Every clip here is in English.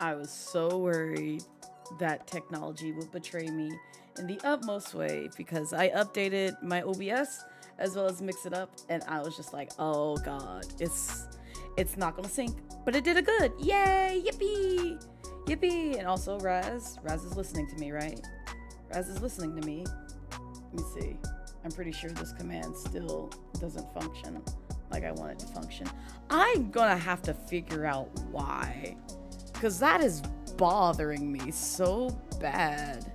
I was so worried that technology would betray me in the utmost way because I updated my OBS as well as Mix It Up, and I was just like, oh god, it's not gonna sync, but it did a good. Yay, yippee, yippee. And also Raz is listening to me, right? Raz is listening to me. Let me see. I'm pretty sure this command still doesn't function like I want it to function. I'm gonna have to figure out why, because that is bothering me so bad.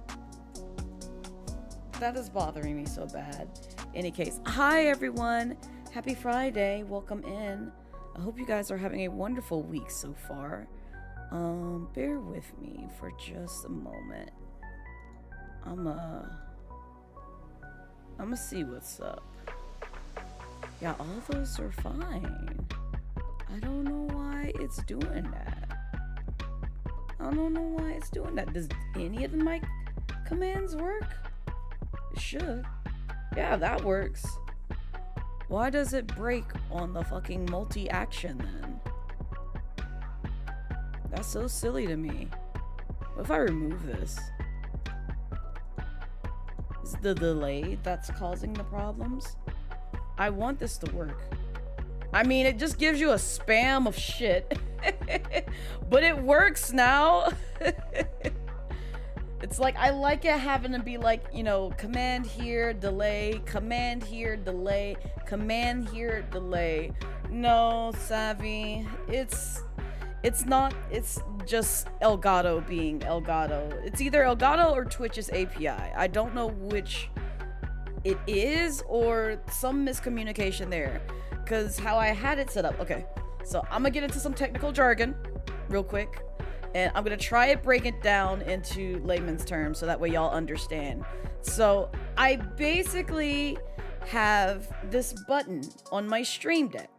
That is bothering me so bad. Any case, hi everyone. Happy Friday. Welcome in. I hope you guys are having a wonderful week so far. Bear with me for just a moment. I'ma see what's up. Yeah, all those are fine. I don't know why it's doing that. I don't know why it's doing that. Does any of the mic commands work? It should. Yeah, that works. Why does it break on the fucking multi-action then? That's so silly to me. What if I remove this? Is it the delay that's causing the problems? I want this to work. I mean, it just gives you a spam of shit. But it works now. It's like, I like it having to be like, you know, command here, delay, command here, delay, command here, delay. No, Savvy, it's not, it's just Elgato being Elgato. It's either Elgato or Twitch's API. I don't know which it is, or some miscommunication there. Because how I had it set up. Okay, so I'm gonna get into some technical jargon real quick. And I'm gonna try to break it down into layman's terms so that way y'all understand. So I basically have this button on my Stream Deck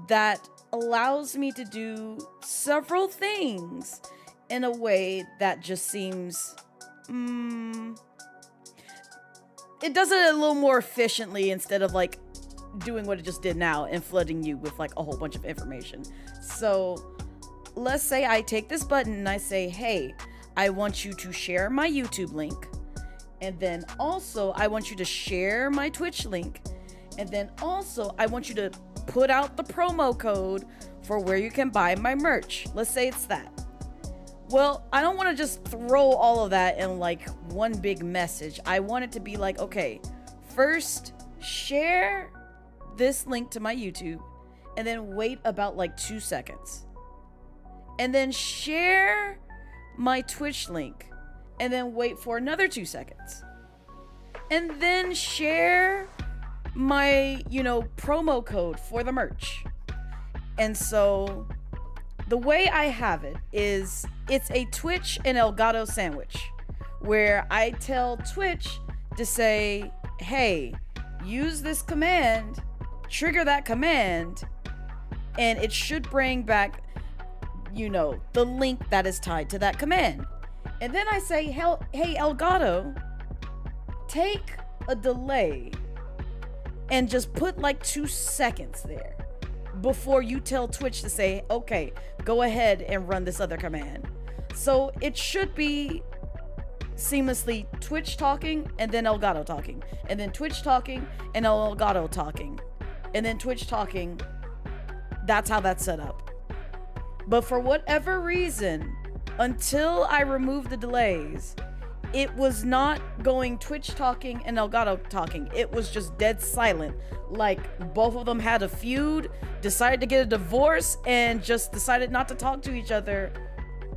that allows me to do several things in a way that just seems, it does it a little more efficiently instead of like doing what it just did now and flooding you with like a whole bunch of information. So let's say I take this button and I say, hey, I want you to share my YouTube link. And then also I want you to share my Twitch link. And then also I want you to put out the promo code for where you can buy my merch. Let's say it's that. Well, I don't want to just throw all of that in like one big message. I want it to be like, okay, first share this link to my YouTube and then wait about like 2 seconds. And then share my Twitch link and then wait for another 2 seconds. And then share my, you know, promo code for the merch. And so the way I have it is it's a Twitch and Elgato sandwich where I tell Twitch to say, hey, use this command, trigger that command, and it should bring back, you know, the link that is tied to that command. And then I say, hey Elgato, take a delay and just put like 2 seconds there before you tell Twitch to say, okay, go ahead and run this other command. So it should be seamlessly Twitch talking and then Elgato talking, and then Twitch talking and Elgato talking, and then Twitch talking. That's how that's set up. But for whatever reason, until I removed the delays, it was not going Twitch talking and Elgato talking. It was just dead silent. Like both of them had a feud, decided to get a divorce, and just decided not to talk to each other,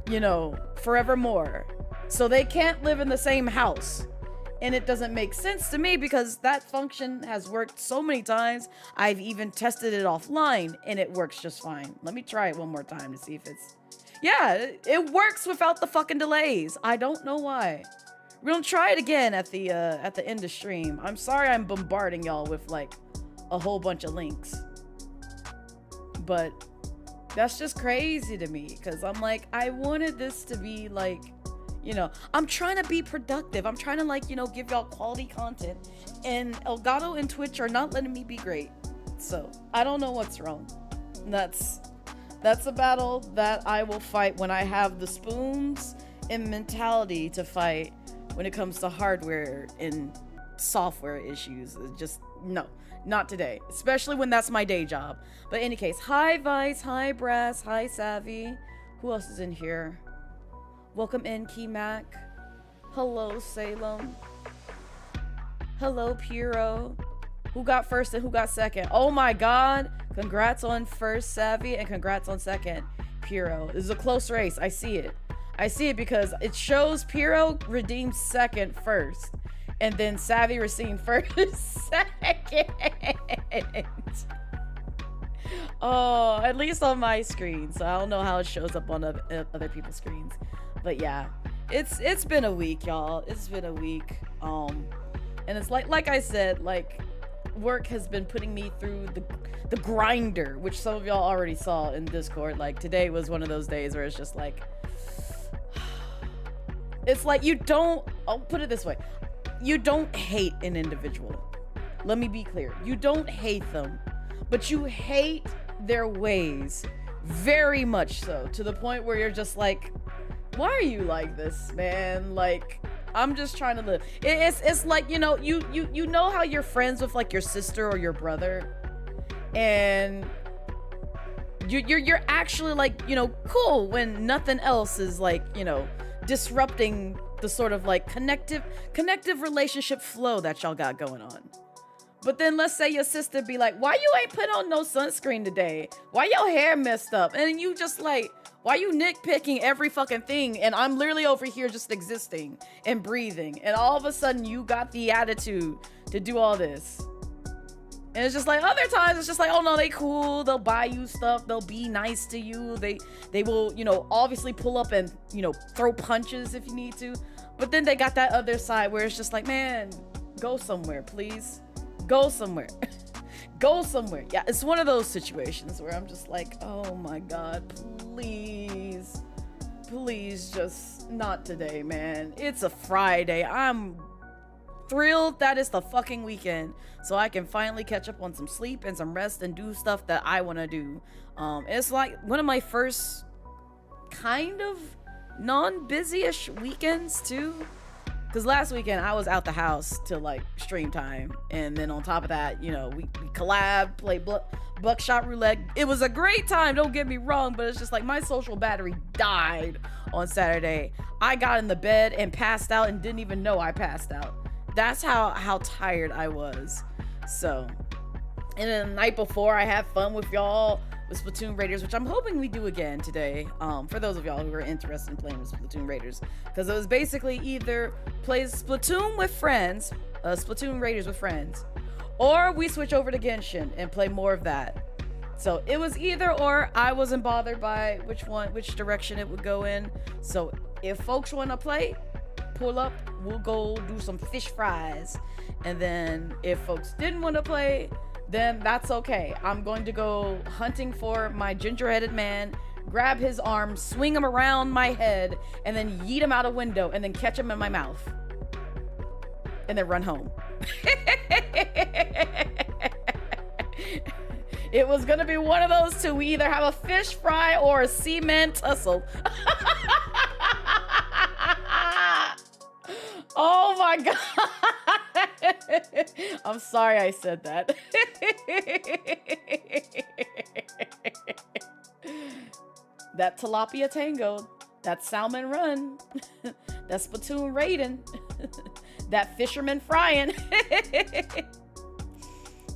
you know, forevermore. So they can't live in the same house. And it doesn't make sense to me because that function has worked so many times. I've even tested it offline and it works just fine. Let me try it one more time to see if it's... Yeah, it works without the fucking delays. I don't know why. We're gonna try it again at the end of stream. I'm sorry I'm bombarding y'all with like a whole bunch of links. But that's just crazy to me because I'm like, I wanted this to be like, you know, I'm trying to be productive. I'm trying to like, you know, give y'all quality content. And Elgato and Twitch are not letting me be great. So I don't know what's wrong. That's That's a battle that I will fight when I have the spoons and mentality to fight when it comes to hardware and software issues. It's just, no, not today. Especially when that's my day job. But in any case, hi Vice, hi Brass, hi Savvy. Who else is in here? Welcome in, Key Mac. Hello, Salem. Hello, Puro. Who got first and who got second? Oh my god. Congrats on first, Savvy, and congrats on second, Puro. This is a close race. I see it. I see it because it shows Puro redeemed second first, and then Savvy received first second. Oh, at least on my screen. So I don't know how it shows up on other people's screens. But yeah, it's been a week, y'all. It's been a week. And it's like I said, like, work has been putting me through the grinder, which some of y'all already saw in Discord. Like, today was one of those days where it's just like, it's like you don't, I'll put it this way, you don't hate an individual. Let me be clear. You don't hate them, but you hate their ways very much so, to the point where you're just like, why are you like this, man? Like, I'm just trying to live. It's like, you know, you know how you're friends with like your sister or your brother, and you're actually like, you know, cool when nothing else is like, you know, disrupting the sort of like connective relationship flow that y'all got going on. But then let's say your sister be like, why you ain't put on no sunscreen today? Why your hair messed up? And you just like, why you nitpicking every fucking thing? And I'm literally over here just existing and breathing. And all of a sudden you got the attitude to do all this. And it's just like, other times it's just like, oh no, they cool. They'll buy you stuff. They'll be nice to you. They will, you know, obviously pull up and, you know, throw punches if you need to. But then they got that other side where it's just like, man, go somewhere, please. Go somewhere. Go somewhere. Yeah, it's one of those situations where I'm just like, oh my god, please just not today, man. It's a Friday. I'm thrilled that it's the fucking weekend, so I can finally catch up on some sleep and some rest and do stuff that I want to do. It's like one of my first kind of non-busy-ish weekends too. Because last weekend, I was out the house till, like, stream time. And then on top of that, you know, we collabed, played Buckshot Roulette. It was a great time, don't get me wrong. But it's just like my social battery died on Saturday. I got in the bed and passed out and didn't even know I passed out. That's how tired I was. So, and then the night before, I had fun with y'all with Splatoon Raiders, which I'm hoping we do again today, for those of y'all who are interested in playing with Splatoon Raiders, because it was basically either play Splatoon with friends, Splatoon Raiders with friends, or we switch over to Genshin and play more of that. So it was either or. I wasn't bothered by which direction it would go in. So if folks want to play, pull up, we'll go do some fish fries. And then if folks didn't want to play, then that's okay. I'm going to go hunting for my ginger-headed man, grab his arm, swing him around my head, and then yeet him out a window, and then catch him in my mouth. And then run home. It was gonna be one of those two. We either have a fish fry or a cement tussle. Oh my god. I'm sorry I said that. That tilapia tango, that salmon run, that Splatoon raiding, that fisherman frying.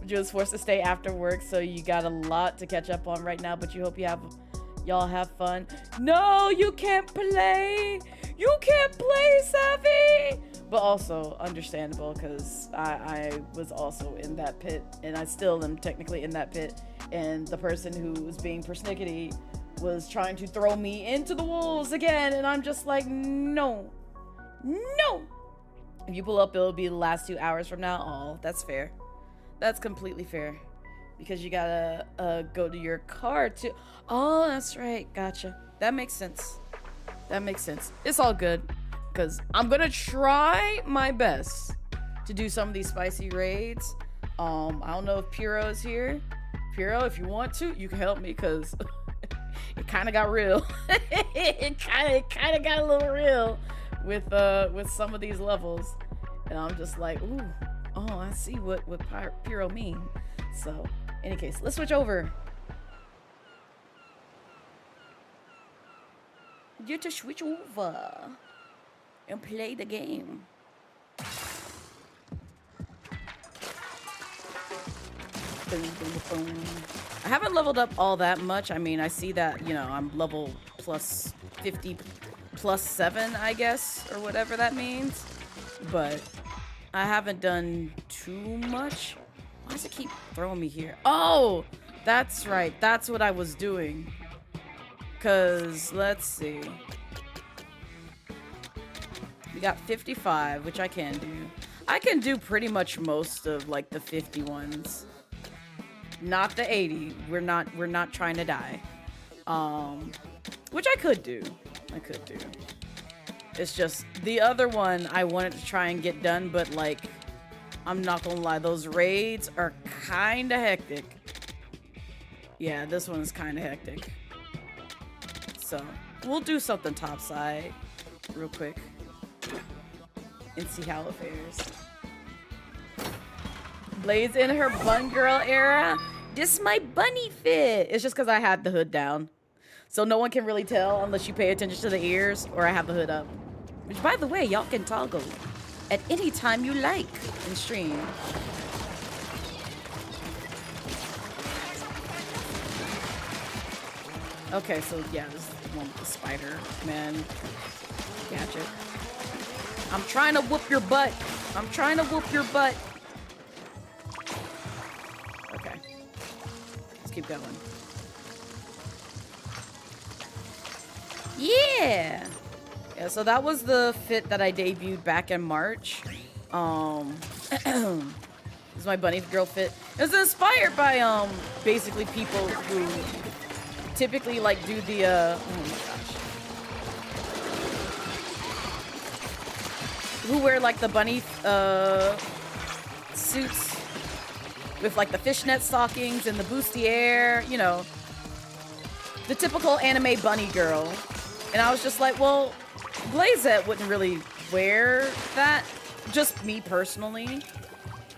You was forced to stay after work, so you got a lot to catch up on right now, but you hope y'all have fun. No, you can't play. You can't play, Savvy. But also understandable, because I was also in that pit, and I still am technically in that pit, and the person who was being persnickety was trying to throw me into the wolves again, and I'm just like, no. If you pull up, it'll be the last 2 hours from now. Oh, that's fair. That's completely fair, because you gotta go to your car too. Oh, that's right. Gotcha. That makes sense. It's all good, because I'm gonna try my best to do some of these spicy raids. I don't know if Puro is here. Puro, if you want to, you can help me, because it kind of got real. it kind of got a little real with some of these levels, and I'm just like, ooh, oh, I see what Pyro mean. So, in any case, let's switch over. Get to switch over and play the game. Boom, boom, boom. I haven't leveled up all that much. I mean, I see that, you know, I'm level plus 50 plus 7, I guess, or whatever that means. But I haven't done too much. Why does it keep throwing me here? Oh, that's right. That's what I was doing. Because, let's see. We got 55, which I can do. I can do pretty much most of, like, the 50 ones. Not the 80. We're not trying to die. Which I could do. It's just the other one I wanted to try and get done, but like, I'm not gonna lie, those raids are kind of hectic. Yeah, this one's kind of hectic. So we'll do something topside real quick and see how it fares. Blaze in her bun girl era. This is my bunny fit. It's just because I had the hood down. So no one can really tell unless you pay attention to the ears or I have the hood up. Which, by the way, y'all can toggle at any time you like in stream. Okay, so yeah, this is the one with the Spider-Man gadget. I'm trying to whoop your butt. Okay. Let's keep going. Yeah! Yeah, so that was the fit that I debuted back in March. This is my bunny girl fit. It was inspired by, basically people who typically, like, do the, oh my gosh. Who wear, like, the bunny, suits with, like, the fishnet stockings and the bustier, you know. The typical anime bunny girl. And I was just like, well, Blazette wouldn't really wear that, just me personally.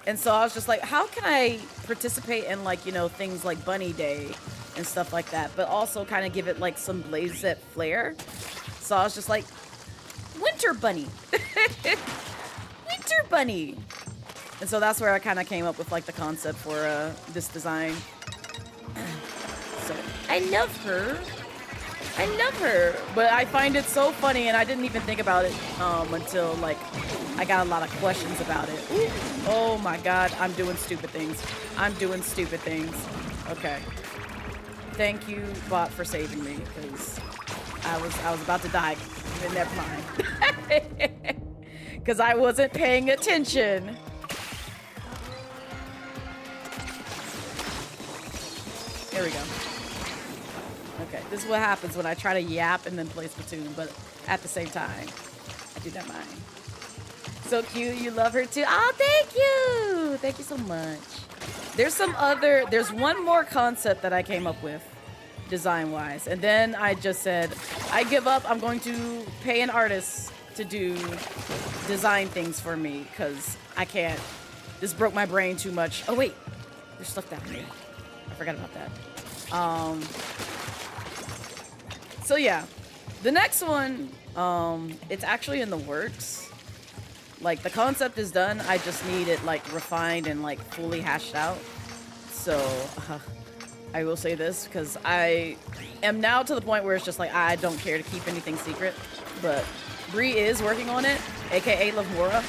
And so I was just like, how can I participate in, like, you know, things like Bunny Day and stuff like that, but also kind of give it like some Blazette flair. So I was just like, Winter Bunny. Winter Bunny. And so that's where I kind of came up with like the concept for this design. So I love her. But I find it so funny, and I didn't even think about it until like I got a lot of questions about it. Ooh. Oh my god, I'm doing stupid things. Okay. Thank you, bot, for saving me, because I was about to die. Never mind. Because I wasn't paying attention. There we go. Okay, this is what happens when I try to yap and then play Splatoon, but at the same time, I do not mind. So cute, you love her too. Oh, thank you! Thank you so much. There's one more concept that I came up with, design-wise, and then I just said, I give up, I'm going to pay an artist to do design things for me, because I can't. This broke my brain too much. Oh wait, there's stuff down here. I forgot about that. So yeah, the next one, it's actually in the works. Like, the concept is done, I just need it, like, refined and, like, fully hashed out. So, I will say this, because I am now to the point where it's just like, I don't care to keep anything secret. But Bree is working on it, aka Lovmura.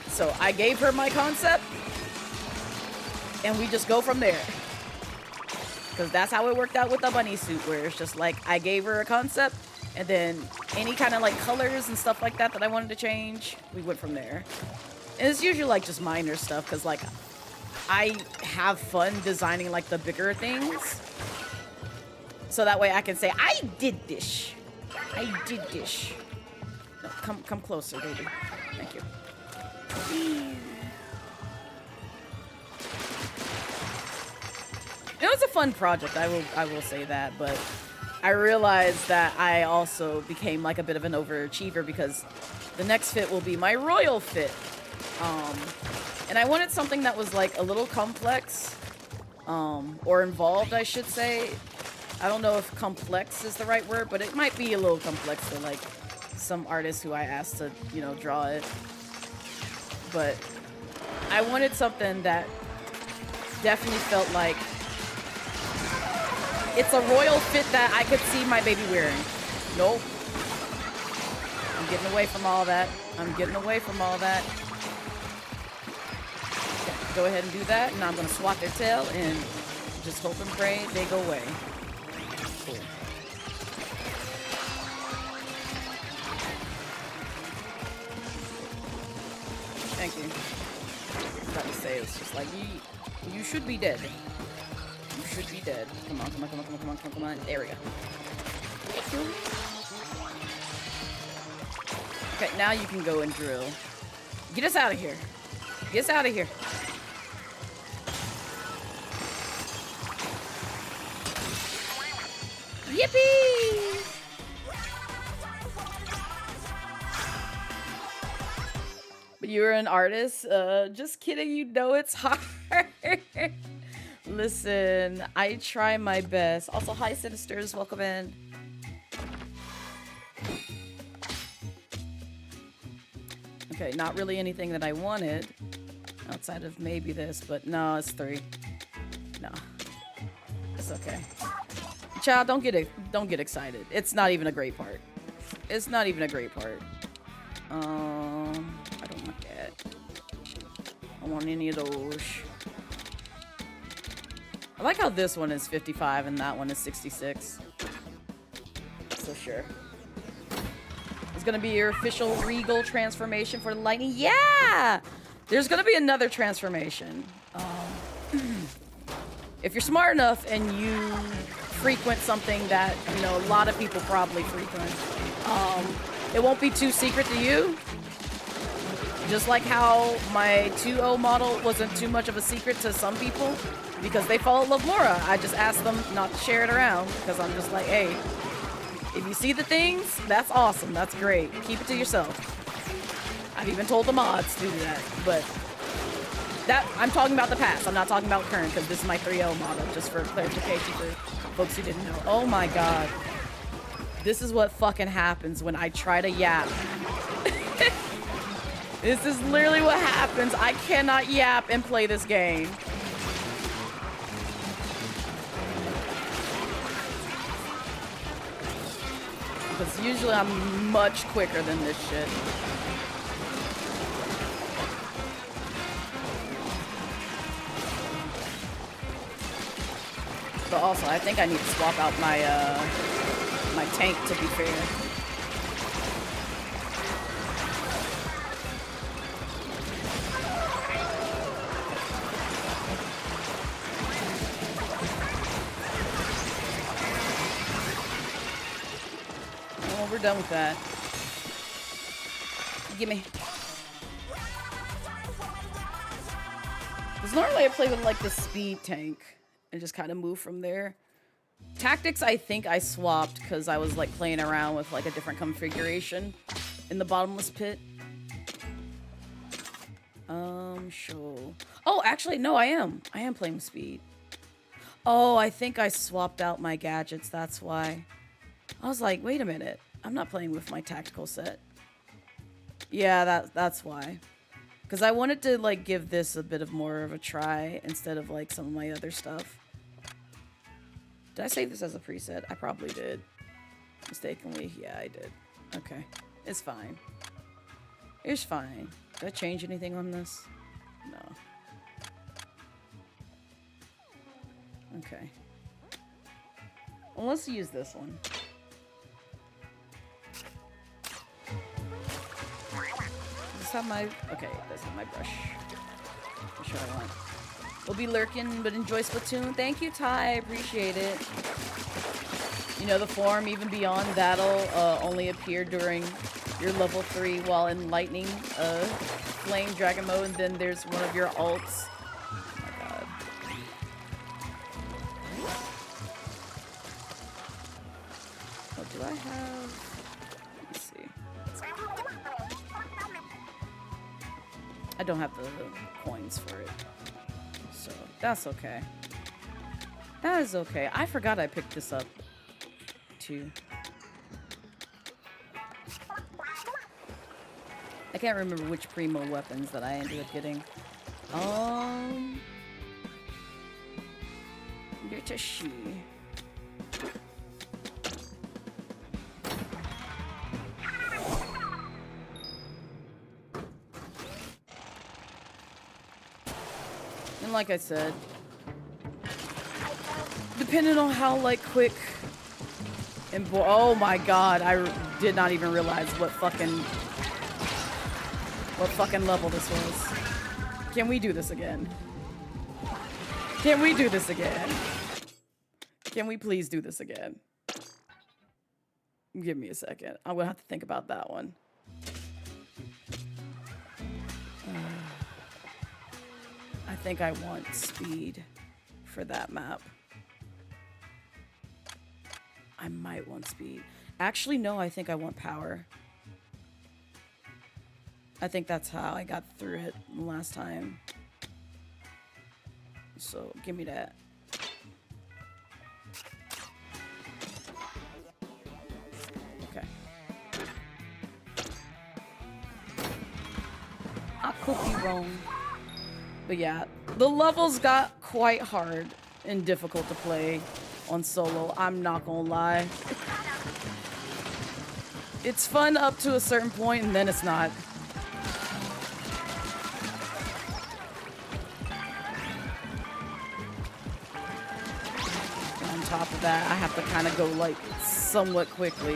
So, I gave her my concept, and we just go from there. Because that's how it worked out with the bunny suit, where it's just like, I gave her a concept, and then any kind of like colors and stuff like that I wanted to change, we went from there. And it's usually like just minor stuff, because like I have fun designing like the bigger things. So that way I can say, I did this. No, come closer, baby. Thank you. It was a fun project. I will say that, but I realized that I also became like a bit of an overachiever because the next fit will be my royal fit. And I wanted something that was like a little complex, or involved, I should say. I don't know if complex is the right word, but it might be a little complex for like some artists who I asked to, you know, draw it. But I wanted something that definitely felt like it's a royal fit that I could see my baby wearing. Nope. I'm getting away from all that. I'm getting away from all that. Okay, go ahead and do that, and I'm gonna swat their tail and just hope and pray they go away. Cool. Thank you. I was about to say, it's just like, you should be dead. You should be dead. Come on, come on, come on, come on, come on, come on, come on. There we go. Okay, now you can go and drill. Get us out of here. Get us out of here. Yippee! But you're an artist? Just kidding, you know it's hard. Listen, I try my best. Also, hi Sinisters, welcome in. Okay, not really anything that I wanted. Outside of maybe this, but no, it's 3. No. It's okay. Child, don't get excited. It's not even a great part. It's not even a great part. I don't want that. I don't want any of those. I like how this one is 55 and that one is 66. So sure. It's gonna be your official regal transformation for the lightning. Yeah! There's gonna be another transformation. If you're smart enough and you frequent something that, you know, a lot of people probably frequent, it won't be too secret to you. Just like how my 2.0 model wasn't too much of a secret to some people because they follow Lovmura. I just asked them not to share it around because I'm just like, hey, if you see the things, that's awesome. That's great. Keep it to yourself. I've even told the mods to do that, but that I'm talking about the past. I'm not talking about current because this is my 3.0 model, just for clarification for folks who didn't know. Oh my god. This is what fucking happens when I try to yap. This is literally what happens. I cannot yap and play this game. Because usually I'm much quicker than this shit. But also, I think I need to swap out my my tank, to be fair. Well, we're done with that. Gimme. Because normally I play with like the speed tank and just kind of move from there. Tactics, I think I swapped because I was like playing around with like a different configuration in the bottomless pit. Sure. Oh, actually, no, I am playing with speed. Oh, I think I swapped out my gadgets. That's why. I was like, wait a minute. I'm not playing with my tactical set. Yeah, that's why. Because I wanted to like give this a bit of more of a try instead of like some of my other stuff. Did I save this as a preset? I probably did. Mistakenly. Yeah, I did. Okay. It's fine. It's fine. Did I change anything on this? No. Okay. Well, let's use this one. Does this have my... Okay, it does have my brush. I'm sure I want. We'll be lurking, but enjoy Splatoon. Thank you, Ty. Appreciate it. You know, the form, even beyond that'll only appear during your level 3 while in lightning flame dragon mode, and then there's one of your ults. Oh my god. I don't have the coins for it. So that's okay. That is okay. I forgot I picked this up too. I can't remember which primo weapons that I ended up getting. Yutashi. And like I said, depending on how like quick and oh my god, I did not even realize what fucking level this was. Can we do this again? Can we do this again? Can we please do this again? Give me a second. I'm gonna have to think about that one. I think I want speed for that map. I might want speed. Actually, no, I think I want power. I think that's how I got through it last time. So, give me that. Okay. I could be wrong. But yeah, the levels got quite hard and difficult to play on solo. I'm not gonna lie. It's fun up to a certain point and then it's not. On top of that, I have to kind of go like somewhat quickly.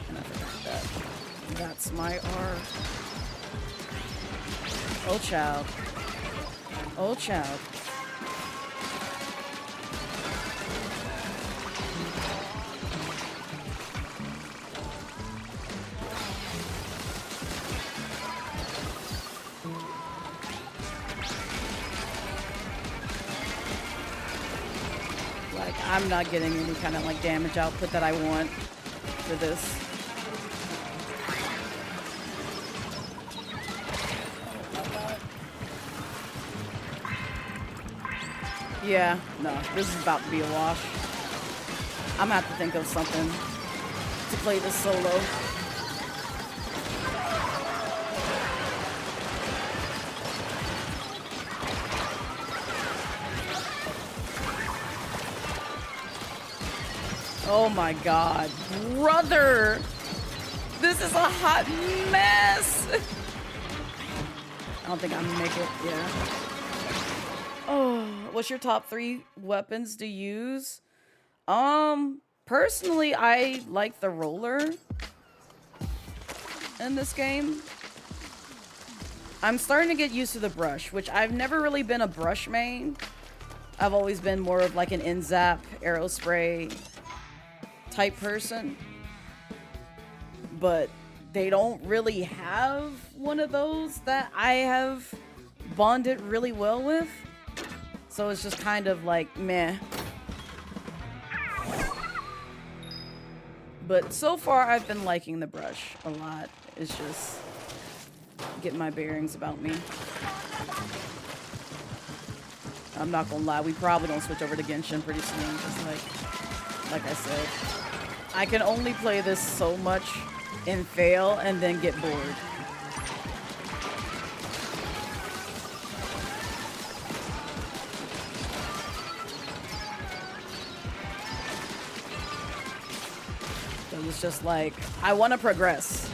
And I forgot that. That's my R. Oh child. Oh child. I'm not getting any kind of like damage output that I want for this. Yeah, no, this is about to be a wash. I'm gonna have to think of something to play this solo. Oh my god, brother! This is a hot mess! I don't think I'm gonna make it, yeah. Oh, what's your top 3 weapons to use? Personally, I like the roller in this game. I'm starting to get used to the brush, which I've never really been a brush main. I've always been more of like an N-Zap, arrow spray type person, but they don't really have one of those that I have bonded really well with, so it's just kind of like meh. But so far I've been liking the brush a lot. It's just getting my bearings about me. I'm not gonna lie, we probably gonna switch over to Genshin pretty soon, just like I said, I can only play this so much and fail and then get bored. So it's just like, I want to progress,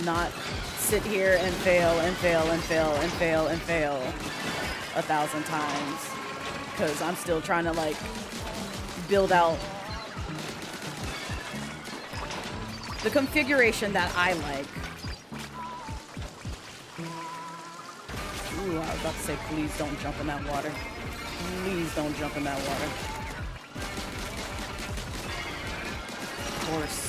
not sit here and fail and fail and fail and fail and fail 1,000 times, because I'm still trying to like build out the configuration that I like. Ooh, I was about to say, please don't jump in that water. Please don't jump in that water. Of course.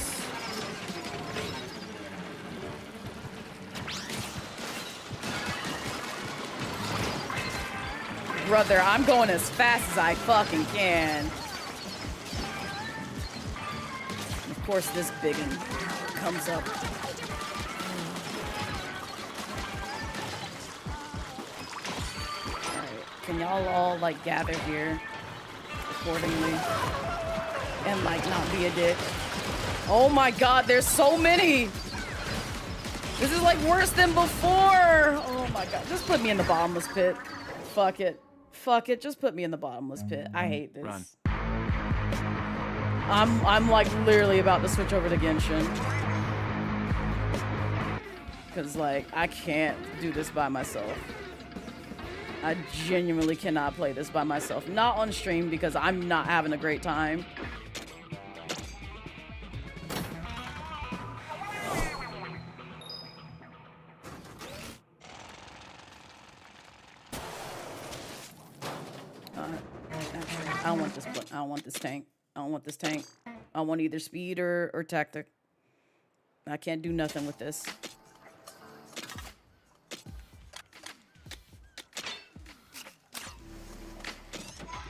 Brother, I'm going as fast as I fucking can. course this biggin comes up. Alright, can y'all all like gather here accordingly and like not be a dick? Oh my god, there's so many! This is like worse than before! Oh my god, just put me in the bottomless pit. Fuck it. Fuck it, just put me in the bottomless pit. I hate this. Run. I'm like literally about to switch over to Genshin. Cause like, I can't do this by myself. I genuinely cannot play this by myself. Not on stream because I'm not having a great time. I don't want this. I don't want this tank. I don't want this tank. I want either speed or tactic. I can't do nothing with this.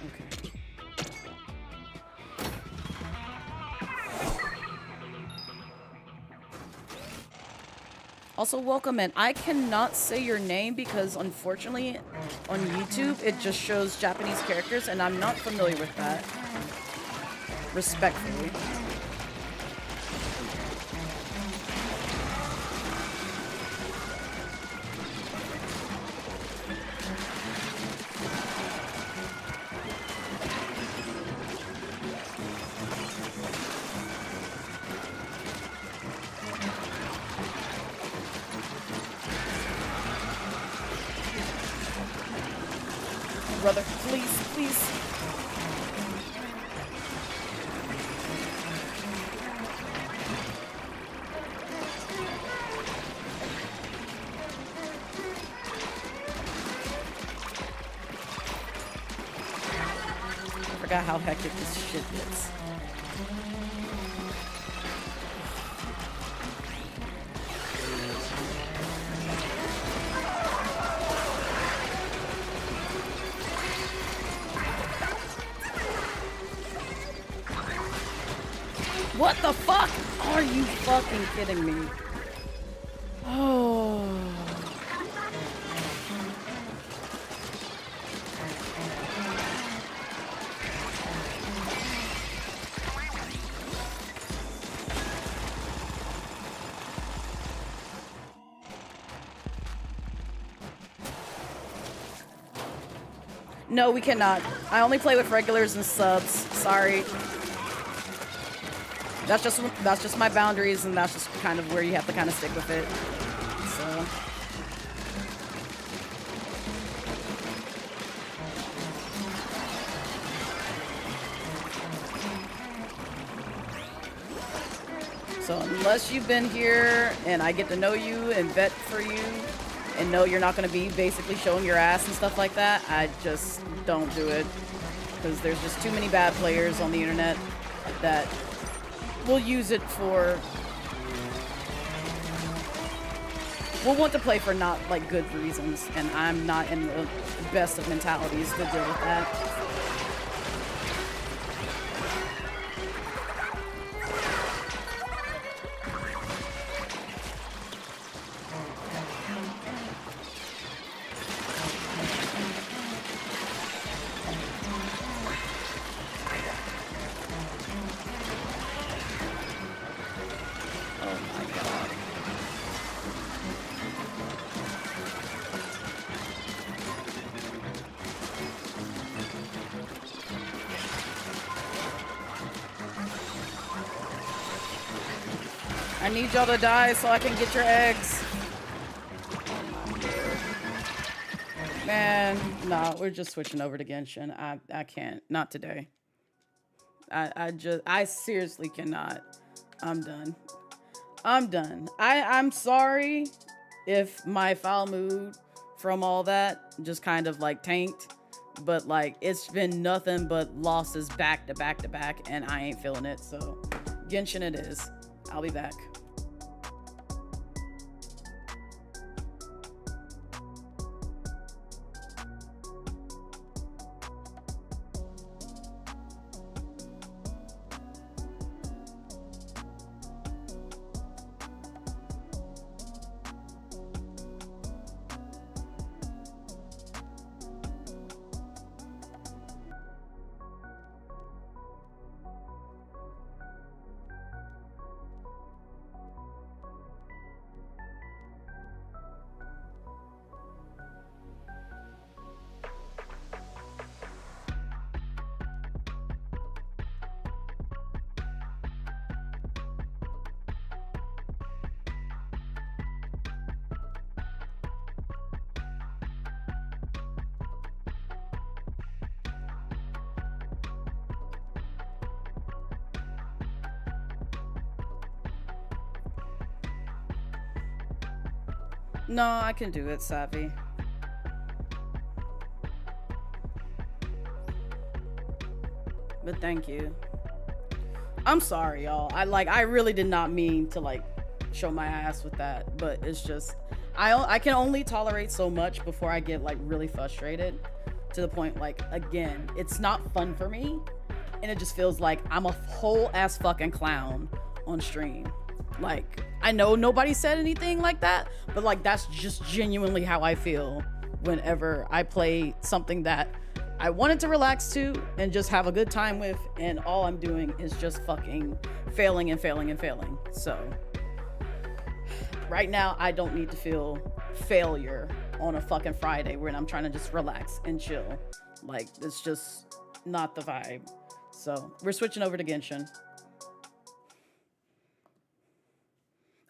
Okay. Also, welcome in. I cannot say your name because, unfortunately, on YouTube, it just shows Japanese characters, and I'm not familiar with that. Respectfully. Brother, please, please. I forgot how hectic this shit gets. What the fuck? Are you fucking kidding me? Oh. No, we cannot. I only play with regulars and subs. Sorry. That's just my boundaries, and that's just kind of where you have to kind of stick with it. So unless you've been here and I get to know you and vet for you and know you're not going to be basically showing your ass and stuff like that, I just don't do it. Because there's just too many bad players on the internet that will use it for... We'll want to play for not, like, good reasons, and I'm not in the best of mentalities to deal with that. I need y'all to die so I can get your eggs. Man, no, we're just switching over to Genshin. I can't. Not today. I seriously cannot. I'm done. I'm done. I'm sorry if my foul mood from all that just kind of like tanked. But like, it's been nothing but losses back to back to back, and I ain't feeling it. So Genshin it is. I'll be back. No, I can do it, Savvy. But thank you. I'm sorry, y'all. I really did not mean to like show my ass with that, but it's just I can only tolerate so much before I get like really frustrated to the point like again, it's not fun for me and it just feels like I'm a whole ass fucking clown on stream. Like I know nobody said anything like that, but like that's just genuinely how I feel whenever I play something that I wanted to relax to and just have a good time with, and all I'm doing is just fucking failing and failing and failing. So right now I don't need to feel failure on a fucking Friday when I'm trying to just relax and chill. Like it's just not the vibe. So we're switching over to Genshin.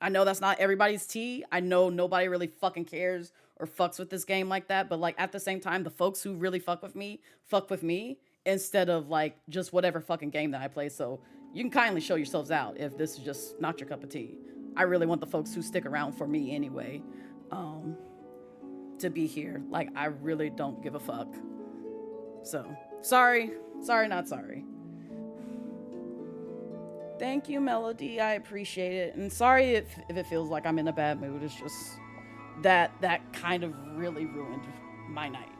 I know that's not everybody's tea. I know nobody really fucking cares or fucks with this game like that. But like at the same time, the folks who really fuck with me instead of like just whatever fucking game that I play. So you can kindly show yourselves out if this is just not your cup of tea. I really want the folks who stick around for me anyway, to be here. Like I really don't give a fuck. So sorry, not sorry. Thank you, Melody. I appreciate it. And sorry if it feels like I'm in a bad mood. It's just that kind of really ruined my night.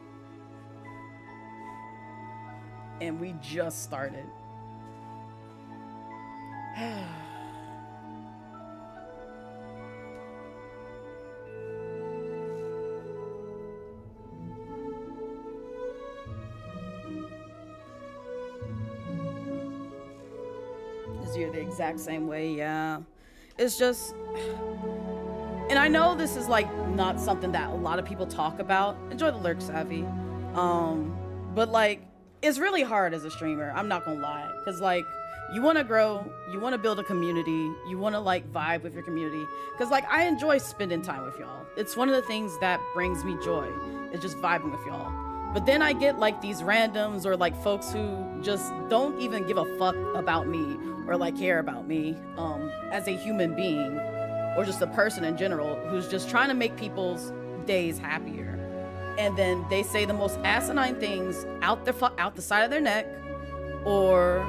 And we just started. You're the exact same way, yeah. It's just, and I know this is like not something that a lot of people talk about. Enjoy the lurk, Savvy. But like it's really hard as a streamer, I'm not gonna lie, because like you want to grow, you want to build a community, you want to like vibe with your community, because like I enjoy spending time with y'all. It's one of the things that brings me joy, is just vibing with y'all. But then I get like these randoms or like folks who just don't even give a fuck about me or like care about me as a human being or just a person in general who's just trying to make people's days happier. And then they say the most asinine things out the side of their neck, or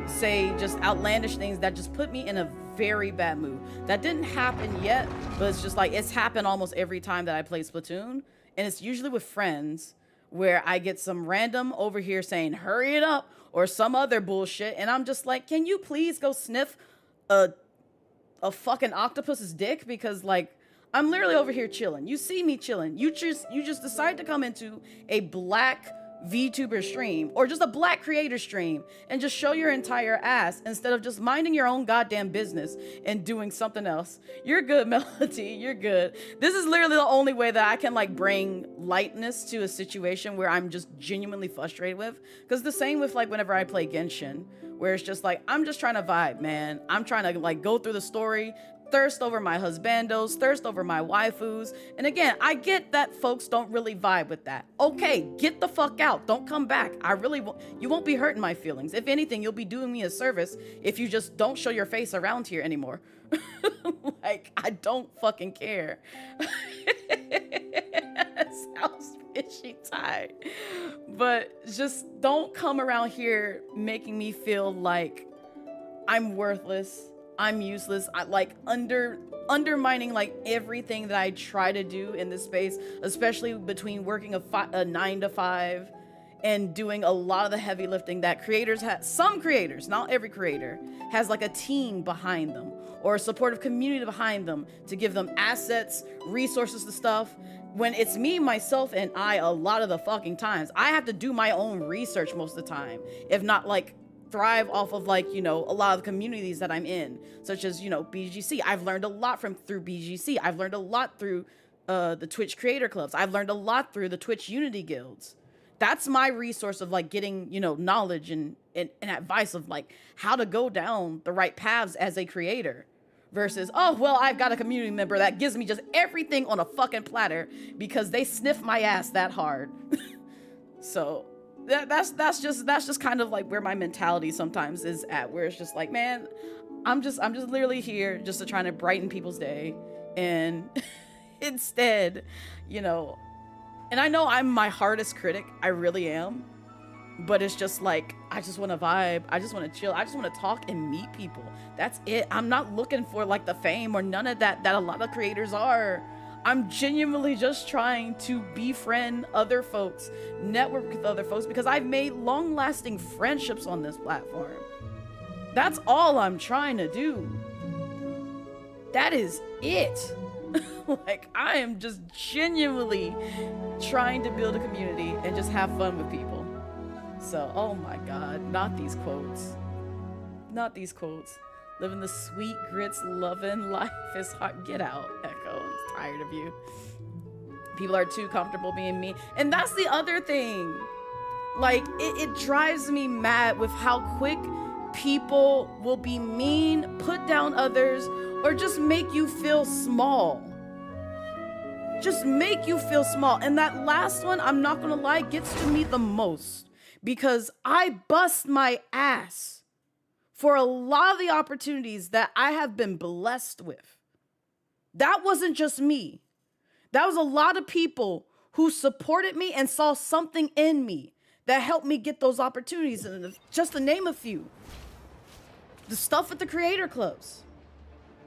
say just outlandish things that just put me in a very bad mood. That didn't happen yet, but it's just like it's happened almost every time that I play Splatoon, and it's usually with friends, where I get some random over here saying, hurry it up, or some other bullshit. And I'm just like, can you please go sniff a fucking octopus's dick? Because like, I'm literally over here chilling. You see me chilling. You just decide to come into a black VTuber stream or just a black creator stream and just show your entire ass instead of just minding your own goddamn business and doing something else. You're good, Melody. You're good. This is literally the only way that I can like bring lightness to a situation where I'm just genuinely frustrated with. Because the same with like whenever I play Genshin, where it's just like, I'm just trying to vibe, man. I'm trying to like go through the story, thirst over my husbandos, thirst over my waifus. And again, I get that folks don't really vibe with that. Okay, get the fuck out. Don't come back. You won't be hurting my feelings. If anything, you'll be doing me a service if you just don't show your face around here anymore. Like, I don't fucking care. That sounds fishy tight. But just don't come around here making me feel like I'm worthless, I'm useless. I like undermining like everything that I try to do in this space, especially between working a 9 to 5 and doing a lot of the heavy lifting that creators have. Some creators, not every creator, has like a team behind them or a supportive community behind them to give them assets, resources to stuff. When it's me, myself, and I, a lot of the fucking times, I have to do my own research most of the time, if not like thrive off of like, you know, a lot of the communities that I'm in, such as, you know, BGC. I've learned a lot through BGC. I've learned a lot through the Twitch creator clubs. I've learned a lot through the Twitch Unity guilds. That's my resource of like getting, you know, knowledge and advice of like how to go down the right paths as a creator versus, oh, well, I've got a community member that gives me just everything on a fucking platter because they sniff my ass that hard. So that's just kind of like where my mentality sometimes is at, where it's just like, man, I'm just literally here just to try to brighten people's day, and instead, you know, and I know I'm my hardest critic. I really am. But it's just like, I just want to vibe. I just want to chill. I just want to talk and meet people. That's it. I'm not looking for like the fame or none of that a lot of creators are. I'm genuinely just trying to befriend other folks, network with other folks, because I've made long-lasting friendships on this platform. That's all I'm trying to do. That is it. Like, I am just genuinely trying to build a community and just have fun with people. So, oh my God, not these quotes. Not these quotes. Living the sweet grits, loving life is hard. Get out, Echo. I'm tired of you. People are too comfortable being mean. And that's the other thing. Like, it drives me mad with how quick people will be mean, put down others, or just make you feel small. Just make you feel small. And that last one, I'm not gonna lie, gets to me the most. Because I bust my ass for a lot of the opportunities that I have been blessed with. That wasn't just me. That was a lot of people who supported me and saw something in me that helped me get those opportunities. And just to name a few, the stuff at the creator clubs,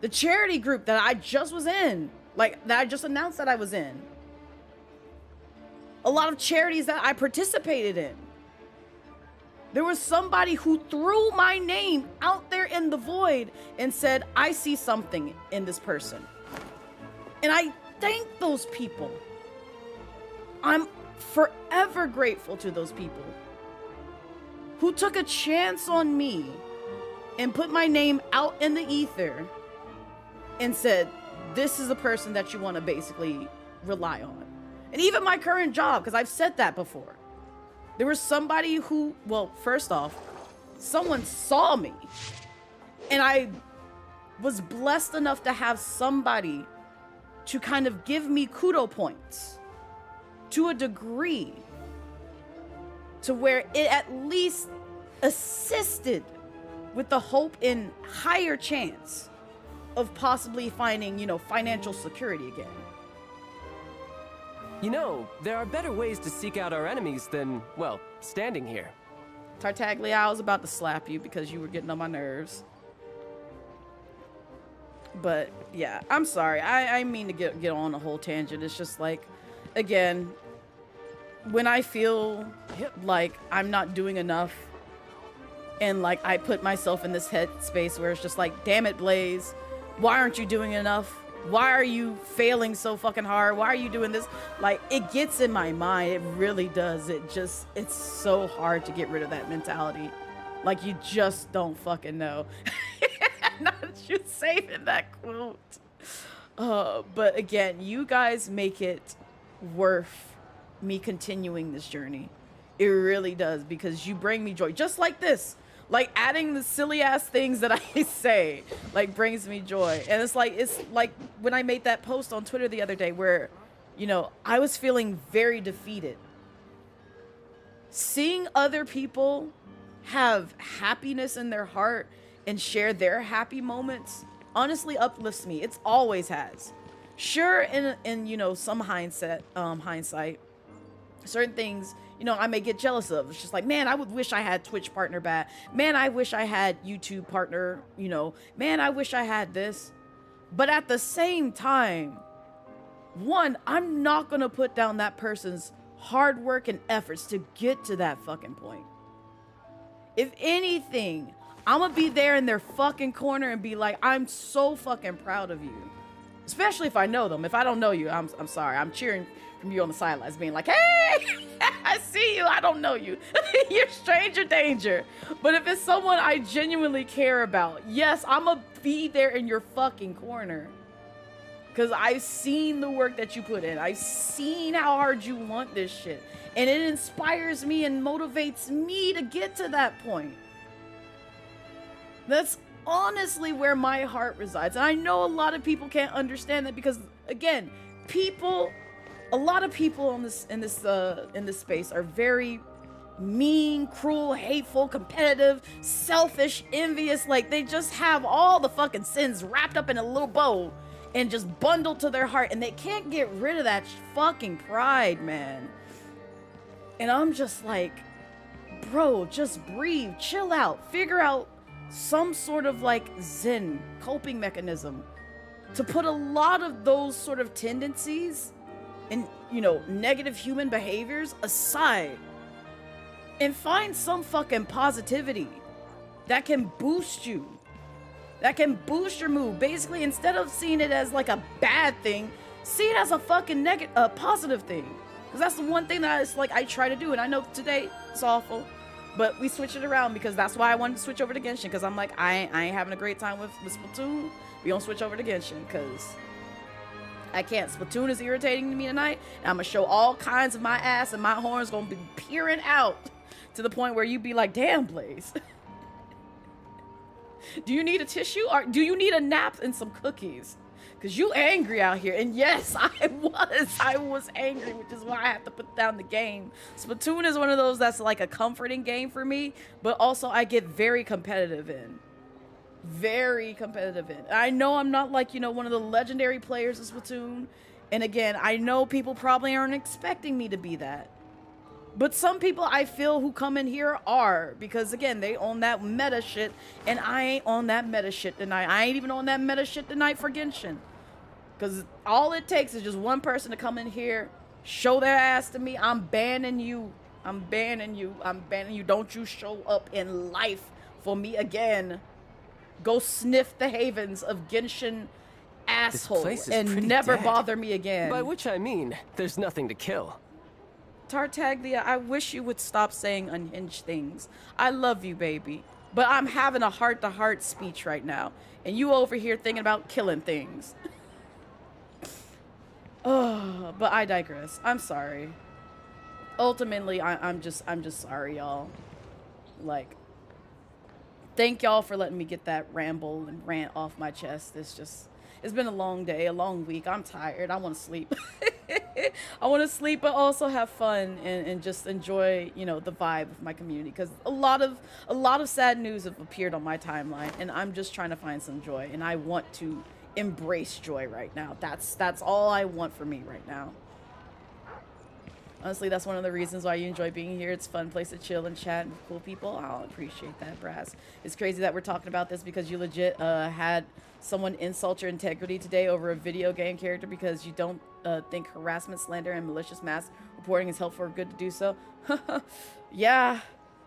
the charity group that I just was in, like that I just announced that I was in, a lot of charities that I participated in. There was somebody who threw my name out there in the void and said, I see something in this person. And I thank those people. I'm forever grateful to those people who took a chance on me and put my name out in the ether and said, this is the person that you want to basically rely on. And even my current job, because I've said that before. There was somebody who, well, first off, someone saw me. And I was blessed enough to have somebody to kind of give me kudo points to a degree to where it at least assisted with the hope in higher chance of possibly finding, you know, financial security again. You know, there are better ways to seek out our enemies than, well, standing here. Tartaglia, I was about to slap you because you were getting on my nerves. But, yeah, I'm sorry. I mean to get on a whole tangent. It's just like, again, when I feel like I'm not doing enough and, like, I put myself in this headspace where it's just like, damn it, Blaze, why aren't you doing enough? Why are you failing so fucking hard? Why are you doing this? Like, it gets in my mind. It really does. It's so hard to get rid of that mentality. Like, you just don't fucking know. Not you saving that quote. But again, you guys make it worth me continuing this journey. It really does, because you bring me joy. Just like this. Like, adding the silly ass things that I say, like, brings me joy. And it's like when I made that post on Twitter the other day where, you know, I was feeling very defeated. Seeing other people have happiness in their heart and share their happy moments honestly uplifts me. It's always has. Sure, in you know, some hindsight, certain things, you know, I may get jealous of. It's just like, man, I would wish I had Twitch partner back. Man, I wish I had YouTube partner, you know. Man, I wish I had this. But at the same time, one, I'm not going to put down that person's hard work and efforts to get to that fucking point. If anything, I'm going to be there in their fucking corner and be like, I'm so fucking proud of you. Especially if I know them. If I don't know you, I'm sorry. I'm cheering from you on the sidelines, being like, hey, I see you, I don't know you. You're stranger danger. But if it's someone I genuinely care about, yes, I'm gonna be there in your fucking corner. Because I've seen the work that you put in. I've seen how hard you want this shit. And it inspires me and motivates me to get to that point. That's honestly where my heart resides. And I know a lot of people can't understand that because, again, a lot of people in this space are very mean, cruel, hateful, competitive, selfish, envious. Like, they just have all the fucking sins wrapped up in a little bow and just bundled to their heart, and they can't get rid of that fucking pride, man. And I'm just like, bro, just breathe, chill out, figure out some sort of like zen coping mechanism to put a lot of those sort of tendencies and, you know, negative human behaviors aside and find some fucking positivity that can boost you, that can boost your mood. Basically, instead of seeing it as like a bad thing, see it as a fucking positive thing. Because that's the one thing that it's like I try to do. And I know today it's awful, but we switch it around because that's why I wanted to switch over to Genshin. Because I'm like, I ain't having a great time with Splatoon. We don't switch over to Genshin because I can't. Splatoon is irritating to me tonight. And I'm going to show all kinds of my ass, and my horns going to be peering out to the point where you be like, damn, Blaze. Do you need a tissue? Or do you need a nap and some cookies? Because you angry out here. And yes, I was angry, which is why I have to put down the game. Splatoon is one of those that's like a comforting game for me, but also I get very competitive in. Very competitive in. I know I'm not like, you know, one of the legendary players of Splatoon. And again, I know people probably aren't expecting me to be that. But some people I feel who come in here are, because again, they own that meta shit, and I ain't on that meta shit tonight. I ain't even on that meta shit tonight for Genshin. Because all it takes is just one person to come in here, show their ass to me. I'm banning you. I'm banning you. I'm banning you. Don't you show up in life for me again. Go sniff the havens of Genshin asshole and never dead. Bother me again. By which I mean, there's nothing to kill. Tartaglia, I wish you would stop saying unhinged things. I love you, baby. But I'm having a heart-to-heart speech right now. And you over here thinking about killing things. Oh, but I digress. I'm sorry. Ultimately, I'm just sorry, y'all. Like, thank y'all for letting me get that ramble and rant off my chest. It's been a long day, a long week. I'm tired. I want to sleep. I want to sleep, but also have fun and just enjoy, you know, the vibe of my community. Because a lot of sad news have appeared on my timeline, and I'm just trying to find some joy. And I want to embrace joy right now. That's all I want for me right now. Honestly, that's one of the reasons why you enjoy being here. It's a fun place to chill and chat with cool people. I'll appreciate that, Brass. It's crazy that we're talking about this because you legit had someone insult your integrity today over a video game character because you don't think harassment, slander, and malicious mass reporting is helpful or good to do so. Yeah,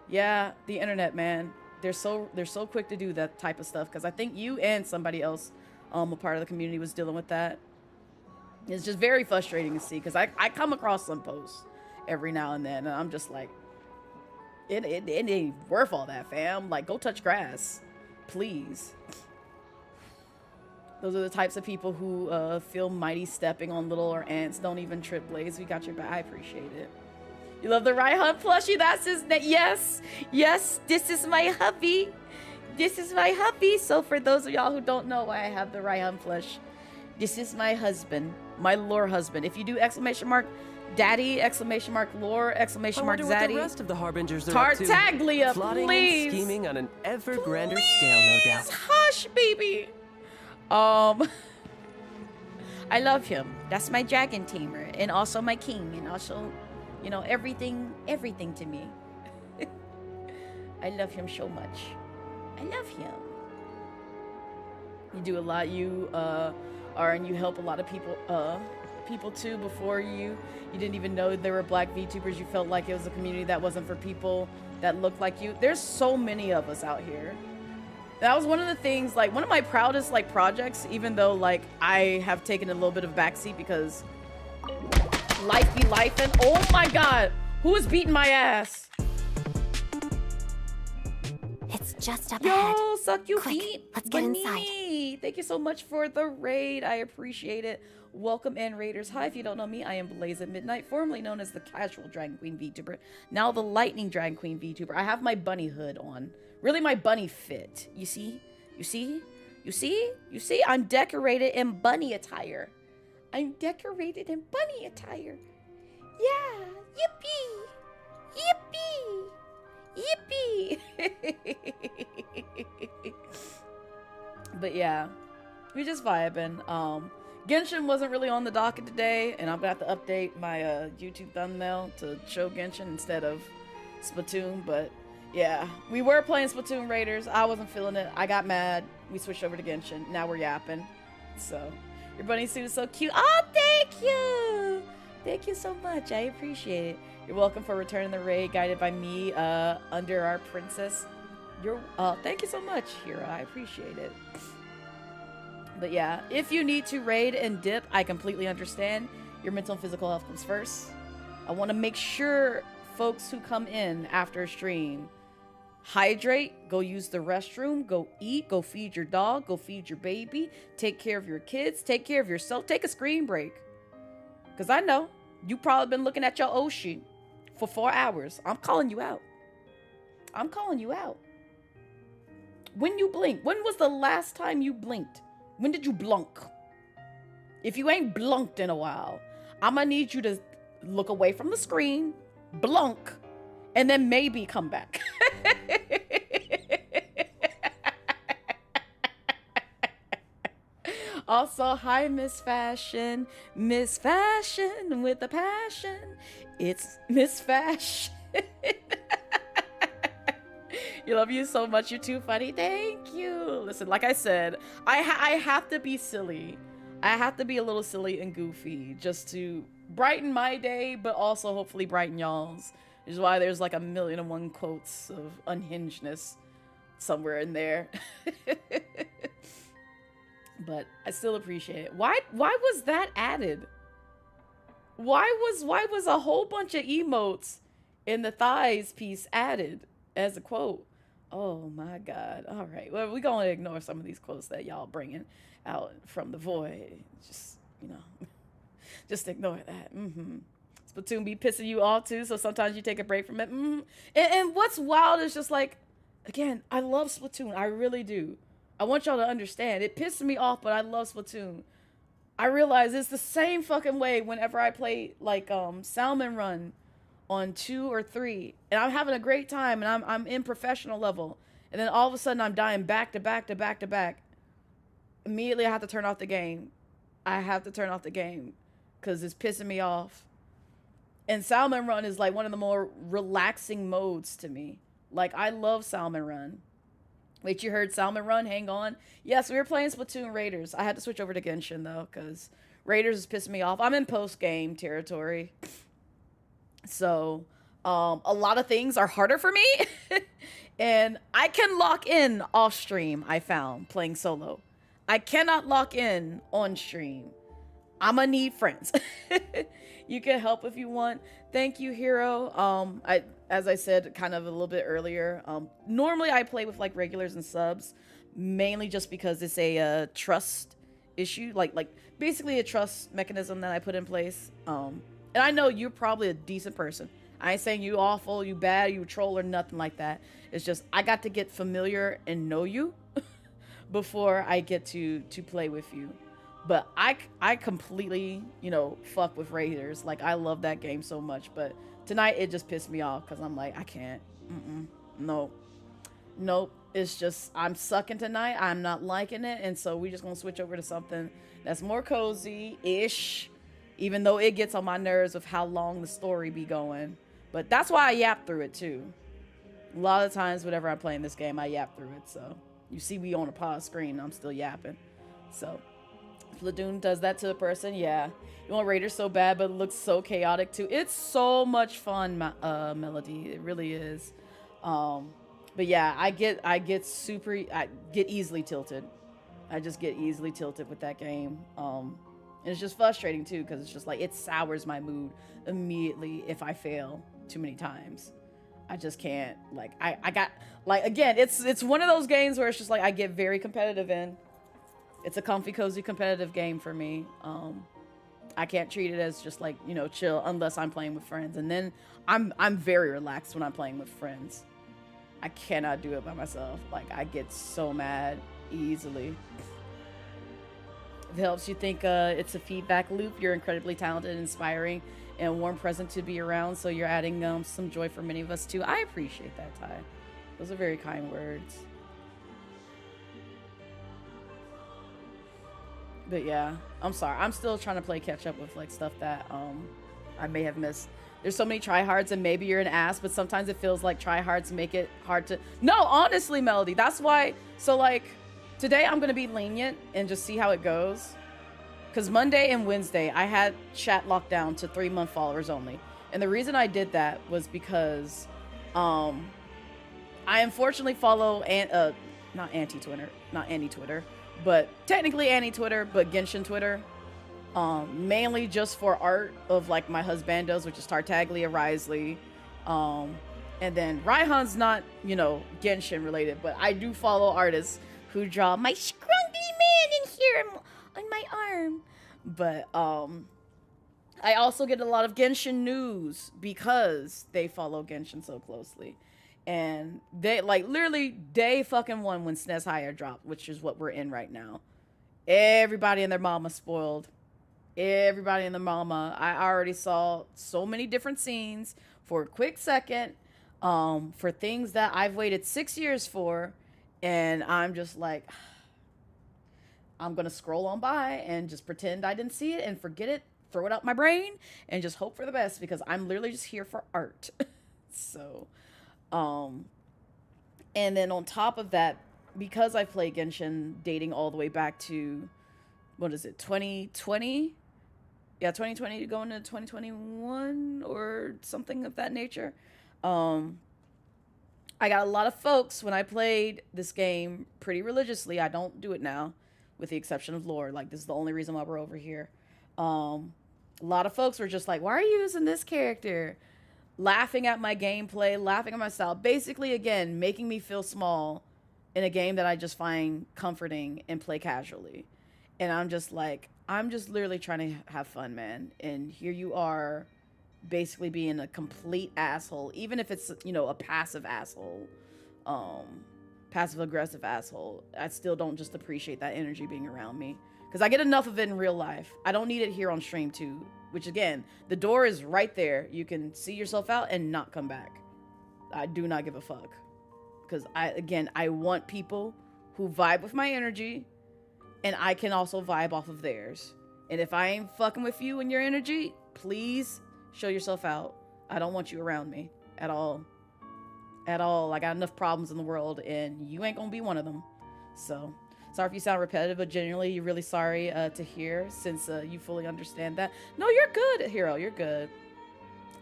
the internet, man. They're so quick to do that type of stuff because I think you and somebody else, a part of the community, was dealing with that. It's just very frustrating to see because I come across some posts every now and then and I'm just like, it ain't worth all that, fam. Like, go touch grass, please. Those are the types of people who feel mighty stepping on little or ants. Don't even trip, Blaze. We got your back. I appreciate it. You love the Raihan plushie? That's his name. Yes, this is my hubby. This is my hubby. So for those of y'all who don't know why I have the Raihan plush, this is my husband, my lore husband. If you do exclamation mark daddy, exclamation mark lore, exclamation mark zaddy. What the rest of the harbingers are up to. Tartaglia, Plotting please. and scheming on an ever grander scale, no doubt. Hush, baby. I love him. That's my dragon tamer, and also my king, and also, you know, everything to me. I love him so much. I love him. You do a lot. You and you help a lot of people too. Before you didn't even know there were black VTubers. You felt like it was a community that wasn't for people that looked like you. There's so many of us out here. That was one of the things, like, one of my proudest, like, projects, even though, like, I have taken a little bit of backseat because life be life, and oh my god, who is beating my ass? It's just up ahead. Yo, suck you Quick, feet. let's get inside. Thank you so much for the raid. I appreciate it. Welcome in, raiders. Hi, if you don't know me, I am Blaze at Midnight, formerly known as the Casual Dragon Queen VTuber, now the Lightning Dragon Queen VTuber. I have my bunny hood on. Really, my bunny fit. You see? You see? You see? You see? I'm decorated in bunny attire. I'm decorated in bunny attire. Yeah. Yippee. Yippee. But yeah, we just vibing. Genshin wasn't really on the docket today, and I'm gonna have to update my YouTube thumbnail to show Genshin instead of Splatoon. But yeah, we were playing Splatoon Raiders. I wasn't feeling it. I got mad. We switched over to Genshin. Now we're yapping. So your bunny suit is so cute. Oh, thank you. Thank you so much. I appreciate it. You're welcome for returning the raid, guided by me under our princess. Thank you so much, Hira. I appreciate it. But yeah, if you need to raid and dip, I completely understand. Your mental and physical health comes first. I want to make sure folks who come in after a stream hydrate, go use the restroom, go eat, go feed your dog, go feed your baby, take care of your kids, take care of yourself, take a screen break. Because I know you probably been looking at your Oshi for 4 hours. I'm calling you out. I'm calling you out. When you blink, when was the last time you blinked? When did you blunk? If you ain't blunked in a while, I'm gonna need you to look away from the screen, blunk, and then maybe come back. Also, hi, Miss Fashion. Miss Fashion with a passion. It's Miss Fashion. You love you so much. You're too funny. Thank you. Listen, like I said, I have to be silly. I have to be a little silly and goofy just to brighten my day, but also hopefully brighten y'all's. Which is why there's like 1,000,001 quotes of unhingedness somewhere in there. But I still appreciate it. Why was that added? Why was a whole bunch of emotes in the thighs piece added as a quote? Oh my God. All right. Well, we're going to ignore some of these quotes that y'all bringing out from the void. Just, just ignore that. Splatoon be pissing you off too, so sometimes you take a break from it. And what's wild is just like, again, I love Splatoon. I really do. I want y'all to understand. It pisses me off, but I love Splatoon. I realize it's the same fucking way whenever I play like Salmon Run on 2 or 3, and I'm having a great time, and I'm in professional level, and then all of a sudden I'm dying back to back to back to back. Immediately I have to turn off the game. I have to turn off the game because it's pissing me off. And Salmon Run is like one of the more relaxing modes to me. Like, I love Salmon Run. Wait, you heard Salmon Run? Hang on. Yes, we were playing Splatoon Raiders. I had to switch over to Genshin though, because Raiders is pissing me off. I'm in post-game territory. So, a lot of things are harder for me. And I can lock in off stream, I found, playing solo. I cannot lock in on stream. I'ma need friends. You can help if you want. Thank you, Hero. As I said kind of a little bit earlier, normally I play with like regulars and subs, mainly just because it's a trust issue, like basically a trust mechanism that I put in place. And I know you're probably a decent person. I ain't saying you awful, you bad, you troll, or nothing like that. It's just I got to get familiar and know you before I get to play with you. But I completely, fuck with Raiders. Like, I love that game so much. But tonight it just pissed me off because I'm like, I can't. Nope. It's just I'm sucking tonight. I'm not liking it, and so we just gonna switch over to something that's more cozy-ish. Even though it gets on my nerves of how long the story be going. But that's why I yap through it too. A lot of times whenever I'm playing this game, I yap through it. So you see me on a pause screen, I'm still yapping. So Splatoon does that to a person, yeah. You want Raiders so bad, but it looks so chaotic too. It's so much fun, Melody. It really is. But yeah, I get easily tilted. I just get easily tilted with that game. And it's just frustrating too, because it's just like it sours my mood immediately if I fail too many times. I just can't. Like I got like, again, it's one of those games where it's just like I get very competitive in. It's a comfy, cozy, competitive game for me. I can't treat it as just like, chill unless I'm playing with friends, and then I'm very relaxed when I'm playing with friends. I cannot do it by myself. Like, I get so mad easily. If it helps you think it's a feedback loop, you're incredibly talented, inspiring, and a warm present to be around, so you're adding some joy for many of us too. I appreciate that, Ty. Those are very kind words. But yeah, I'm sorry. I'm still trying to play catch up with like stuff that I may have missed. There's so many tryhards, and maybe you're an ass, but sometimes it feels like tryhards make it hard to. No, honestly, Melody, that's why. So like today, I'm gonna be lenient and just see how it goes. Cause Monday and Wednesday, I had chat locked down to 3-month followers only, and the reason I did that was because I unfortunately follow not anti-Twitter, but technically anti-Twitter, but Genshin Twitter. Mainly just for art of like my husbandos, which is Tartaglia, Risley, and then Raihan's not, you know, Genshin related, but I do follow artists who draw my scrumpy man in here on my arm. But I also get a lot of Genshin news because they follow Genshin so closely. And they like literally day fucking one when SNES Higher dropped, which is what we're in right now. Everybody and their mama spoiled. Everybody and their mama. I already saw so many different scenes for a quick second, for things that I've waited 6 years for, and I'm just like, I'm gonna scroll on by and just pretend I didn't see it and forget it, throw it out my brain, and just hope for the best because I'm literally just here for art. So, and then on top of that, because I play Genshin dating all the way back to, what is it, 2020? Yeah, 2020 going into 2021 or something of that nature. I got a lot of folks when I played this game pretty religiously. I don't do it now, with the exception of lore. Like, this is the only reason why we're over here. A lot of folks were just like, why are you using this character? Laughing at my gameplay, laughing at my style. Basically, again, making me feel small in a game that I just find comforting and play casually. And I'm just like, I'm just literally trying to have fun, man. And here you are basically being a complete asshole, even if it's, you know, a passive asshole, passive aggressive asshole. I still don't just appreciate that energy being around me because I get enough of it in real life. I don't need it here on stream too, which again, the door is right there. You can see yourself out and not come back. I do not give a fuck because I want people who vibe with my energy, and I can also vibe off of theirs. And if I ain't fucking with you and your energy, please show yourself out. I don't want you around me at all. At all. I got enough problems in the world, and you ain't gonna be one of them. So, sorry if you sound repetitive, but genuinely, you're really sorry to hear, since you fully understand that. No, you're good, Hero. You're good.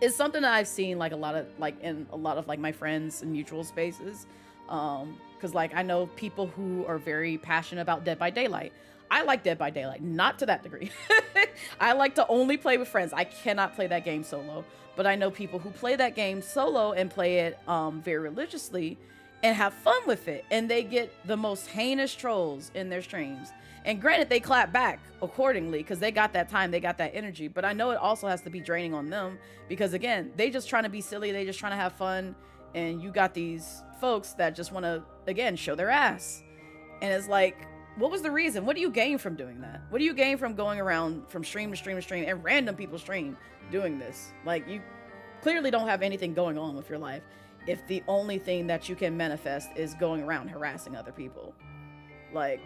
It's something that I've seen like a lot of like in a lot of like my friends in mutual spaces. Because like I know people who are very passionate about Dead by Daylight. I like Dead by Daylight, not to that degree. I like to only play with friends. I cannot play that game solo. But I know people who play that game solo and play it very religiously and have fun with it. And they get the most heinous trolls in their streams. And granted, they clap back accordingly because they got that time, they got that energy. But I know it also has to be draining on them because, again, they just trying to be silly. They just trying to have fun. And you got these folks that just want to, again, show their ass. And it's like, what was the reason? What do you gain from doing that? What do you gain from going around from stream to stream to stream and random people's stream doing this? Like, you clearly don't have anything going on with your life if the only thing that you can manifest is going around harassing other people. Like,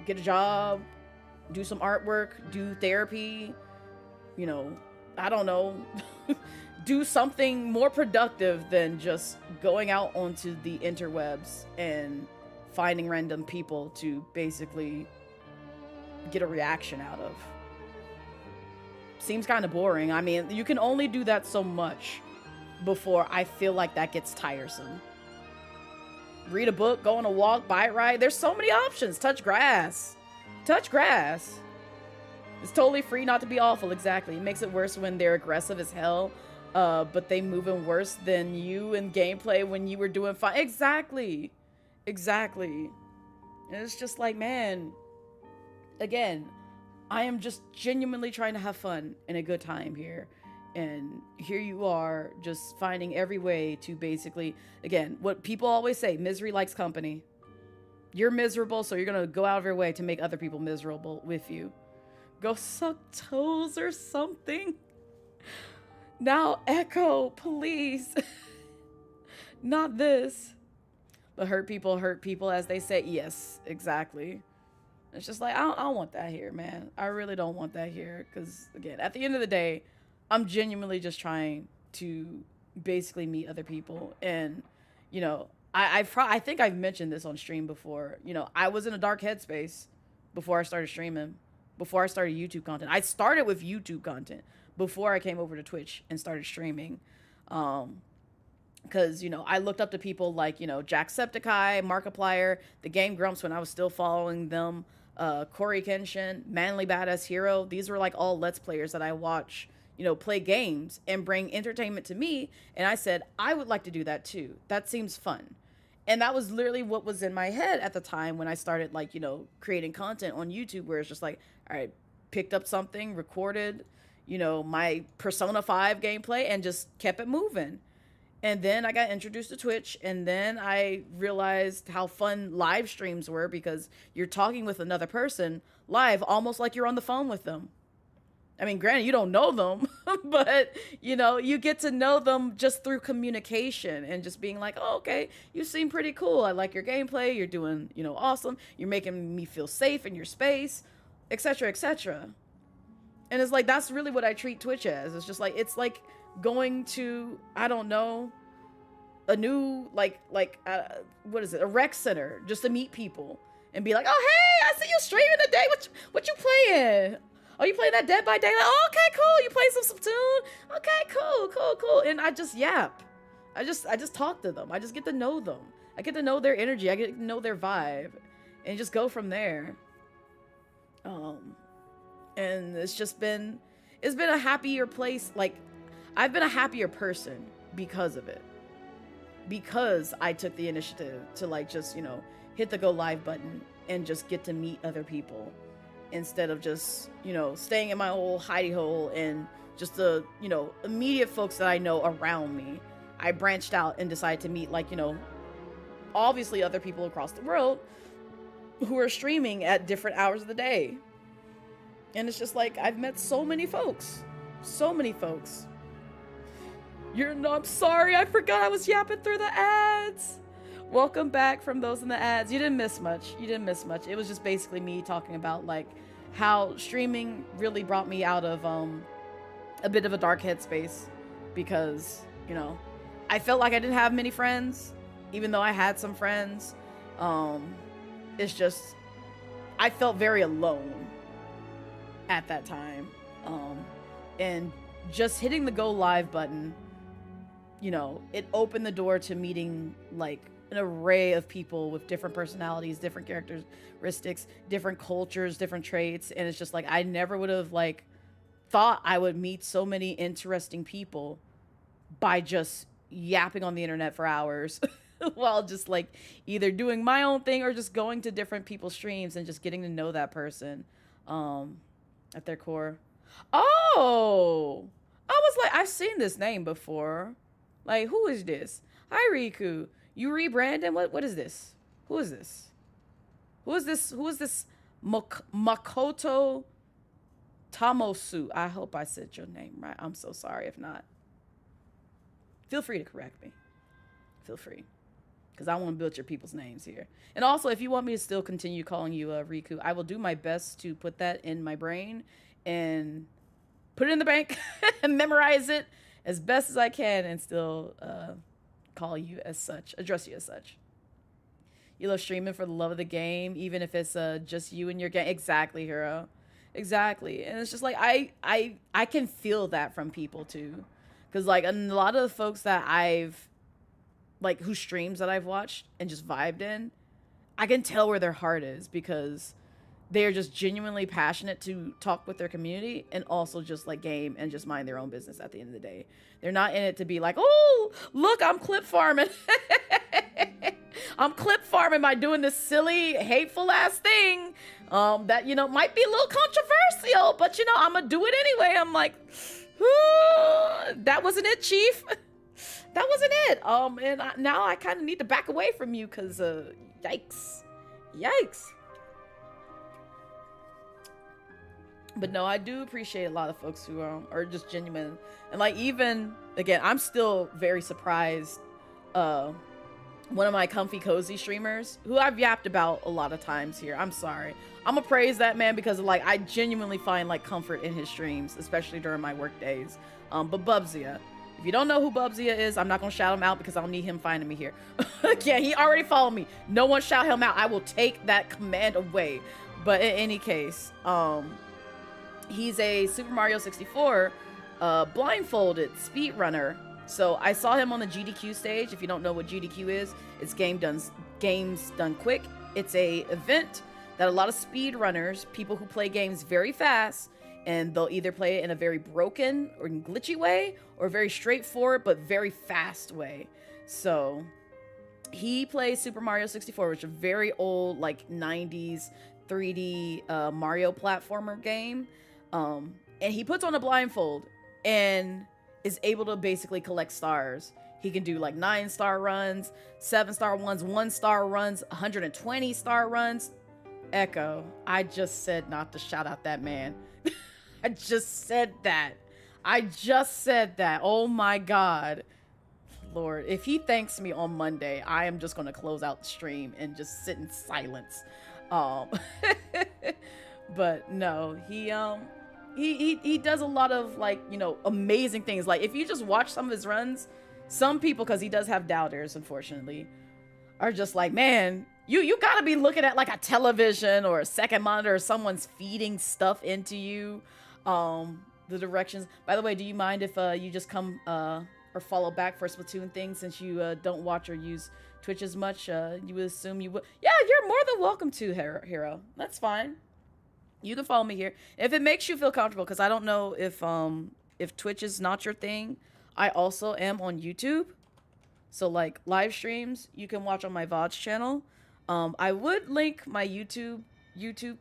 get a job, do some artwork, do therapy, you know, I don't know, do something more productive than just going out onto the interwebs and finding random people to basically get a reaction out of. Seems kind of boring. I mean, you can only do that so much before I feel like that gets tiresome. Read a book, go on a walk, bike ride. There's so many options. Touch grass. Touch grass. It's totally free not to be awful. Exactly. It makes it worse when they're aggressive as hell, but they moving worse than you in gameplay when you were doing fine. Exactly. Exactly. And it's just like, man, again, I am just genuinely trying to have fun and a good time here. And here you are just finding every way to basically, again, what people always say, misery likes company. You're miserable, so you're going to go out of your way to make other people miserable with you. Go suck toes or something. Now, Echo, please. Not this. But hurt people, as they say. Yes, exactly. It's just like, I don't want that here, man. I really don't want that here. Because, again, at the end of the day, I'm genuinely just trying to basically meet other people. And, you know, I think I've mentioned this on stream before. You know, I was in a dark headspace before I started streaming, before I started YouTube content. I started with YouTube content before I came over to Twitch and started streaming. Because, you know, I looked up to people like, you know, Jacksepticeye, Markiplier, the Game Grumps when I was still following them, Corey Kenshin, Manly Badass Hero. These were like all Let's Players that I watch, you know, play games and bring entertainment to me. And I said, I would like to do that too. That seems fun. And that was literally what was in my head at the time when I started, like, you know, creating content on YouTube, where it's just like, all right, picked up something, recorded, you know, my Persona 5 gameplay and just kept it moving. And then I got introduced to Twitch, and then I realized how fun live streams were, because you're talking with another person live, almost like you're on the phone with them. I mean, granted, you don't know them, but, you know, you get to know them just through communication and just being like, oh, okay, you seem pretty cool. I like your gameplay. You're doing, you know, awesome. You're making me feel safe in your space, etc., etc. And it's like, that's really what I treat Twitch as. It's just like, it's like going to, I don't know, a new, what is it, a rec center, just to meet people and be like, oh, hey, I see you streaming today. What you playing? Oh, you playing that Dead by Daylight? Oh, okay, cool. You play some Splatoon? Okay, cool. And I just yap. I just talk to them. I just get to know them. I get to know their energy. I get to know their vibe, and just go from there. And it's been a happier place. Like, I've been a happier person because of it. Because I took the initiative to, like, just, you know, hit the go live button and just get to meet other people, instead of just, you know, staying in my old hidey hole and just the, you know, immediate folks that I know around me. I branched out and decided to meet, like, you know, obviously other people across the world who are streaming at different hours of the day. And it's just like, I've met so many folks. So many folks. I'm sorry, I forgot I was yapping through the ads. Welcome back from those in the ads. You didn't miss much. It was just basically me talking about, like, how streaming really brought me out of a bit of a dark headspace, because, you know, I felt like I didn't have many friends, even though I had some friends. It's just, I felt very alone at that time. And just hitting the go live button, you know, it opened the door to meeting, like, an array of people with different personalities, different characteristics, different cultures, different traits. And it's just like, I never would have, like, thought I would meet so many interesting people by just yapping on the internet for hours while just, like, either doing my own thing or just going to different people's streams and just getting to know that person at their core. Oh, I was like, I've seen this name before. Like, who is this? Hi, Riku. You rebranding? What is this? Who is this? Who is this Makoto Tamosu? I hope I said your name right. I'm so sorry if not. Feel free to correct me. Feel free. Because I want to build your people's names here. And also, if you want me to still continue calling you Riku, I will do my best to put that in my brain and put it in the bank and memorize it as best as I can, and still call you as such, address you as such. You love streaming for the love of the game, even if it's just you and your game. Exactly, Hero. Exactly. And it's just like, I can feel that from people too. Because, like, a lot of the folks that I've, like, whose streams that I've watched and just vibed in, I can tell where their heart is, because they are just genuinely passionate to talk with their community and also just, like, game and just mind their own business at the end of the day. They're not in it to be like, oh, look, I'm clip farming. I'm clip farming by doing this silly, hateful ass thing that, you know, might be a little controversial, but, you know, I'm gonna do it anyway. I'm like, that wasn't it, Chief. That wasn't it. And now I kind of need to back away from you, because yikes. But no, I do appreciate a lot of folks who are just genuine. And, like, even, again, I'm still very surprised one of my comfy cozy streamers who I've yapped about a lot of times here. I'm sorry. I'm gonna praise that man because like I genuinely find like comfort in his streams, especially during my work days. But Bubzia, if you don't know who Bubzia is, I'm not gonna shout him out because I don't need him finding me here. Yeah, he already followed me. No one shout him out. I will take that command away. But in any case, he's a Super Mario 64 blindfolded speedrunner. So I saw him on the GDQ stage. If you don't know what GDQ is, it's games done quick. It's a event that a lot of speedrunners, people who play games very fast, and they'll either play it in a very broken or glitchy way or a very straightforward but very fast way. So he plays Super Mario 64, which is a very old like 90s 3D Mario platformer game. And he puts on a blindfold and is able to basically collect stars. He can do like 9-star runs, 7-star ones, 1-star runs, 120-star runs. Echo, I just said not to shout out that man. I just said that. Oh my God. Lord, if he thanks me on Monday, I am just going to close out the stream and just sit in silence. But no, he does a lot of like, you know, amazing things. Like if you just watch some of his runs, some people, because he does have doubters, unfortunately, are just like, man, you gotta be looking at like a television or a second monitor, or someone's feeding stuff into you. The directions. By the way, do you mind if you just come or follow back for Splatoon things, since you don't watch or use Twitch as much? You would assume you would. Yeah, you're more than welcome to, Hero. That's fine. You can follow me here if it makes you feel comfortable, because I don't know if Twitch is not your thing. I also am on YouTube, so like live streams you can watch on my VODs channel. I would link my YouTube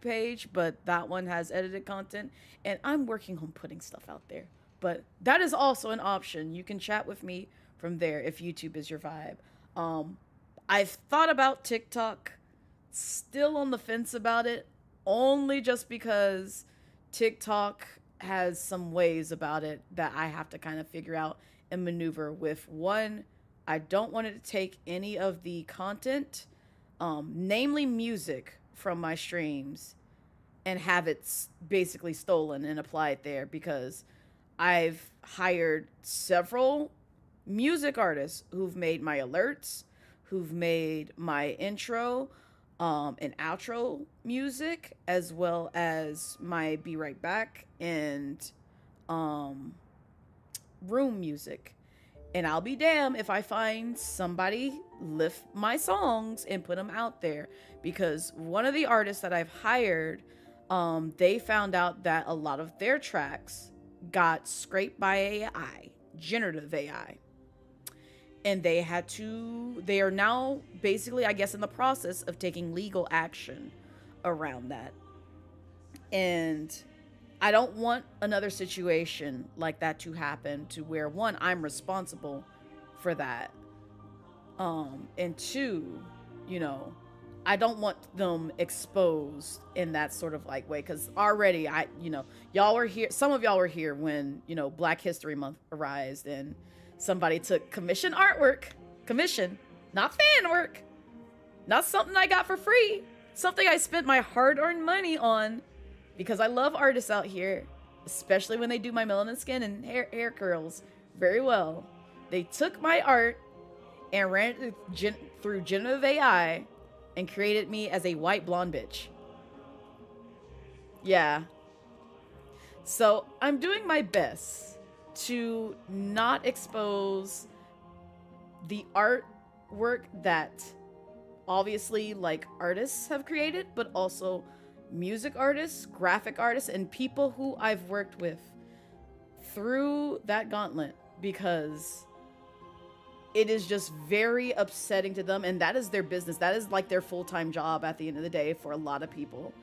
page, but that one has edited content, and I'm working on putting stuff out there. But that is also an option. You can chat with me from there if YouTube is your vibe. I've thought about TikTok, still on the fence about it, only just because TikTok has some ways about it that I have to kind of figure out and maneuver with. One, I don't want it to take any of the content, namely music, from my streams and have it basically stolen and applied there, because I've hired several music artists who've made my alerts, who've made my intro and outro music, as well as my Be Right Back and room music. And I'll be damned if I find somebody lift my songs and put them out there, because one of the artists that I've hired, they found out that a lot of their tracks got scraped by AI, generative AI. And they are now basically, I guess, in the process of taking legal action around that. And I don't want another situation like that to happen, to where, one, I'm responsible for that. And two, you know, I don't want them exposed in that sort of like way, because already y'all were here. Some of y'all were here when, you know, Black History Month arose, and somebody took commission artwork, not fan work, not something I got for free, something I spent my hard-earned money on, because I love artists out here, especially when they do my melanin skin and hair curls very well. They took my art and ran it through generative AI and created me as a white blonde bitch. Yeah. So I'm doing my best to not expose the artwork that obviously like artists have created, but also music artists, graphic artists, and people who I've worked with through that gauntlet, because it is just very upsetting to them, and that is their business. That is like their full-time job at the end of the day for a lot of people.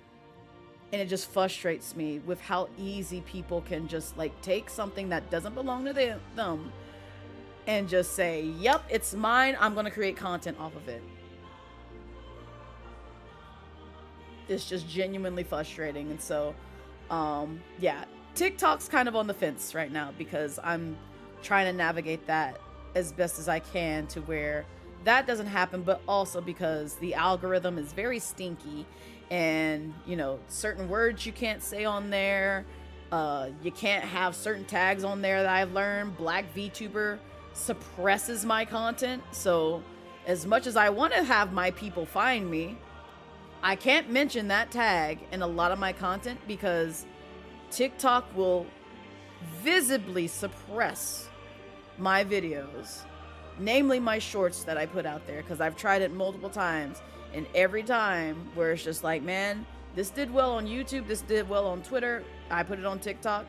And it just frustrates me with how easy people can just like take something that doesn't belong to them and just say, yep, it's mine, I'm gonna create content off of it. It's just genuinely frustrating. And so yeah, TikTok's kind of on the fence right now, because I'm trying to navigate that as best as I can, to where that doesn't happen, but also because the algorithm is very stinky, and you know, certain words you can't say on there. You can't have certain tags on there that I've learned. Black VTuber suppresses my content, so as much as I want to have my people find me, I can't mention that tag in a lot of my content because TikTok will visibly suppress my videos, namely my shorts that I put out there, because I've tried it multiple times, and every time where it's just like, man, this did well on YouTube, this did well on Twitter, I put it on TikTok,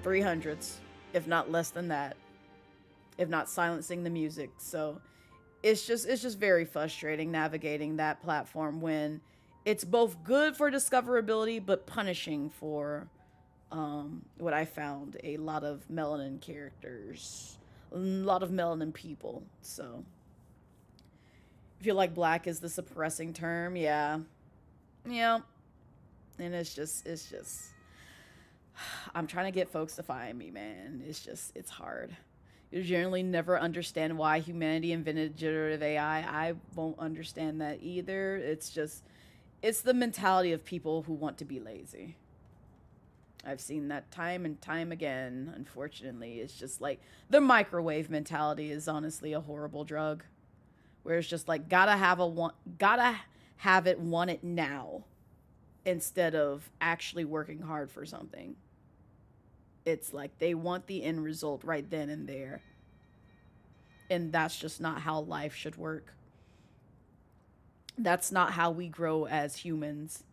300s, if not less than that, if not silencing the music. So it's just very frustrating navigating that platform when it's both good for discoverability but punishing for what I found, a lot of melanin characters, a lot of melanin people. So I feel like black is the suppressing term. Yeah, and it's just I'm trying to get folks to find me, man. It's hard. You generally never understand why humanity invented generative AI. I won't understand that either. It's the mentality of people who want to be lazy. I've seen that time and time again, unfortunately. It's just like the microwave mentality is honestly a horrible drug, where it's just like gotta have it, want it now, instead of actually working hard for something. It's like they want the end result right then and there. And that's just not how life should work. That's not how we grow as humans.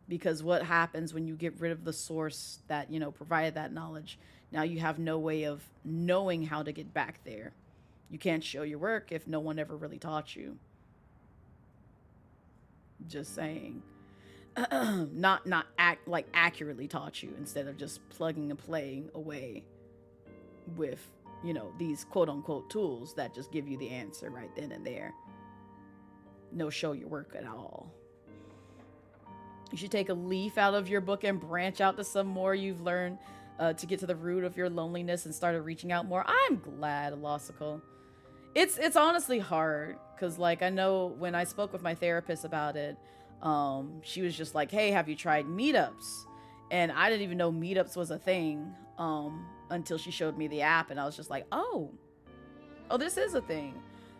Because what happens when you get rid of the source that, you know, provided that knowledge? Now you have no way of knowing how to get back there. You can't show your work if no one ever really taught you. Just saying. not accurately taught you, instead of just plugging and playing away with, you know, these quote unquote tools that just give you the answer right then and there. No show your work at all. You should take a leaf out of your book and branch out to some more you've learned to get to the root of your loneliness and started reaching out more. I'm glad, Lossical. It's honestly hard, because like I know when I spoke with my therapist about it, she was just like, hey, have you tried meetups? And I didn't even know meetups was a thing until she showed me the app, and I was just like, oh, this is a thing.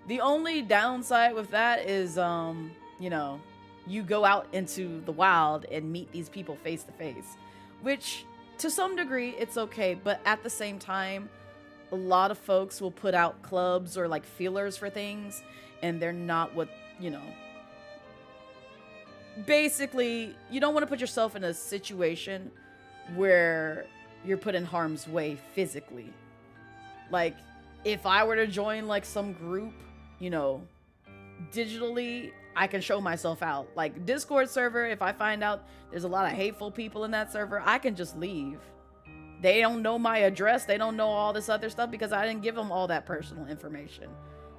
The only downside with that is, you know, you go out into the wild and meet these people face to face, which to some degree it's okay, but at the same time, a lot of folks will put out clubs or like feelers for things, and they're not what, you know, basically you don't want to put yourself in a situation where you're put in harm's way physically. Like if I were to join like some group, you know, digitally, I can show myself out. Like Discord server, if I find out there's a lot of hateful people in that server, I can just leave. They don't know my address, they don't know all this other stuff because I didn't give them all that personal information.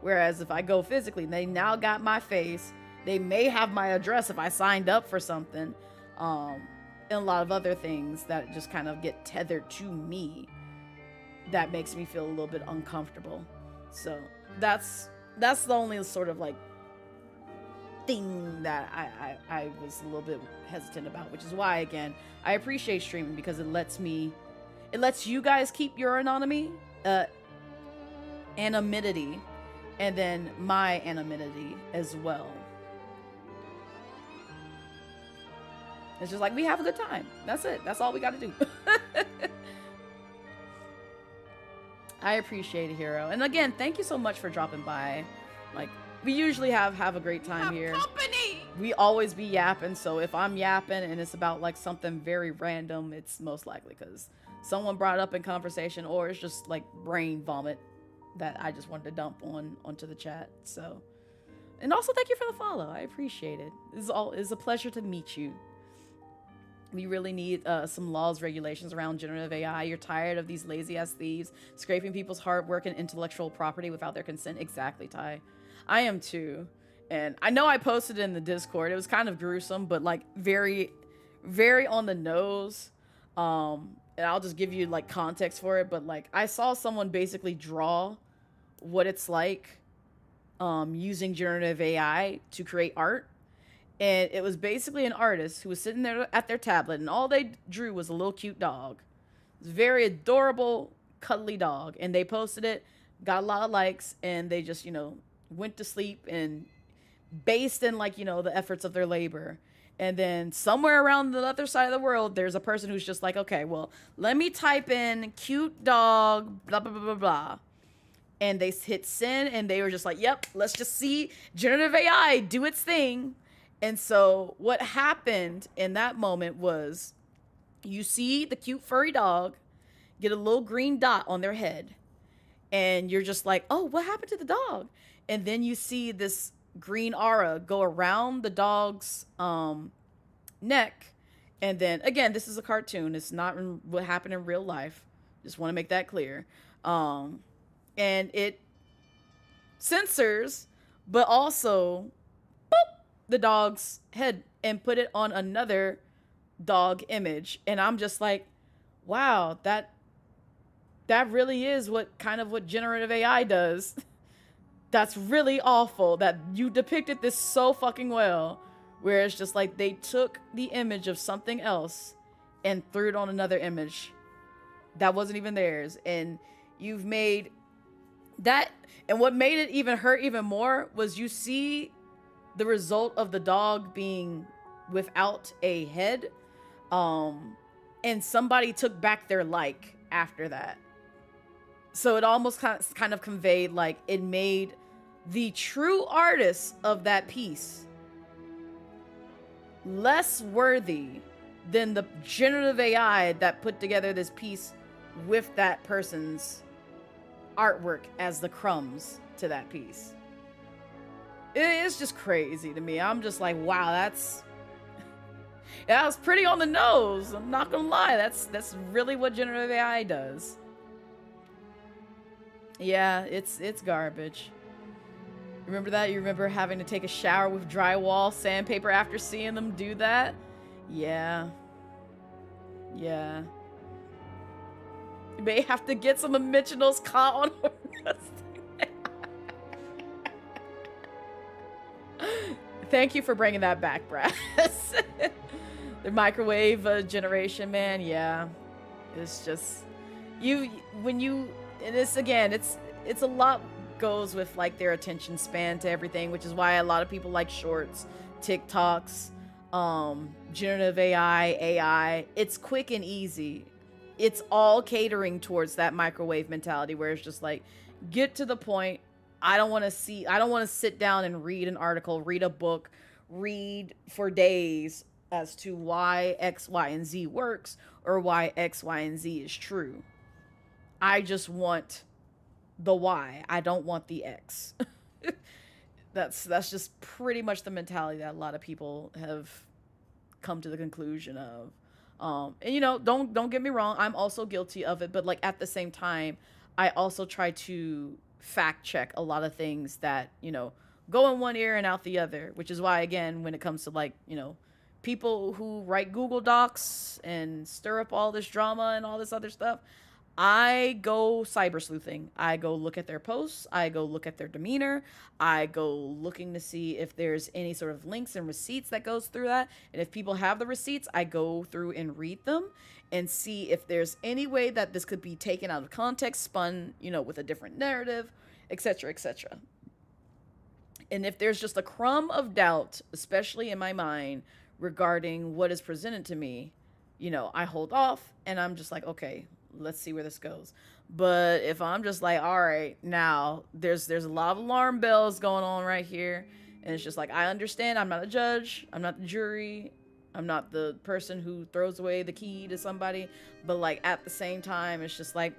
Whereas if I go physically, they now got my face, they may have my address if I signed up for something, and a lot of other things that just kind of get tethered to me. That makes me feel a little bit uncomfortable. So that's the only sort of like thing that I was a little bit hesitant about, which is why, again, I appreciate streaming, because it lets you guys keep your anonymity, and then my anonymity as well. It's just like, we have a good time. That's it. That's all we got to do. I appreciate it, Hero. And again, thank you so much for dropping by. Like, we usually have a great time here. Company! We always be yapping, so if I'm yapping and it's about like something very random, it's most likely because someone brought it up in conversation, or it's just like brain vomit that I just wanted to dump onto the chat. So, and also thank you for the follow. I appreciate it. It's a pleasure to meet you. We really need some laws, regulations around generative AI. You're tired of these lazy ass thieves scraping people's hard work and intellectual property without their consent. Exactly, Ty. I am too. And I know I posted it in the Discord. It was kind of gruesome, but like very, very on the nose. And I'll just give you like context for it. But like I saw someone basically draw what it's like using generative AI to create art. And it was basically an artist who was sitting there at their tablet, and all they drew was a little cute dog. It was a very adorable, cuddly dog. And they posted it, got a lot of likes, and they just, went to sleep and based in, like, the efforts of their labor. And then somewhere around the other side of the world, there's a person who's just like, okay, well, let me type in cute dog, blah, blah, blah, blah, blah. And they hit send, and they were just like, yep, let's just see generative AI do its thing. And so what happened in that moment was you see the cute furry dog get a little green dot on their head. And you're just like, oh, what happened to the dog? And then you see this green aura go around the dog's neck. And then, again, this is a cartoon. It's not what happened in real life. Just want to make that clear. And it censors, but also the dog's head and put it on another dog image. And I'm just like, wow, that really is what generative AI does. That's really awful that you depicted this so fucking well, where it's just like they took the image of something else and threw it on another image that wasn't even theirs. And you've made that, and what made it even hurt even more was you see the result of the dog being without a head, and somebody took back their like after that. So it almost kind of conveyed, like, it made the true artist of that piece less worthy than the generative AI that put together this piece with that person's artwork as the crumbs to that piece. It's just crazy to me. I'm just like, wow, that was pretty on the nose. I'm not gonna lie. That's really what generative AI does. Yeah, it's garbage. Remember that? You remember having to take a shower with drywall sandpaper after seeing them do that? Yeah. Yeah. You may have to get some dimensionals caught on Thank you for bringing that back, Brass. The microwave generation, man, yeah. It's just... and this, again, it's a lot goes with, like, their attention span to everything, which is why a lot of people like shorts, TikToks, generative AI. It's quick and easy. It's all catering towards that microwave mentality where it's just like, get to the point. I don't want to sit down and read an article, read a book, read for days as to why X, Y, and Z works or why X, Y, and Z is true. I just want the Y. I don't want the X. That's just pretty much the mentality that a lot of people have come to the conclusion of. And don't get me wrong, I'm also guilty of it, but, like, at the same time, I also try to fact check a lot of things that, go in one ear and out the other, which is why, again, when it comes to, like, people who write Google Docs and stir up all this drama and all this other stuff, I go cyber sleuthing. I go look at their posts. I go look at their demeanor. I go looking to see if there's any sort of links and receipts that goes through that. And if people have the receipts, I go through and read them and see if there's any way that this could be taken out of context, spun, with a different narrative, etc., etc. And if there's just a crumb of doubt, especially in my mind, regarding what is presented to me, I hold off and I'm just like, okay, let's see where this goes. But if I'm just like, all right, now there's a lot of alarm bells going on right here, and it's just like, I understand I'm not a judge, I'm not the jury, I'm not the person who throws away the key to somebody, but, like, at the same time, it's just like,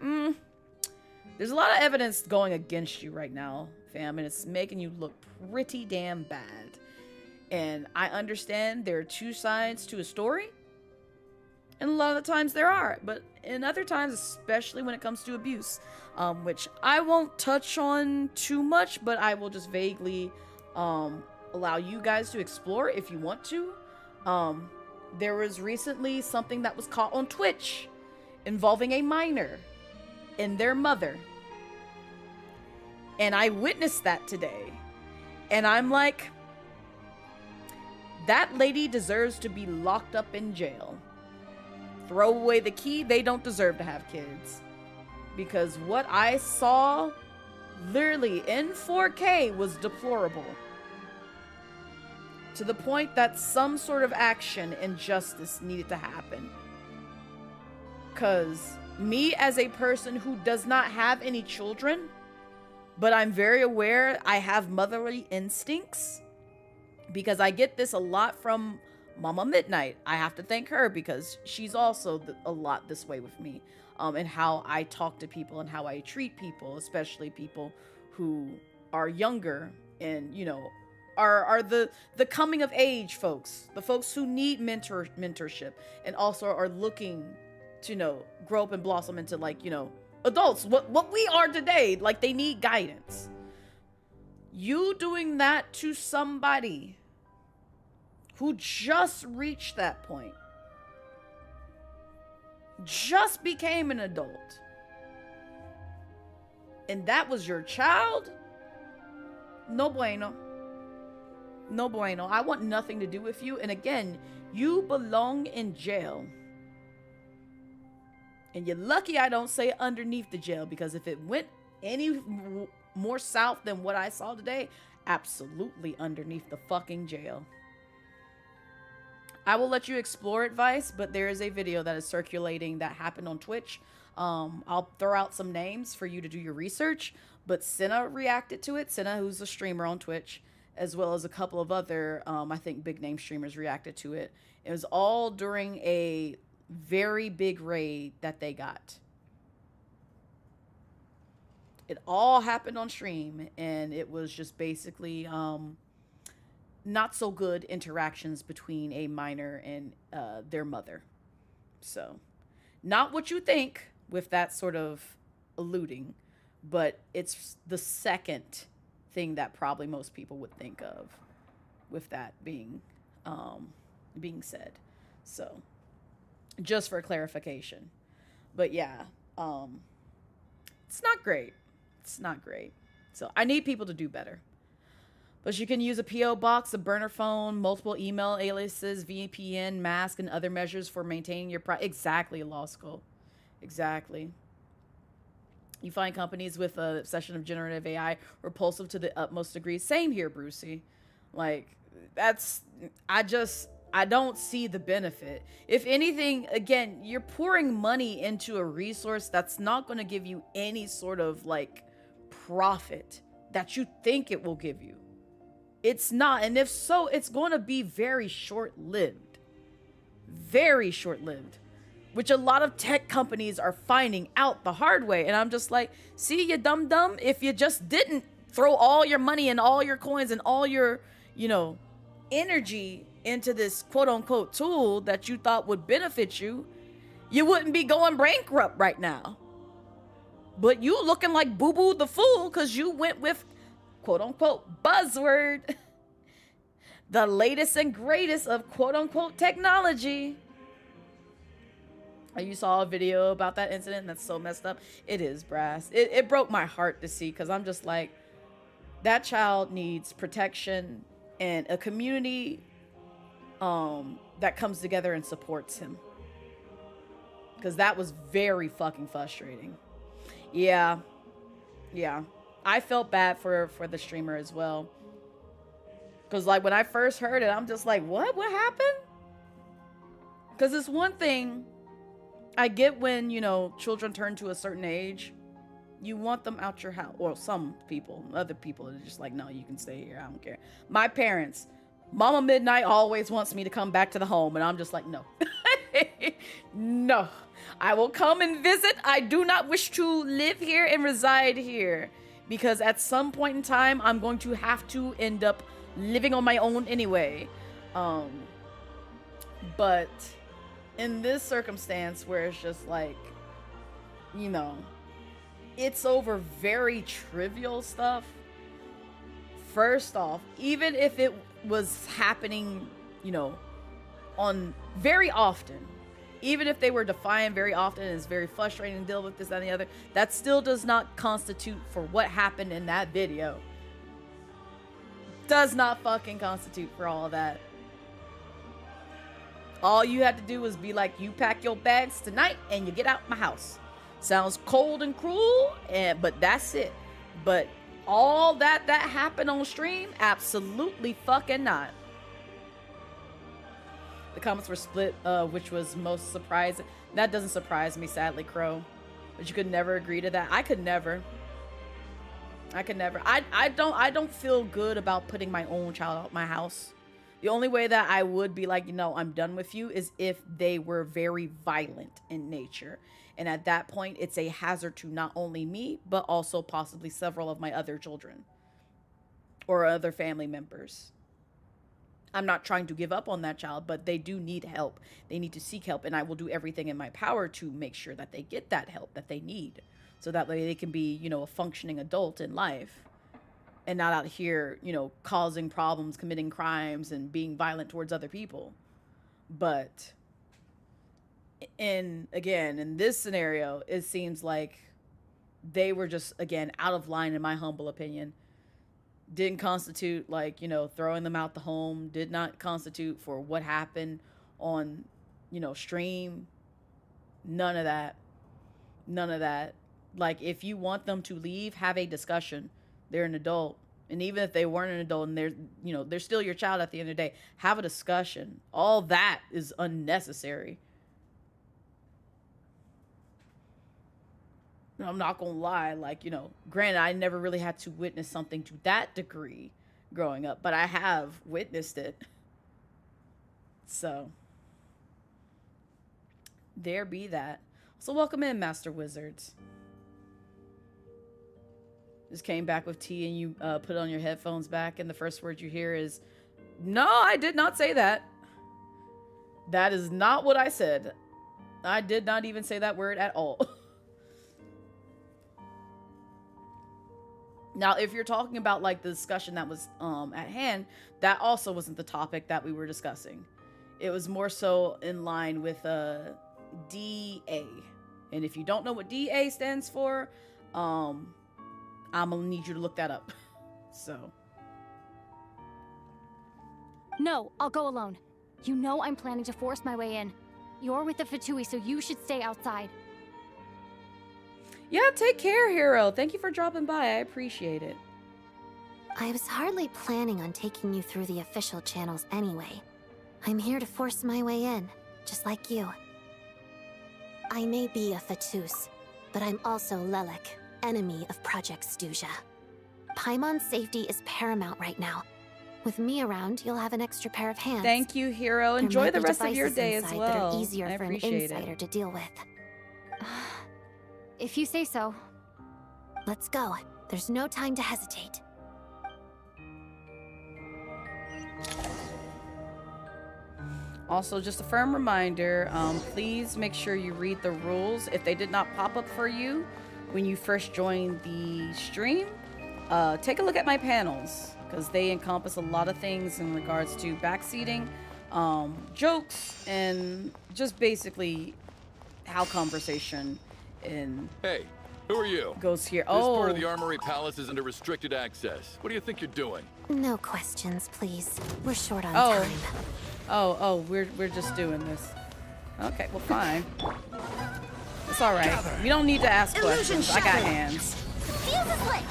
there's a lot of evidence going against you right now, fam, and it's making you look pretty damn bad. And I understand there are two sides to a story, and a lot of the times there are, but in other times, especially when it comes to abuse, which I won't touch on too much, but I will just vaguely allow you guys to explore if you want to. There was recently something that was caught on Twitch involving a minor and their mother. And I witnessed that today. And I'm like, that lady deserves to be locked up in jail. Throw away the key. They don't deserve to have kids. Because what I saw literally in 4K was deplorable. To the point that some sort of action and justice needed to happen. Because me as a person who does not have any children, but I'm very aware I have motherly instincts, because I get this a lot from Mama Midnight. I have to thank her because she's also a lot this way with me, and how I talk to people and how I treat people, especially people who are younger and, you know, are the coming of age folks, the folks who need mentorship and also are looking to, you know, grow up and blossom into, like, you know, adults, what we are today. Like, they need guidance. You doing that to somebody who just reached that point, just became an adult, and that was your child? No bueno. No bueno. I want nothing to do with you. And again, you belong in jail. And you're lucky I don't say underneath the jail, because if it went any more south than what I saw today, absolutely underneath the fucking jail. I will let you explore it, Vice, but there is a video that is circulating that happened on Twitch. I'll throw out some names for you to do your research, but Senna reacted to it. Senna, who's a streamer on Twitch, as well as a couple of other, I think, big name streamers reacted to it. It was all during a very big raid that they got. It all happened on stream, and it was just basically not so good interactions between a minor and their mother. So, not what you think with that sort of alluding, but it's the second thing that probably most people would think of with that being said. So, just for clarification. But yeah, it's not great. It's not great. So I need people to do better. But you can use a PO box, a burner phone, multiple email aliases, VPN, mask, and other measures for maintaining your exactly, Law School. Exactly. You find companies with a obsession of generative AI repulsive to the utmost degree. Same here, Brucey. Like, I don't see the benefit. If anything, again, you're pouring money into a resource that's not going to give you any sort of, like, profit that you think it will give you. It's not. And if so, it's going to be very short-lived. Very short-lived. Which a lot of tech companies are finding out the hard way. And I'm just like, see, you dumb. If you just didn't throw all your money and all your coins and all your, you know, energy into this quote-unquote tool that you thought would benefit you, you wouldn't be going bankrupt right now. But you looking like Boo-Boo the Fool because you went with quote-unquote buzzword, the latest and greatest of quote-unquote technology. You saw a video about that incident that's so messed up. It is, Brass. It broke my heart to see, because I'm just like, that child needs protection and a community that comes together and supports him. Because that was very fucking frustrating. Yeah. I felt bad for the streamer as well. Because, like, when I first heard it, I'm just like, what happened? Because it's one thing, I get when, you know, children turn to a certain age, you want them out your house. Or some people, other people are just like, no, you can stay here. I don't care. My parents, Mama Midnight always wants me to come back to the home. And I'm just like, no. No. I will come and visit. I do not wish to live here and reside here. Because at some point in time, I'm going to have to end up living on my own anyway. But in this circumstance where it's just like, you know, it's over very trivial stuff. First off, even if it was happening, you know, on very often, even if they were defiant very often and it's very frustrating to deal with this, that, and the other, that still does not constitute for what happened in that video. Does not fucking constitute for all of that. All you had to do was be like, you pack your bags tonight and you get out my house. Sounds cold and cruel, but that's it. But all that happened on stream, absolutely fucking not. The comments were split, which was most surprising. That doesn't surprise me, sadly, Crow. But you could never agree to that. I could never. I don't feel good about putting my own child out my house. The only way that I would be like, you know, I'm done with you is if they were very violent in nature. And at that point, it's a hazard to not only me, but also possibly several of my other children or other family members. I'm not trying to give up on that child, but they do need help. They need to seek help, and I will do everything in my power to make sure that they get that help that they need. So that way they can be, you know, a functioning adult in life and not out here, you know, causing problems, committing crimes, and being violent towards other people. But in this scenario, it seems like they were just, again, out of line, in my humble opinion. Didn't constitute, like, you know, throwing them out the home. Did not constitute for what happened on, you know, stream. None of that. None of that. Like, if you want them to leave, have a discussion. They're an adult. And even if they weren't an adult and they're, you know, they're still your child at the end of the day, have a discussion. All that is unnecessary. I'm not gonna lie, like, you know, granted, I never really had to witness something to that degree growing up, but I have witnessed it. So, there be that. So, welcome in, Master Wizards. Just came back with tea and you put on your headphones back, and the first word you hear is, "No, I did not say that. That is not what I said. I did not even say that word at all." Now, if you're talking about, like, the discussion that was at hand, that also wasn't the topic that we were discussing. It was more so in line with DA. And if you don't know what DA stands for, I'm gonna need you to look that up. So. No, I'll go alone. You know I'm planning to force my way in. You're with the Fatui, so you should stay outside. Yeah, take care, Hero. Thank you for dropping by. I appreciate it. I was hardly planning on taking you through the official channels anyway. I'm here to force my way in, just like you. I may be a Fatus, but I'm also Lelek, enemy of Project Stuja. Paimon's safety is paramount right now. With me around, you'll have an extra pair of hands. Thank you, Hero. Enjoy the rest of your day as well. That are easier for an insider to deal with. If you say so. Let's go. There's no time to hesitate. Also, just a firm reminder, please make sure you read the rules. If they did not pop up for you when you first joined the stream, take a look at my panels, because they encompass a lot of things in regards to backseating, jokes, and just basically how conversation Hey, who are you? goes here. This part of the Armory Palace is under restricted access. What do you think you're doing? No questions, please. We're short on Oh. time. We're just doing this. Okay, well, fine. It's all right. We don't need to ask questions. I got hands. Fuse is lit!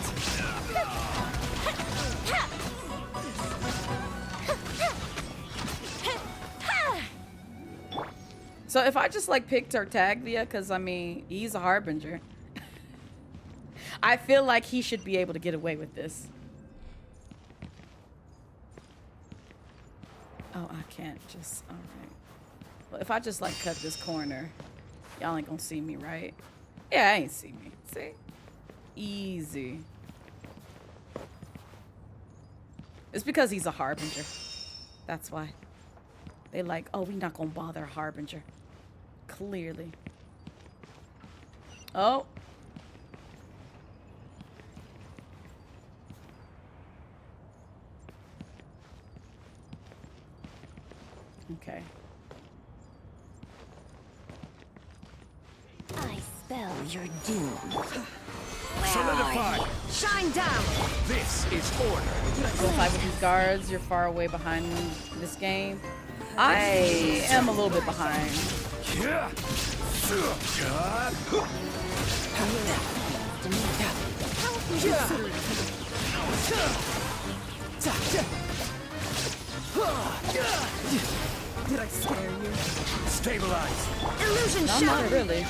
So if I just, like, pick Tartaglia, because, I mean, he's a harbinger. I feel like he should be able to get away with this. Oh, I can't just, all right. Well, if I just, like, cut this corner, y'all ain't gonna see me, right? Yeah, I ain't see me. See? Easy. It's because he's a harbinger. That's why. They like, oh, we not gonna bother a harbinger. Clearly. Oh. Okay. I spell your doom. Solidify. Shine down. This is order. Go fight with these guards. You're far away behind this game. I am a little bit behind. Yeah. Did I scare you? Stabilize. Illusion No, not really.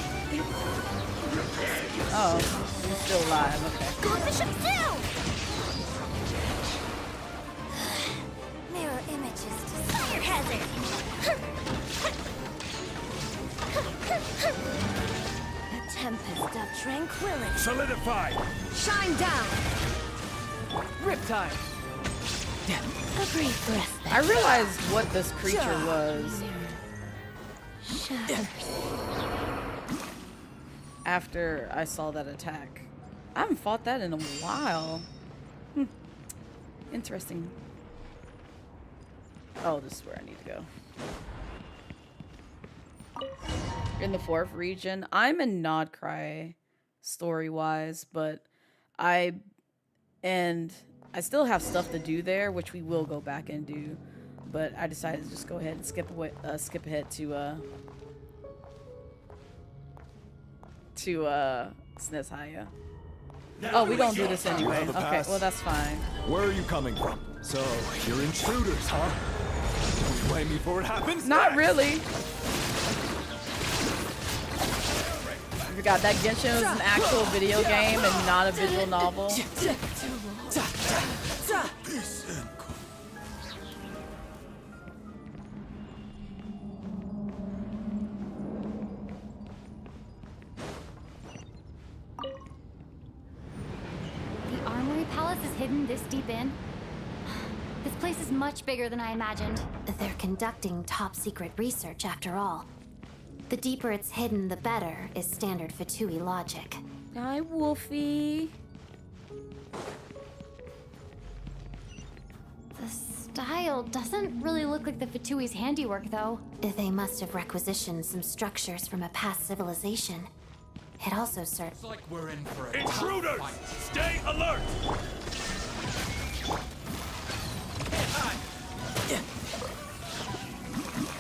Oh, you're still alive. Okay. Go Bishop Zoo! Mirror images to fire hazard. A tempest of tranquility. Solidify. Shine down. Riptide. A brief respite. I realized what this creature was after I saw that attack. I haven't fought that in a while. Interesting. Oh, this is where I need to go. In the 4th region. I'm in Nodcry story-wise, but I still have stuff to do there, which we will go back and do. But I decided to just go ahead and skip ahead to Snezhaya. Oh, we don't do this anyway. Okay, well that's fine. Where are you coming from? So, you're intruders, huh? Don't blame me for what happens. Not really. I forgot that Genshin was an actual video game and not a visual novel. The Armory Palace is hidden this deep in? This place is much bigger than I imagined. They're conducting top-secret research, after all. The deeper it's hidden, the better, is standard Fatui logic. Hi, Wolfie. The style doesn't really look like the Fatui's handiwork, though. They must have requisitioned some structures from a past civilization. It also serves. Like we're in for a intruders! Stay alert!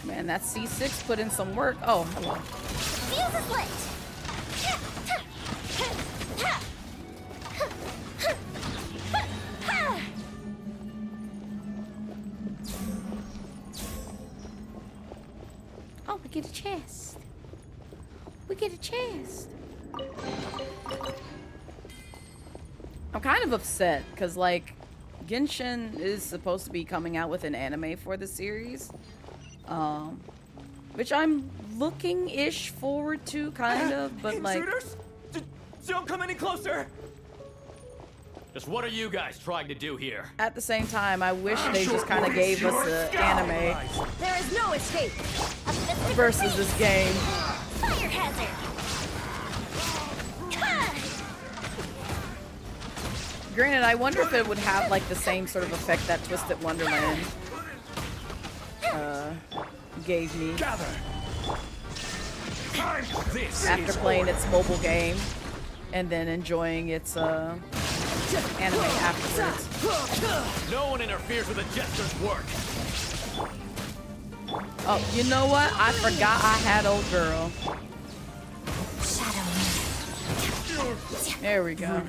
Man, that C6 put in some work. Oh, hello. Fuse is lit! Oh, we get a chest. We get a chest. I'm kind of upset because, like, Genshin is supposed to be coming out with an anime for the series, which I'm looking-ish forward to, kind of, but like. Intruders? Don't come any closer. Just what are you guys trying to do here? At the same time, I wish they just kind of gave us an anime There is no escape. versus this game. Fire hazard! Granted, I wonder if it would have like the same sort of effect that Twisted Wonderland gave me Gather! This after is playing order. its mobile game and then enjoying its anime afterwards. No one interferes with a jester's work. Oh, you know what? I forgot I had old girl. There we go.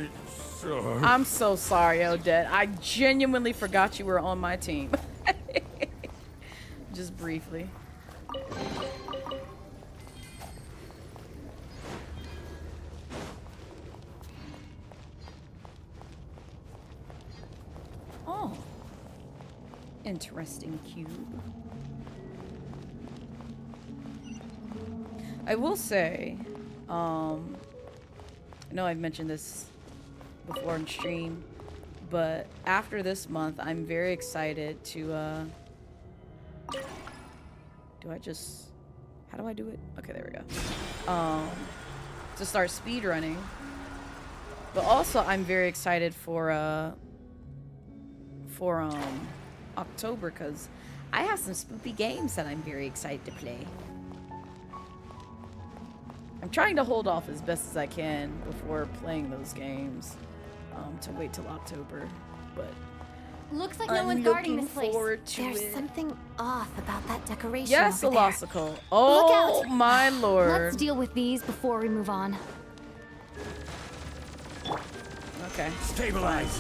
I'm so sorry, Odette. I genuinely forgot you were on my team. Just briefly. Oh. Interesting cube. I will say, I know I've mentioned this before in stream, but after this month, I'm very excited to, how do I do it? Okay, there we go. To start speedrunning. But also, I'm very excited for October, because I have some spoopy games that I'm very excited to play. I'm trying to hold off as best as I can before playing those games, to wait till October, but Looks like no I'm one's guarding looking this place. forward to There's it. something off about that decoration Yes, over there. Elosical. Oh out. my lord. Let's deal with these before we move on. Okay. Stabilize.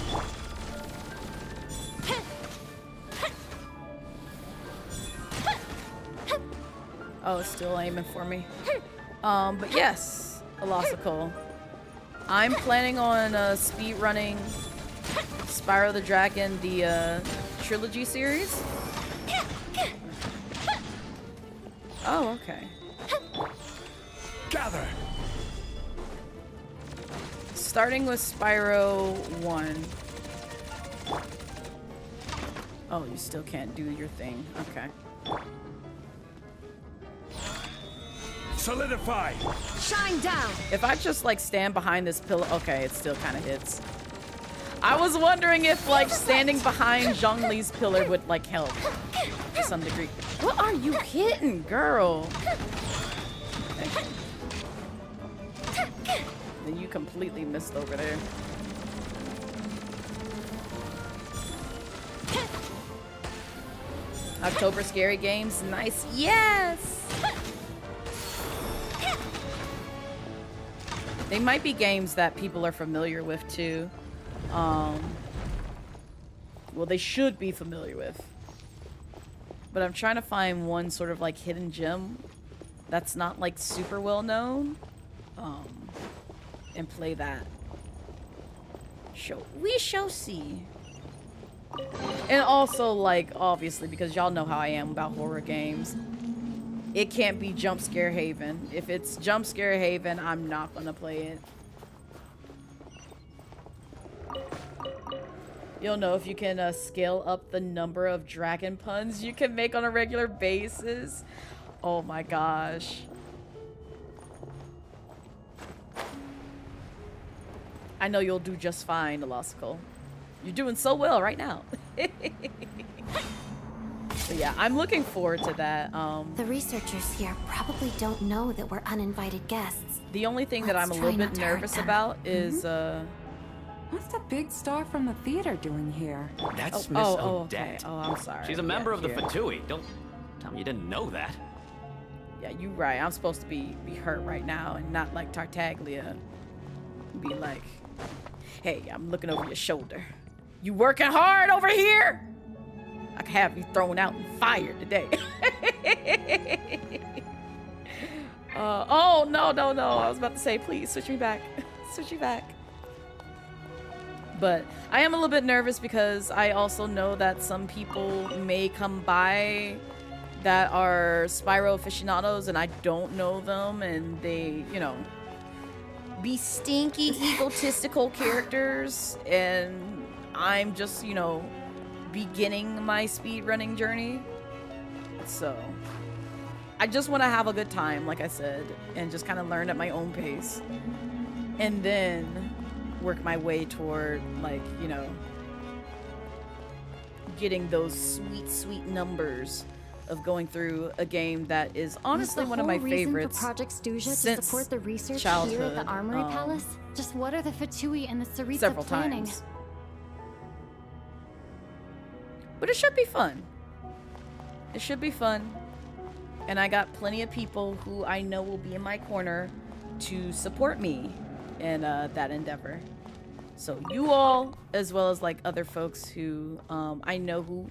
Oh, it's still aiming for me. But yes, Elosical. I'm planning on speed running Spyro the Dragon, the trilogy series. Oh, okay. Gather. Starting with Spyro 1. Oh, you still can't do your thing. Okay. Solidify. Shine down. If I just like stand behind this pillar, okay, it still kind of hits. I was wondering if like standing behind Zhongli's pillar would like help to some degree. What are you hitting, girl? Okay. Then you completely missed over there. October Scary Games, nice. Yes! They might be games that people are familiar with too. Well, they should be familiar with. But I'm trying to find one sort of like hidden gem that's not like super well known. And play that. We shall see. And also, like, obviously, because y'all know how I am about horror games, it can't be Jump Scare Haven. If it's Jump Scare Haven, I'm not gonna play it. You'll know if you can scale up the number of dragon puns you can make on a regular basis. Oh my gosh. I know you'll do just fine, Elosical. You're doing so well right now. But yeah, I'm looking forward to that. The researchers here probably don't know that we're uninvited guests. The only thing that I'm Let's a try little not bit to hurt nervous them. about is What's the big star from the theater doing here? That's Miss okay. Odette. Oh, I'm sorry. She's a member of the here. Fatui. Don't tell me you didn't know that. Yeah, you right. I'm supposed to be hurt right now and not like Tartaglia. Be like, hey, I'm looking over your shoulder. You working hard over here? I could have you thrown out and fired today. Oh, no. I was about to say, please, switch me back. Switch me back. But I am a little bit nervous because I also know that some people may come by that are Spyro aficionados and I don't know them and they, you know, be stinky, egotistical characters and I'm just, you know, beginning my speedrunning journey. So I just want to have a good time, like I said, and just kind of learn at my own pace. And then work my way toward, like, you know, getting those sweet numbers of going through a game that is honestly one of my favorites. For Project Stuja to since support the research childhood, here at the Armory Palace? Just what are the Fatui and the Sarita Several planning? times. But it should be fun. It should be fun. And I got plenty of people who I know will be in my corner to support me in that endeavor. So you all, as well as like other folks who I know who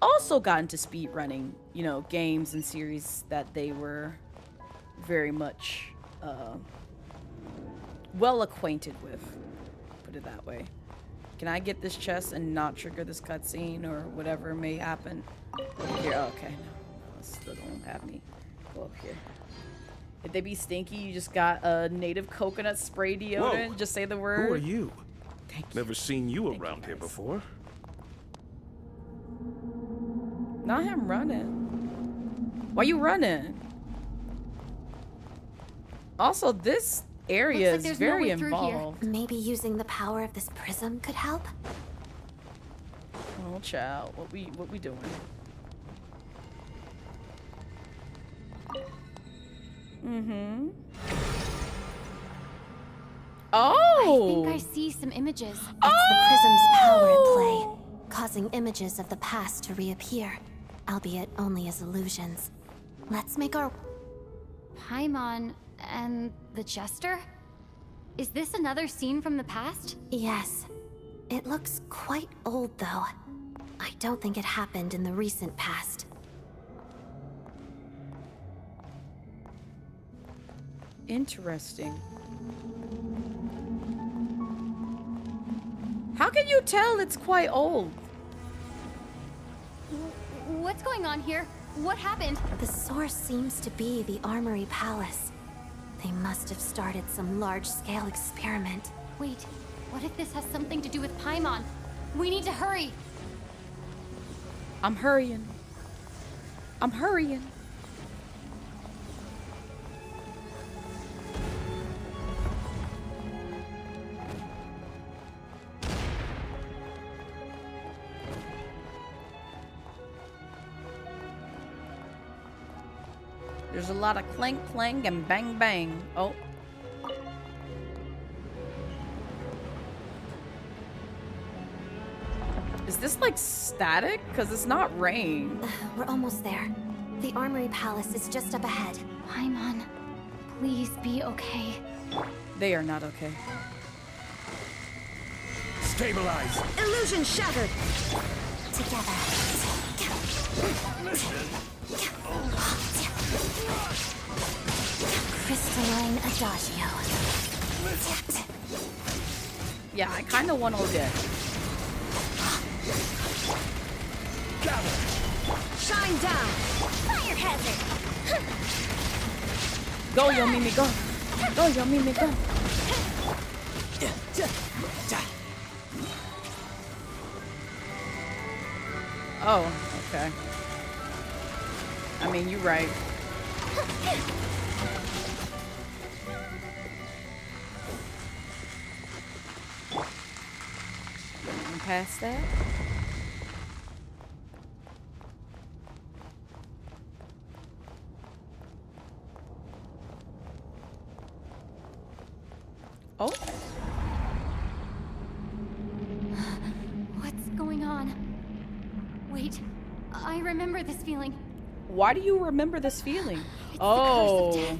also got into speed running, you know, games and series that they were very much well acquainted with. Put it that way. Can I get this chest and not trigger this cutscene or whatever may happen? Over here. Oh, okay. No, still don't have me go up here. If they be stinky, you just got a native coconut spray deodorant. Whoa. Just say the word. Who are you? Thank you. Never seen you Thank you, around here guys. before. Not him running. Why you running? Also, this area Looks like is there's no very way through here. involved. Maybe using the power of this prism could help? Oh, child. What we doing? Mm-hmm. Oh! I think I see some images. It's the prism's power at play, causing images of the past to reappear, albeit only as illusions. Let's make our... Paimon and the Jester? Is this another scene from the past? Yes. It looks quite old, though. I don't think it happened in the recent past. Interesting. How can you tell it's quite old? What's going on here? What happened? The source seems to be the Armory Palace. They must have started some large-scale experiment. Wait, what if this has something to do with Paimon? We need to hurry! I'm hurrying. I'm hurrying. There's a lot of clank clank and bang bang. Oh. Is this like static? Because it's not rain. We're almost there. The Armory Palace is just up ahead. Paimon, please be okay. They are not okay. Stabilize. Illusion shattered. Together. Crystalline Adagio. Yeah, I kind of want Odette. Shine down. Fire hazard! Go, Yo Mimi, go. Go, Yo Mimi, go. Oh, okay. I mean, you're right. And past that. Oh. What's going on? Wait, I remember this feeling. Why do you remember this feeling? It's Oh. the curse of death.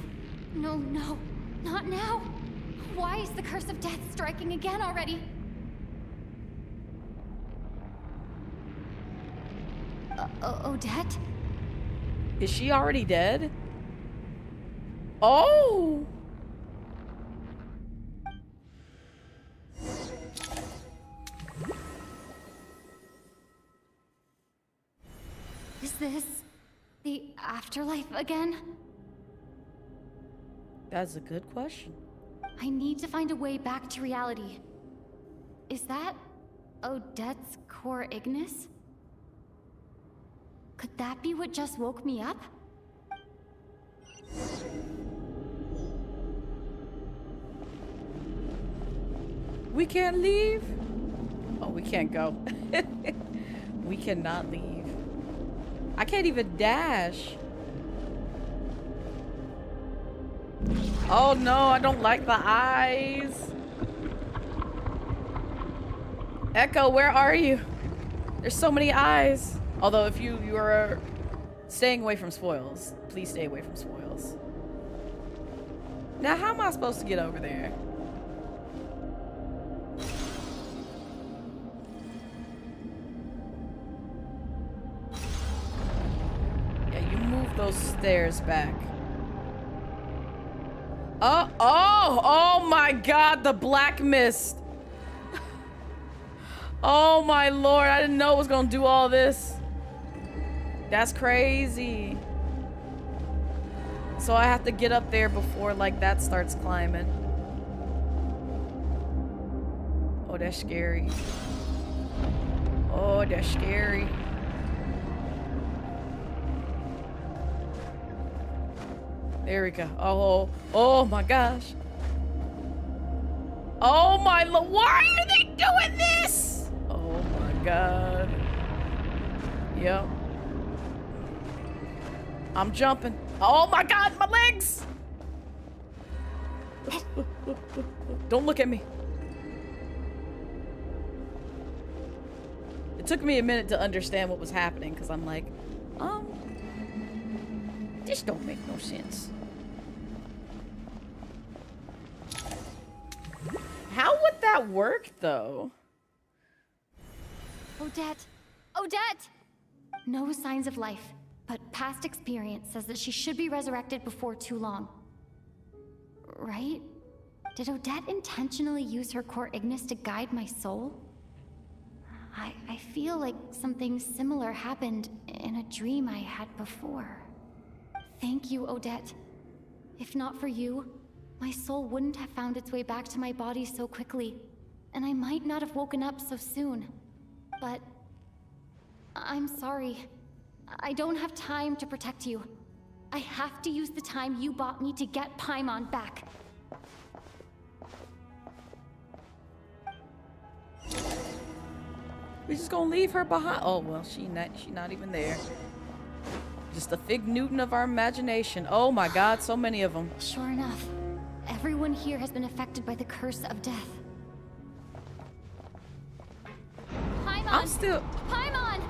No, no, not now. Why is the curse of death striking again already? Odette? Is she already dead? Oh. Is this the afterlife again? That's a good question. I need to find a way back to reality. Is that Odette's core Ignis? Could that be what just woke me up? We can't leave. Oh, we can't go. We cannot leave. I can't even dash. Oh no, I don't like the eyes. Echo, where are you? There's so many eyes. Although if you are staying away from spoils, please stay away from spoils. Now how am I supposed to get over there? Yeah, you move those stairs back. Oh my god, the black mist. Oh my lord, I didn't know it was gonna do all this. That's crazy. So I have to get up there before like that starts climbing. Oh, that's scary. Oh, that's scary. There we go. Oh my gosh. Oh my lord, why are they doing this? Oh my god. Yep. I'm jumping. Oh my god, my legs! Don't look at me. It took me a minute to understand what was happening because I'm like, this don't make no sense. How would that work though? Odette! Odette! No signs of life, but past experience says that she should be resurrected before too long. Right? Did Odette intentionally use her core Ignis to guide my soul? I feel like something similar happened in a dream I had before. Thank you, Odette. If not for you, my soul wouldn't have found its way back to my body so quickly, and I might not have woken up so soon. But I'm sorry. I don't have time to protect you. I have to use the time you bought me to get Paimon back. We just gonna leave her behind? Oh well, she not even there. Just a fig Newton of our imagination. Oh my God, so many of them. Sure enough, everyone here has been affected by the curse of death. Paimon! Paimon!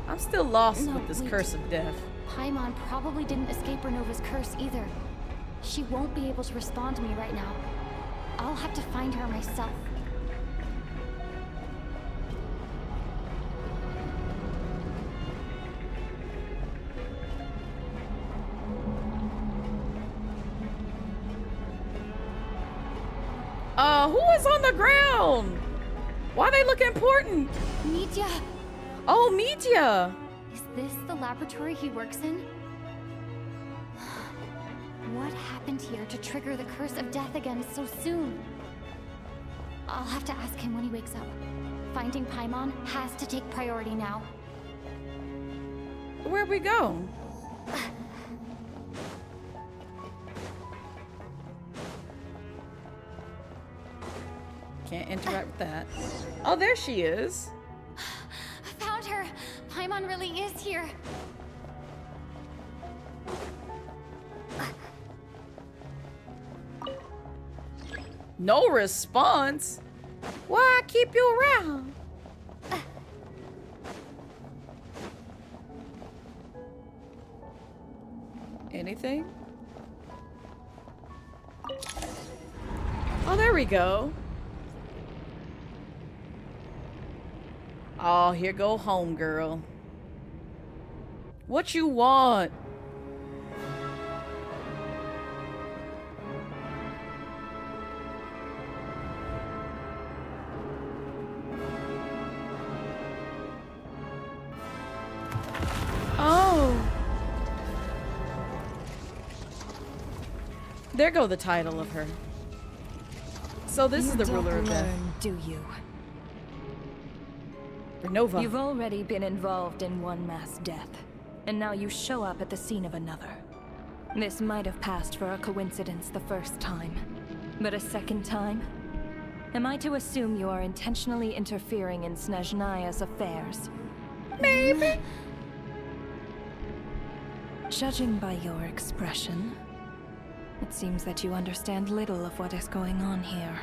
I'm still lost No, with this wait. curse of death. Paimon probably didn't escape Renova's curse either. She won't be able to respond to me right now. I'll have to find her myself. Who is on the ground? Why they look important? Media! Oh, Media! Is this the laboratory he works in? What happened here to trigger the curse of death again so soon? I'll have to ask him when he wakes up. Finding Paimon has to take priority now. Where'd we go? Can't interact with that. Oh, there she is. I found her! Paimon really is here! No response? Why keep you around? Anything? Oh, there we go. Oh, here go home, girl. What you want? Oh. There go the title of her. So this is the ruler of death. Do you? Renova. You've already been involved in one mass death, and now you show up at the scene of another. This might have passed for a coincidence the first time, but a second time? Am I to assume you are intentionally interfering in Snezhnaya's affairs? Maybe. Judging by your expression, it seems that you understand little of what is going on here.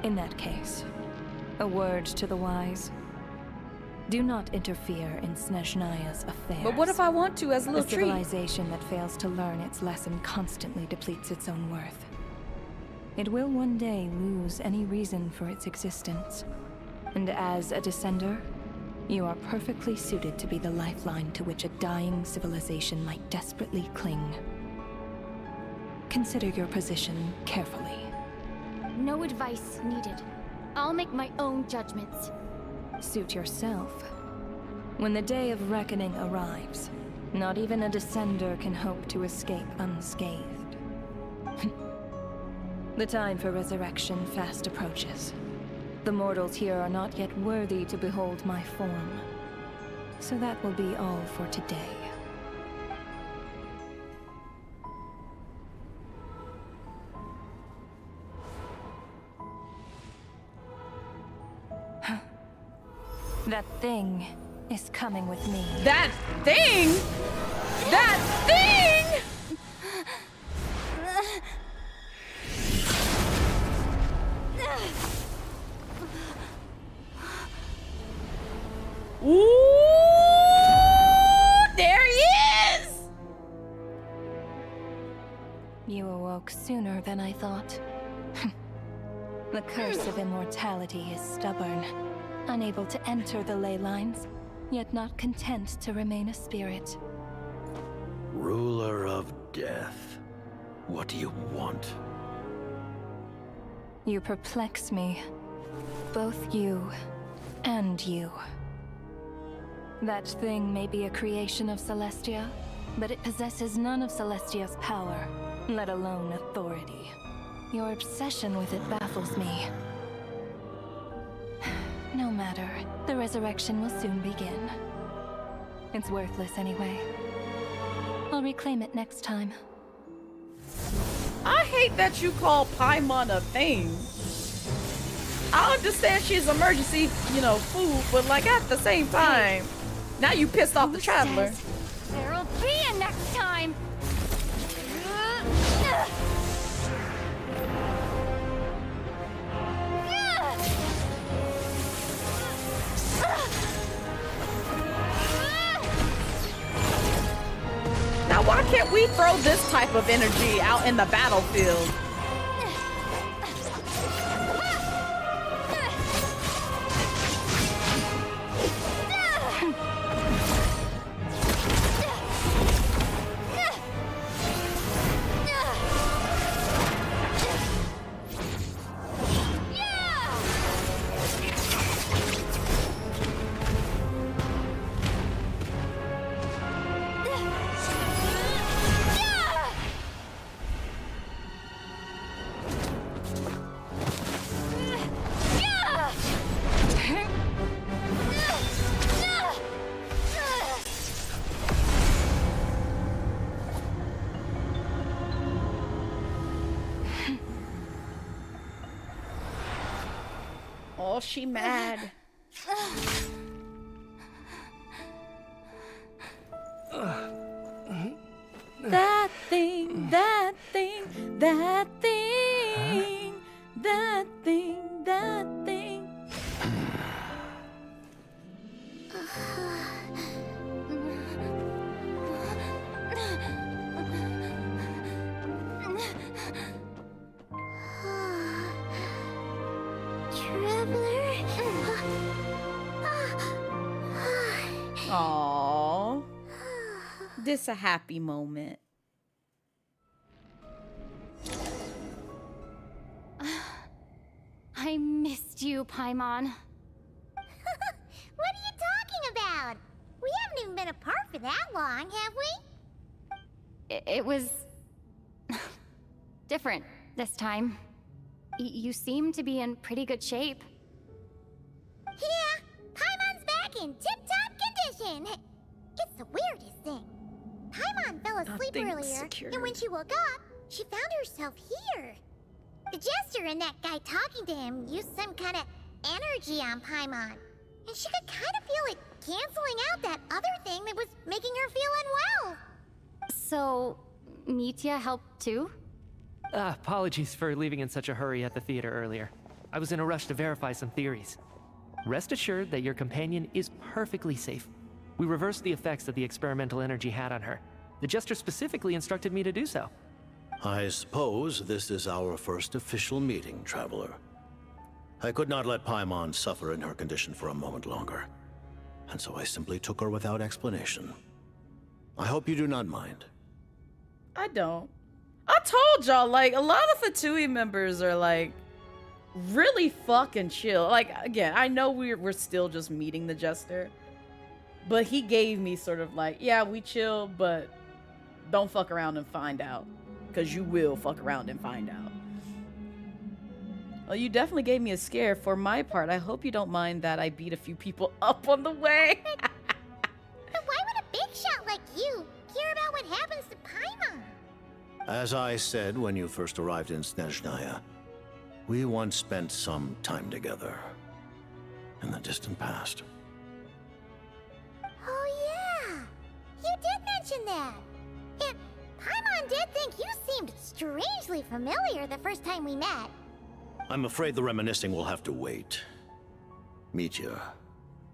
In that case, a word to the wise. Do not interfere in Snezhnaya's affairs. But what if I want to as a little treat? civilization that fails to learn its lesson constantly depletes its own worth. It will one day lose any reason for its existence. And as a descender, you are perfectly suited to be the lifeline to which a dying civilization might desperately cling. Consider your position carefully. No advice needed. I'll make my own judgments. Suit yourself. When the day of reckoning arrives, not even a descender can hope to escape unscathed. The time for resurrection fast approaches. The mortals here are not yet worthy to behold my form. So that will be all for today. That thing is coming with me. That thing? That thing? awoke sooner than I thought. The curse of immortality is stubborn, unable to enter the ley lines, yet not content to remain a spirit. Ruler of death. What do you want? You perplex me. Both you and you. That thing may be a creation of Celestia, but it possesses none of Celestia's power, let alone authority. Your obsession with it baffles me. No matter, the resurrection will soon begin. It's worthless anyway. I'll reclaim it next time. I hate that you call Paimon a thing. I understand she's emergency, food, but like at the same time, now you pissed off the traveler. There'll be a next time! Now why can't we throw this type of energy out in the battlefield? Oh, she mad. That thing, that thing, that thing, that thing, that thing. Aww. This a happy moment. I missed you, Paimon. What are you talking about? We haven't even been apart for that long, have we? It was... different this time. You seem to be in pretty good shape. Yeah, Paimon's back in tip-top condition. It's the weirdest thing. Paimon fell asleep earlier, and when she woke up, she found herself here. The Jester and that guy talking to him used some kind of energy on Paimon, and she could kind of feel it canceling out that other thing that was making her feel unwell. So, Mitya helped too? Apologies for leaving in such a hurry at the theater earlier. I was in a rush to verify some theories. Rest assured that your companion is perfectly safe. We reversed the effects that the experimental energy had on her. The Jester specifically instructed me to do so. I suppose this is our first official meeting, Traveler. I could not let Paimon suffer in her condition for a moment longer, and so I simply took her without explanation. I hope you do not mind. I don't. I told y'all, like, a lot of Fatui members are, like, really fucking chill. Like, again, I know we're still just meeting the Jester, but he gave me sort of like, yeah, we chill, but don't fuck around and find out. Because you will fuck around and find out. Well, you definitely gave me a scare. For my part, I hope you don't mind that I beat a few people up on the way. But why would a big shot like you care about what happens to Paimon? As I said when you first arrived in Snezhnaya, we once spent some time together in the distant past. Oh yeah, you did mention that. And Paimon did think you seemed strangely familiar the first time we met. I'm afraid the reminiscing will have to wait. Mitya,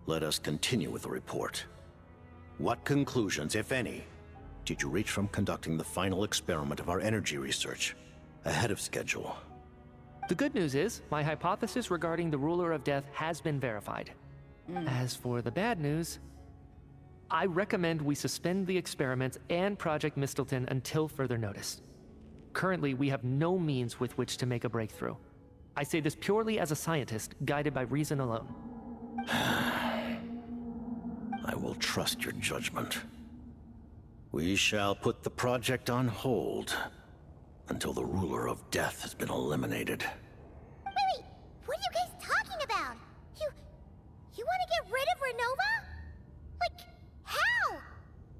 let us continue with the report. What conclusions, if any, did you reach from conducting the final experiment of our energy research? ahead of schedule. The good news is, my hypothesis regarding the ruler of death has been verified. As for the bad news, I recommend we suspend the experiments and Project Mistleton until further notice. Currently, we have no means with which to make a breakthrough. I say this purely as a scientist, guided by reason alone. I will trust your judgment. We shall put the project on hold until the ruler of death has been eliminated. Wait, what are you guys talking about? You want to get rid of Renova? Like, how?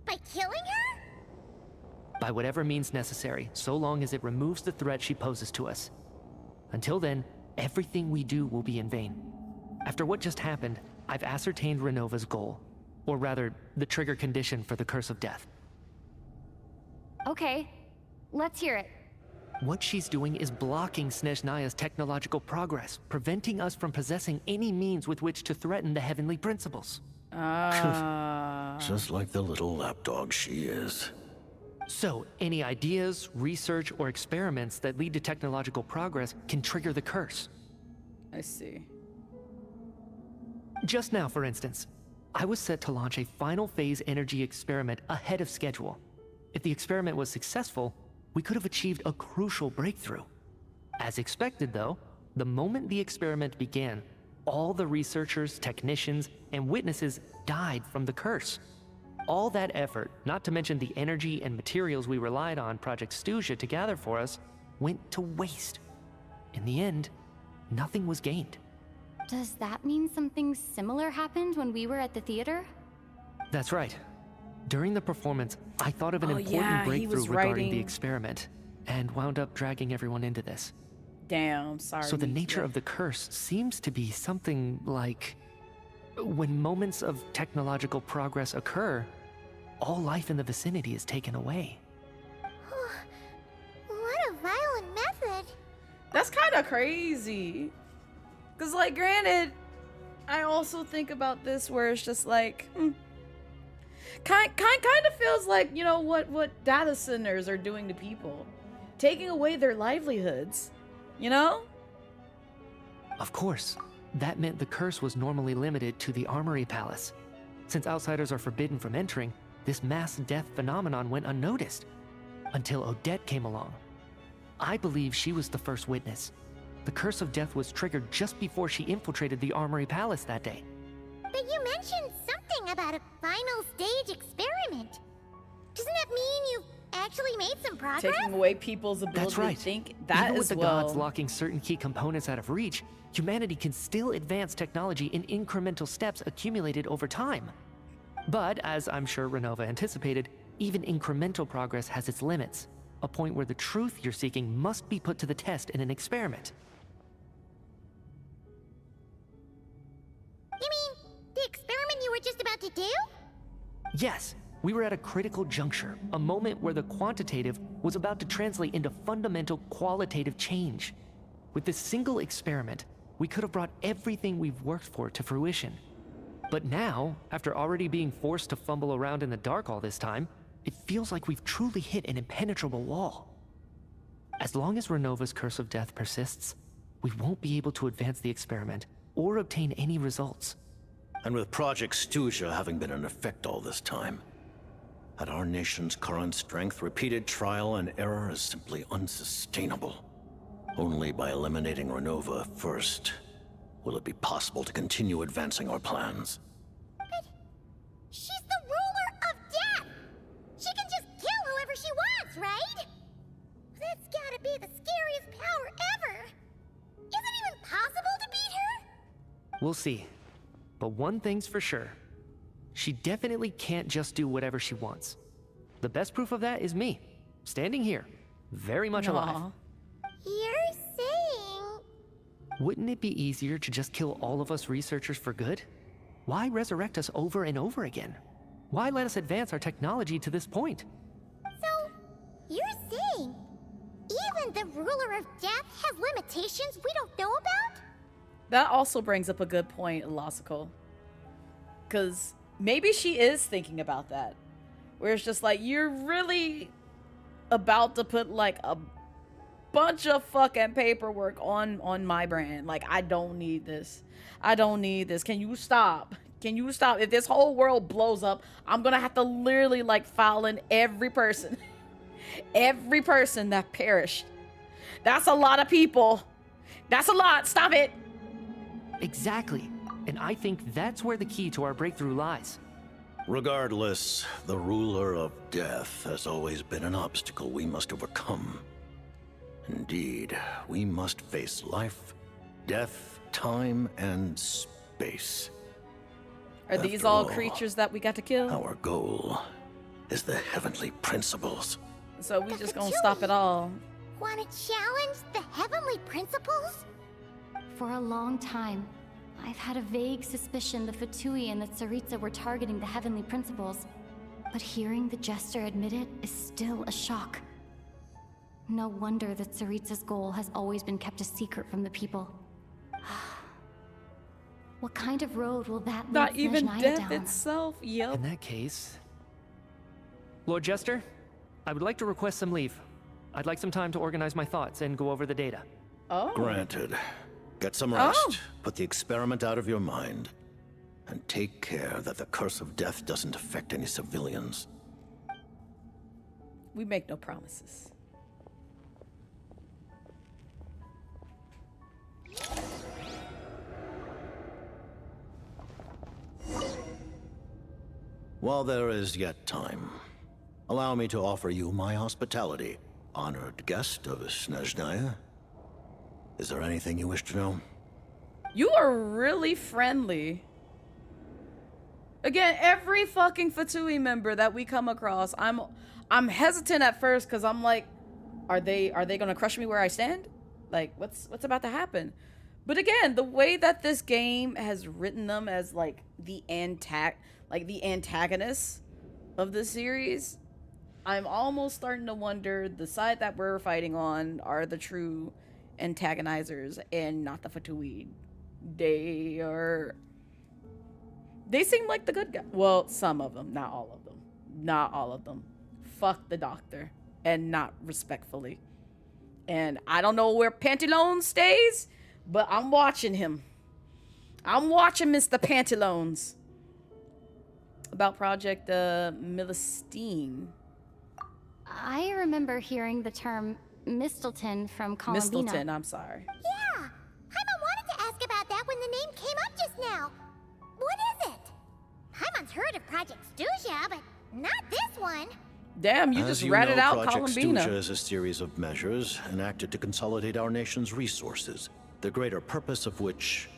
By killing her? By whatever means necessary, so long as it removes the threat she poses to us. Until then, everything we do will be in vain. After what just happened, I've ascertained Renova's goal. Or rather, the trigger condition for the Curse of Death. Okay, let's hear it. What she's doing is blocking Snezhnaya's technological progress, preventing us from possessing any means with which to threaten the heavenly principles. Just like the little lapdog she is. So, any ideas, research, or experiments that lead to technological progress can trigger the curse. I see. Just now, for instance, I was set to launch a final phase energy experiment ahead of schedule. If the experiment was successful, we could have achieved a crucial breakthrough. As expected, though, the moment the experiment began, all the researchers, technicians, and witnesses died from the curse. All that effort, not to mention the energy and materials we relied on Project Stuja to gather for us, went to waste. In the end, nothing was gained. Does that mean something similar happened when we were at the theater? That's right. During the performance, I thought of an important breakthrough regarding the experiment, and wound up dragging everyone into this. Damn, sorry. So the nature of the curse seems to be something like, when moments of technological progress occur, all life in the vicinity is taken away. What a violent method. That's kind of crazy. Because, like, granted, I also think about this where it's just like, kind of feels like, you know, what data centers are doing to people. Taking away their livelihoods, you know? Of course, that meant the curse was normally limited to the Armory Palace. Since outsiders are forbidden from entering, this mass death phenomenon went unnoticed. Until Odette came along. I believe she was the first witness. The Curse of Death was triggered just before she infiltrated the Armory Palace that day. But you mentioned something about a final stage experiment. Doesn't that mean you actually made some progress? Taking away people's ability That's right. to think. That Even as with the well. gods locking certain key components out of reach, humanity can still advance technology in incremental steps accumulated over time. But, as I'm sure Renova anticipated, even incremental progress has its limits. A point where the truth you're seeking must be put to the test in an experiment. You mean the experiment you were just about to do? Yes, we were at a critical juncture, a moment where the quantitative was about to translate into fundamental qualitative change. With this single experiment, we could have brought everything we've worked for to fruition. But now, after already being forced to fumble around in the dark all this time, it feels like we've truly hit an impenetrable wall. As long as Renova's Curse of Death persists, we won't be able to advance the experiment or obtain any results. And with Project Stuja having been in effect all this time, at our nation's current strength, repeated trial and error is simply unsustainable. Only by eliminating Renova first will it be possible to continue advancing our plans. But she's the ruler of death! She can just kill whoever she wants, right? That's gotta be the scariest power ever! Is it even possible to beat her? We'll see. But one thing's for sure. She definitely can't just do whatever she wants. The best proof of that is me, standing here, very much alive. You're saying... Wouldn't it be easier to just kill all of us researchers for good? Why resurrect us over and over again? Why let us advance our technology to this point? So, you're saying even the ruler of death has limitations we don't know about? That also brings up a good point, Illogical. Because maybe she is thinking about that. Where it's just like, you're really about to put like a bunch of fucking paperwork on my brand. Like, I don't need this. I don't need this. Can you stop? Can you stop? If this whole world blows up, I'm gonna have to literally like file in every person. Every person that perished. That's a lot of people. That's a lot. Stop it. Exactly. And I think that's where the key to our breakthrough lies. Regardless, the ruler of death has always been an obstacle we must overcome. Indeed, we must face life, death, time, and space. Are these After all creatures that we got to kill? Our goal is the heavenly principles. So we just gonna stop it all. Want to challenge the heavenly principles? For a long time, I've had a vague suspicion the Fatui and the Tsaritsa were targeting the heavenly principles. But hearing the Jester admit it is still a shock. No wonder that Tsaritsa's goal has always been kept a secret from the people. What kind of road will that lead Not even Snezhnaya death down? itself. Yep. In that case... Lord Jester, I would like to request some leave. I'd like some time to organize my thoughts and go over the data. Oh. Granted. Get some rest, put the experiment out of your mind, and take care that the curse of death doesn't affect any civilians. We make no promises. While there is yet time, allow me to offer you my hospitality, honored guest of Snezhnaya. Is there anything you wish to know? You are really friendly. Again, every fucking Fatui member that we come across, I'm hesitant at first because I'm like, are they gonna crush me where I stand? Like, what's about to happen? But again, the way that this game has written them as like the antagonists of the series, I'm almost starting to wonder the side that we're fighting on are the true antagonizers and not the Fatui. They seem like the good guy. Well, some of them, not all of them. Not all of them. Fuck the doctor, and not respectfully. And I don't know where Pantalone stays, but I'm watching him. I'm watching Mr. Pantalones. About Project Milestine. I remember hearing the term Mistleton from Columbina. Mistleton, I'm sorry. Yeah, Paimon wanted to ask about that when the name came up just now. What is it? Paimon's heard of Project Stuja, but not this one. Damn, you just ratted out Project Columbina. Stuja is a series of measures enacted to consolidate our nation's resources, the greater purpose of which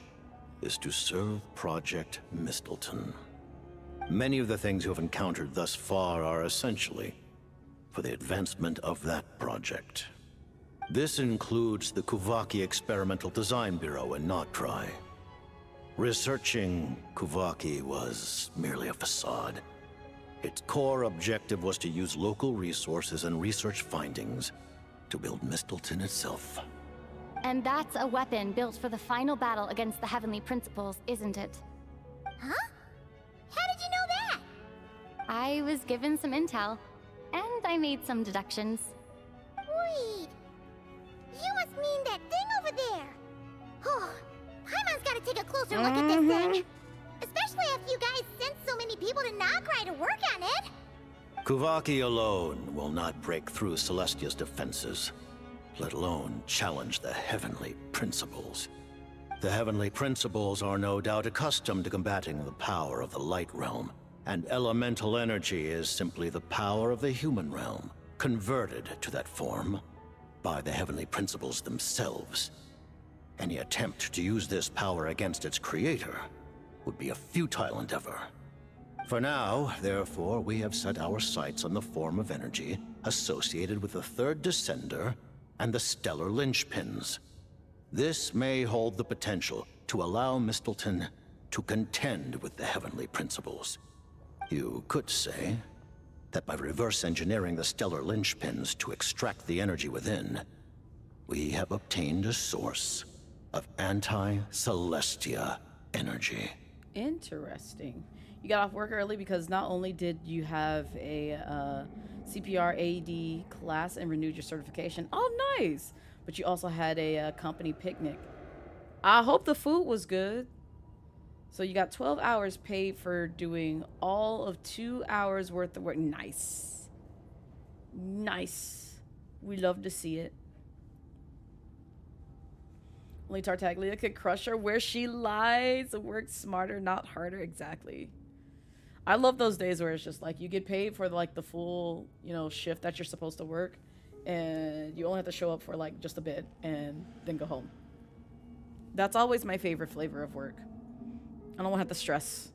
is to serve Project Mistleton. Many of the things you have encountered thus far are essentially for the advancement of that project. This includes the Kuvaki Experimental Design Bureau in Notdry. Researching Kuvaki was merely a facade. Its core objective was to use local resources and research findings to build Mistleton itself. And that's a weapon built for the final battle against the Heavenly Principles, isn't it? Huh? How did you know that? I was given some intel, and I made some deductions. Wait. You must mean that thing over there. Oh, Paimon's gotta take a closer look at this thing. Especially after you guys sent so many people to Notdry to work on it. Kuvaki alone will not break through Celestia's defenses, let alone challenge the Heavenly Principles. The Heavenly Principles are no doubt accustomed to combating the power of the Light Realm, and elemental energy is simply the power of the human realm, converted to that form by the Heavenly Principles themselves. Any attempt to use this power against its creator would be a futile endeavor. For now, therefore, we have set our sights on the form of energy associated with the Third Descender and the Stellar Linchpins. This may hold the potential to allow Mistleton to contend with the Heavenly Principles. You could say that by reverse engineering the Stellar Linchpins to extract the energy within, we have obtained a source of anti-Celestia energy. Interesting. You got off work early because not only did you have a CPR AED class and renewed your certification. Oh, nice. but you also had a company picnic. I hope the food was good. So you got 12 hours paid for doing all of 2 hours worth of work. Nice. Nice. We love to see it. Only Tartaglia could crush her where she lies. Work smarter, not harder. Exactly. I love those days where it's just like you get paid for like the full, you know, shift that you're supposed to work, and you only have to show up for like just a bit and then go home. That's always my favorite flavor of work. I don't want to have to stress.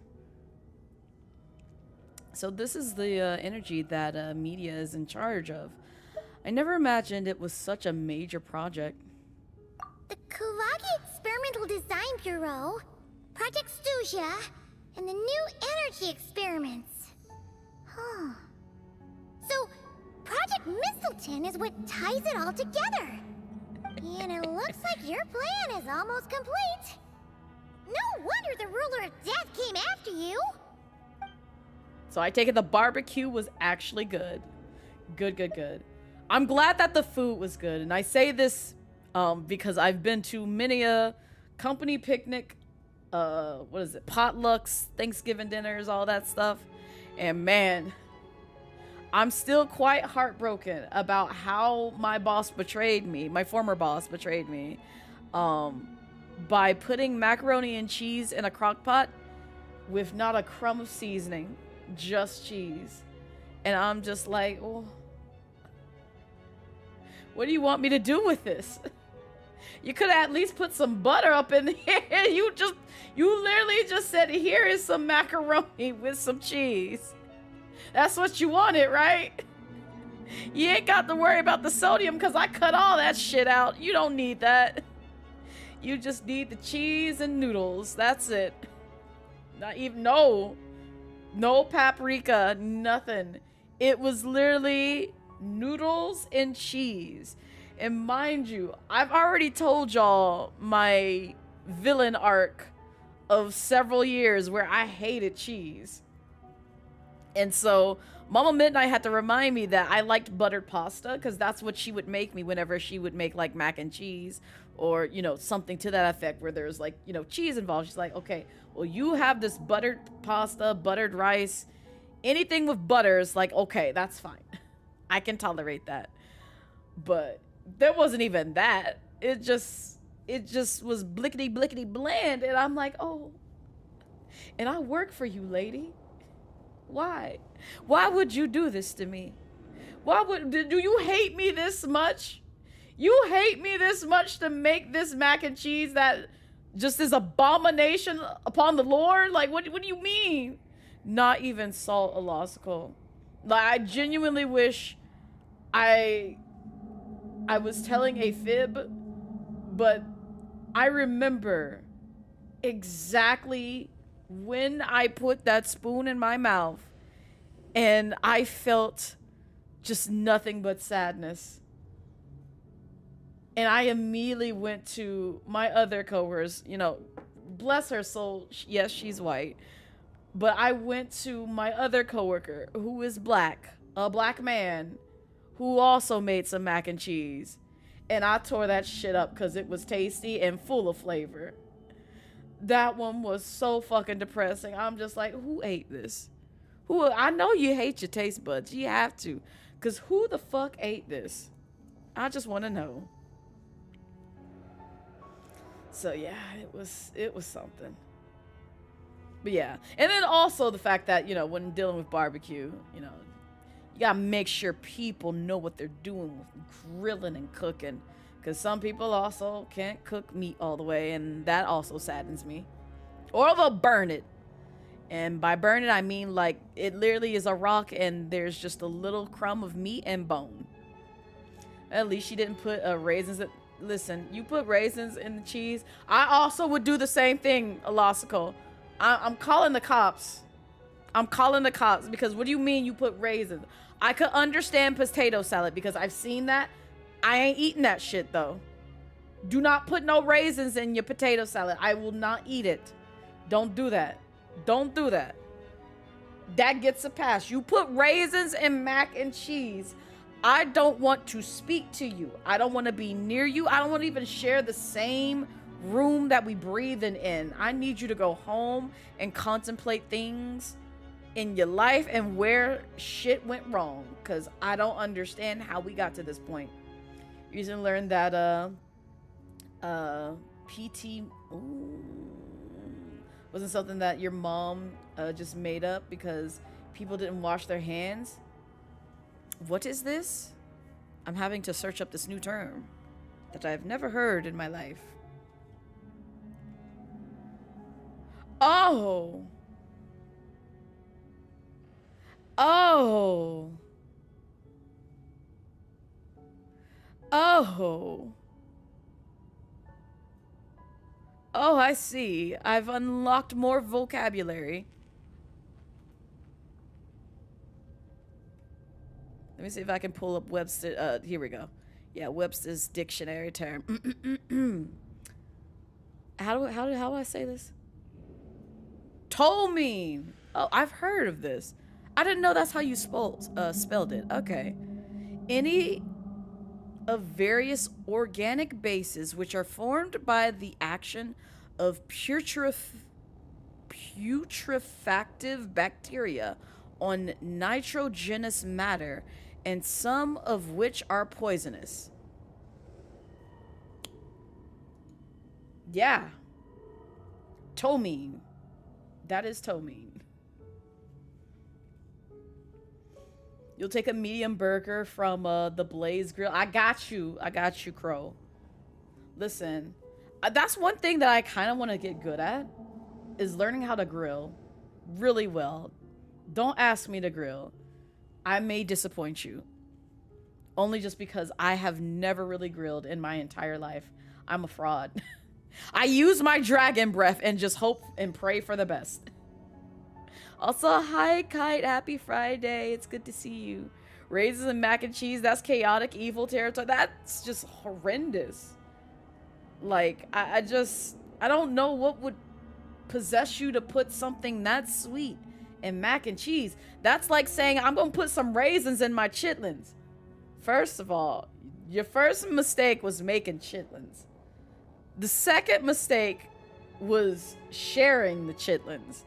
So this is the energy that media is in charge of. I never imagined it was such a major project. The Kulagi Experimental Design Bureau, Project Studia, and the new energy experiments. Huh. So, Project Mistleton is what ties it all together. And it looks like your plan is almost complete. No wonder the ruler of death came after you. So I take it the barbecue was actually good. Good, good, good. I'm glad that the food was good. And I say this because I've been to many a company picnic, what is it, potlucks, Thanksgiving dinners, all that stuff. And man, I'm still quite heartbroken about how my boss betrayed me, my former boss betrayed me, by putting macaroni and cheese in a crock pot with not a crumb of seasoning, just cheese. And I'm just like, oh, what do you want me to do with this? You could at least put some butter up in here. You literally just said, here is some macaroni with some cheese. That's what you wanted, right? You ain't got to worry about the sodium because I cut all that shit out. You don't need that. You just need the cheese and noodles. That's it. Not even, no paprika, nothing. It was literally noodles and cheese. And mind you, I've already told y'all my villain arc of several years where I hated cheese. And so Mama Midnight had to remind me that I liked buttered pasta because that's what she would make me whenever she would make like mac and cheese or, you know, something to that effect where there's like, you know, cheese involved. She's like, okay, well, you have this buttered pasta, buttered rice, anything with butter is like, okay, that's fine. I can tolerate that. But there wasn't even that. It just was blickety blickety bland. And I'm like, oh, and I work for you, lady. Why? Why would you do this to me? Do you hate me this much? You hate me this much to make this mac and cheese that just is abomination upon the Lord? Like, what do you mean? Not even salt illogical. Like, I genuinely wish I was telling a fib, but I remember exactly when I put that spoon in my mouth and I felt just nothing but sadness. And I immediately went to my other coworkers, you know, bless her soul. Yes, she's white. But I went to my other coworker who is black, a black man who also made some mac and cheese. And I tore that shit up because it was tasty and full of flavor. That one was so fucking depressing. I'm just like, who ate this? I know you hate your taste buds. You have to. Because who the fuck ate this? I just want to know. So yeah, it was something. But yeah. And then also the fact that, you know, when dealing with barbecue, you know, you gotta make sure people know what they're doing with grilling and cooking. Because some people also can't cook meat all the way, and that also saddens me. Or they'll burn it. And by burn it, I mean like it literally is a rock and there's just a little crumb of meat and bone. At least she didn't put raisins. Listen, you put raisins in the cheese. I also would do the same thing, Elosical. I'm calling the cops. I'm calling the cops because what do you mean you put raisins? I could understand potato salad because I've seen that. I ain't eating that shit though. Do not put no raisins in your potato salad. I will not eat it. Don't do that. Don't do that. That gets a pass. You put raisins in mac and cheese. I don't want to speak to you. I don't want to be near you. I don't want to even share the same room that we breathing in. I need you to go home and contemplate things in your life and where shit went wrong, because I don't understand how we got to this point. You used to learn that PT wasn't something that your mom just made up because people didn't wash their hands. What is this? I'm having to search up this new term that I've never heard in my life. Oh. Oh. Oh. Oh, I see. I've unlocked more vocabulary. Let me see if I can pull up Webster. Here we go. Yeah, Webster's dictionary term. How do I say this? Tolmine. Oh, I've heard of this. I didn't know that's how you spelled it. Okay. Any of various organic bases which are formed by the action of putrefactive bacteria on nitrogenous matter, and some of which are poisonous. Yeah. Tomine. That is tomine. You'll take a medium burger from the Blaze Grill. I got you, Crow. Listen, that's one thing that I kind of want to get good at, is learning how to grill really well. Don't ask me to grill. I may disappoint you. Only just because I have never really grilled in my entire life. I'm a fraud. I use my dragon breath and just hope and pray for the best. Also, hi, Kite. Happy Friday. It's good to see you. Raisins and mac and cheese. That's chaotic, evil territory. That's just horrendous. Like, I don't know what would possess you to put something that sweet in mac and cheese. That's like saying, I'm going to put some raisins in my chitlins. First of all, your first mistake was making chitlins. The second mistake was sharing the chitlins.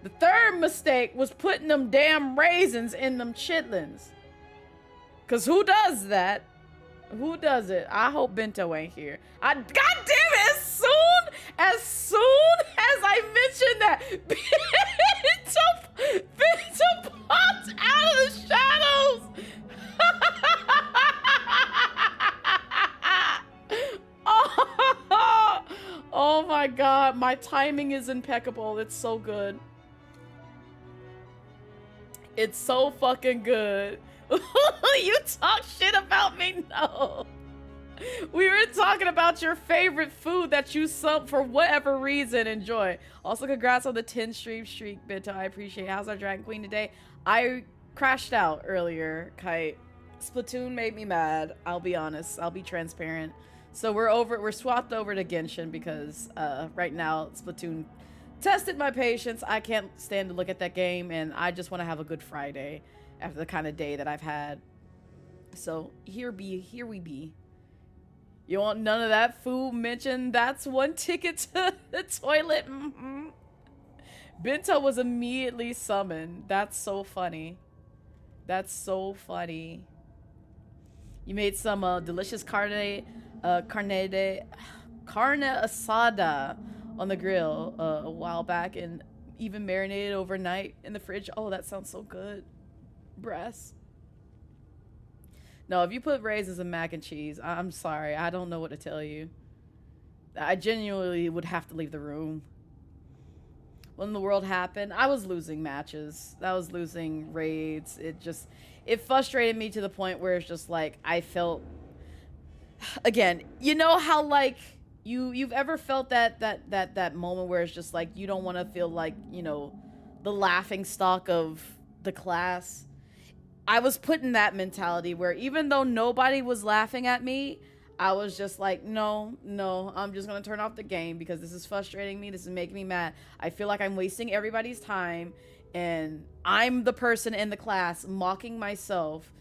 The third mistake was putting them damn raisins in them chitlins. Cause who does that? Who does it? I hope Bento ain't here. God damn it! As soon as I mentioned that, Bento popped out of the shadows. Oh my god, my timing is impeccable. It's so good. It's so fucking good. You talk shit about me? No. We were talking about your favorite food that you for whatever reason enjoy. Also, congrats on the 10 stream streak, Bento. I appreciate it. How's our Dragon Queen today? I crashed out earlier, Kite. Splatoon made me mad. I'll be honest. I'll be transparent. So we're swapped over to Genshin because right now Splatoon tested my patience. I can't stand to look at that game, and I just want to have a good Friday after the kind of day that I've had. So here we be. You want none of that food mentioned? That's one ticket to the toilet. Bento was immediately summoned. That's so funny. That's so funny. You made some delicious carne asada on the grill a while back, and even marinated overnight in the fridge. Oh, that sounds so good. Breast. No, if you put raisins in mac and cheese, I'm sorry. I don't know what to tell you. I genuinely would have to leave the room. When the world happened, I was losing matches. I was losing raids. It frustrated me to the point where it's just like, I felt, again, you know how like you've ever felt that moment where it's just like you don't want to feel like, you know, the laughing stock of the class. I was put in that mentality where even though nobody was laughing at me, I was just like, no, I'm just gonna turn off the game because this is frustrating me. This is making me mad. I feel like I'm wasting everybody's time, and I'm the person in the class mocking myself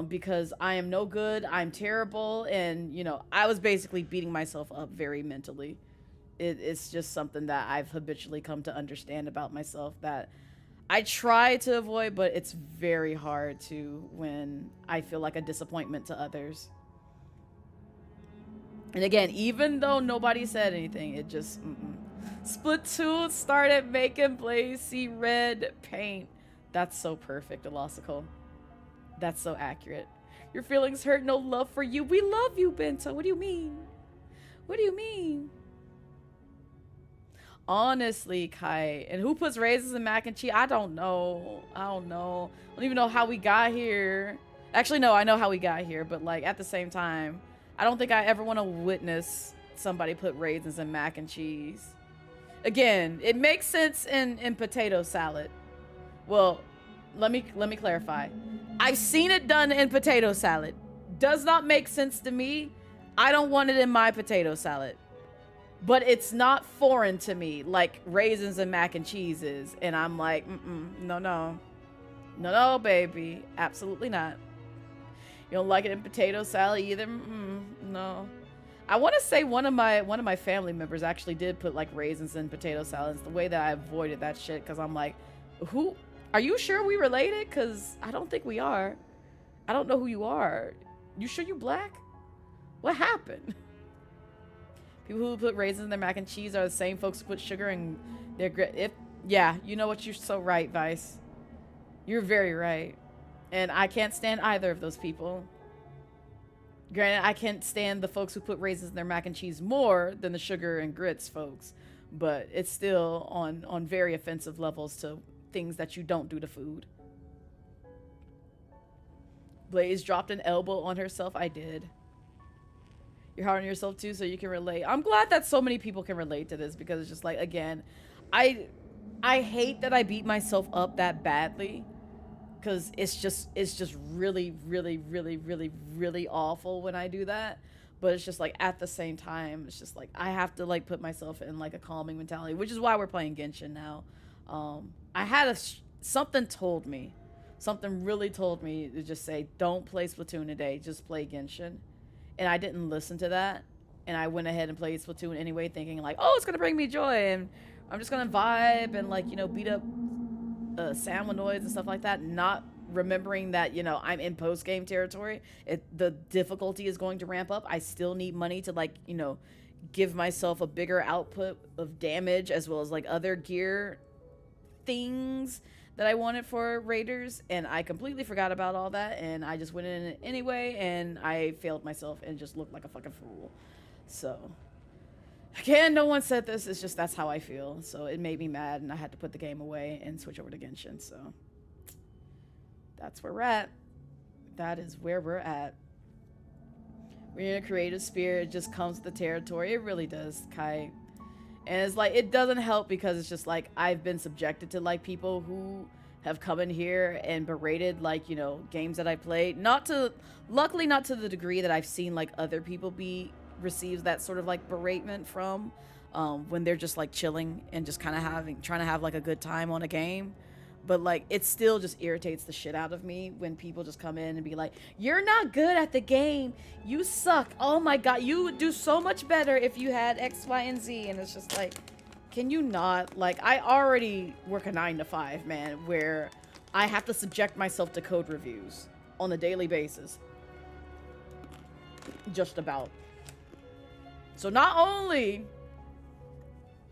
because I am no good, I'm terrible, and, you know, I was basically beating myself up very mentally. It's just something that I've habitually come to understand about myself that I try to avoid, but it's very hard to when I feel like a disappointment to others. And again, even though nobody said anything, it just... Splatoon started making Blaze see red paint. That's so perfect, Elosical. That's so accurate. Your feelings hurt, no love for you. We love you, Bento. What do you mean? What do you mean? Honestly, Kai. And who puts raisins in mac and cheese? I don't know. I don't even know how we got here. Actually, no, I know how we got here. But, like, at the same time, I don't think I ever want to witness somebody put raisins in mac and cheese. Again, it makes sense in potato salad. Well, let me clarify. I've seen it done in potato salad. Does not make sense to me. I don't want it in my potato salad. But it's not foreign to me like raisins and mac and cheese is. And I'm like, no, baby. Absolutely not. You don't like it in potato salad either? No. I want to say one of my family members actually did put like raisins in potato salads. The way that I avoided that shit, because I'm like, who? Are you sure we related? Because I don't think we are. I don't know who you are. You sure you black? What happened? People who put raisins in their mac and cheese are the same folks who put sugar in their yeah, you know what? You're so right, Vice. You're very right. And I can't stand either of those people. Granted, I can't stand the folks who put raisins in their mac and cheese more than the sugar and grits folks. But it's still on very offensive levels to things that you don't do to food. Blaze dropped an elbow on herself. I did. You're hard on yourself too, so you can relate. I'm glad that so many people can relate to this, because it's just like, again, I hate that I beat myself up that badly, because it's just really, really, really, really, really awful when I do that. But it's just like, at the same time, it's just like I have to like put myself in like a calming mentality, which is why we're playing Genshin now. I had something really told me to just say, don't play Splatoon today, just play Genshin. And I didn't listen to that. And I went ahead and played Splatoon anyway, thinking like, oh, it's going to bring me joy. And I'm just going to vibe and like, you know, beat up Samwanoids and stuff like that. Not remembering that, you know, I'm in post-game territory. The difficulty is going to ramp up. I still need money to like, you know, give myself a bigger output of damage, as well as like other gear things that I wanted for raiders, and I completely forgot about all that, and I just went in it anyway, and I failed myself and just looked like a fucking fool. So again, no one said this, it's just that's how I feel. So it made me mad, and I had to put the game away and switch over to Genshin. So that's where we're at. That is where we're at. We're in a creative spirit, it just comes with the territory. It really does, Kai. And it's like, it doesn't help, because it's just like, I've been subjected to like people who have come in here and berated like, you know, games that I played. Luckily not to the degree that I've seen like other people receive that sort of like beratement from, when they're just like chilling and just kind of trying to have like a good time on a game. But like, it still just irritates the shit out of me when people just come in and be like, you're not good at the game, you suck, oh my god, you would do so much better if you had X, Y, and Z. And it's just like, can you not? Like, I already work a 9-to-5, man, where I have to subject myself to code reviews on a daily basis. Just about. So not only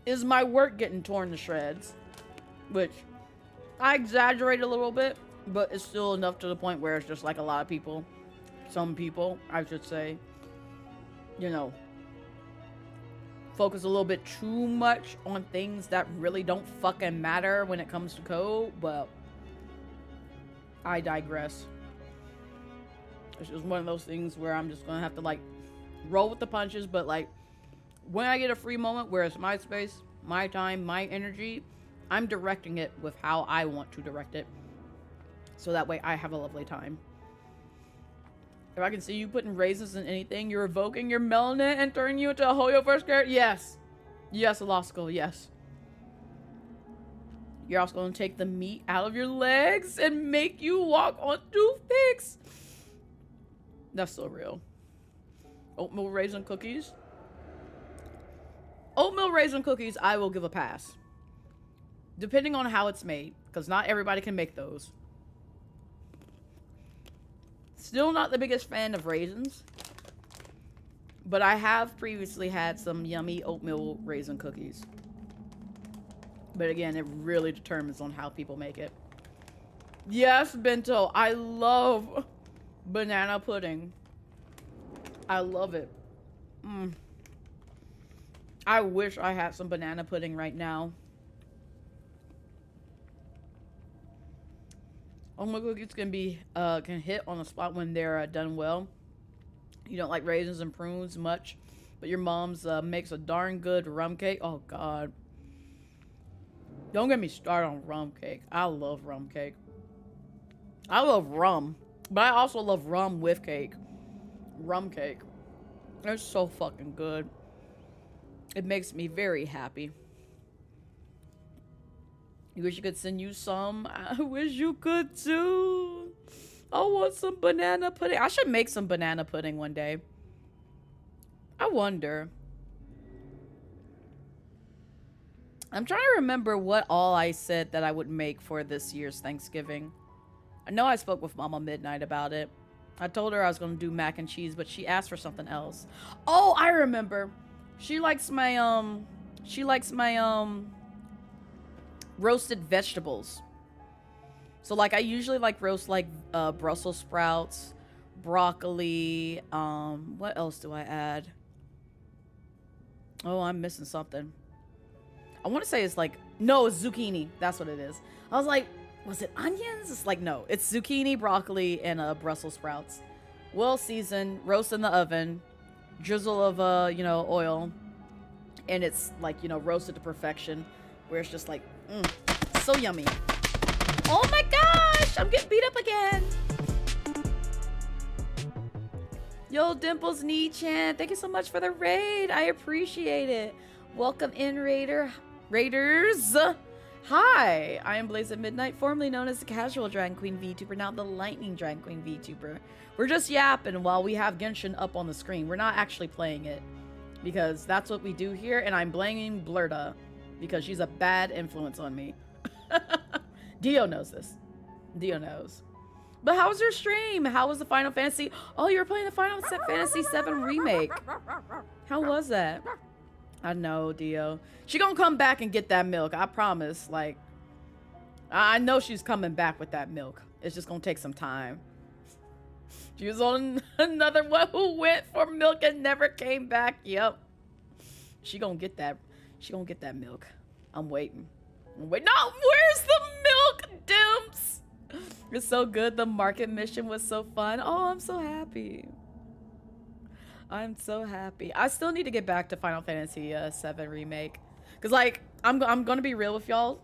is my work getting torn to shreds, which I exaggerate a little bit, but it's still enough to the point where it's just like a lot of people, some people, I should say, you know, focus a little bit too much on things that really don't fucking matter when it comes to code. But I digress. It's just one of those things where I'm just gonna have to like roll with the punches. But like, when I get a free moment where it's my space, my time, my energy, I'm directing it with how I want to direct it, so that way I have a lovely time. If I can see you putting raisins in anything, you're evoking your melanin and turning you into a Hoyo first character. Yes. Yes, Elostical, yes. You're also going to take the meat out of your legs and make you walk on toothpicks. That's so real. Oatmeal raisin cookies. Oatmeal raisin cookies, I will give a pass. Depending on how it's made, because not everybody can make those. Still not the biggest fan of raisins. But I have previously had some yummy oatmeal raisin cookies. But again, it really determines on how people make it. Yes, bento. I love banana pudding. I love it. I wish I had some banana pudding right now. Oatmeal cookies can be can hit on the spot when they're done well. You don't like raisins and prunes much, but your mom's makes a darn good rum cake. Oh God. Don't get me started on rum cake. I love rum cake. I love rum, but I also love rum with cake. Rum cake. It's so fucking good. It makes me very happy. You wish you could send you some? I wish you could too. I want some banana pudding. I should make some banana pudding one day. I wonder. I'm trying to remember what all I said that I would make for this year's Thanksgiving. I know I spoke with Mama Midnight about it. I told her I was going to do mac and cheese, but she asked for something else. Oh, I remember. She likes my roasted vegetables. So like I usually like roast like Brussels sprouts, broccoli, what else do I add? Oh, I'm missing something. I want to say it's like, no, it's zucchini. That's what it is. I was like, was it onions? It's like, no, it's zucchini, broccoli, and Brussels sprouts. Well seasoned, roast in the oven, drizzle of oil, and it's like, roasted to perfection, where it's just like, so yummy. Oh my gosh, I'm getting beat up again. Yo, Dimples Knee-chan, thank you so much for the raid. I appreciate it. Welcome in, Raiders. Hi, I am Blaze at Midnight, formerly known as the Casual Dragon Queen VTuber, now the Lightning Dragon Queen VTuber. We're just yapping while we have Genshin up on the screen. We're not actually playing it, because that's what we do here, and I'm blaming Blurta, because she's a bad influence on me. Dio knows this. Dio knows. But how was your stream? How was the Final Fantasy? Oh, you were playing the Final Fantasy VII Remake. How was that? I know, Dio. She gonna come back and get that milk. I promise. Like, I know she's coming back with that milk. It's just gonna take some time. She was on another one who went for milk and never came back. Yep. She gonna get that. She gonna get that milk. I'm waiting. Wait, no, where's the milk, Dimps? It's so good. The market mission was so fun. Oh, I'm so happy. I'm so happy. I still need to get back to Final Fantasy VII Remake. Because, like, I'm going to be real with y'all.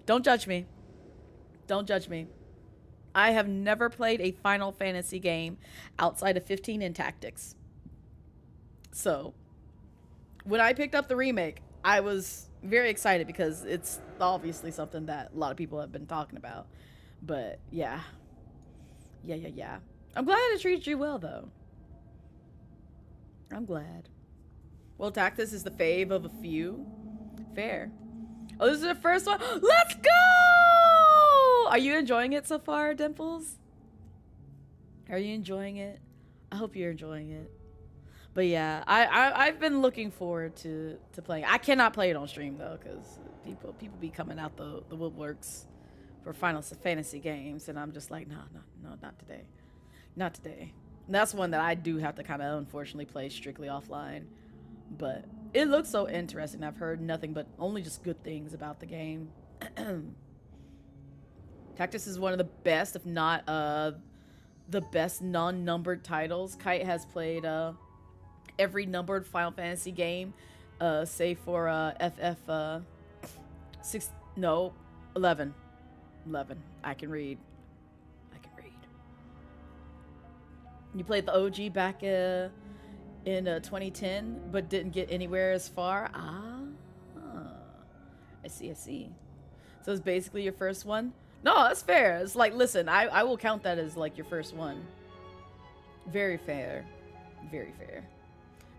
Don't judge me. Don't judge me. I have never played a Final Fantasy game outside of 15 in Tactics. So, when I picked up the remake, I was very excited because it's obviously something that a lot of people have been talking about. But, yeah. Yeah. I'm glad it treated you well, though. I'm glad. Well, Tactics is the fave of a few. Fair. Oh, this is the first one. Let's go! Are you enjoying it so far, Dimples? Are you enjoying it? I hope you're enjoying it. But yeah, I've been looking forward to playing. I cannot play it on stream though, because people be coming out the woodworks for Final Fantasy games, and I'm just like, no, not today, not today. And that's one that I do have to kind of unfortunately play strictly offline. But it looks so interesting. I've heard nothing but only just good things about the game. Tactics is one of the best, if not the best non-numbered titles. Kite has played every numbered Final Fantasy game, save for 11. I can read. You played the OG back in 2010, but didn't get anywhere as far. I see. So it's basically your first one? No, that's fair. It's like, listen, I will count that as like your first one. Very fair. Very fair.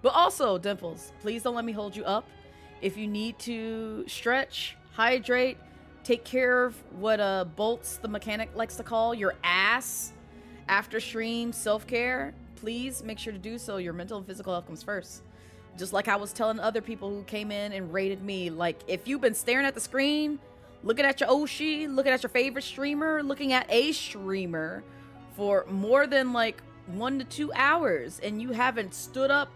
But also, Dimples, please don't let me hold you up. If you need to stretch, hydrate, take care of what Bolts the mechanic likes to call your ass after stream self-care, please make sure to do so. Your mental and physical health comes first. Just like I was telling other people who came in and rated me, like, if you've been staring at the screen, looking at your Oshi, looking at your favorite streamer, looking at a streamer for more than like 1 to 2 hours, and you haven't stood up,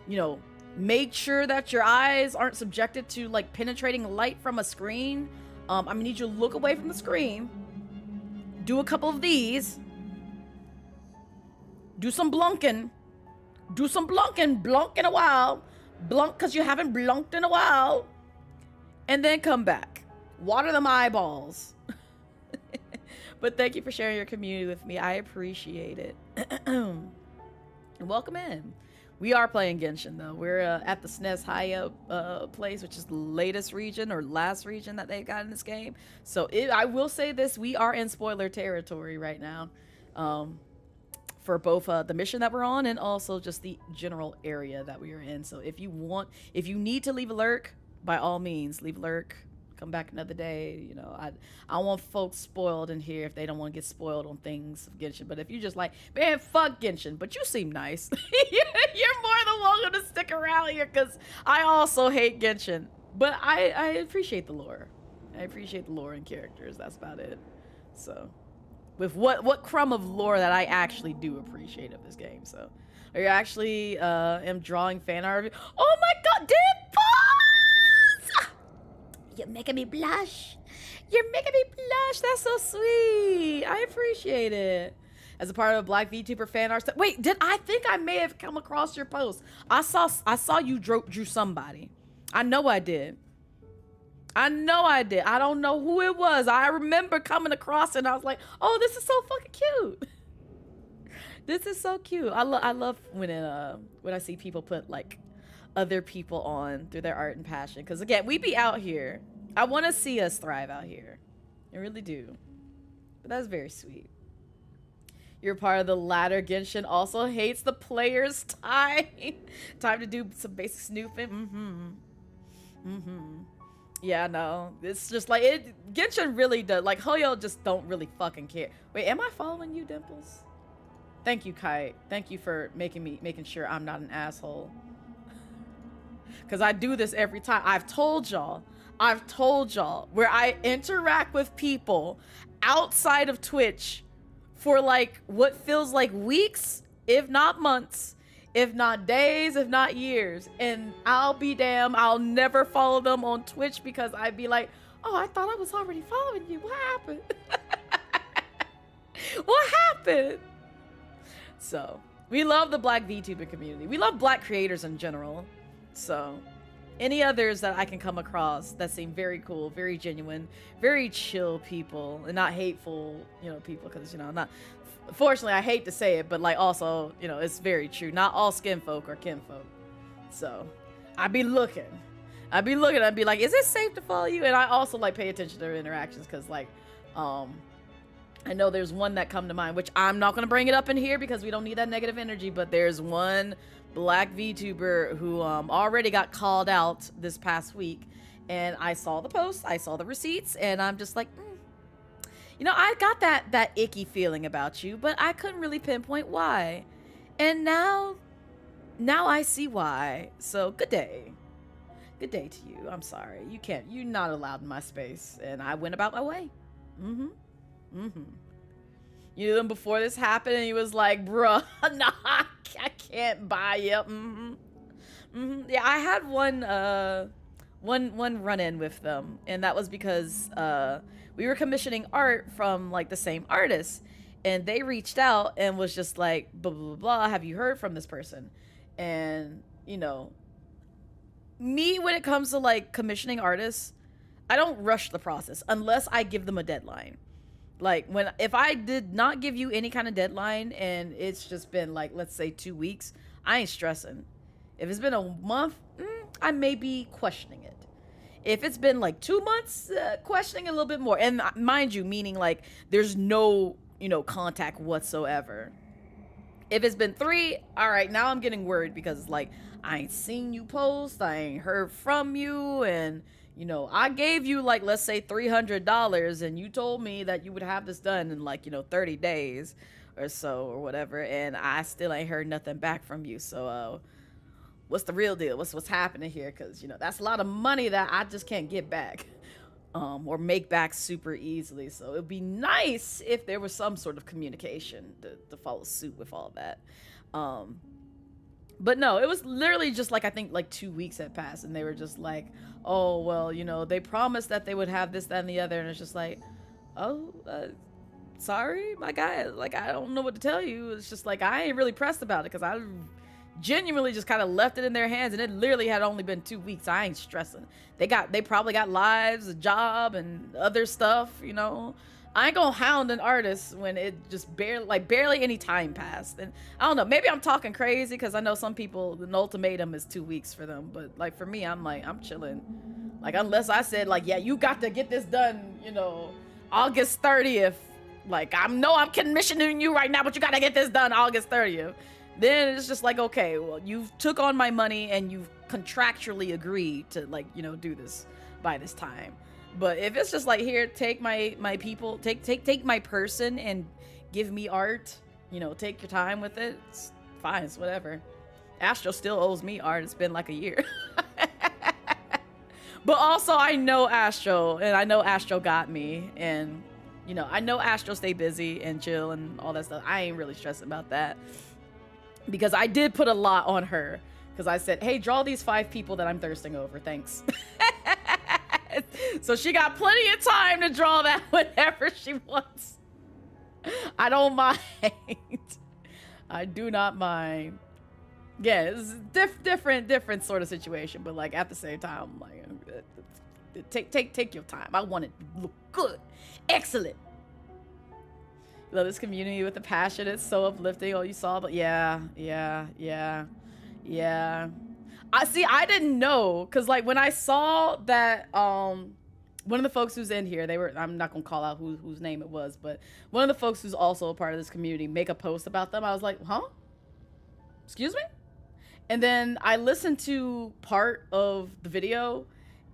you know, made sure that your eyes aren't subjected to like penetrating light from a screen, I'm gonna need you to look away from the screen, do a couple of these, do some blunking, blunk in a while, blunk because you haven't blunked in a while, and then come back, water them eyeballs. But thank you for sharing your community with me. I appreciate it. And welcome in. We are playing Genshin though. We're at the SNES high up place, which is the latest region or last region that they got in this game. So I will say this, we are in spoiler territory right now. For both the mission that we're on and also just the general area that we are in. So if you need to leave a lurk, by all means, leave a lurk, come back another day. You know, I don't want folks spoiled in here if they don't want to get spoiled on things of Genshin. But if you just like, man, fuck Genshin, but you seem nice, you're more than welcome to stick around here, because I also hate Genshin. But I appreciate the lore. I appreciate the lore and characters. That's about it. So with what crumb of lore that I actually do appreciate of this game. So I actually am drawing fan art. Oh my god, Dimples! You're making me blush. You're making me blush. That's so sweet. I appreciate it. As a part of a Black Vtuber fan art. Wait, I think I may have come across your post. I saw you drew somebody. I know I did. I don't know who it was. I remember coming across it and I was like, oh, this is so fucking cute. This is so cute. I love when I see people put like other people on through their art and passion. Because again, we be out here. I want to see us thrive out here. I really do. But that's very sweet. You're part of the latter. Genshin also hates the player's time. Time to do some basic snooping. Yeah, no. It's just like Genshin really does. Like Hoyo just don't really fucking care. Wait, am I following you, Dimples? Thank you, Kite. Thank you for making sure I'm not an asshole. Cause I do this every time. I've told y'all where I interact with people outside of Twitch for like what feels like weeks, if not months, if not days, if not years. And I'll be damn, I'll never follow them on Twitch because I'd be like, oh, I thought I was already following you. What happened? What happened? So we love the Black VTuber community. We love Black creators in general. So any others that I can come across that seem very cool, very genuine, very chill people, and not hateful, people, because, not, fortunately, I hate to say it, but like also, it's very true. Not all skin folk are kinfolk. So I'd be looking, I'd be like, is it safe to follow you? And I also like pay attention to their interactions because like, I know there's one that come to mind, which I'm not going to bring it up in here because we don't need that negative energy, but there's one Black VTuber who already got called out this past week, and I saw the post, I saw the receipts, and I'm just like, I got that icky feeling about you, but I couldn't really pinpoint why. And now I see why. So good day to you. I'm sorry, you're not allowed in my space, and I went about my way. You knew him before this happened, and he was like, bruh, nah, I can't buy you. Yeah, I had one run-in with them, and that was because we were commissioning art from like the same artist, and they reached out and was just like, blah, blah, blah, have you heard from this person? And, me, when it comes to like commissioning artists, I don't rush the process unless I give them a deadline. Like if I did not give you any kind of deadline and it's just been like, let's say 2 weeks, I ain't stressing. If it's been a month, I may be questioning it. If it's been like 2 months, questioning a little bit more. And mind you, meaning like there's no, contact whatsoever. If it's been 3, all right, now I'm getting worried because like I ain't seen you post, I ain't heard from you, and you know, I gave you like, let's say $300, and you told me that you would have this done in like, you know, 30 days or so or whatever, and I still ain't heard nothing back from you. So what's the real deal? What's happening here? Because, you know, that's a lot of money that I just can't get back or make back super easily. So it'd be nice if there was some sort of communication to follow suit with all that. But no, it was literally just like, I think like 2 weeks had passed, and they were just like, oh, well, you know, they promised that they would have this, that, and the other. And it's just like, oh, sorry, my guy. Like, I don't know what to tell you. It's just like, I ain't really pressed about it because I genuinely just kind of left it in their hands, and it literally had only been 2 weeks. I ain't stressing. They probably got lives, a job, and other stuff, you know. I ain't gonna hound an artist when it just barely any time passed. And I don't know, maybe I'm talking crazy because I know some people, an ultimatum is 2 weeks for them. But like for me, I'm like, I'm chilling. Like unless I said like, yeah, you got to get this done, you know, August 30th. Like I'm commissioning you right now, but you got to get this done August 30th. Then it's just like, okay, well, you've took on my money and you've contractually agreed to like, you know, do this by this time. But if it's just like, here, take my people, take my person and give me art, you know, take your time with it, it's fine, it's whatever. Astro still owes me art. It's been like a year. But also I know Astro, and I know Astro got me, and you know, I know Astro stay busy and chill and all that stuff. I ain't really stressing about that because I did put a lot on her because I said, hey, draw these 5 people that I'm thirsting over, thanks. So she got plenty of time to draw that whenever she wants. I don't mind. I do not mind. Yeah, it's different sort of situation, but like at the same time, like take your time. I want it to look good, excellent. Love this community with the passion. It's so uplifting. Oh, you saw, but yeah. I didn't know, because like when I saw that one of the folks who's in here, I'm not gonna call out whose name it was, but one of the folks who's also a part of this community make a post about them. I was like, huh? Excuse me? And then I listened to part of the video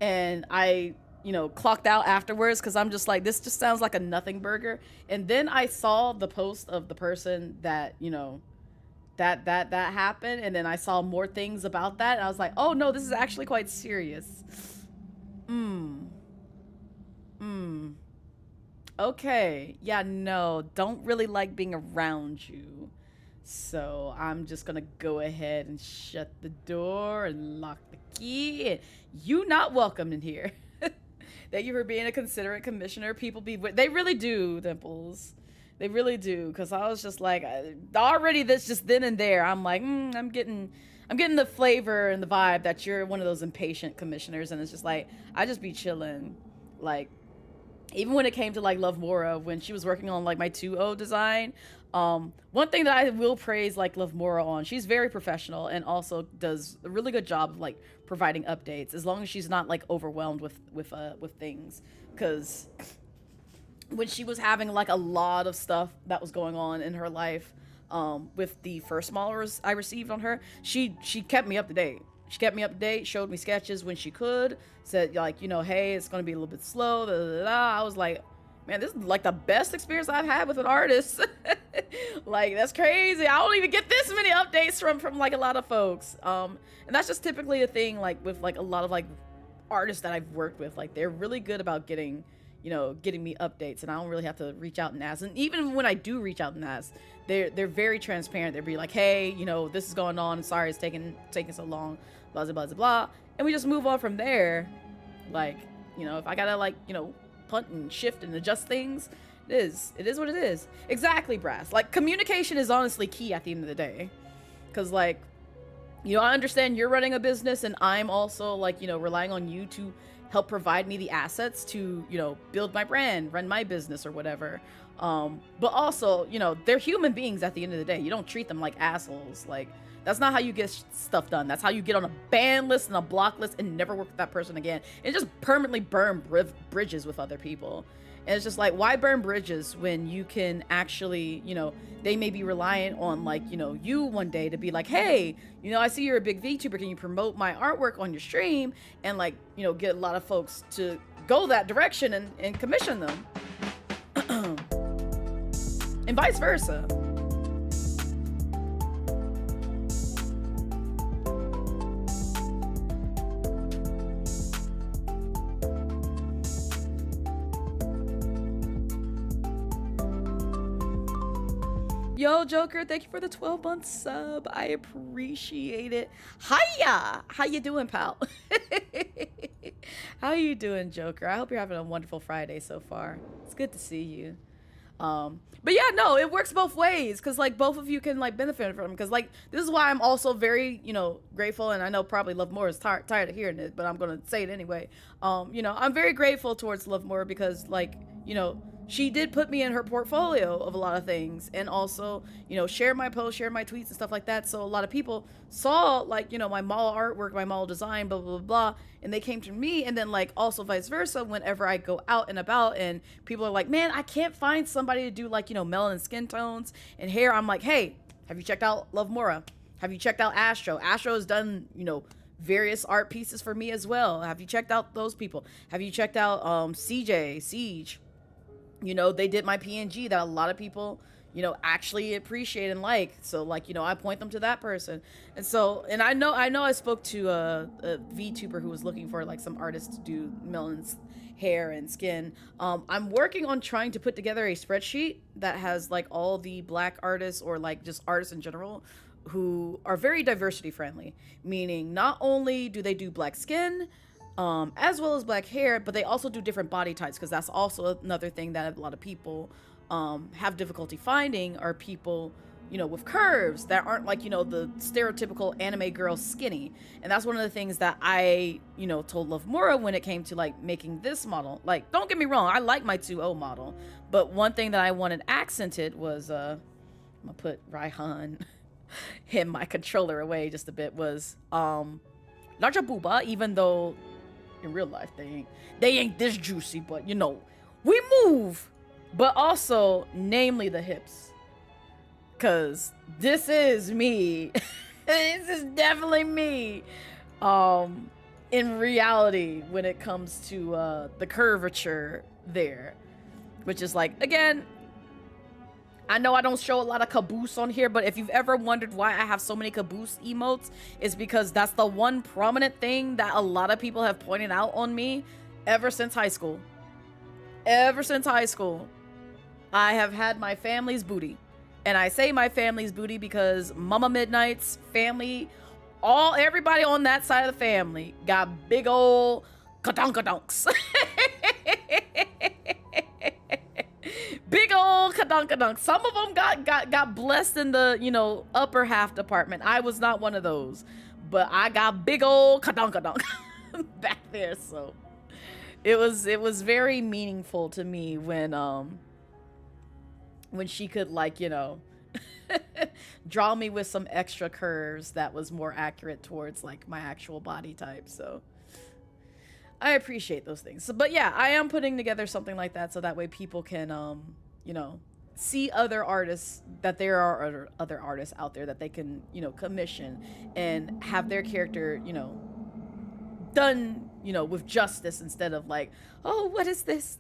and I, you know, clocked out afterwards because I'm just like, this just sounds like a nothing burger. And then I saw the post of the person that, you know, that happened, and then I saw more things about that, and I was like, oh no, this is actually quite serious. Okay, yeah, no, don't really like being around you, so I'm just gonna go ahead and shut the door and lock the key, and you not welcome in here. Thank you for being a considerate commissioner. People they really do, Dimples. They really do, because I was just like, already this just then and there, I'm like, I'm getting the flavor and the vibe that you're one of those impatient commissioners, and it's just like, I just be chilling. Like, even when it came to like Lovmura, when she was working on like my 2.0 design, one thing that I will praise like Lovmura on, she's very professional and also does a really good job of like providing updates, as long as she's not like overwhelmed with things, because when she was having like a lot of stuff that was going on in her life, with the first models I received on her, she kept me up to date. She kept me up to date, showed me sketches when she could, said like, you know, hey, it's gonna be a little bit slow, da, da, da. I was like, man, this is like the best experience I've had with an artist. Like, that's crazy. I don't even get this many updates from like a lot of folks. And that's just typically a thing like with like a lot of like artists that I've worked with. Like, they're really good about getting me updates, and I don't really have to reach out and ask. And even when I do reach out and ask, they're very transparent. They'll be like, hey, you know, this is going on, sorry it's taking so long, blah blah blah blah, and we just move on from there. Like, you know, if I gotta like, you know, punt and shift and adjust things, it is what it is. Exactly, Brass. Like, communication is honestly key at the end of the day, because like, you know, I understand you're running a business, and I'm also like, you know, relying on you to help provide me the assets to, you know, build my brand, run my business or whatever. But also, you know, they're human beings at the end of the day. You don't treat them like assholes. Like, That's not how you get stuff done. That's how you get on a ban list and a block list and never work with that person again. And just permanently burn bridges with other people. And it's just like, why burn bridges when you can actually, you know, they may be reliant on, like, you know, you one day to be like, hey, you know, I see you're a big VTuber. Can you promote my artwork on your stream? And, like, you know, get a lot of folks to go that direction and commission them. And vice versa. Yo, Joker, thank you for the 12-month sub. I appreciate it. Hiya! How you doing, pal? How you doing, Joker? I hope you're having a wonderful Friday so far. It's good to see you. But yeah, no, it works both ways, because, like, both of you can, like, benefit from it, because, like, this is why I'm also very, you know, grateful, and I know probably Lovmura is tired of hearing it, but I'm gonna say it anyway. You know, I'm very grateful towards Lovmura because, like, you know, she did put me in her portfolio of a lot of things, and also, you know, share my posts, share my tweets and stuff like that. So a lot of people saw, like, you know, my model artwork, my model design, blah, blah, blah, blah, and they came to me. And then, like, also vice versa, whenever I go out and about and people are like, man, I can't find somebody to do, like, you know, melanin skin tones and hair. I'm like, hey, have you checked out Lovmura? Have you checked out Astro? Astro has done, you know, various art pieces for me as well. Have you checked out those people? Have you checked out Siege? You know, they did my PNG that a lot of people, you know, actually appreciate and like. So, like, you know, I point them to that person. And so, and I know I spoke to a VTuber who was looking for, like, some artists to do Melon's hair and skin. I'm working on trying to put together a spreadsheet that has, like, all the black artists, or, like, just artists in general, who are very diversity friendly. Meaning, not only do they do black skin, as well as black hair, but they also do different body types, because that's also another thing that a lot of people have difficulty finding, are people, you know, with curves that aren't, like, you know, the stereotypical anime girl skinny. And that's one of the things that I, you know, told Lovmura when it came to, like, making this model. Like, don't get me wrong, I like my 2.0 model, but one thing that I wanted accented was, I'm gonna put Raihan him my controller away just a bit, was larger booba, even though in real life they ain't this juicy, but, you know, we move. But also, namely, the hips, because this is me. This is definitely me in reality when it comes to the curvature there, which is, like, again, I know I don't show a lot of caboose on here, but if you've ever wondered why I have so many caboose emotes, it's because that's the one prominent thing that a lot of people have pointed out on me ever since high school. Ever since high school, I have had my family's booty. And I say my family's booty because Mama Midnight's family, everybody on that side of the family got big old kadonkadonks. Big old kadonkadonk. Some of them got blessed in the, you know, upper half department. I was not one of those, but I got big old kadonkadonk back there. So it was very meaningful to me when she could, like, you know, draw me with some extra curves that was more accurate towards, like, my actual body type. So I appreciate those things. So, but yeah, I am putting together something like that so that way people can, you know, see other artists, that there are other artists out there that they can, you know, commission and have their character, you know, done, you know, with justice, instead of like, oh, what is this?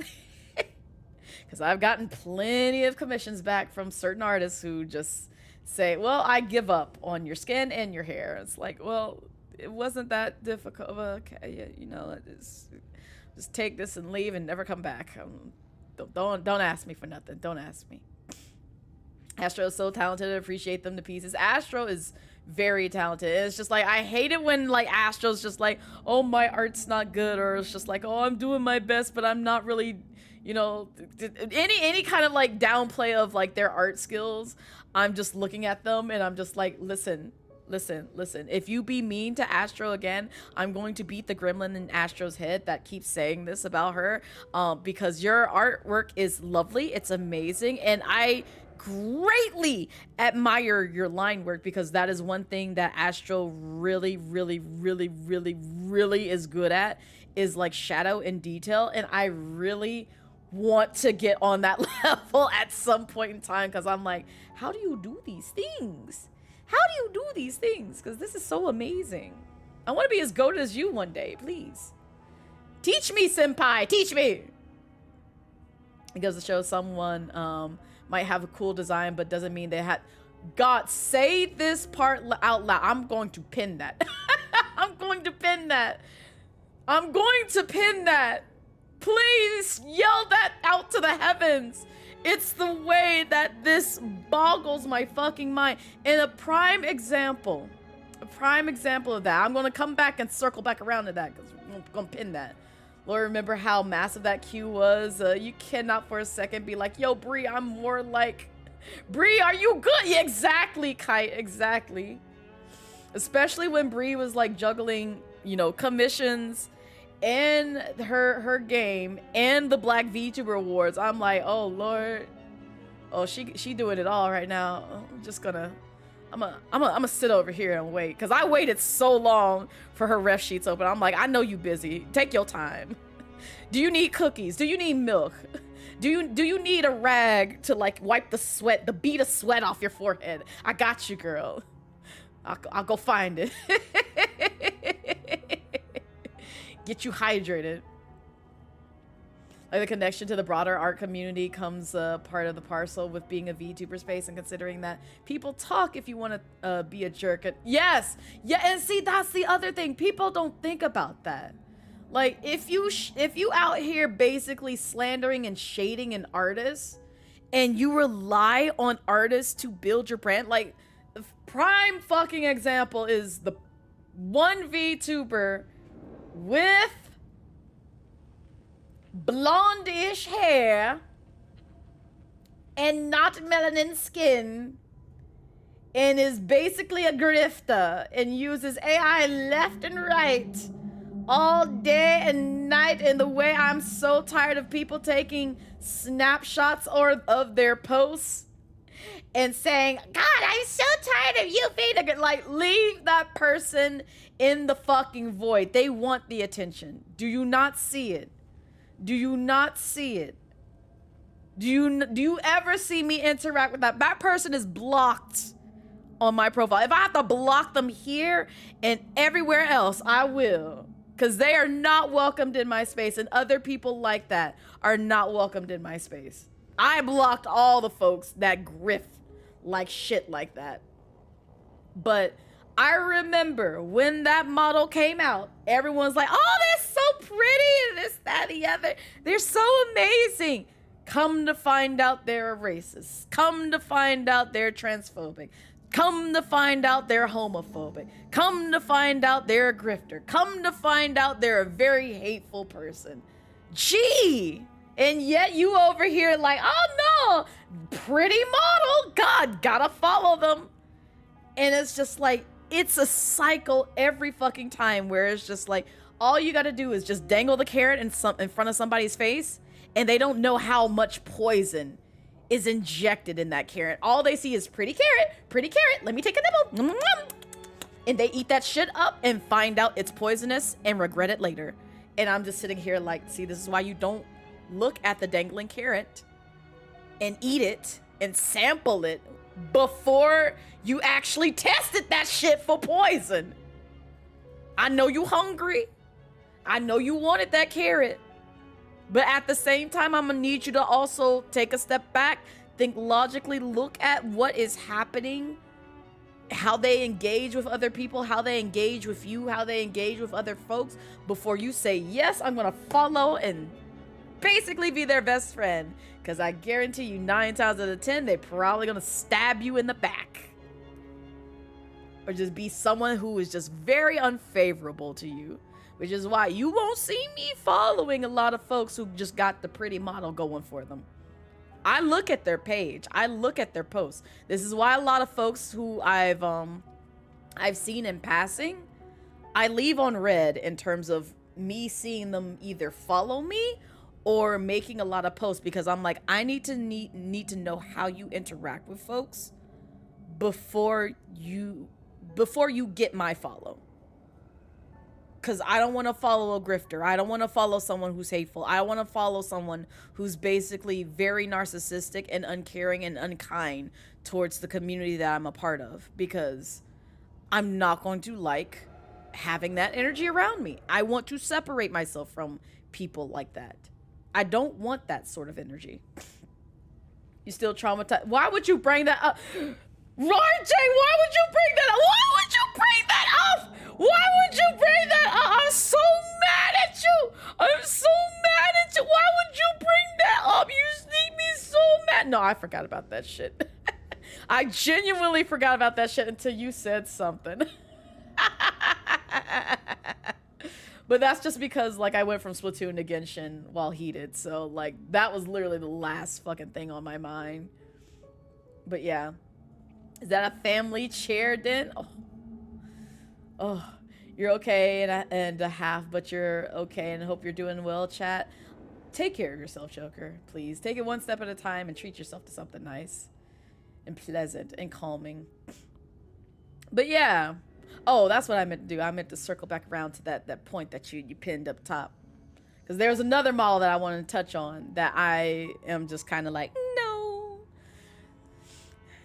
Because I've gotten plenty of commissions back from certain artists who just say, well, I give up on your skin and your hair. It's like, well, it wasn't that difficult. Okay, yeah, you know, just take this and leave and never come back. Don't ask me for nothing. Don't ask me. Astro is so talented. I appreciate them to pieces. Astro is very talented. It's just like, I hate it when, like, Astro's just like, oh, my art's not good, or it's just like, oh, I'm doing my best, but I'm not really, you know, any kind of, like, downplay of, like, their art skills. I'm just looking at them and I'm just like, listen. If you be mean to Astro again, I'm going to beat the gremlin in Astro's head that keeps saying this about her, because your artwork is lovely. It's amazing. And I greatly admire your line work, because that is one thing that Astro really is good at, is like shadow and detail. And I really want to get on that level at some point in time, because I'm like, how do you do these things? How do you do these things? Because this is so amazing. I want to be as goated as you one day, please. Teach me, senpai, teach me. It goes to show someone might have a cool design, but doesn't mean they had. God, say this part out loud. I'm going to pin that. I'm going to pin that. I'm going to pin that. Please yell that out to the heavens. It's the way that this boggles my fucking mind. And a prime example of that. I'm going to come back and circle back around to that, because I'm going to pin that. Lord, remember how massive that queue was? You cannot for a second be like, yo, Bree, I'm more like... Bree, are you good? Yeah, exactly, Kite, exactly. Especially when Bree was like juggling, you know, commissions and her game and the Black VTuber Awards. I'm like, oh, Lord. Oh, she doing it all right now. I'm just gonna... I'm gonna sit over here and wait, because I waited so long for her ref sheets open. I'm like, I know you busy. Take your time. Do you need cookies? Do you need milk? Do you need a rag to like wipe the bead of sweat off your forehead? I got you, girl. I'll go find it. Get you hydrated. Like, the connection to the broader art community comes part of the parcel with being a VTuber space, and considering that people talk if you want to be a jerk. Yes, yeah, and see, that's the other thing. People don't think about that. Like, if you out here basically slandering and shading an artist, and you rely on artists to build your brand, like, the prime fucking example is the one VTuber with blonde-ish hair and not melanin skin, and is basically a grifter and uses AI left and right all day and night in the way I'm so tired of people taking snapshots of their posts and saying, God, I'm so tired of you being a good, like, leave that person in the fucking void. They want the attention. Do you not see it? Do you not see it? Do you ever see me interact with that? That person is blocked on my profile. If I have to block them here and everywhere else, I will. Because they are not welcomed in my space, and other people like that are not welcomed in my space. I blocked all the folks that grift like shit like that. But I remember when that model came out, everyone's like, oh, they're so pretty, and this, that, and the other. They're so amazing. Come to find out they're a racist. Come to find out they're transphobic. Come to find out they're homophobic. Come to find out they're a grifter. Come to find out they're a very hateful person. Gee! And yet you over here like, oh no, pretty model. God, gotta follow them. And it's just like, it's a cycle every fucking time where it's just like, all you gotta do is just dangle the carrot in front of somebody's face, and they don't know how much poison is injected in that carrot. All they see is pretty carrot, let me take a nibble. And they eat that shit up and find out it's poisonous and regret it later. And I'm just sitting here like, see, this is why you don't look at the dangling carrot and eat it and sample it before you actually tested that shit for poison. I know you hungry. I know you wanted that carrot. But at the same time, I'm gonna need you to also take a step back, think logically, look at what is happening, how they engage with other people, how they engage with you, how they engage with other folks, before you say, yes, I'm gonna follow and basically be their best friend. Because I guarantee you 9 times out of 10, they're probably gonna stab you in the back. Or just be someone who is just very unfavorable to you. Which is why you won't see me following a lot of folks who just got the pretty model going for them. I look at their page. I look at their posts. This is why a lot of folks who I've seen in passing, I leave on red in terms of me seeing them either follow me or making a lot of posts, because I'm like, I need to know how you interact with folks before you get my follow. Because I don't want to follow a grifter. I don't want to follow someone who's hateful. I want to follow someone who's basically very narcissistic and uncaring and unkind towards the community that I'm a part of, because I'm not going to like having that energy around me. I want to separate myself from people like that. I don't want that sort of energy. You still traumatized? Why would you bring that up? RJ, why would you bring that up? Why would you bring that up? Why would you bring that up? I'm so mad at you. I'm so mad at you. Why would you bring that up? You make me so mad. No, I forgot about that shit. I genuinely forgot about that shit until you said something. But that's just because, like, I went from Splatoon to Genshin while heated. So, like, that was literally the last fucking thing on my mind. But yeah. Is that a family chair, Den? Oh, you're okay and a half, but you're okay, and I hope you're doing well, chat. Take care of yourself, Joker, please. Take it one step at a time and treat yourself to something nice and pleasant and calming. But yeah. Oh, that's what I meant to do. I meant to circle back around to that point that you pinned up top. Because there's another model that I wanted to touch on that I am just kind of like, no.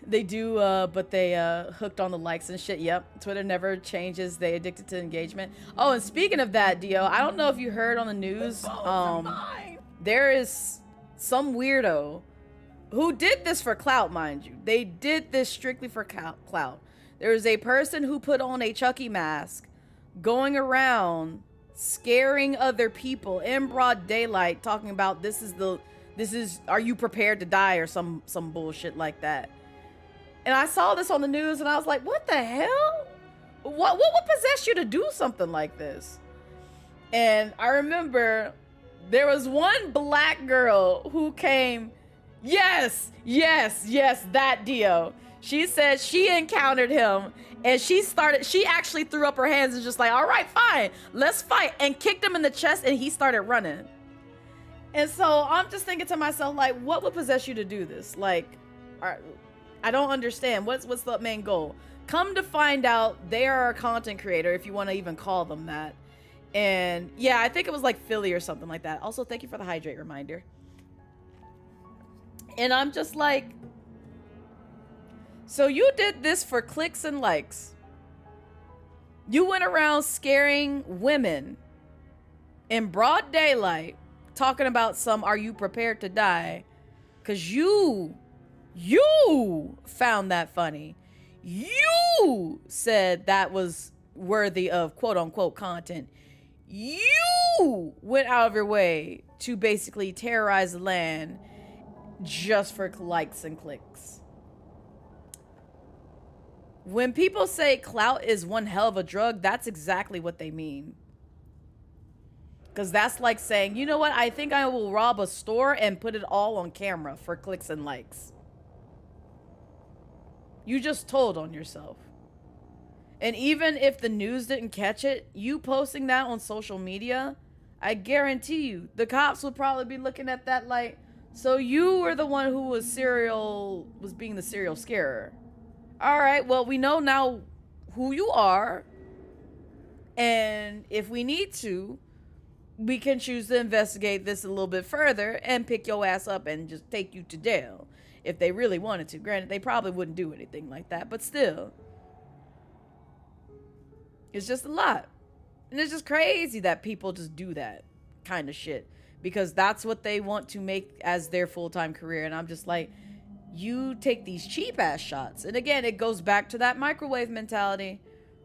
They do, but they hooked on the likes and shit. Yep, Twitter never changes. They addicted to engagement. Oh, and speaking of that, Dio, I don't know if you heard on the news. There is some weirdo who did this for clout, mind you. They did this strictly for clout. There is a person who put on a Chucky mask, going around scaring other people in broad daylight, talking about this is are you prepared to die, or some bullshit like that. And I saw this on the news and I was like, what the hell? What would possess you to do something like this? And I remember there was one black girl who came, yes, that Dio. She said she encountered him and she actually threw up her hands and just like, all right, fine, let's fight, and kicked him in the chest and he started running. And so I'm just thinking to myself, like, what would possess you to do this? Like, I don't understand. What's the main goal? Come to find out, they are a content creator, if you want to even call them that. And yeah, I think it was like Philly or something like that. Also, thank you for the hydrate reminder. And I'm just like, so you did this for clicks and likes. You went around scaring women in broad daylight, talking about are you prepared to die? Because you found that funny. You said that was worthy of quote unquote content. You went out of your way to basically terrorize the land just for likes and clicks. When people say clout is one hell of a drug, that's exactly what they mean. Because that's like saying, you know what, I think I will rob a store and put it all on camera for clicks and likes. You just told on yourself. And even if the news didn't catch it, you posting that on social media, I guarantee you, the cops would probably be looking at that like, so you were the one who was being the serial scarer. All right, well, we know now who you are. And if we need to, we can choose to investigate this a little bit further and pick your ass up and just take you to jail if they really wanted to. Granted, they probably wouldn't do anything like that, but still. It's just a lot. And it's just crazy that people just do that kind of shit because that's what they want to make as their full-time career. And I'm just like, you take these cheap ass shots. And again, it goes back to that microwave mentality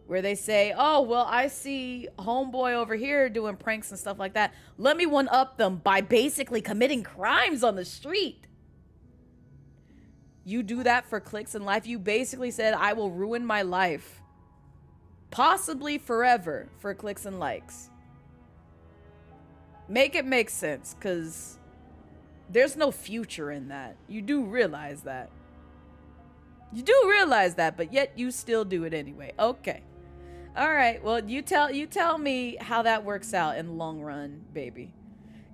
where they say, oh, well, I see homeboy over here doing pranks and stuff like that. Let me one up them by basically committing crimes on the street. You do that for clicks in life. You basically said, I will ruin my life, possibly forever, for clicks and likes. Make it make sense, because there's no future in that. You do realize that. You do realize that, but yet you still do it anyway. Okay. All right. Well, you tell me how that works out in the long run, baby.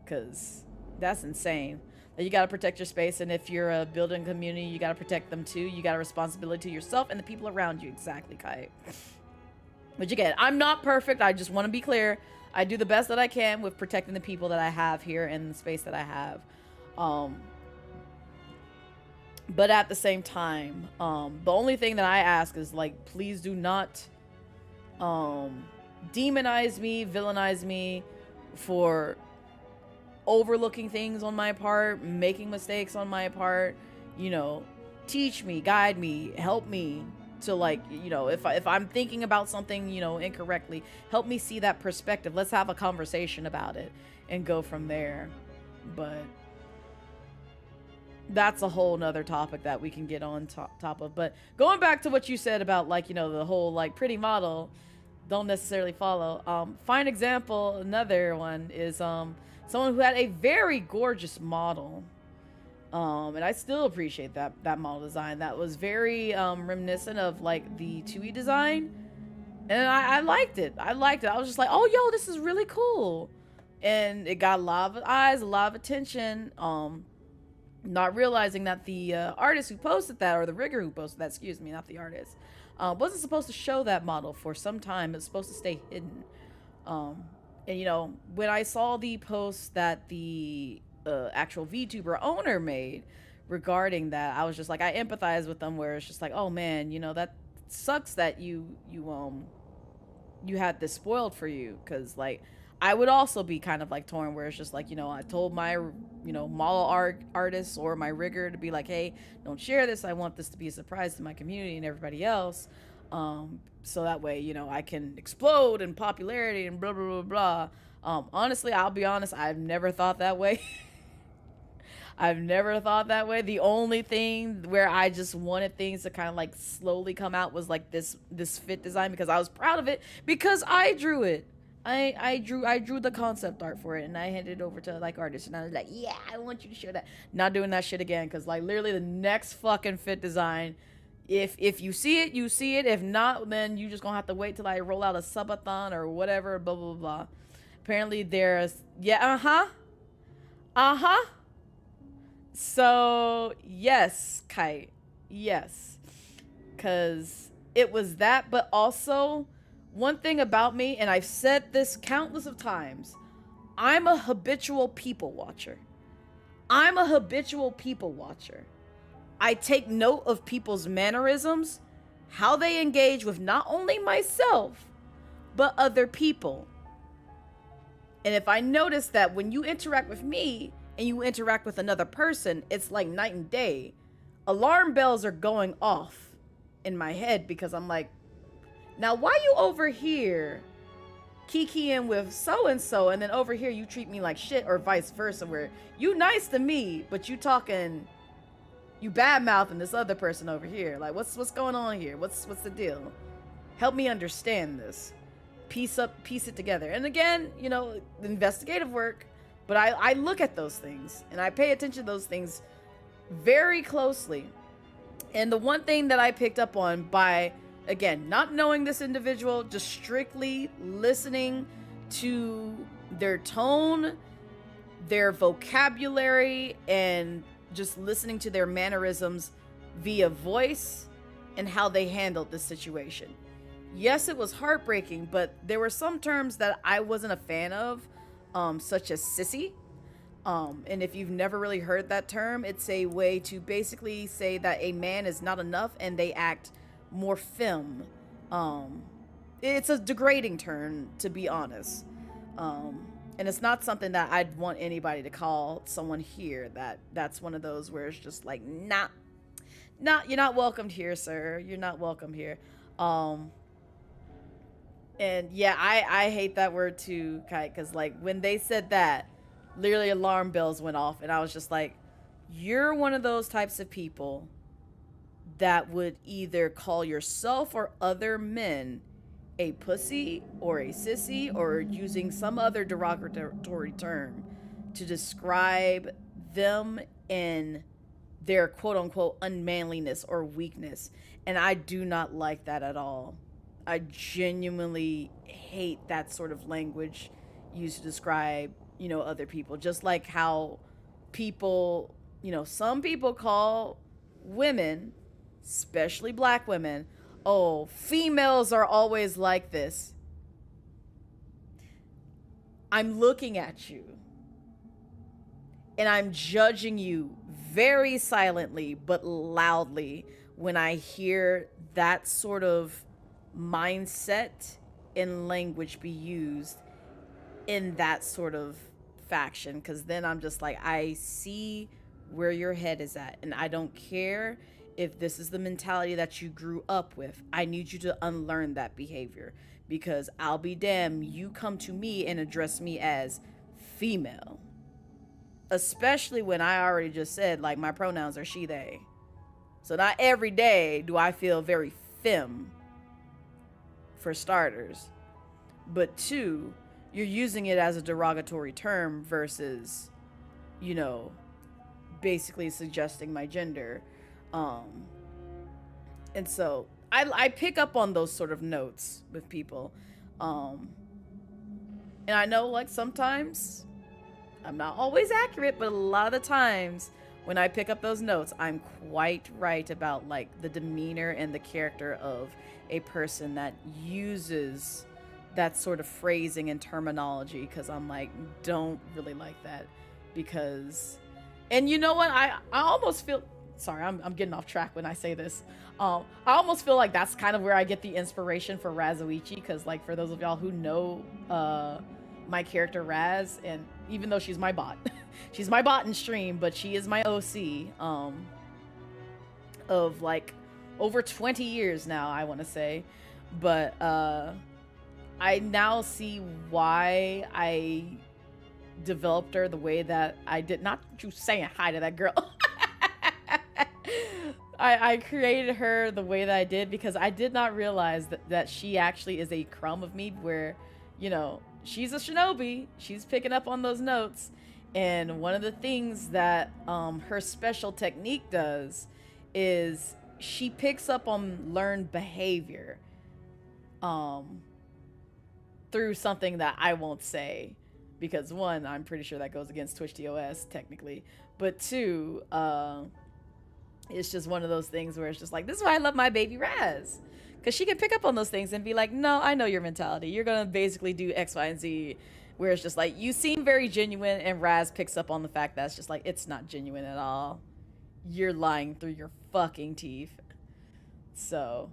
Because That's insane. You gotta protect your space, and if you're a building community, you gotta protect them too. You got a responsibility to yourself and the people around you. Exactly, Kai. But again, I'm not perfect. I just want to be clear. I do the best that I can with protecting the people that I have here and the space that I have. But at the same time, the only thing that I ask is, like, please do not demonize me, villainize me for overlooking things on my part, making mistakes on my part. You know, teach me, guide me, help me to, like, you know, if I'm thinking about something, you know, incorrectly, help me see that perspective. Let's have a conversation about it and go from there. But that's a whole nother topic that we can get on top of. But going back to what you said about, like, you know, the whole, like, pretty model don't necessarily follow. Fine example, another one is someone who had a very gorgeous model. And I still appreciate that model design. That was very reminiscent of, like, the 2E design. And I liked it. I liked it. I was just like, oh, yo, this is really cool. And it got a lot of eyes, a lot of attention. Not realizing that the artist who posted that, or the rigger who posted that, excuse me, not the artist, wasn't supposed to show that model for some time. It was supposed to stay hidden. And, you know, when I saw the post that the actual Vtuber owner made regarding that, I was just like, I empathize with them, where it's just like, oh man, you know, that sucks that you had this spoiled for you. Because, like, I would also be kind of like torn, where it's just like, you know, I told my, you know, model artist or my rigger to be like, hey, don't share this. I want this to be a surprise to my community and everybody else. So that way, you know, I can explode in popularity and blah, blah, blah, blah. Honestly, I'll be honest, I've never thought that way. I've never thought that way. The only thing where I just wanted things to kind of, like, slowly come out was, like, this fit design, because I was proud of it, because I drew it. I drew the concept art for it, and I handed it over to, like, artists, and I was like, yeah, I want you to show that. Not doing that shit again, because, like, literally the next fucking fit design, if you see it, you see it. If not, then you just gonna have to wait till I roll out a subathon or whatever, blah, blah, blah. Apparently there's, yeah, So, yes, Kite, yes, because it was that, but also, one thing about me, and I've said this countless of times, I'm a habitual people watcher. I take note of people's mannerisms, how they engage with not only myself, but other people. And if I notice that when you interact with me and you interact with another person, it's like night and day. Alarm bells are going off in my head, because I'm like, now why you over here kikiing with so-and-so, and then over here you treat me like shit, or vice versa, where you nice to me, but you bad-mouthing this other person over here. Like, what's going on here? What's the deal? Help me understand this. Piece it together. And again, you know, investigative work, but I look at those things, and I pay attention to those things very closely. And the one thing that I picked up on by, again, not knowing this individual, just strictly listening to their tone, their vocabulary, and just listening to their mannerisms via voice and how they handled this situation. Yes, it was heartbreaking, but there were some terms that I wasn't a fan of, such as sissy. And if you've never really heard that term, it's a way to basically say that a man is not enough and they act more femme. It's a degrading term, to be honest. And it's not something that I'd want anybody to call someone here. That's one of those where it's just like, nah, you're not welcomed here, sir. You're not welcome here. And yeah, I hate that word too, Kai, because, like, when they said that, literally alarm bells went off, and I was just like, you're one of those types of people that would either call yourself or other men a pussy or a sissy, or using some other derogatory term to describe them in their quote-unquote unmanliness or weakness. And I do not like that at all. I genuinely hate that sort of language used to describe you know, other people. Just like how people, you know, some people call women, especially black women, oh, females are always like this. I'm looking at you and I'm judging you very silently but loudly when I hear that sort of mindset and language be used in that sort of faction, because then I'm just like, I see where your head is at, and I don't care if this is the mentality that you grew up with. I need you to unlearn that behavior, because I'll be damned, you come to me and address me as female, especially when I already just said, like, my pronouns are she, they. So not every day do I feel very femme, for starters. But two, you're using it as a derogatory term versus, you know, basically suggesting my gender. And so I pick up on those sort of notes with people. And I know, like, sometimes I'm not always accurate, but a lot of the times when I pick up those notes, I'm quite right about, like, the demeanor and the character of a person that uses that sort of phrasing and terminology, because I'm like, don't really like that. Because, and you know what, I almost feel, sorry, I'm getting off track when I say this. I almost feel like that's kind of where I get the inspiration for Razuichi, because, like, for those of y'all who know my character Raz, and even though she's my bot, she's my bot in stream, but she is my OC of, like, over 20 years now, I want to say. But I now see why I developed her the way that I did. Not you saying hi to that girl. I created her the way that I did because I did not realize that she actually is a crumb of me, where, you know, she's a shinobi. She's picking up on those notes. And one of the things that her special technique does is she picks up on learned behavior through something that I won't say, because one, I'm pretty sure that goes against Twitch TOS technically, but two, it's just one of those things where it's just like, this is why I love my baby Raz, because she can pick up on those things and be like, no, I know your mentality, you're gonna basically do X, Y, and Z, where it's just like, you seem very genuine, and Raz picks up on the fact that it's just like, it's not genuine at all, you're lying through your fucking teeth. So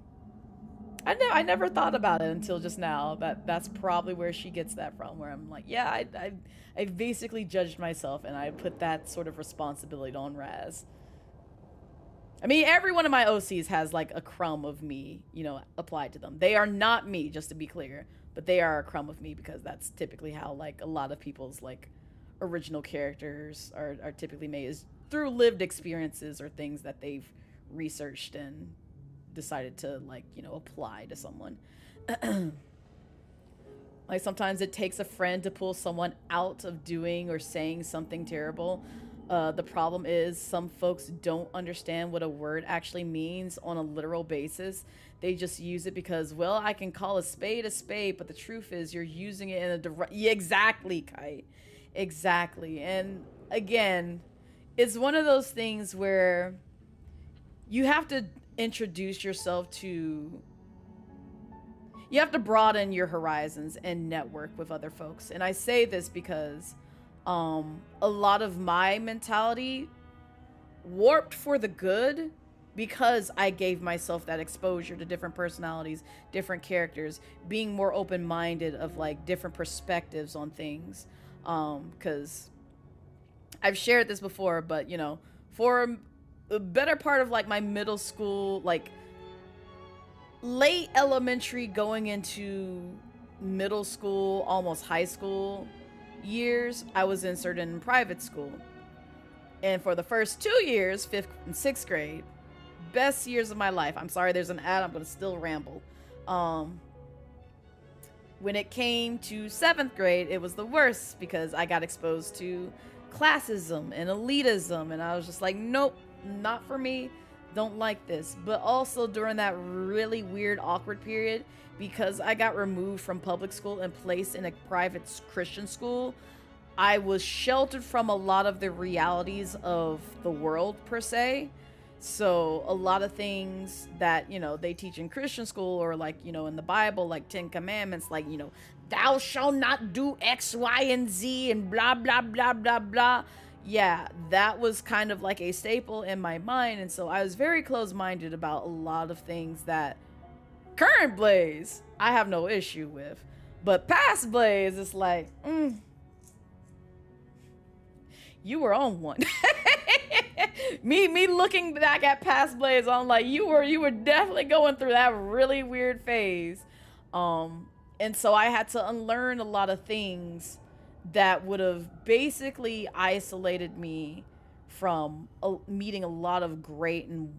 I never thought about it until just now, that's probably where she gets that from, where I'm like, yeah, I basically judged myself, and I put that sort of responsibility on Raz. I mean, every one of my OCs has, like, a crumb of me, you know, applied to them. They are not me, just to be clear, but they are a crumb of me, because that's typically how, like, a lot of people's, like, original characters are typically made, is through lived experiences or things that they've researched and decided to, like, you know, apply to someone. Like, sometimes it takes a friend to pull someone out of doing or saying something terrible. The problem is some folks don't understand what a word actually means on a literal basis. They just use it because, well, I can call a spade, but the truth is you're using it in a direct... Yeah, exactly, Kite. Exactly. And again, it's one of those things where you have to introduce yourself to... You have to broaden your horizons and network with other folks. And I say this because a lot of my mentality warped for the good because I gave myself that exposure to different personalities, different characters, being more open-minded of, like, different perspectives on things. Because I've shared this before, but, you know, for a better part of, like, my middle school, like, late elementary going into middle school, almost high school years, I was inserted in private school. And for the first 2 years, 5th and 6th grade, best years of my life. I'm sorry, there's an ad, I'm gonna still ramble. When it came to 7th grade, it was the worst because I got exposed to classism and elitism, and I was just like, nope, not for me, don't like this. But also during that really weird, awkward period, because I got removed from public school and placed in a private Christian school, I was sheltered from a lot of the realities of the world per se. So a lot of things that, you know, they teach in Christian school or like, you know, in the Bible, like 10 Commandments, like, you know, thou shalt not do X, Y, and Z and blah, blah, blah, blah, blah. Yeah, that was kind of like a staple in my mind. And so I was very close-minded about a lot of things that current Blaze, I have no issue with. But past Blaze, it's like, you were on one. me looking back at past Blaze, I'm like, you were definitely going through that really weird phase. And so I had to unlearn a lot of things that would have basically isolated me from meeting a lot of great and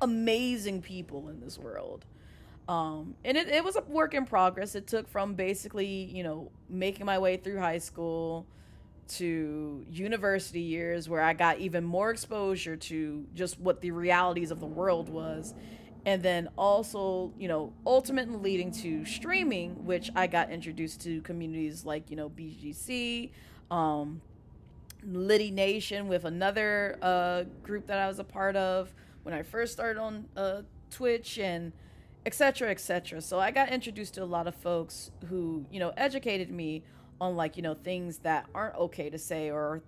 amazing people in this world. And it was a work in progress. It took from basically, you know, making my way through high school to university years where I got even more exposure to just what the realities of the world was. And then also, you know, ultimately leading to streaming, which I got introduced to communities like, you know, BGC, Liddy Nation with another group that I was a part of when I first started on Twitch, and etc., etc. So I got introduced to a lot of folks who, you know, educated me on, like, you know, things that aren't okay to say, or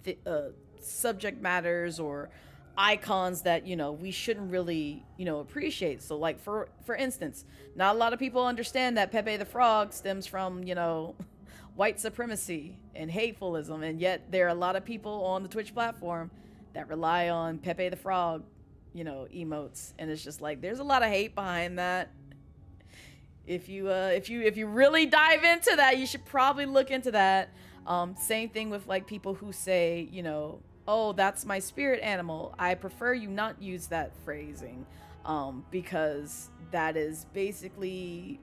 subject matters or icons that, you know, we shouldn't really, you know, appreciate. So like for instance, not a lot of people understand that Pepe the Frog stems from, you know, white supremacy and hatefulism, and yet there are a lot of people on the Twitch platform that rely on Pepe the Frog, you know, emotes, and it's just like there's a lot of hate behind that. If you really dive into that, you should probably look into that. Same thing with like people who say, you know, oh, that's my spirit animal. I prefer you not use that phrasing, because that is basically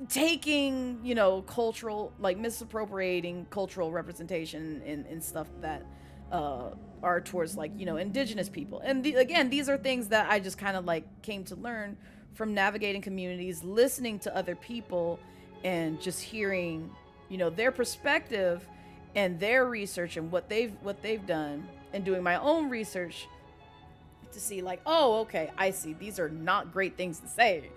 taking, you know, cultural, like misappropriating cultural representation in stuff that are towards, like, you know, indigenous people. And again, these are things that I just kind of like came to learn from navigating communities, listening to other people, and just hearing, you know, their perspective and their research and what they've done, and doing my own research to see like, oh, okay, I see, these are not great things to say.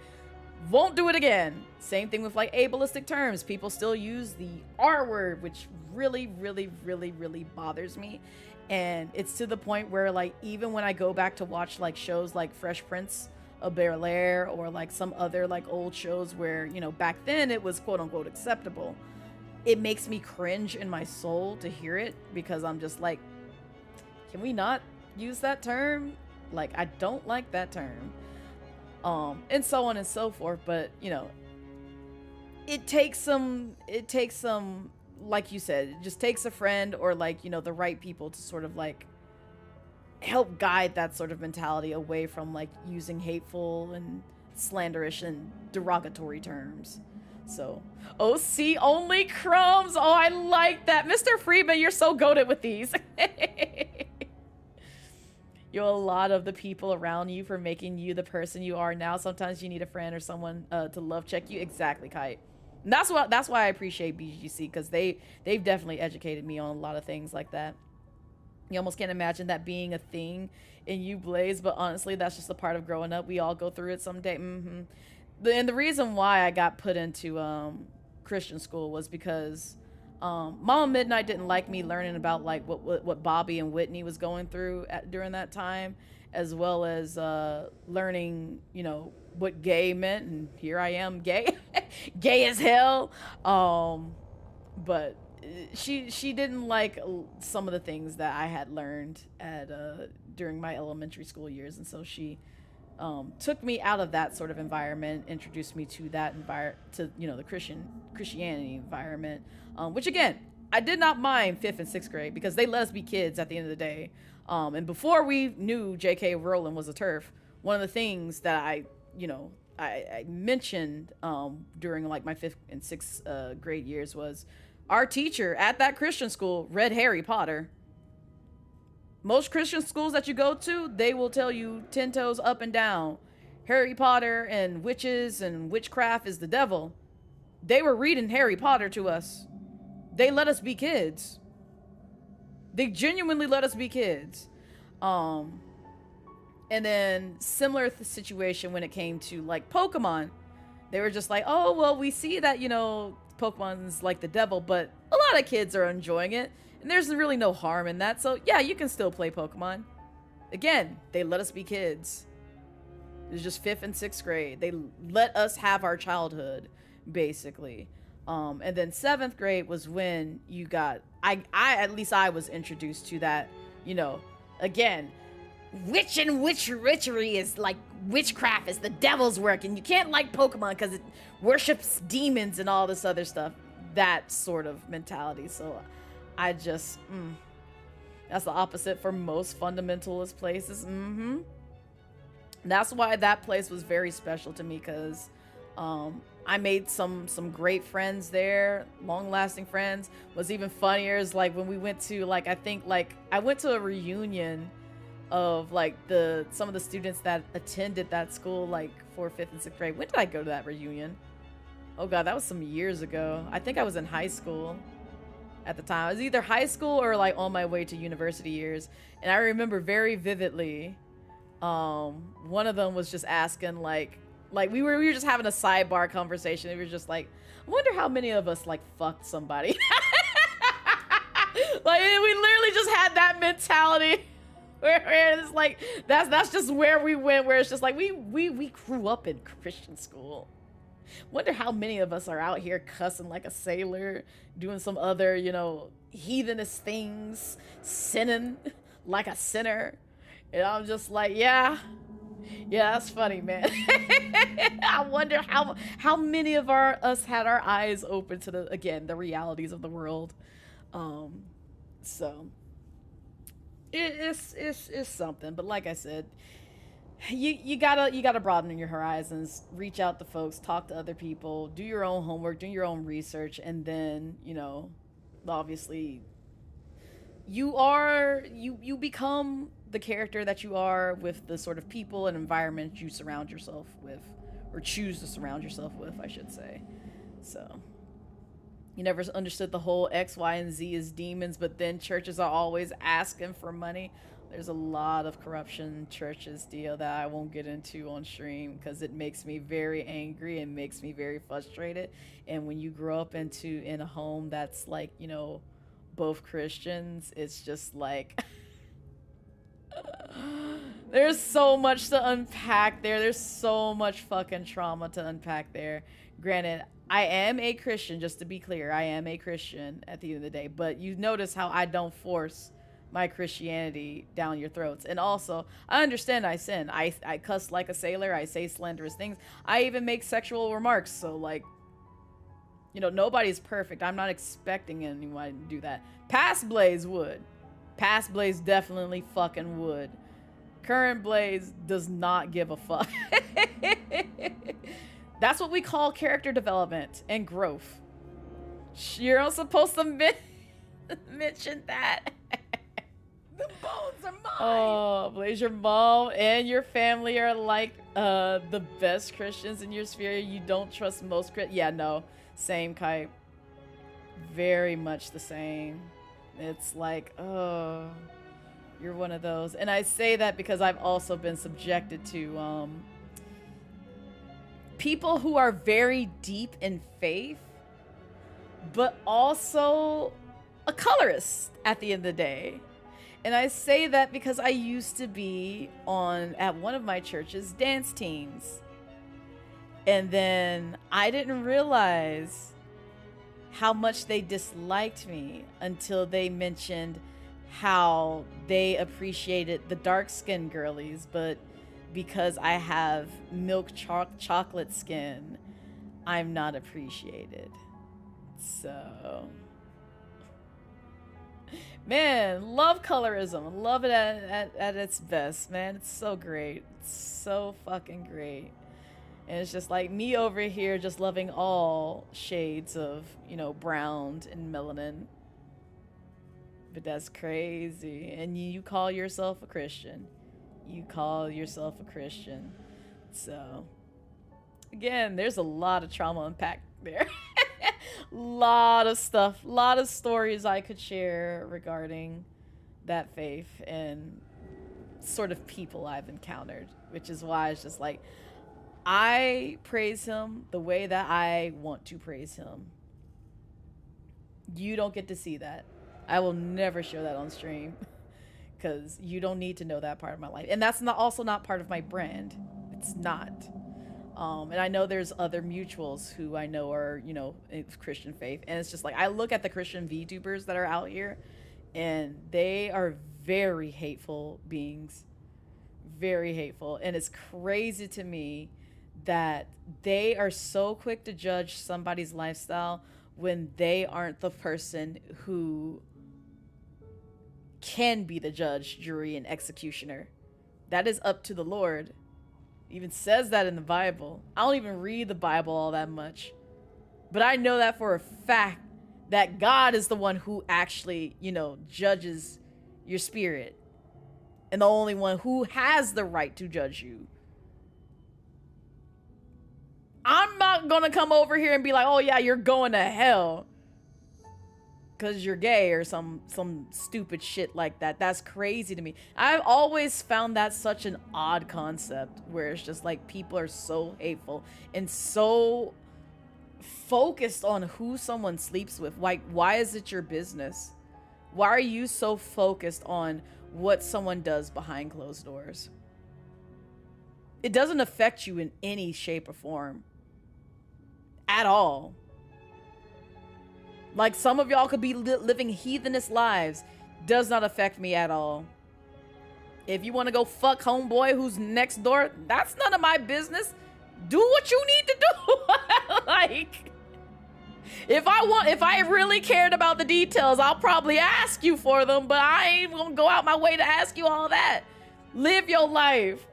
Won't do it again. Same thing with like ableistic terms. People still use the R word, which really, really, really, really bothers me. And it's to the point where, like, even when I go back to watch like shows like Fresh Prince of Bel-Air or like some other like old shows where, you know, back then it was quote unquote acceptable, it makes me cringe in my soul to hear it, because I'm just like, can we not use that term? Like, I don't like that term. And so on and so forth. But, you know, it takes some, like you said, it just takes a friend or like, you know, the right people to sort of like help guide that sort of mentality away from like using hateful and slanderish and derogatory terms. So, oh, see, only crumbs. Oh, I like that. Mr. Friedman, you're so goated with these. You're a lot of the people around you for making you the person you are now. Sometimes you need a friend or someone to love check you. Exactly, Kite. And that's why I appreciate BGC, because they've definitely educated me on a lot of things like that. You almost can't imagine that being a thing in you, Blaze, but honestly, that's just a part of growing up. We all go through it someday. And the reason why I got put into Christian school was because Mama Midnight didn't like me learning about like what Bobby and Whitney was going through during that time, as well as learning, you know, what gay meant. And here I am, gay, gay as hell. But she didn't like some of the things that I had learned during my elementary school years, and so she took me out of that sort of environment, introduced me to that you know, the Christianity environment, which again, I did not mind 5th and 6th grade, because they let us be kids at the end of the day. And before we knew J.K. Rowling was a TERF, one of the things that I mentioned during like my 5th and 6th grade years was our teacher at that Christian school read Harry Potter. Most Christian schools that you go to, they will tell you 10 toes up and down, Harry Potter and witches and witchcraft is the devil. They were reading Harry Potter to us. they let us be kids. They genuinely let us be kids. And then similar situation when it came to like Pokemon. They were just like, oh, well, we see that, you know, Pokemon's like the devil, but a lot of kids are enjoying it. And there's really no harm in that. So yeah, you can still play Pokemon. Again, they let us be kids. It was just 5th and 6th grade. They let us have our childhood, basically. And then 7th grade was when you got, at least I was introduced to that, you know, again, witchery is like witchcraft is the devil's work, and you can't like Pokemon because it worships demons and all this other stuff. That sort of mentality. So I just, that's the opposite for most fundamentalist places. That's why that place was very special to me, because I made some great friends there, long-lasting friends. What's even funnier is like when we went to like, I think like I went to a reunion of like some of the students that attended that school like for 5th and 6th grade. When did I go to that reunion? Oh god, that was some years ago. I think I was in high school at the time. I was either high school or like on my way to university years. And I remember very vividly, one of them was just asking like we were just having a sidebar conversation. We were just like, I wonder how many of us like fucked somebody. Like we literally just had that mentality. Where it's like that's just where we went, where it's just like we grew up in Christian school. Wonder how many of us are out here cussing like a sailor, doing some other, you know, heathenish things, sinning like a sinner. And I'm just like, yeah, that's funny, man. I wonder how many of us had our eyes open to the realities of the world. So it's something, but like I said, you gotta broaden your horizons, reach out to folks, talk to other people, do your own homework, do your own research, and then, you know, obviously you become the character that you are with the sort of people and environment you surround yourself with, or choose to surround yourself with, I should say. So you never understood the whole X, Y, and Z is demons, but then churches are always asking for money. There's a lot of corruption in churches, deal that I won't get into on stream because it makes me very angry and makes me very frustrated. And when you grow up in a home that's like, you know, both Christians, it's just like there's so much to unpack there. There's so much fucking trauma to unpack there. Granted, I am a Christian, just to be clear. I am a Christian at the end of the day. But you notice how I don't force my Christianity down your throats. And also, I understand I sin. I cuss like a sailor. I say slanderous things. I even make sexual remarks. So, like, you know, nobody's perfect. I'm not expecting anyone to do that. Past Blaze would. Past Blaze definitely fucking would. Current Blaze does not give a fuck. That's what we call character development and growth. You're not supposed to mention that. The bones are mine. Oh, Blaze, your mom and your family are like the best Christians in your sphere. You don't trust most Yeah, no. Same type. Very much the same. It's like, oh, you're one of those. And I say that because I've also been subjected to people who are very deep in faith, but also a colorist at the end of the day. And I say that because I used to be at one of my church's dance teams. And then I didn't realize how much they disliked me until they mentioned how they appreciated the dark-skinned girlies, but because I have milk chocolate skin, I'm not appreciated. So, man, love colorism. Love it at its best, man. It's so great. It's so fucking great. And it's just like me over here just loving all shades of, you know, brown and melanin. But that's crazy. And you call yourself a Christian. You call yourself a Christian. So, again, there's a lot of trauma unpacked there. Lot of stuff, lot of stories I could share regarding that faith and sort of people I've encountered, which is why it's just like, I praise him the way that I want to praise him. You don't get to see that. I will never show that on stream because you don't need to know that part of my life. And that's also not part of my brand. It's not. And I know there's other mutuals who I know are, you know, Christian faith. And it's just like, I look at the Christian VTubers that are out here and they are very hateful beings. Very hateful. And it's crazy to me that they are so quick to judge somebody's lifestyle when they aren't the person who can be the judge, jury, and executioner. That is up to the Lord. It even says that in the Bible. I don't even read the Bible all that much, but I know that for a fact that God is the one who actually, you know, judges your spirit and the only one who has the right to judge you. I'm not gonna come over here and be like, oh yeah, you're going to hell because you're gay or some stupid shit like that. That's crazy to me. I've always found that such an odd concept where it's just like people are so hateful and so focused on who someone sleeps with. Like, why is it your business? Why are you so focused on what someone does behind closed doors? It doesn't affect you in any shape or form. At all. Like, some of y'all could be living heathenous lives. Does not affect me at all. If you want to go fuck homeboy who's next door, that's none of my business. Do what you need to do. Like, if I really cared about the details, I'll probably ask you for them, but I ain't gonna go out my way to ask you all that. Live your life.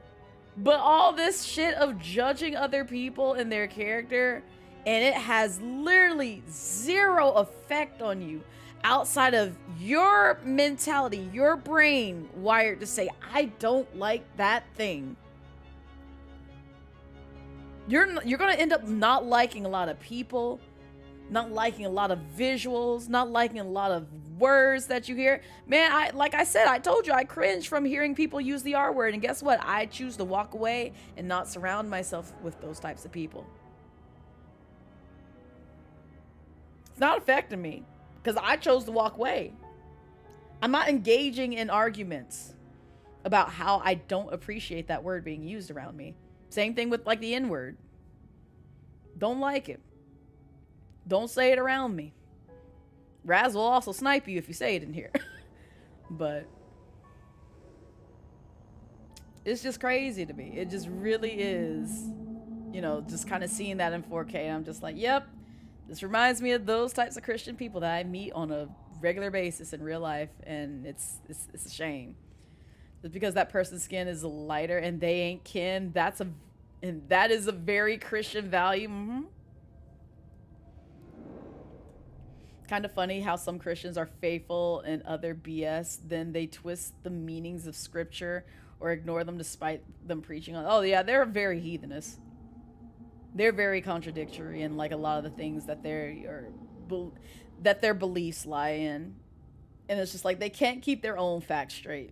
But all this shit of judging other people and their character, and it has literally zero effect on you outside of your mentality, your brain wired to say, I don't like that thing. You're going to end up not liking a lot of people, not liking a lot of visuals, not liking a lot of words that you hear. Man, like I said, I told you, I cringe from hearing people use the R word. And guess what? I choose to walk away and not surround myself with those types of people. It's not affecting me because I chose to walk away. I'm not engaging in arguments about how I don't appreciate that word being used around me. Same thing with like the N word. Don't like it. Don't say it around me. Raz will also snipe you if you say it in here. But it's just crazy to me. It just really is, you know, just kind of seeing that in 4K. And I'm just like, yep, this reminds me of those types of Christian people that I meet on a regular basis in real life. And it's a shame. Just because that person's skin is lighter and they ain't kin, that is a very Christian value. Mm-hmm. Kind of funny how some Christians are faithful and other BS, then they twist the meanings of scripture or ignore them despite them preaching on. Oh yeah, they're very heathenous. They're very contradictory in like a lot of the things that their beliefs lie in. And it's just like they can't keep their own facts straight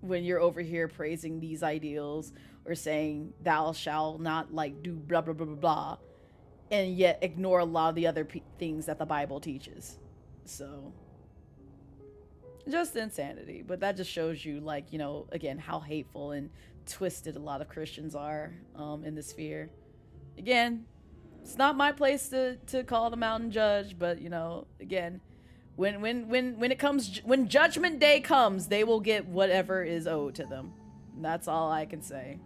when you're over here praising these ideals or saying thou shalt not like do blah blah blah blah blah, and yet ignore a lot of the other things that the Bible teaches. So just insanity. But that just shows you, like, you know, again, how hateful and twisted a lot of Christians are in this sphere. Again, it's not my place to call them out and judge, but you know, again, when judgment day comes, they will get whatever is owed to them. That's all I can say.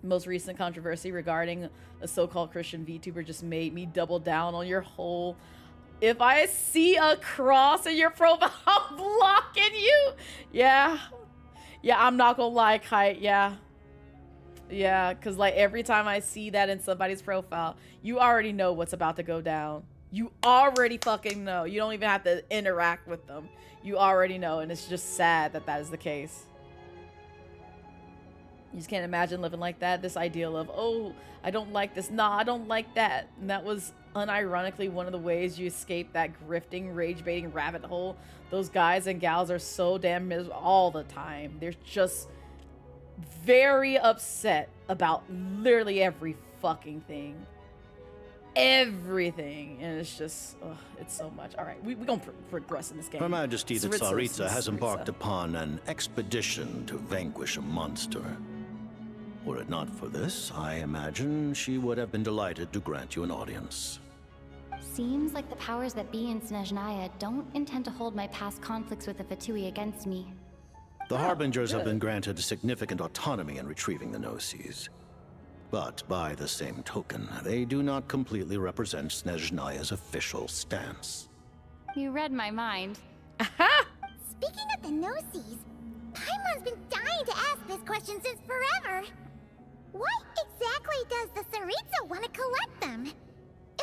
Most recent controversy regarding a so-called Christian VTuber just made me double down on your whole, if I see a cross in your profile, I'm blocking you. Yeah, I'm not gonna lie, Kite. Yeah, because like every time I see that in somebody's profile, you already know what's about to go down. You already fucking know. You don't even have to interact with them. You already know, and it's just sad that that is the case. You just can't imagine living like that. This ideal of, oh, I don't like this. Nah, I don't like that. And that was unironically one of the ways you escape that grifting, rage-baiting rabbit hole. Those guys and gals are so damn miserable all the time. They're just very upset about literally every fucking thing. Everything. And it's just, ugh, it's so much. All right, we're going to progress in this game. Her Majesty the Tsaritsa has Tsaritsa. embarked upon an expedition to vanquish a monster. Were it not for this, I imagine she would have been delighted to grant you an audience. Seems like the powers that be in Snezhnaya don't intend to hold my past conflicts with the Fatui against me. The Harbingers have been granted significant autonomy in retrieving the Gnosis. But by the same token, they do not completely represent Snezhnaya's official stance. You read my mind. Speaking of the Gnosis, Paimon's been dying to ask this question since forever. What exactly does the Tsaritsa want to collect them? Is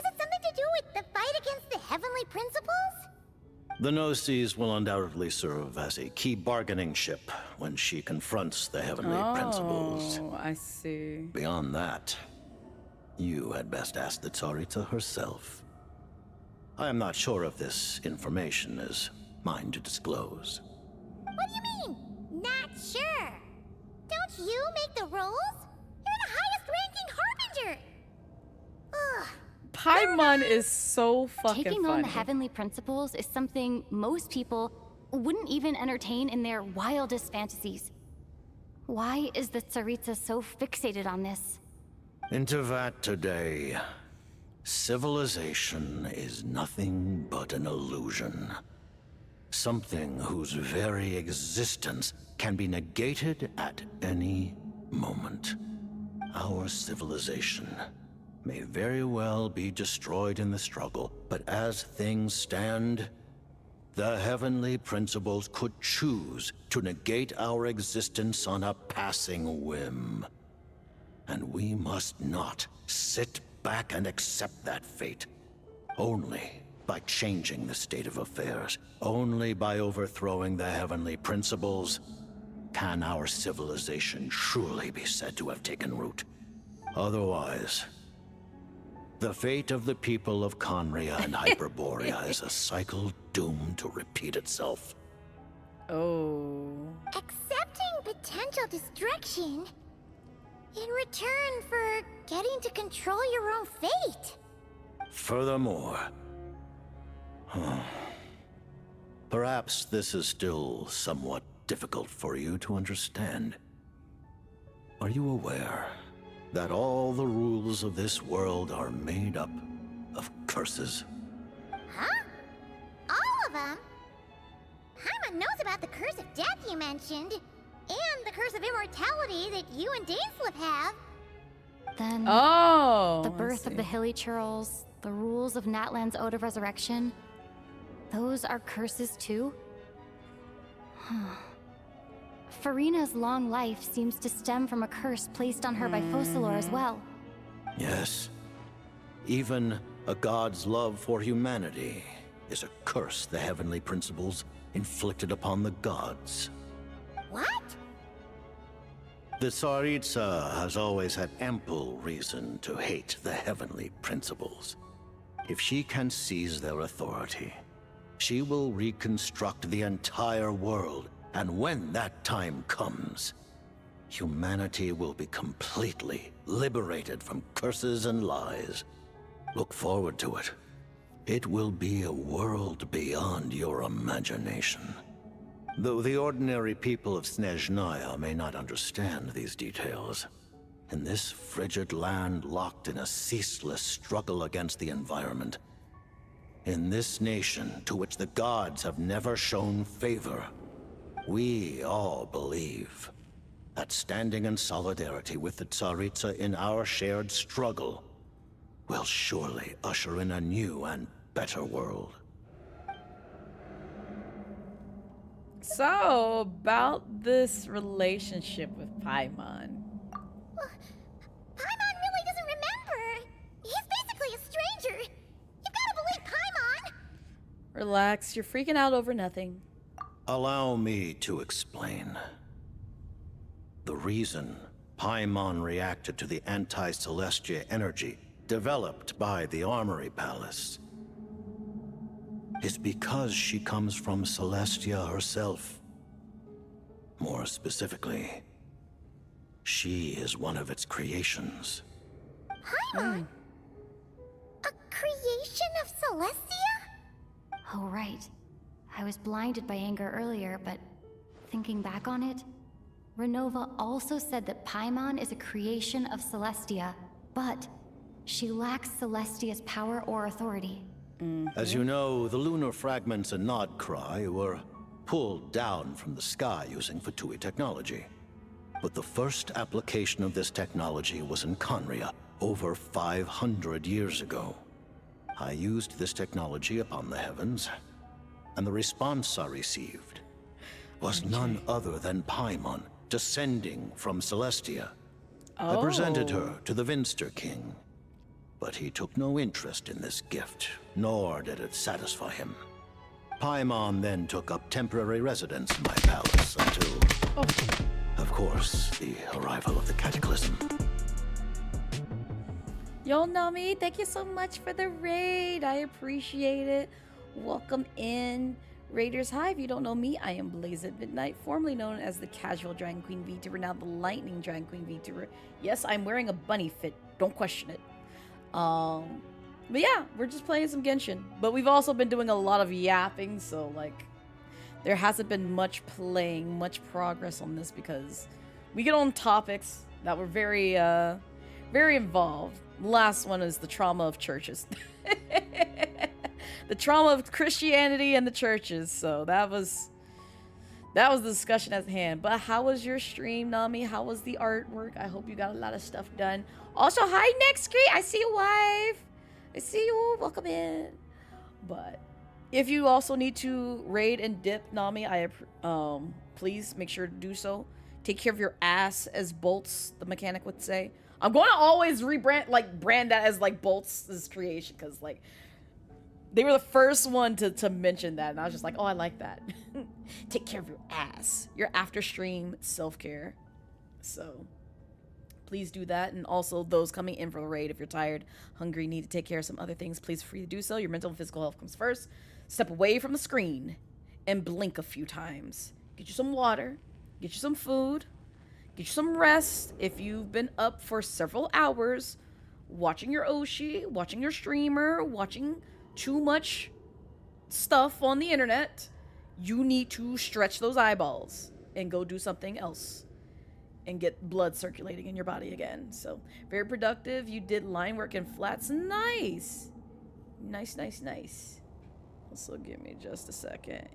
it something to do with the fight against the Heavenly Principles? The Gnosis will undoubtedly serve as a key bargaining chip when she confronts the Heavenly Principles. Oh, I see. Beyond that, you had best ask the Tsaritsa herself. I am not sure if this information is mine to disclose. What do you mean, not sure? Don't you make the rules? You're the highest ranking Harbinger! Ugh. Paimon is so fucking Taking funny. on the Heavenly Principles is something most people wouldn't even entertain in their wildest fantasies. Why is the Tsaritsa so fixated on this? Into that today, civilization is nothing but an illusion. Something whose very existence can be negated at any moment. Our civilization may very well be destroyed in the struggle, but as things stand, the Heavenly Principles could choose to negate our existence on a passing whim. And we must not sit back and accept that fate. Only by changing the state of affairs, only by overthrowing the Heavenly Principles, can our civilization truly be said to have taken root. Otherwise, the fate of the people of Conria and Hyperborea is a cycle doomed to repeat itself. Oh. Accepting potential destruction in return for getting to control your own fate. Furthermore, perhaps this is still somewhat difficult for you to understand. Are you aware that all the rules of this world are made up of curses? Huh? All of them? Paimon knows about the curse of death you mentioned, and the curse of immortality that you and Dainsleif have. Then Oh. the birth of the Hilly Churls, the rules of Natlan's Ode of Resurrection, those are curses too? Farina's long life seems to stem from a curse placed on her by Focalor as well. Yes. Even a god's love for humanity is a curse the Heavenly Principles inflicted upon the gods. What? The Tsaritsa has always had ample reason to hate the Heavenly Principles. If she can seize their authority, she will reconstruct the entire world, and when that time comes, humanity will be completely liberated from curses and lies. Look forward to it. It will be a world beyond your imagination. Though the ordinary people of Snezhnaya may not understand these details, in this frigid land locked in a ceaseless struggle against the environment, in this nation to which the gods have never shown favor, we all believe that standing in solidarity with the Tsaritsa in our shared struggle will surely usher in a new and better world. So, about this relationship with Paimon. Paimon really doesn't remember. He's basically a stranger. You've got to believe Paimon. Relax, you're freaking out over nothing. Allow me to explain. The reason Paimon reacted to the anti-Celestia energy developed by the Armory Palace. It's because she comes from Celestia herself. More specifically, she is one of its creations. Paimon? A creation of Celestia? Oh, right. I was blinded by anger earlier, but thinking back on it, Renova also said that Paimon is a creation of Celestia, but she lacks Celestia's power or authority. As you know, the lunar fragments in Nodcry were pulled down from the sky using Vtuber technology. But the first application of this technology was in Conria over 500 years ago. I used this technology upon the heavens, and the response I received was none other than Paimon descending from Celestia. I presented her to the Vinster King, but he took no interest in this gift, nor did it satisfy him. Paimon then took up temporary residence in my palace until, of course, the arrival of the Cataclysm. Yo, Nami, thank you so much for the raid. I appreciate it. Welcome in. Raiders, hi. If you don't know me, I am blazettemidnight, formerly known as the Casual Dragon Queen Vtuber, now the Lightning Dragon Queen Vtuber. Yes, I'm wearing a bunny fit. Don't question it. But yeah, we're just playing some Genshin. But we've also been doing a lot of yapping, so like, there hasn't been much playing, much progress on this because we get on topics that were very, very involved. The last one is the trauma of churches. The trauma of Christianity and the churches. So that was the discussion at hand. But how was your stream, Nami? How was the artwork? I hope you got a lot of stuff done. Also, hi, Nextcree. I see you, wife. I see you. Welcome in. But if you also need to raid and dip, Nami, please make sure to do so. Take care of your ass, as Bolts, the mechanic, would say. I'm going to always brand that as like Bolts' creation, because like they were the first one to mention that, and I was just like, oh, I like that. Take care of your ass, your after stream self-care. So please do that. And also those coming in for the raid, if you're tired, hungry, need to take care of some other things, please feel free to do so. Your mental and physical health comes first. Step away from the screen and blink a few times. Get you some water, get you some food, get you some rest. If you've been up for several hours watching your Oshi, watching your streamer, watching too much stuff on the internet, you need to stretch those eyeballs and go do something else and get blood circulating in your body again. So very productive. You did line work and flats. Nice. Nice, nice, nice. Also, give me just a second.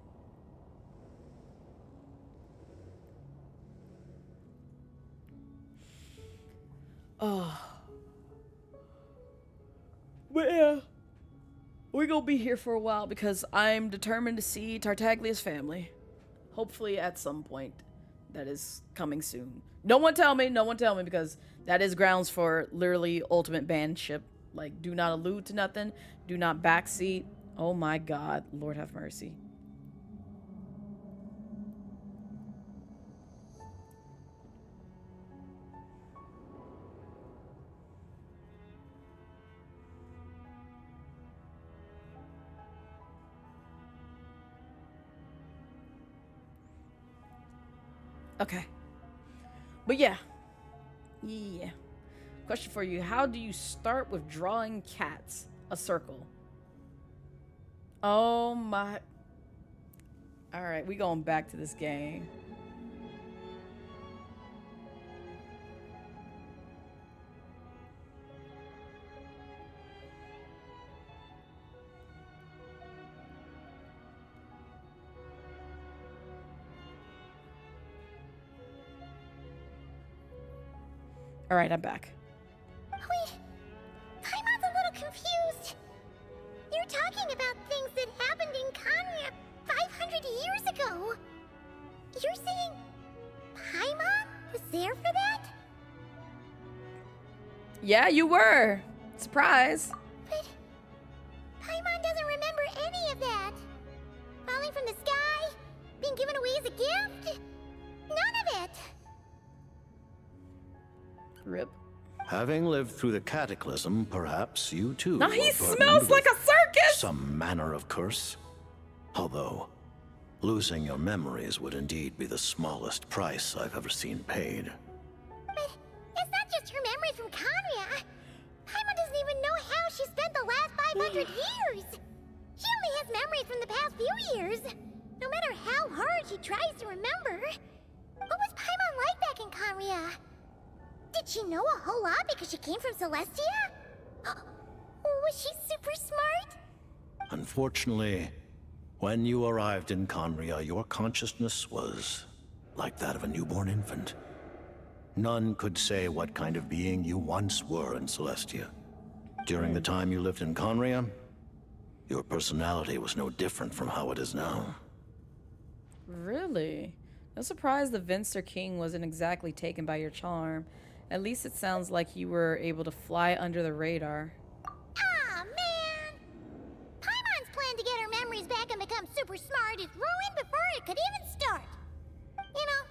Oh. But yeah, we're gonna be here for a while because I'm determined to see Tartaglia's family. Hopefully at some point. That is coming soon. No one tell me, because that is grounds for literally ultimate banship. Like, do not allude to nothing. Do not backseat. Oh my God, Lord have mercy. Okay. But yeah. Question for you. How do you start with drawing cats? A circle. Oh my. Alright, we going back to this game. All right, I'm back. Wait, Paimon's a little confused. You're talking about things that happened in Conria 500 years ago. You're saying Paimon was there for that? Yeah, you were. Surprise. But Paimon doesn't remember any of that. Falling from the sky, being given away as a gift, none of it. Rip. Having lived through the cataclysm, perhaps you too. Now he were burdened smells like with a circus! some manner of curse. Although, losing your memories would indeed be the smallest price I've ever seen paid. But it's not just her memories from Conria. Paimon doesn't even know how she spent the last 500 years. She only has memories from the past few years. No matter how hard she tries to remember. What was Paimon like back in Conria? Did she know a whole lot because she came from Celestia? Was she super smart? Unfortunately, when you arrived in Conria, your consciousness was like that of a newborn infant. None could say what kind of being you once were in Celestia. During the time you lived in Conria, your personality was no different from how it is now. Really? No surprise the Venser King wasn't exactly taken by your charm. At least it sounds like you were able to fly under the radar. Aw, man! Paimon's plan to get her memories back and become super smart is ruined before it could even start. You know,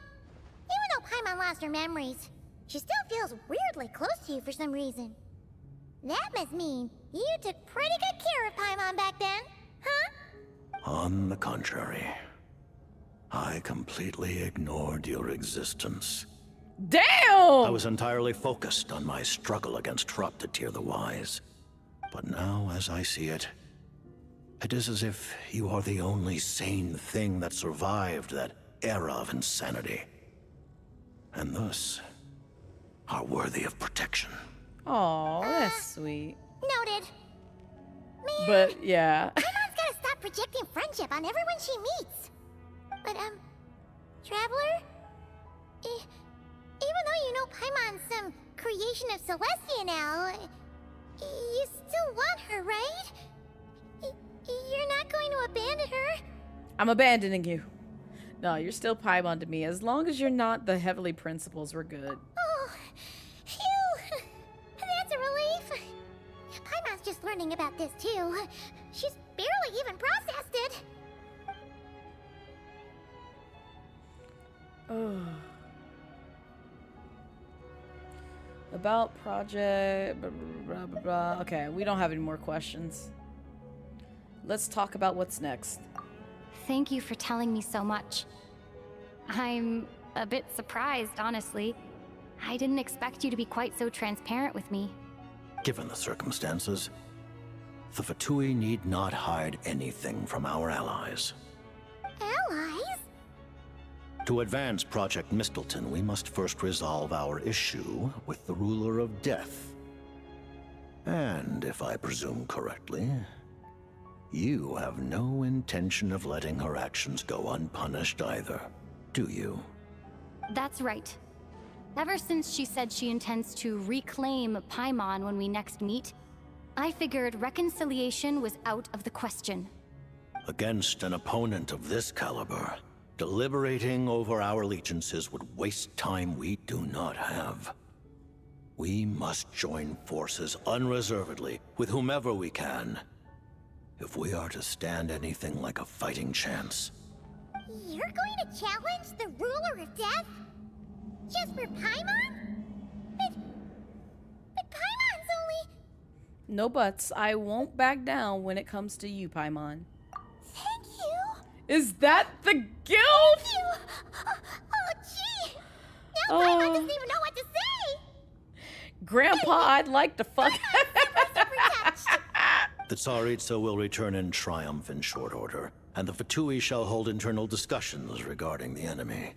even though Paimon lost her memories, she still feels weirdly close to you for some reason. That must mean you took pretty good care of Paimon back then, huh? On the contrary, I completely ignored your existence. Damn! I was entirely focused on my struggle against Troptatir the Wise. But now, as I see it, it is as if you are the only sane thing that survived that era of insanity. And thus, are worthy of protection. Aw, that's sweet. Noted. Man, But, yeah. Paimon's gotta stop projecting friendship on everyone she meets. But, Traveler? Even though you know Paimon's some creation of Celestia now, you still want her, right? You're not going to abandon her? I'm abandoning you. No, you're still Paimon to me. As long as you're not the Heavenly Principles, we're good. Oh, phew! That's a relief. Paimon's just learning about this, too. She's barely even processed it. Oh. About project, blah, blah, blah, blah. Okay, we don't have any more questions. Let's talk about what's next. Thank you for telling me so much. I'm a bit surprised, honestly. I didn't expect you to be quite so transparent with me. Given the circumstances, the Fatui need not hide anything from our allies. Allies? To advance Project Mistleton, we must first resolve our issue with the Ruler of Death. And, if I presume correctly, you have no intention of letting her actions go unpunished either, do you? That's right. Ever since she said she intends to reclaim Paimon when we next meet, I figured reconciliation was out of the question. Against an opponent of this caliber, deliberating over our allegiances would waste time we do not have. We must join forces unreservedly with whomever we can, if we are to stand anything like a fighting chance. You're going to challenge the Ruler of Death? Just for Paimon? But Paimon's only... No buts. I won't back down when it comes to you, Paimon. Thank you. Is that the guild? Thank you. Oh, gee. Now Paimon doesn't even know what to say. Grandpa, I'd like to fuck. Super touched. The Tsaritsa will return in triumph in short order, and the Fatui shall hold internal discussions regarding the enemy.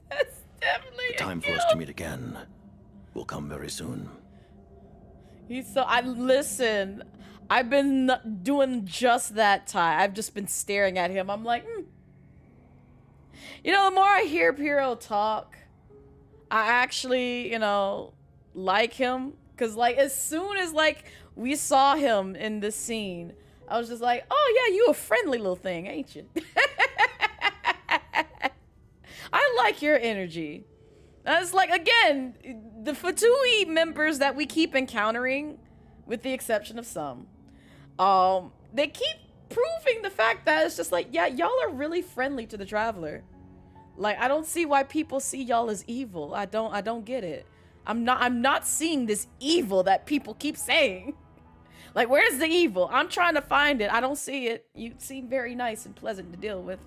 That's definitely The time a for us to meet again will come very soon. Listen, I've been doing just that, Ty. I've just been staring at him. I'm like, You know, the more I hear Piro talk, I actually, like him. Because, as soon as, we saw him in this scene, I was just like, oh, yeah, you a friendly little thing, ain't you? I like your energy. It's again, the Fatui members that we keep encountering, with the exception of some, they keep proving the fact that it's just yeah, y'all are really friendly to the Traveler. I don't see why people see y'all as evil. I don't get it. I'm not seeing this evil that people keep saying. Like, where's the evil? I'm trying to find it. I don't see it. You seem very nice and pleasant to deal with.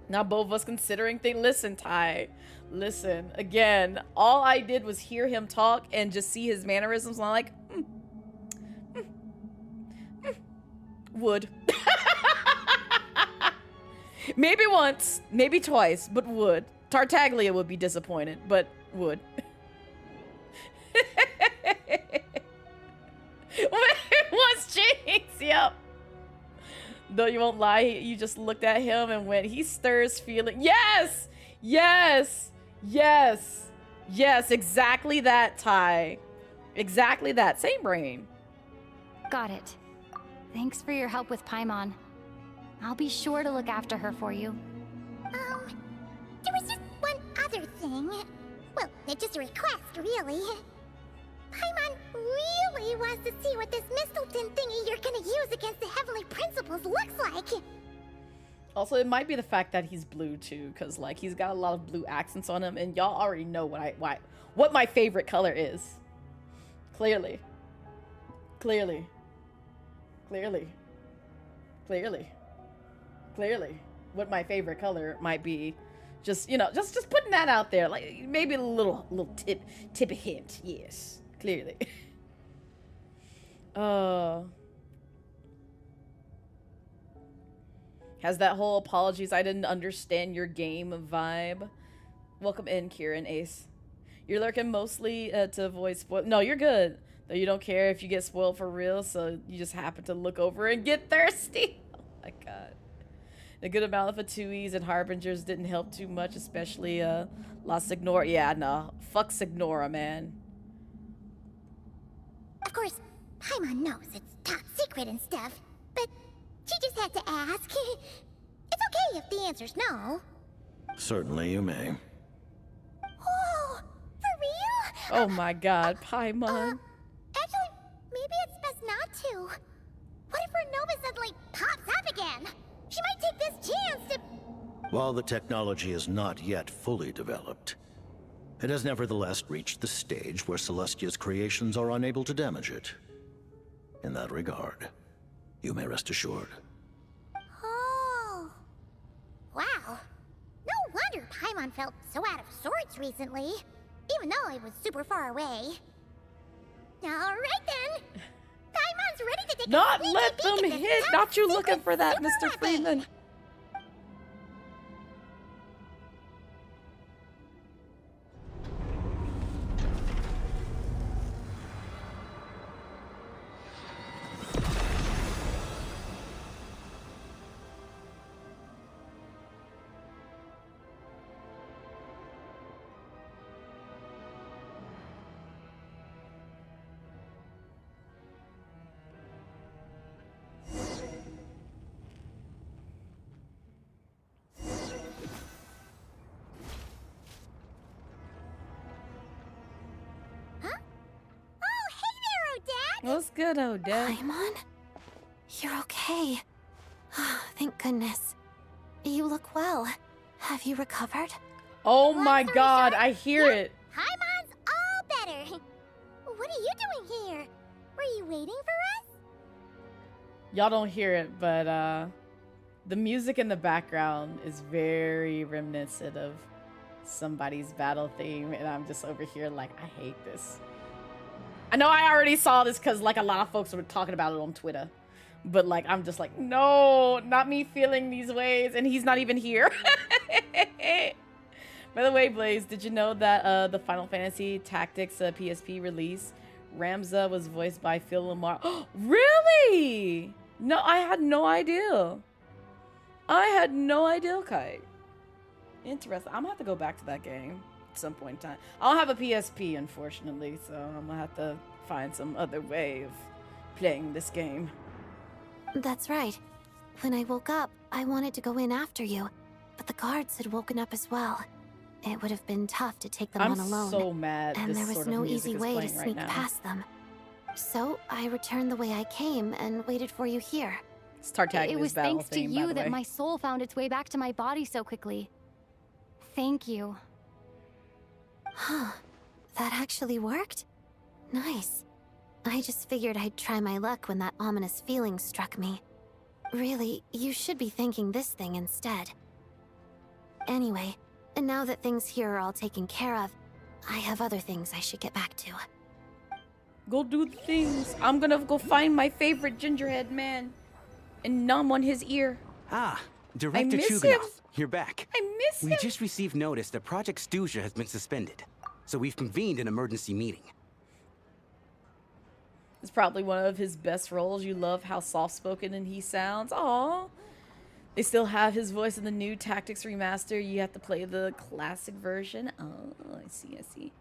Now both of us considering things. Listen, Ty. Listen. Again, all I did was hear him talk and just see his mannerisms. And I'm like, would. Maybe once, maybe twice, but would. Tartaglia would be disappointed, but would. Once Jinx, yep. Though you won't lie, you just looked at him and went, he stirs feeling. Yes! Yes! Yes! Yes, exactly that, Ty. Exactly that. Same brain. Got it. Thanks for your help with Paimon. I'll be sure to look after her for you. There was just one other thing. Well, it's just a request, really. Paimon really wants to see what this Mistleton thingy you're gonna use against the Heavenly Principles looks like. Also, it might be the fact that he's blue too, because like he's got a lot of blue accents on him, and y'all already know what my favorite color is. Clearly. Clearly. Clearly. Clearly. Clearly. What my favorite color might be. Just, you know, just putting that out there. Like maybe a little tip of hint. Yes. Clearly. Has that whole apologies I didn't understand your game vibe. Welcome in, Kieran Ace. You're lurking mostly to avoid spoil. No, you're good. Though you don't care if you get spoiled for real, so you just happen to look over and get thirsty. Oh my god. The good amount of Fatuis and Harbingers didn't help too much, especially La Signora. Yeah, no. Fuck Signora, man. Of course, Paimon knows it's top secret and stuff, but she just had to ask. It's okay if the answer's no. Certainly you may. Oh, for real? Oh my god, Paimon. Actually, maybe it's best not to. What if her Nova suddenly pops up again? She might take this chance to... While the technology is not yet fully developed, it has nevertheless reached the stage where Celestia's creations are unable to damage it. In that regard, you may rest assured. Oh. Wow. No wonder Paimon felt so out of sorts recently, even though it was super far away. Alright then. Paimon's ready to take Not a sneaky let peek them at this hit. top Not you secret looking for that, super Mr. weapon. Freeman. What's good, Odette? Paimon? You're okay. Thank goodness. You look well. Have you recovered? Oh my god, I hear it. Paimon's all better. What are you doing here? Were you waiting for us? Y'all don't hear it, but the music in the background is very reminiscent of somebody's battle theme, and I'm just over here like, I hate this. I know I already saw this because like a lot of folks were talking about it on Twitter, but like I'm just like, no, not me feeling these ways, and he's not even here. By the way, Blaze, did you know that the Final Fantasy Tactics PSP release, Ramza was voiced by Phil Lamar? Really? No, I had no idea. I had no idea, Kite. Interesting. I'm gonna have to go back to that game at some point in time. I don't have a PSP, unfortunately, so I'm gonna have to find some other way of playing this game. That's right. When I woke up, I wanted to go in after you, but the guards had woken up as well. It would have been tough to take them on alone. I'm so mad and this there was sort of no music easy is way to playing right sneak now. past them. So I returned the way I came and waited for you here. It's Tartaglia's It was battle thanks to theme, by you the that way. my soul found its way back to my body so quickly. Thank you. Huh. That actually worked? Nice. I just figured I'd try my luck when that ominous feeling struck me. Really, you should be thanking this thing instead. Anyway, and now that things here are all taken care of, I have other things I should get back to. Go do the things. I'm gonna go find my favorite gingerhead man and numb on his ear. Ah, Director miss him. Chuganoff, you're back. I miss him. We just received notice that Project Stuja has been suspended, so we've convened an emergency meeting. It's probably one of his best roles. You love how soft-spoken and he sounds. Aww. They still have his voice in the new Tactics Remaster. You have to play the classic version. Oh, I see, I see.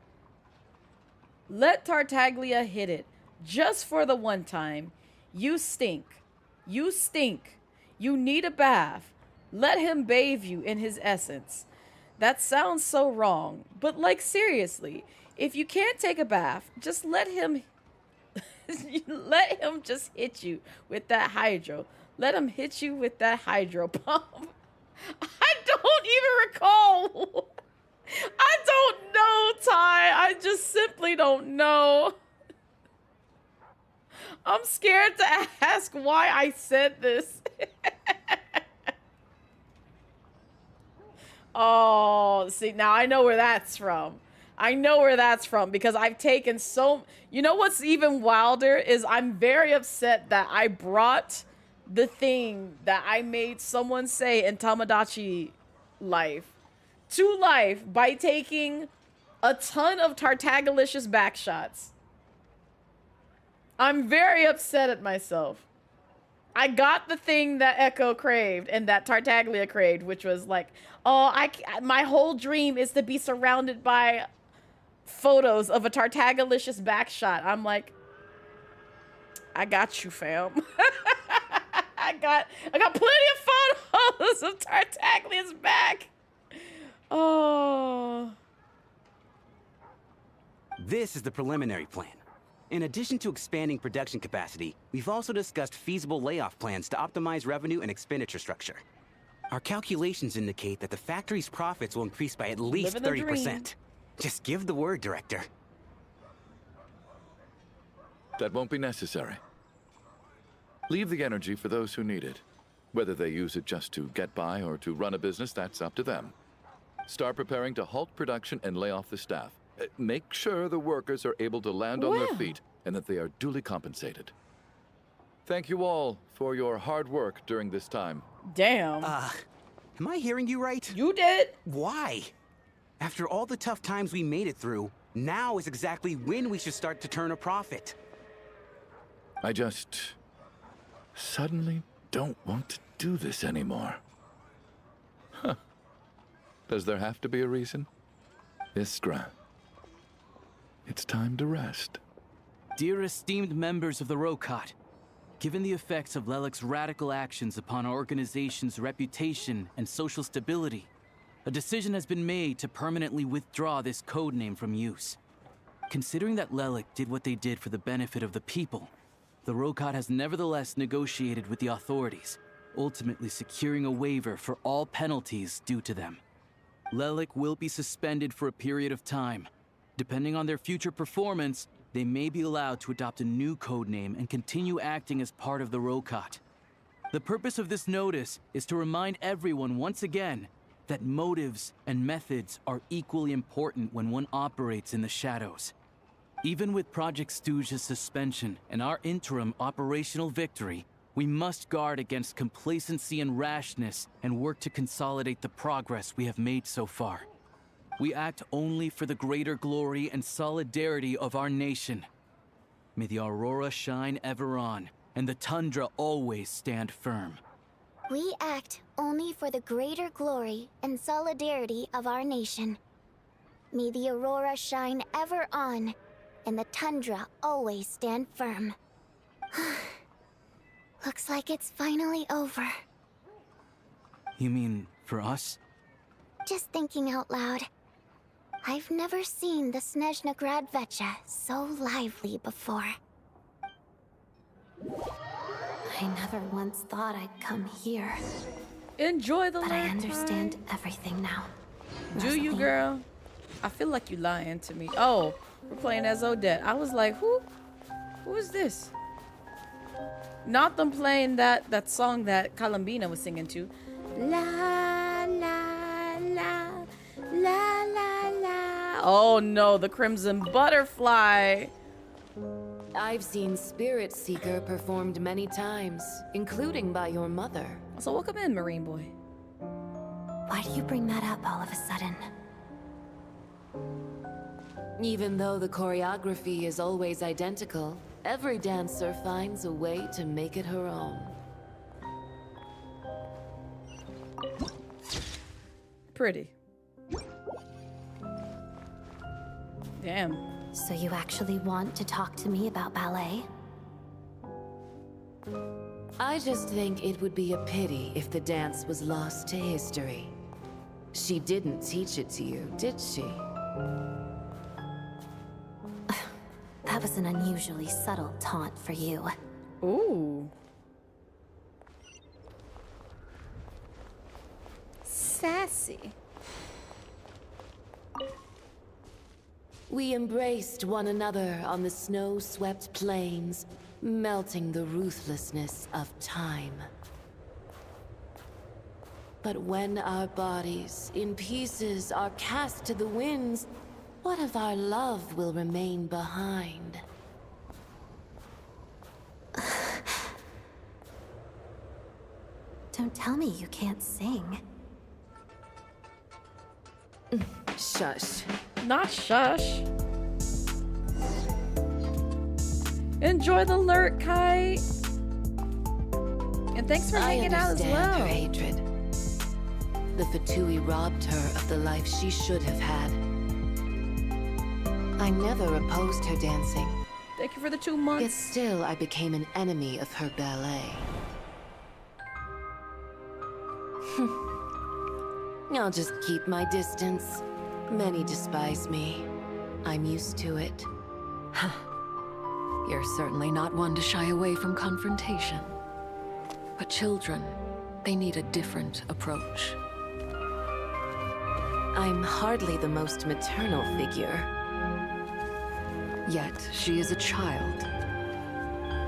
Let Tartaglia hit it. Just for the one time. You stink. You stink. You need a bath. Let him bathe you in his essence. That sounds so wrong. But like seriously, if you can't take a bath, just let him just hit you with that hydro. Let him hit you with that hydro pump. I don't even recall. I don't know, Ty. I just simply don't know. I'm scared to ask why I said this. Oh, see, now I know where that's from. I know where that's from because I've taken so... You know what's even wilder is I'm very upset that I brought the thing that I made someone say in Tamagotchi life to life by taking a ton of Tartagalicious backshots. I'm very upset at myself. I got the thing that Echo craved and that Tartaglia craved, which was like, oh, my whole dream is to be surrounded by photos of a Tartagalicious backshot. I'm like, I got you, fam. I got plenty of photos of Tartaglia's back. Oh. This is the preliminary plan. In addition to expanding production capacity, we've also discussed feasible layoff plans to optimize revenue and expenditure structure. Our calculations indicate that the factory's profits will increase by at least 30%. Just give the word, Director. That won't be necessary. Leave the energy for those who need it. Whether they use it just to get by or to run a business, that's up to them. Start preparing to halt production and lay off the staff. Make sure the workers are able to land on their feet and that they are duly compensated. Thank you all for your hard work during this time. Damn. Am I hearing you right? You did. Why? After all the tough times we made it through, now is exactly when we should start to turn a profit. I just suddenly don't want to do this anymore. Huh. Does there have to be a reason? Iskra. It's time to rest. Dear esteemed members of the Rokot, given the effects of Lelic's radical actions upon our organization's reputation and social stability, a decision has been made to permanently withdraw this codename from use. Considering that Lelic did what they did for the benefit of the people, the Rokot has nevertheless negotiated with the authorities, ultimately securing a waiver for all penalties due to them. Lelic will be suspended for a period of time. Depending on their future performance, they may be allowed to adopt a new codename and continue acting as part of the Rokot. The purpose of this notice is to remind everyone once again that motives and methods are equally important when one operates in the shadows. Even with Project Stuja's suspension and our interim operational victory, we must guard against complacency and rashness and work to consolidate the progress we have made so far. We act only for the greater glory and solidarity of our nation. May the aurora shine ever on, and the tundra always stand firm. We act only for the greater glory and solidarity of our nation. May the aurora shine ever on, and the tundra always stand firm. Looks like it's finally over. You mean for us? Just thinking out loud. I've never seen the Snezhna Grad Vecha so lively before. I never once thought I'd come here. Enjoy the But light, I understand everything now. Do you, girl? I feel like you lying to me. Oh, we're playing as Odette. I was like, who is this? Not them playing that song that Columbina was singing to. La la la la la la. Oh no, the Crimson Butterfly. I've seen Spirit Seeker performed many times, including by your mother. So welcome in, Marine Boy. Why do you bring that up all of a sudden? Even though the choreography is always identical, every dancer finds a way to make it her own. Pretty. Damn. So you actually want to talk to me about ballet? I just think it would be a pity if the dance was lost to history. She didn't teach it to you, did she? That was an unusually subtle taunt for you. Ooh. Sassy. We embraced one another on the snow-swept plains, melting the ruthlessness of time. But when our bodies, in pieces, are cast to the winds, what of our love will remain behind? Don't tell me you can't sing. Shush. Not shush. Enjoy the lurk, Kite. And thanks for hanging out as well. I understand her hatred. The Fatui robbed her of the life she should have had. I never opposed her dancing. Thank you for the 2 months. Yet still, I became an enemy of her ballet. I'll just keep my distance. Many despise me. I'm used to it. You're certainly not one to shy away from confrontation. But children, they need a different approach. I'm hardly the most maternal figure. Yet, she is a child.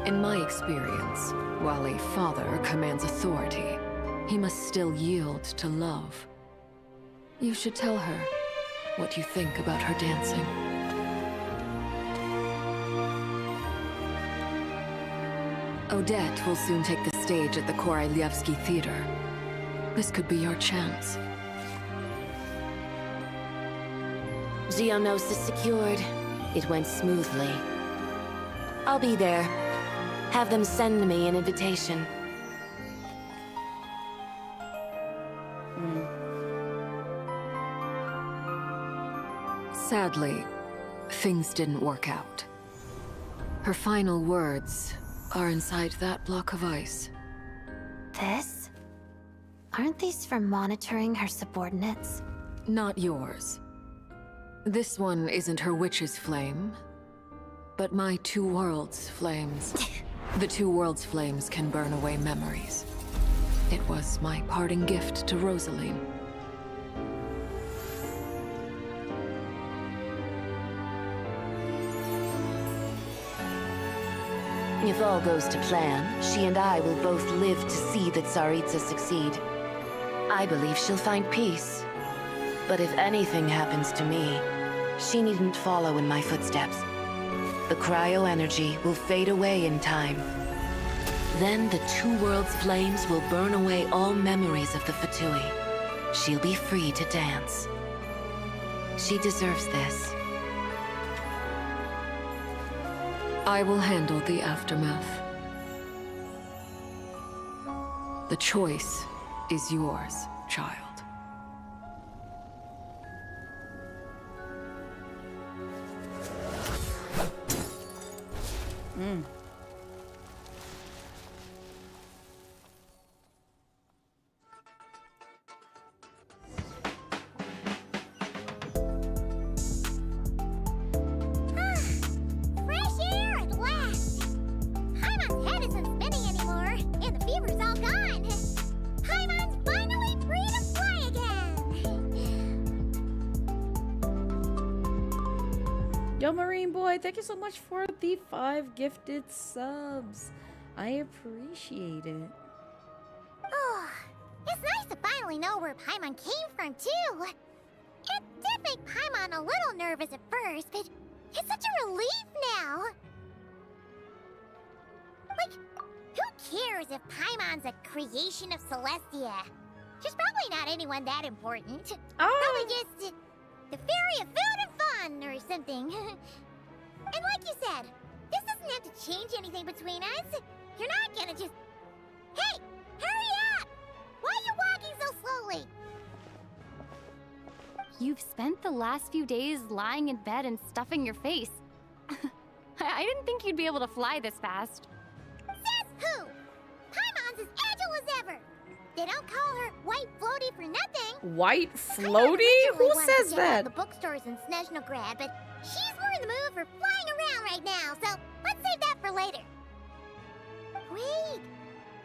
In my experience, while a father commands authority, he must still yield to love. You should tell her what you think about her dancing. Odette will soon take the stage at the Koralyevsky Theater. This could be your chance. Geonosis secured. It went smoothly. I'll be there. Have them send me an invitation. Sadly, things didn't work out. Her final words are inside that block of ice. This? Aren't these for monitoring her subordinates? Not yours. This one isn't her witch's flame, but my two worlds' flames. The two worlds' flames can burn away memories. It was my parting gift to Rosaline. If all goes to plan, she and I will both live to see the Tsaritsa succeed. I believe she'll find peace. But if anything happens to me, she needn't follow in my footsteps. The cryo-energy will fade away in time. Then the two worlds' flames will burn away all memories of the Fatui. She'll be free to dance. She deserves this. I will handle the aftermath. The choice is yours, child. Paimon's finally free to fly! Yo, Marine Boy, thank you so much for the 5 gifted subs. I appreciate it. Oh, it's nice to finally know where Paimon came from, too. It did make Paimon a little nervous at first, but it's such a relief now. Like, who cares if Paimon's a creation of Celestia? She's probably not anyone that important. Probably just the fairy of food and fun or something. And like you said, this doesn't have to change anything between us. You're not gonna just... Hey, hurry up! Why are you walking so slowly? You've spent the last few days lying in bed and stuffing your face. I didn't think you'd be able to fly this fast. Says who? Paimon's as agile as ever. They don't call her White Floaty for nothing. White Floaty? Who says that? The bookstores in Snezhnograd, but she's more in the mood for flying around right now, so let's save that for later. Wait,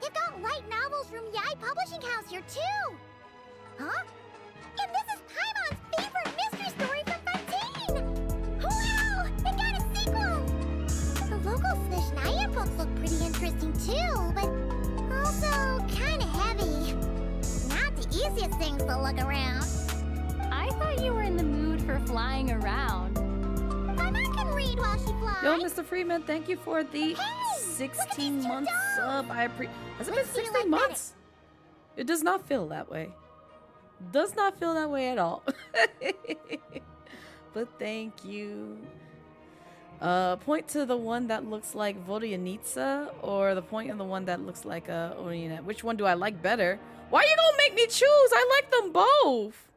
they've got light novels from Yai Publishing House here too. Huh? And this is Paimon's favorite mystery story from 15! Wow! They got a sequel! The local Snezhnaya books look pretty interesting too, but also kinda heavy. Not the easiest things to look around. I thought you were in the mood for flying around. Paimon can read while she flies. Yo, Mr. Freeman, thank you for the 16-month sub. Has it been 16 months? It does not feel that way. Does not feel that way at all. But thank you. Point to the one that looks like Vodyanitsa or the point in the one that looks like Orina. Which one do I like better? Why you gonna make me choose? I like them both.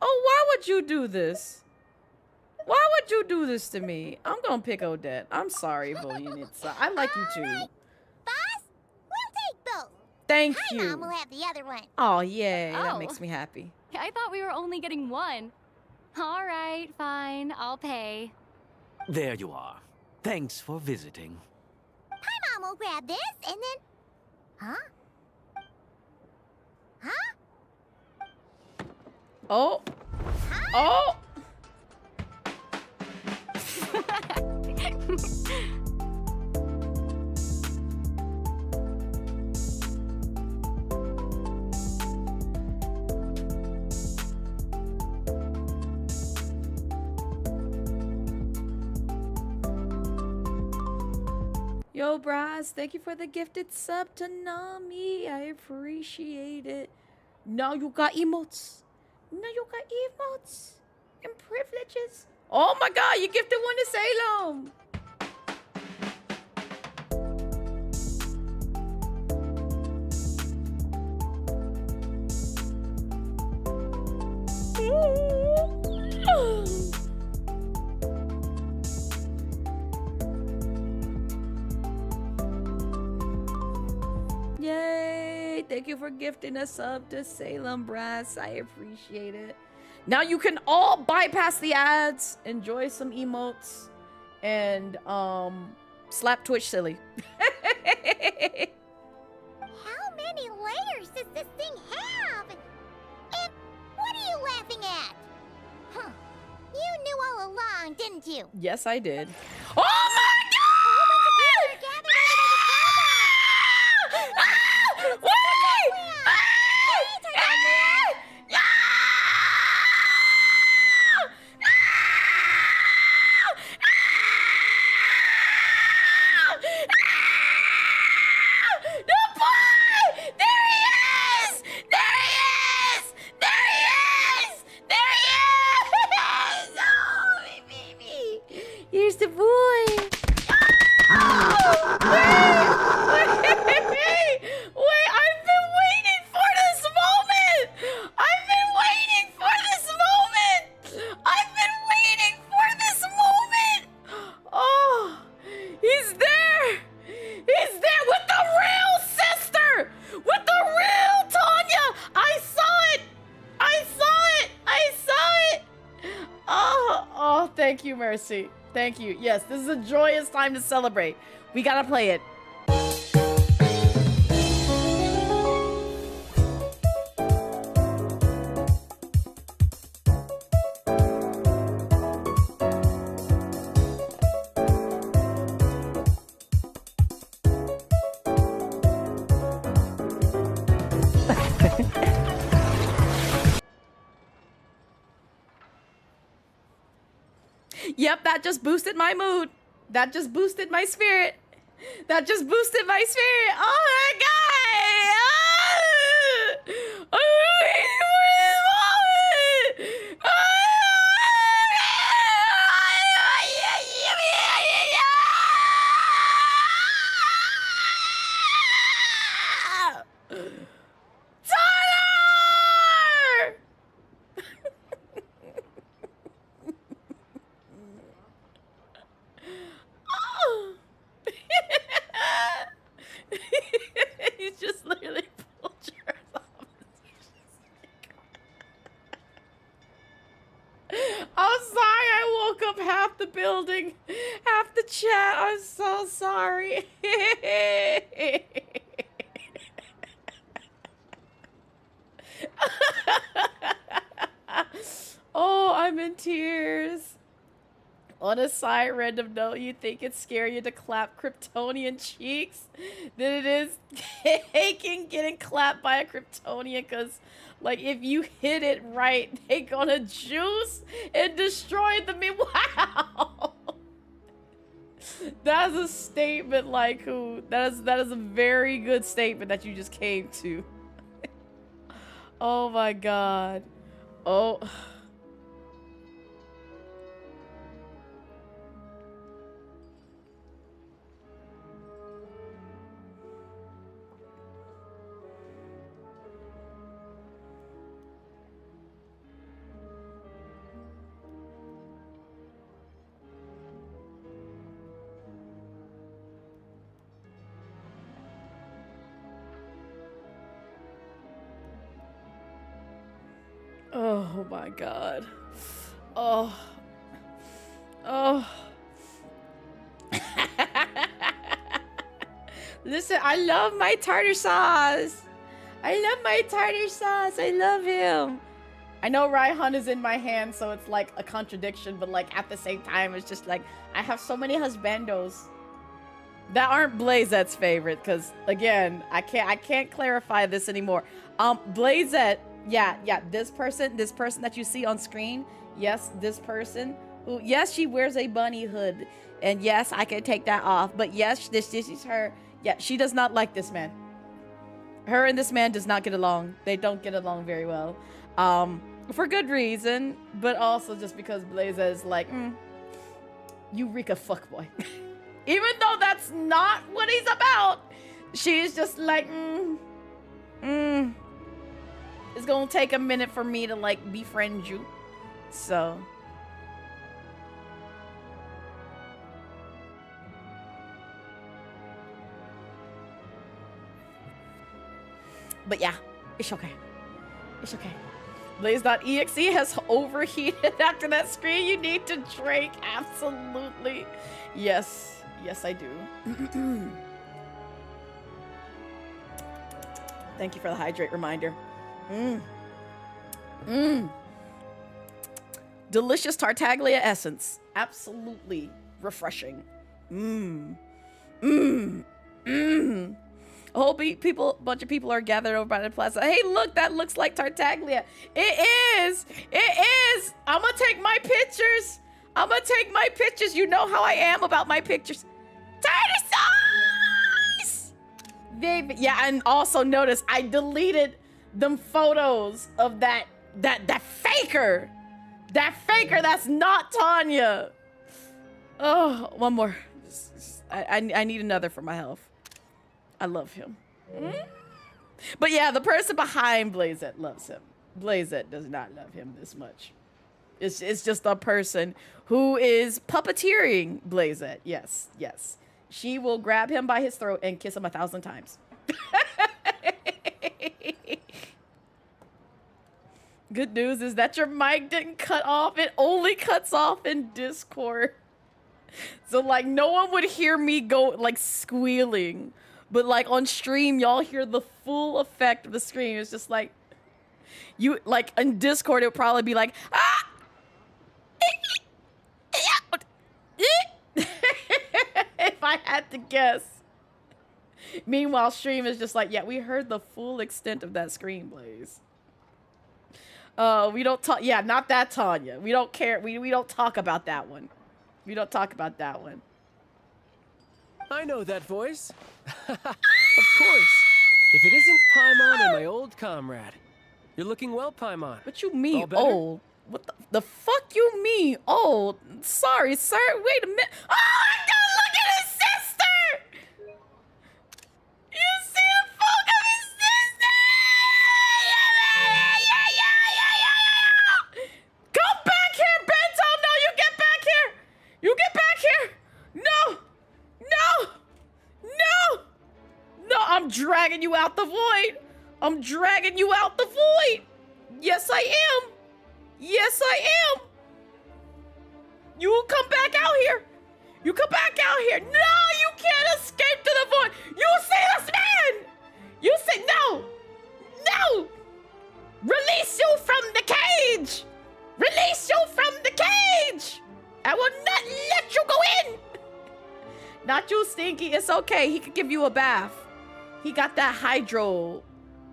Oh, why would you do this? Why would you do this to me? I'm gonna pick Odette. I'm sorry, Vodyanitsa. I like you too. Boss, we'll take both. Thank Paimon you. will have the other one. Oh, yay. Oh. That makes me happy. I thought we were only getting one. All right, fine. I'll pay. There you are. Thanks for visiting. Paimon will grab this and then... Huh? Huh? Oh. Oh. Yo, Braz, thank you for the gifted sub to Nami. I appreciate it. Now you got emotes. Now you got emotes and privileges. Oh my god, you gifted one to Salem. Yay! Thank you for gifting a sub to Salem Brass. I appreciate it. Now you can all bypass the ads, enjoy some emotes, and slap Twitch silly. How many layers does this thing have? And what are you laughing at? Huh. You knew all along, didn't you? Yes, I did. Oh my god! Here's the boy. Wait, I've been waiting for this moment. I've been waiting for this moment. I've been waiting for this moment. Oh, he's there. He's there with the real sister. With the real Tanya. I saw it. I saw it. I saw it. Oh, thank you, Mercy. Thank you. Yes, this is a joyous time to celebrate. We gotta play it. Yep, that just boosted my mood. That just boosted my spirit. That just boosted my spirit. Oh my god! I'm waiting for this moment. Tyler! Oh. He's just literally pulled yours off. I'm sorry, I woke up half the building, half the chat. I'm so sorry. Oh, I'm in tears. On a side random note, you think it's scarier to clap Kryptonian cheeks than it is taking getting clapped by a Kryptonian, because like if you hit it right, they gonna juice and destroy the me. Wow. That is a statement like who that is a very good statement that you just came to. Oh my god. Oh. Oh my god. Oh. Oh. Listen, I love my tartar sauce. I love my tartar sauce. I love him. I know Raihan is in my hand, so it's like a contradiction, but like at the same time, it's just like I have so many husbandos that aren't Blazette's favorite, because again, I can't clarify this anymore. Blazette, yeah, this person that you see on screen, yes, this person who, yes, she wears a bunny hood, and yes, I can take that off, but yes, this is her. Yeah, she does not like this man. Her and this man does not get along. They don't get along very well. For good reason, but also just because Blazette is like, Eureka fuckboy. Even though that's not what he's about, she's just like, it's gonna take a minute for me to like befriend you. So. But yeah, it's okay. It's okay. Blaze.exe has overheated after that screen. You need to drink. Absolutely. Yes. Yes, I do. Thank you for the hydrate reminder. Delicious Tartaglia essence. Absolutely refreshing. A whole bunch of people are gathered over by the plaza. Hey, look, that looks like Tartaglia. It is. I'm gonna take my pictures. You know how I am about my pictures. Tartar sauce! Baby. Yeah, and also notice I deleted them photos of that faker. That faker that's not Tanya. Oh, one more. I need another for my health. I love him. But yeah, the person behind Blazette loves him. Blazette does not love him this much. It's just a person who is puppeteering Blazette. Yes. She will grab him by his throat and kiss him 1,000 times. Good news is that your mic didn't cut off. It only cuts off in Discord. So like no one would hear me go like squealing. But like on stream, y'all hear the full effect of the scream. It's just like, you like in Discord, it would probably be like, ah! If I had to guess. Meanwhile, stream is just like, yeah, we heard the full extent of that scream, Blaze. We don't talk, yeah, not that Tanya. We don't care, we don't talk about that one. We don't talk about that one. I know that voice. Of course. If it isn't Paimon and my old comrade. You're looking well, Paimon. What you mean, All better? old? What the fuck you mean, old? Sorry, sir. Wait a minute. Oh, don't look at his sister! You see the fuck of his sister? Come back here, Bento! No, you get back here! You get back here! No! No! No! No, I'm dragging you out the void! I'm dragging you out the void! Yes, I am! Yes, I am! You will come back out here! You come back out here! No, you can't escape to the void! You see this man! You see, no! No! Release you from the cage! Release you from the cage! I will not let you go in! Not you, Stinky. It's okay. He could give you a bath. He got that hydro.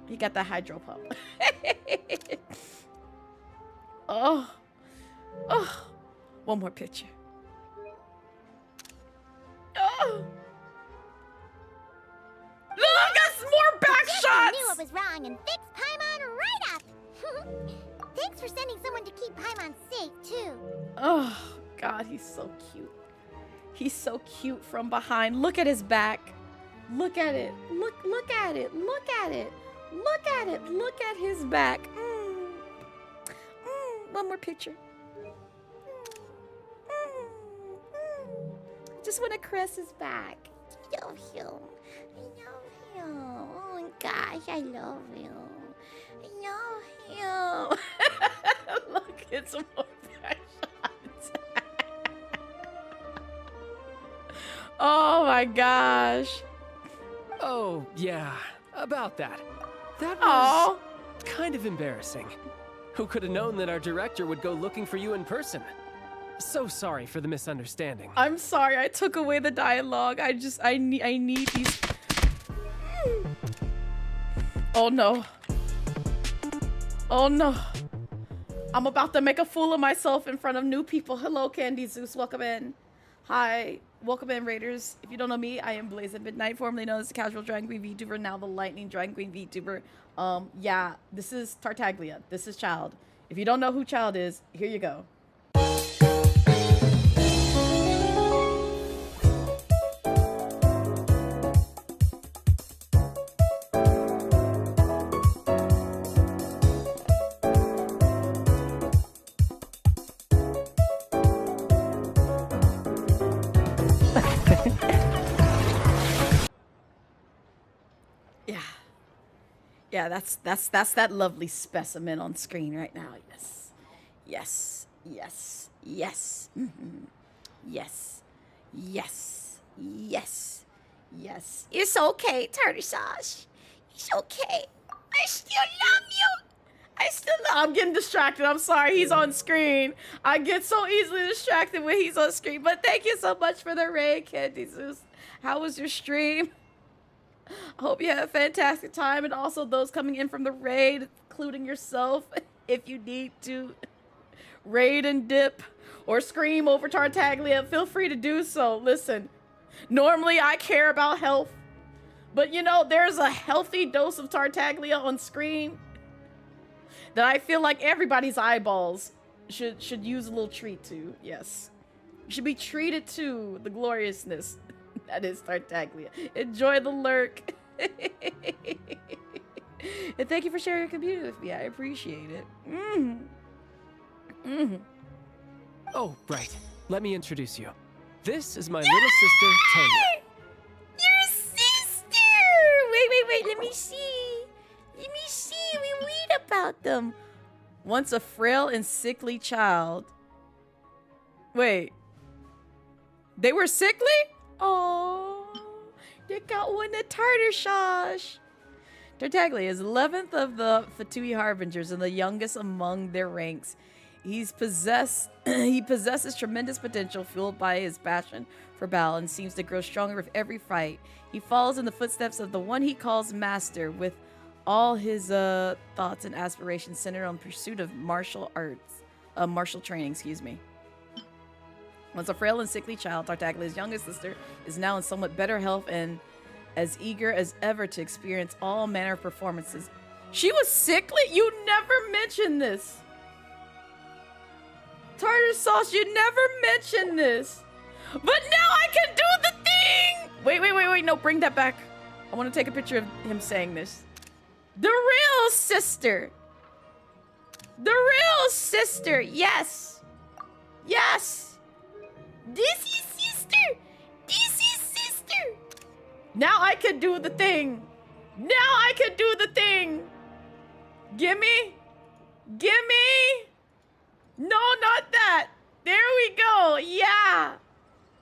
He got that hydro pump. Oh. Oh. One more picture. Oh. Look, us more back shots. I knew what was wrong and fixed Paimon right up. Thanks for sending someone to keep Paimon safe, too. Oh, God, he's so cute. He's so cute from behind. Look at his back. Look at it. Look at it. Look at it. Look at it. Look at his back. One more picture. Just want to caress his back. I love him. I love him. Oh my gosh, I love him. I love him. Look, it's more back shots. Oh my gosh. Oh, yeah. About that. That was kind of embarrassing. Who could have known that our director would go looking for you in person? So sorry for the misunderstanding. I'm sorry, I took away the dialogue. I need these. Oh no. Oh no. I'm about to make a fool of myself in front of new people. Hello, Candy Zeus. Welcome in. Hi. Welcome in, Raiders. If you don't know me, I am Blaze at Midnight, formerly known as the Casual Dragon Queen VTuber, now the Lightning Dragon Queen VTuber. Yeah, this is Tartaglia. This is Child. If you don't know who Child is, here you go. Yeah, that's that lovely specimen on screen right now. Yes. Yes. Yes. Yes. Mm-hmm. Yes. Yes. Yes. Yes. It's okay, Tartar Sauce. It's okay. I still love you. I'm getting distracted. I'm sorry. He's on screen. I get so easily distracted when he's on screen. But thank you so much for the raid, Candy Zeus. How was your stream? I hope you had a fantastic time, and also those coming in from the raid, including yourself, if you need to raid and dip or scream over Tartaglia, feel free to do so. Listen, normally I care about health, but you know, there's a healthy dose of Tartaglia on screen that I feel like everybody's eyeballs should use a little treat to. Yes, you should be treated to the gloriousness that is Tartaglia. Enjoy the lurk. And thank you for sharing your community with me. I appreciate it. Oh, right. Let me introduce you. This is my little sister, Tonya. Your sister! Wait. Let me see. We read about them. Once a frail and sickly child. Wait. They were sickly? Oh, they got one of Tartar Sauce. Tartaglia is 11th of the Fatui Harbingers and the youngest among their ranks. He possesses tremendous potential, fueled by his passion for battle, and seems to grow stronger with every fight. He follows in the footsteps of the one he calls Master, with all his thoughts and aspirations centered on pursuit of martial training. Once a frail and sickly child, Tartaglia's youngest sister is now in somewhat better health and as eager as ever to experience all manner of performances. She was sickly? You never mentioned this. Tartar sauce, you never mentioned this. But now I can do the thing! Wait, no, bring that back. I want to take a picture of him saying this. The real sister. The real sister, yes. Yes. This is sister. This is sister. Now I can do the thing. Now I can do the thing. Gimme. Gimme. No, not that. There we go. Yeah.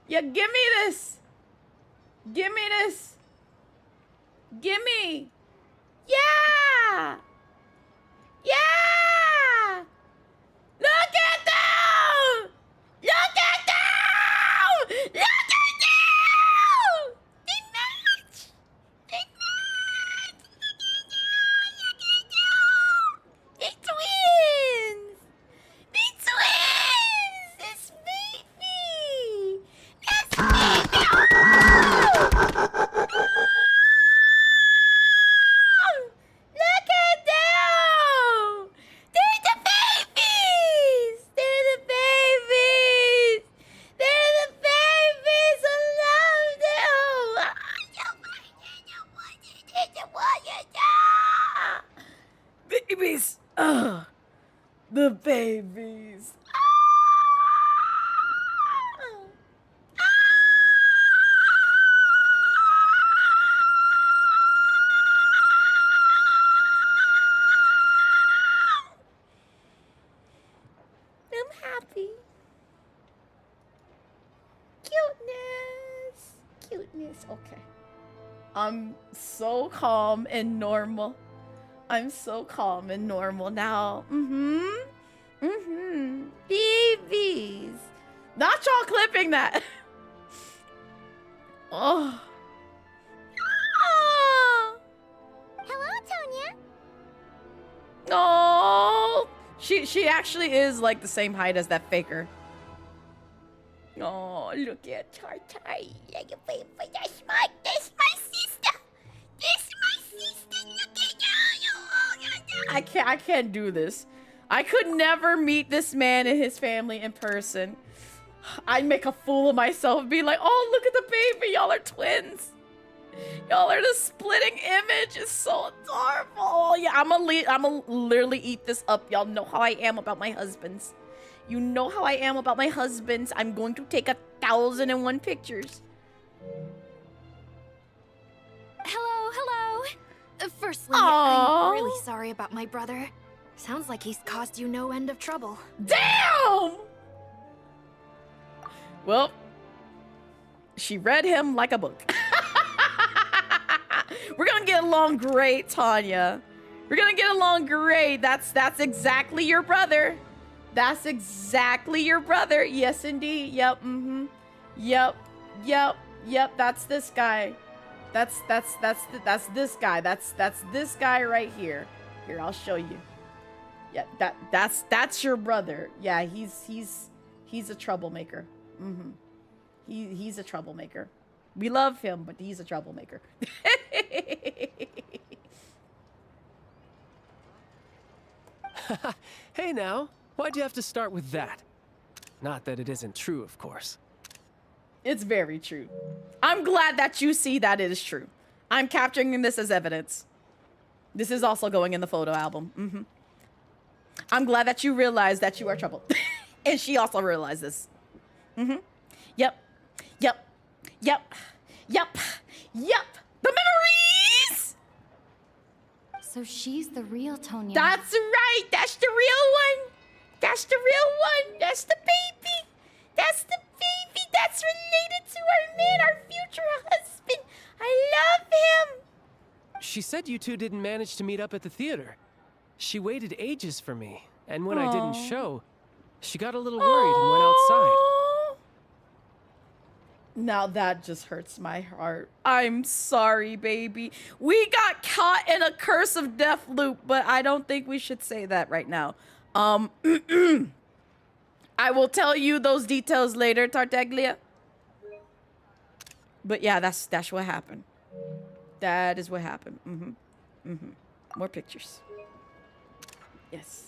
Yeah, give me this. Give me this. Gimme. Yeah. Yeah. Look at them. Look at them. Look at them. They match. They match. Look at them. They twins. They twins. It's baby. It's baby. Look at them. They're the babies. They're the babies. They're the babies. I love them. Babies. Ugh. The babies. I'm happy. Cuteness. Cuteness. Okay. I'm so calm and normal. I'm so calm and normal now. Babies. Not y'all clipping that. Oh. Oh. Hello, Tonya. Oh. She actually is like the same height as that faker. Oh, look at Tartar. That's my sister. That's my sister. Look at you. I can't do this. I could never meet this man and his family in person. I'd make a fool of myself and be like, oh, look at the baby. Y'all are twins. Y'all are the splitting image. It's so adorable. Oh, yeah, I'm gonna literally eat this up. Y'all know how I am about my husbands. You know how I am about my husbands. I'm going to take 1,001 pictures. Hello. Firstly, Aww. I'm really sorry about my brother. Sounds like he's caused you no end of trouble. Damn! Well, she read him like a book. We're gonna get along great, Tanya. We're gonna get along great. That's exactly your brother. That's exactly your brother. Yes, indeed. Yep. Yep. That's this guy. That's this guy. That's this guy right here. Here, I'll show you. Yeah, that's your brother. Yeah, he's a troublemaker. He's a troublemaker. We love him, but he's a troublemaker. Hey now, why'd you have to start with that? Not that it isn't true, of course. It's very true. I'm glad that you see that it is true. I'm capturing this as evidence. This is also going in the photo album. I'm glad that you realize that you are troubled. And she also realized this. Yep. The memories! So she's the real Tonya. That's right. That's the real one. That's the real one. That's the baby. That's the baby that's related to our man, our future husband. I love him. She said you two didn't manage to meet up at the theater. She waited ages for me, and when I didn't show, she got a little worried and went outside. Now that just hurts my heart. I'm sorry, baby. We got caught in a curse of death loop, but I don't think we should say that right now. I will tell you those details later, Tartaglia. But yeah, that's what happened. That is what happened. More pictures. Yes.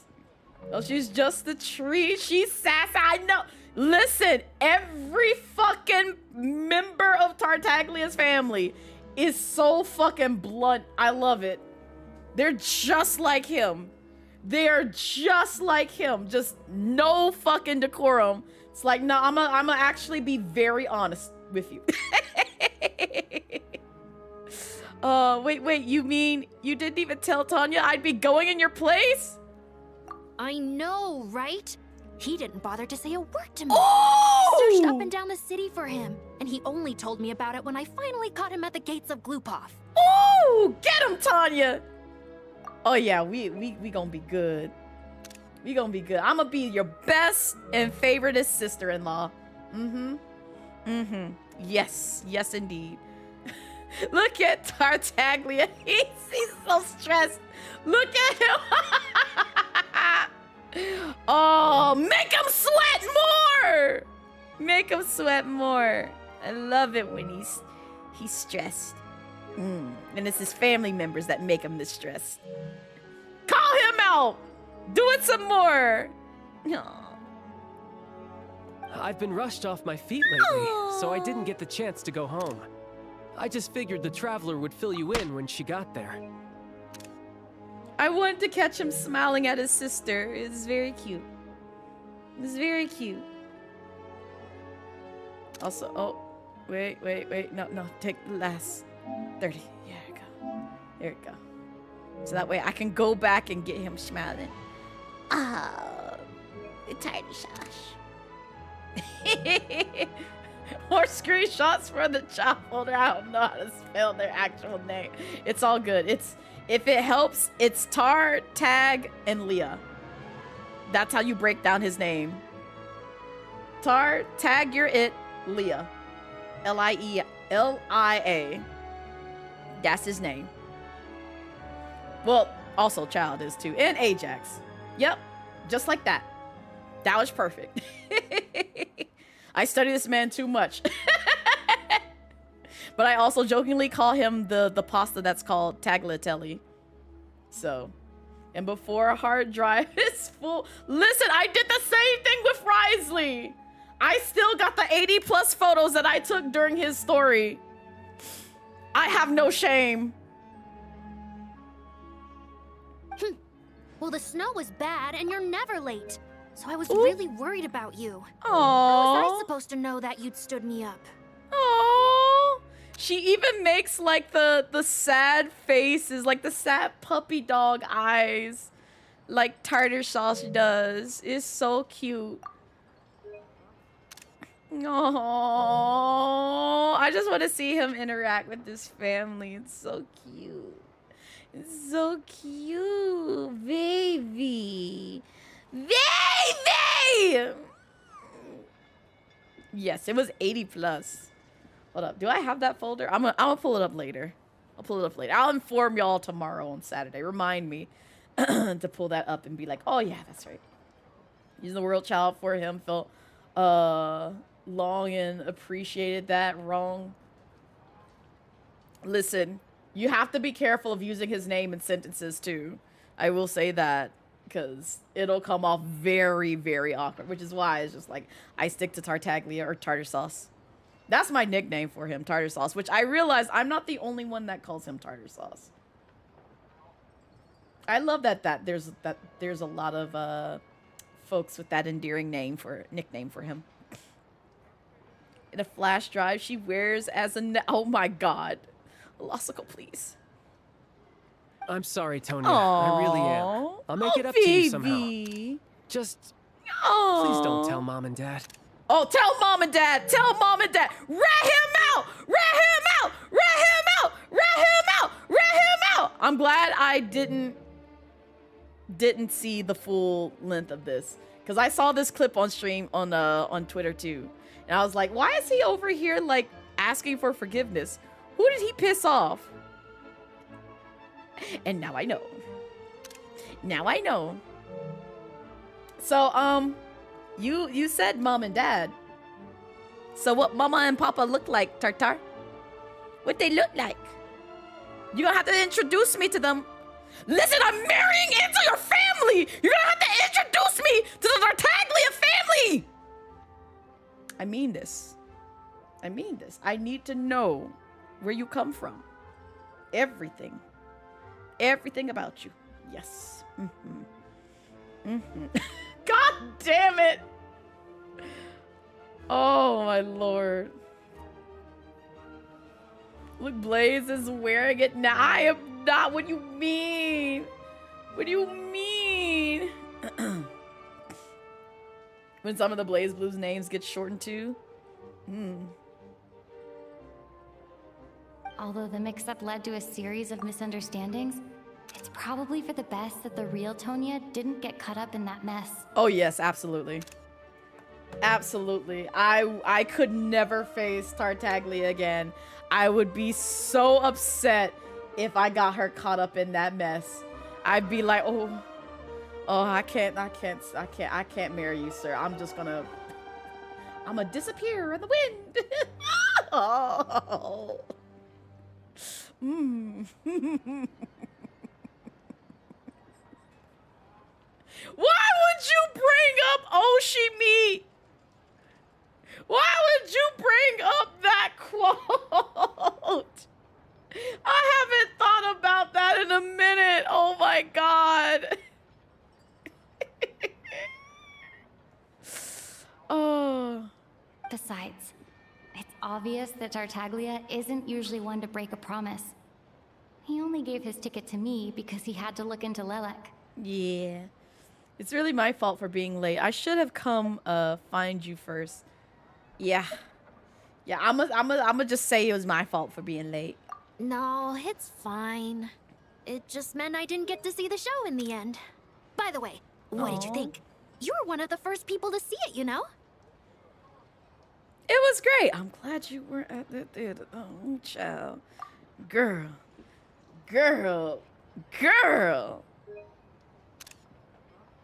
Oh, she's just the tree. She's sassy. I know. Listen, every fucking member of Tartaglia's family is so fucking blunt. I love it. They're just like him. They're just like him. Just no fucking decorum. It's like, no, I'm gonna actually be very honest with you. Wait, you mean you didn't even tell Tanya I'd be going in your place? I know, right? He didn't bother to say a word to me. Oh! I searched up and down the city for him, and he only told me about it when I finally caught him at the gates of Glupov. Oh, get him, Tanya! Oh yeah, we gonna be good. We gonna be good. I'm gonna be your best and favoriteest sister-in-law. Yes, yes indeed. Look at Tartaglia. He's so stressed. Look at him. Oh, make him sweat more. Make him sweat more. I love it when he's stressed. And it's his family members that make him this stressed. Call him out. Do it some more. I've been rushed off my feet lately, so I didn't get the chance to go home. I just figured the Traveler would fill you in when she got there. I wanted to catch him smiling at his sister. It's very cute. It's very cute. Also, oh, wait. No, take the last 30. There we go. So that way I can go back and get him smiling. Oh, tiny Josh. More screenshots for the child folder. I don't know how to spell their actual name. It's all good. If it helps, it's Tar, Tag, and Leah. That's how you break down his name. Tar, Tag, you're it, Leah. L-I-A. That's his name. Well, also Child is too. And Ajax. Yep, just like that. That was perfect. I study this man too much. But I also jokingly call him the pasta that's called tagliatelle. So, and before a hard drive is full. Listen, I did the same thing with Risley. I still got the 80+ photos that I took during his story. I have no shame. Well, the snow was bad and you're never late. So I was really worried about you. Aww. How was I supposed to know that you'd stood me up? Aww. She even makes like the sad faces, like the sad puppy dog eyes, like tartar sauce does. It's so cute. Aww. I just want to see him interact with his family. It's so cute. It's so cute, baby. Baby! Yes, it was 80+. Hold up. Do I have that folder? I'm gonna pull it up later. I'll pull it up later. I'll inform y'all tomorrow on Saturday. Remind me to pull that up and be like, oh yeah, that's right. Using the world child for him. Felt long and appreciated that. Wrong. Listen, you have to be careful of using his name in sentences too. I will say that. Because it'll come off very, very awkward, which is why it's just like I stick to Tartaglia or tartar sauce. That's my nickname for him, tartar sauce, which I realize I'm not the only one that calls him tartar sauce. I love that there's a lot of folks with that endearing nickname for him. In a flash drive she wears as a oh my god. Losical, please. I'm sorry, Tonya. I really am. I'll make it up to you somehow. Just please don't tell Mom and Dad. Oh, tell Mom and Dad. Tell Mom and Dad. Rat him out. Rat him out. Rat him out. Rat him out. Rat him out. I'm glad I didn't see the full length of this, because I saw this clip on stream on Twitter too, and I was like, why is he over here like asking for forgiveness? Who did he piss off? And now I know. Now I know. So, You said mom and dad. So what mama and papa look like, Tartar? What they look like? You're gonna have to introduce me to them. Listen, I'm marrying into your family! You're gonna have to introduce me to the Tartaglia family! I mean this. I mean this. I need to know where you come from. Everything. Everything about you. Yes. God damn it! Oh my lord. Look, Blaze is wearing it now. I am not. What do you mean? What do you mean? When some of the Blaze Blues names get shortened too? Although the mix-up led to a series of misunderstandings, it's probably for the best that the real Tonya didn't get caught up in that mess. Oh yes, absolutely. Absolutely. I could never face Tartaglia again. I would be so upset if I got her caught up in that mess. I'd be like, oh, I can't marry you, sir. I'm gonna disappear in the wind. Oh. Why would you bring up Oshimi? Why would you bring up that quote? I haven't thought about that in a minute. Oh my god. Oh. Besides, it's obvious that Tartaglia isn't usually one to break a promise. He only gave his ticket to me because he had to look into Lelek. Yeah. It's really my fault for being late. I should have come find you first. Yeah. Yeah, I'm just say it was my fault for being late. No, it's fine. It just meant I didn't get to see the show in the end. By the way, what did you think? You were one of the first people to see it, you know? It was great. I'm glad you were at the theater. Oh, child. Girl.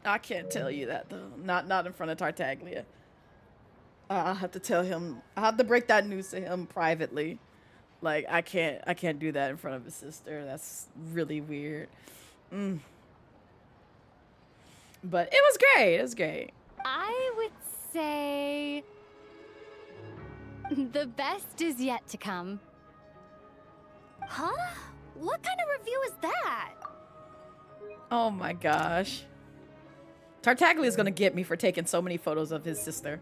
I can't tell you that though. Not in front of Tartaglia. I'll have to tell him. I'll have to break that news to him privately. Like I can't do that in front of his sister. That's really weird. But it was great. It was great. I would say the best is yet to come. Huh? What kind of review is that? Oh my gosh. Tartaglia is gonna get me for taking so many photos of his sister.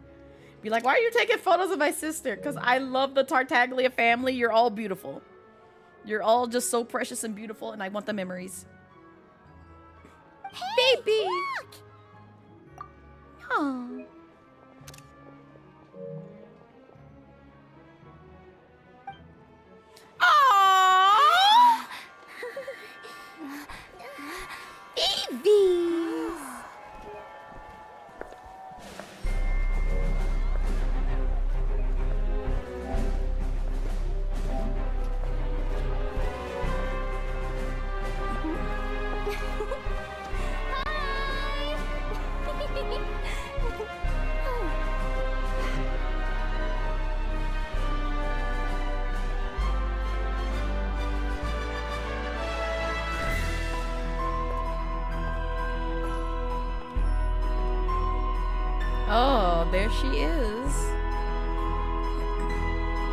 Be like, why are you taking photos of my sister? Because I love the Tartaglia family. You're all beautiful. You're all just so precious and beautiful, and I want the memories. Hey, baby! Look! Aww. Aww! Babies! Oh, there she is.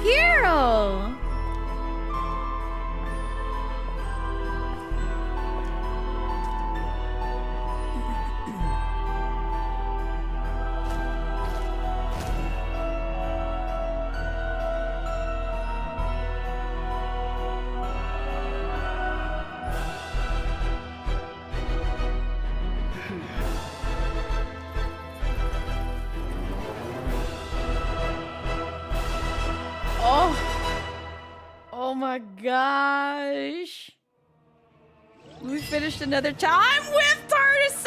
Piero! Oh my gosh. We finished another time with Tartarus!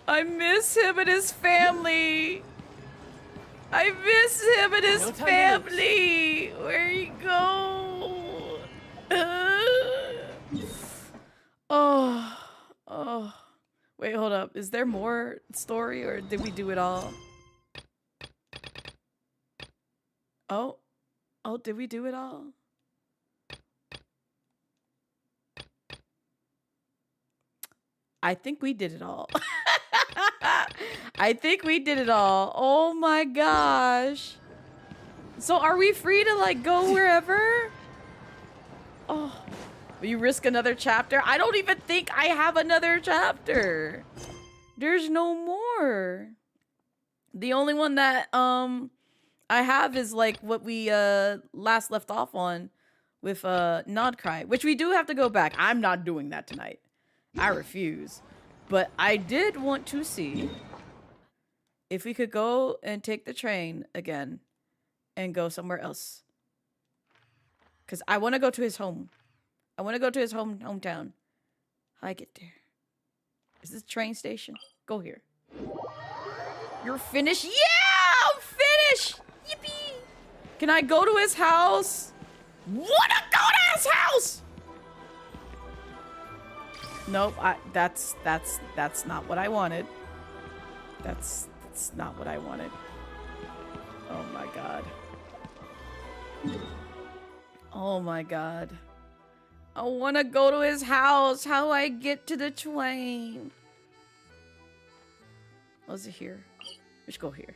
I miss him and his family. I miss him and his family. Where'd he go? Oh. up. Is there more story or did we do it all? Oh. Oh, did we do it all? I think we did it all. I think we did it all. Oh my gosh. So are we free to like go wherever? Oh, will you risk another chapter? I don't even think I have another chapter. There's no more. The only one that I have is like what we last left off on with Nod Cry, which we do have to go back. I'm not doing that tonight. I refuse. But I did want to see if we could go and take the train again and go somewhere else. Because I want to go to his home. I want to go to his hometown. How I get there? Is this train station? Go here. You're finished? Yeah! I'm finished! Yippee! Can I go to his house? Wanna go to his house! Nope, that's not what I wanted. That's not what I wanted. Oh my god. Oh my god. I wanna go to his house. How do I get to the train? Oh, is it here? Let's go here.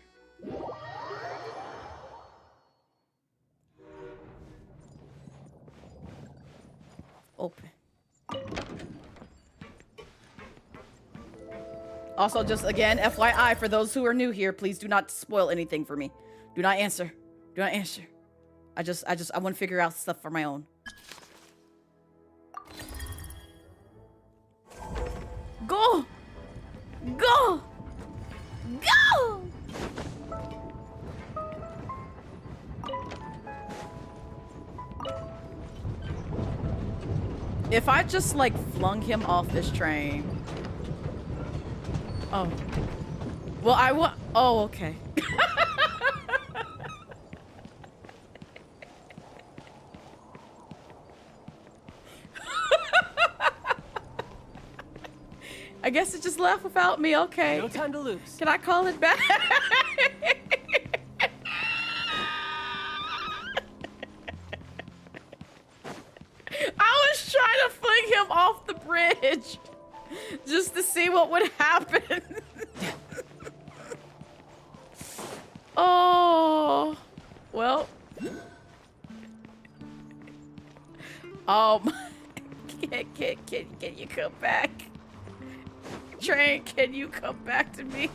Open. Also, just again, FYI, for those who are new here, please do not spoil anything for me. Do not answer. Do not answer. I want to figure out stuff for my own. Go! Go! Go! If I just like flung him off this train. Oh. Well, I want. Oh, okay. I guess it just left without me. Okay. No time to lose. Can I call it back? I was trying to fling him off the bridge just to see what would happen. Oh, well. Can you come back? Train, can you come back to me?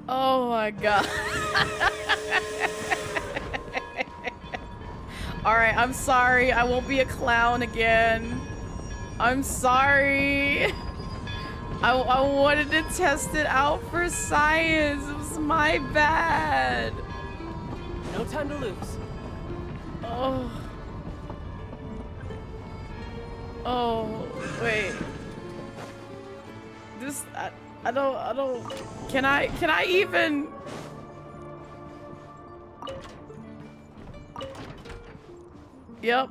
Oh my god. Alright, I'm sorry. I won't be a clown again. I'm sorry. I wanted to test it out for science. It was my bad. No time to lose. Oh. Oh, wait. This, I don't, can I even? Yep,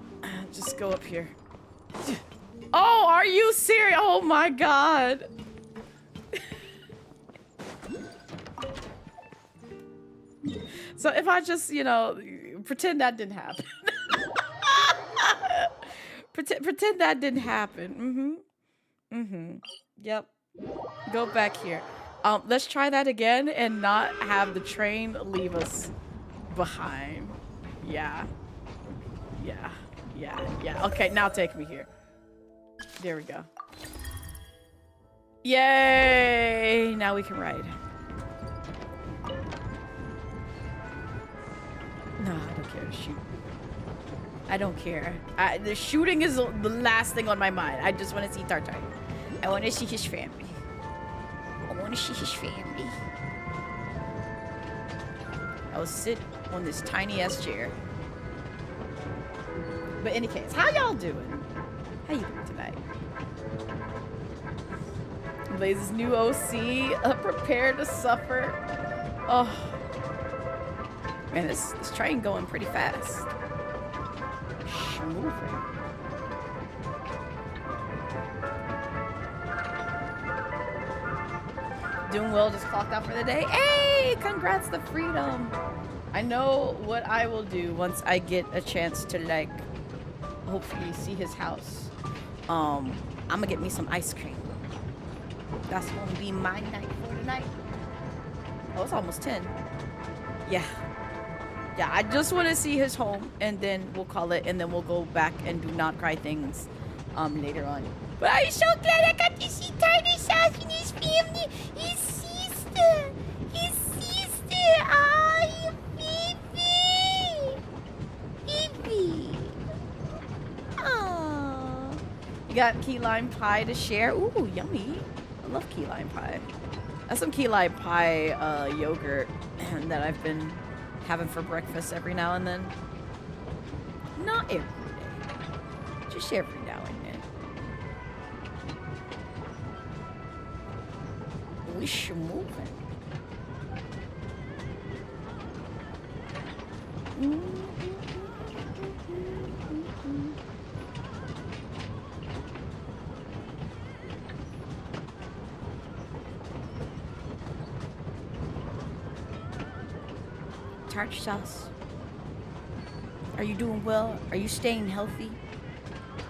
just go up here. Oh, are you serious? Oh my god. So if I just, you know, pretend that didn't happen. Pretend that didn't happen. Yep. Go back here. Let's try that again and not have the train leave us behind. Yeah. Okay, now take me here. There we go. Yay! Now we can ride. No, I don't care to shoot. I don't care. The shooting is the last thing on my mind. I just want to see Tartar. I want to see his family. I will sit on this tiny ass chair. But in any case, how y'all doing? How you doing tonight? Blaze's new OC, prepare to suffer. Oh. Man, this train going pretty fast. Moving. Doing well, just clocked out for the day. Hey, congrats to freedom. I know what I will do once I get a chance to, like, hopefully see his house. I'm gonna get me some ice cream. That's gonna be my night for tonight. Oh, it's almost 10. Yeah. Yeah, I just want to see his home, and then we'll call it, and then we'll go back and do not cry things later on. But I'm so glad I got to see Titus House and his family. His sister. His sister. Oh, baby. Baby. Aww. You got key lime pie to share. Ooh, yummy. I love key lime pie. That's some key lime pie yogurt that I've been having for breakfast every now and then. Not every day. Just every now and then. Wish you moving. Tarch sauce. Are you doing well? Are you staying healthy?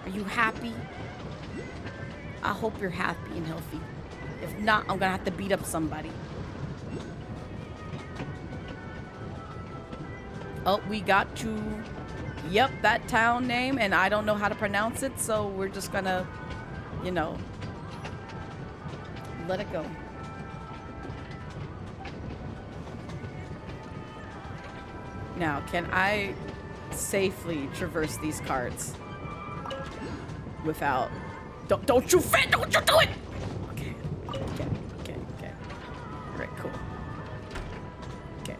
Are you happy? I hope you're happy and healthy. If not, I'm gonna have to beat up somebody. Oh, we got to... Yep, that town name, and I don't know how to pronounce it, so we're just gonna, you know, let it go. Now, can I safely traverse these carts without... Don't you fit! Don't you do it! Okay. Alright, cool. Okay.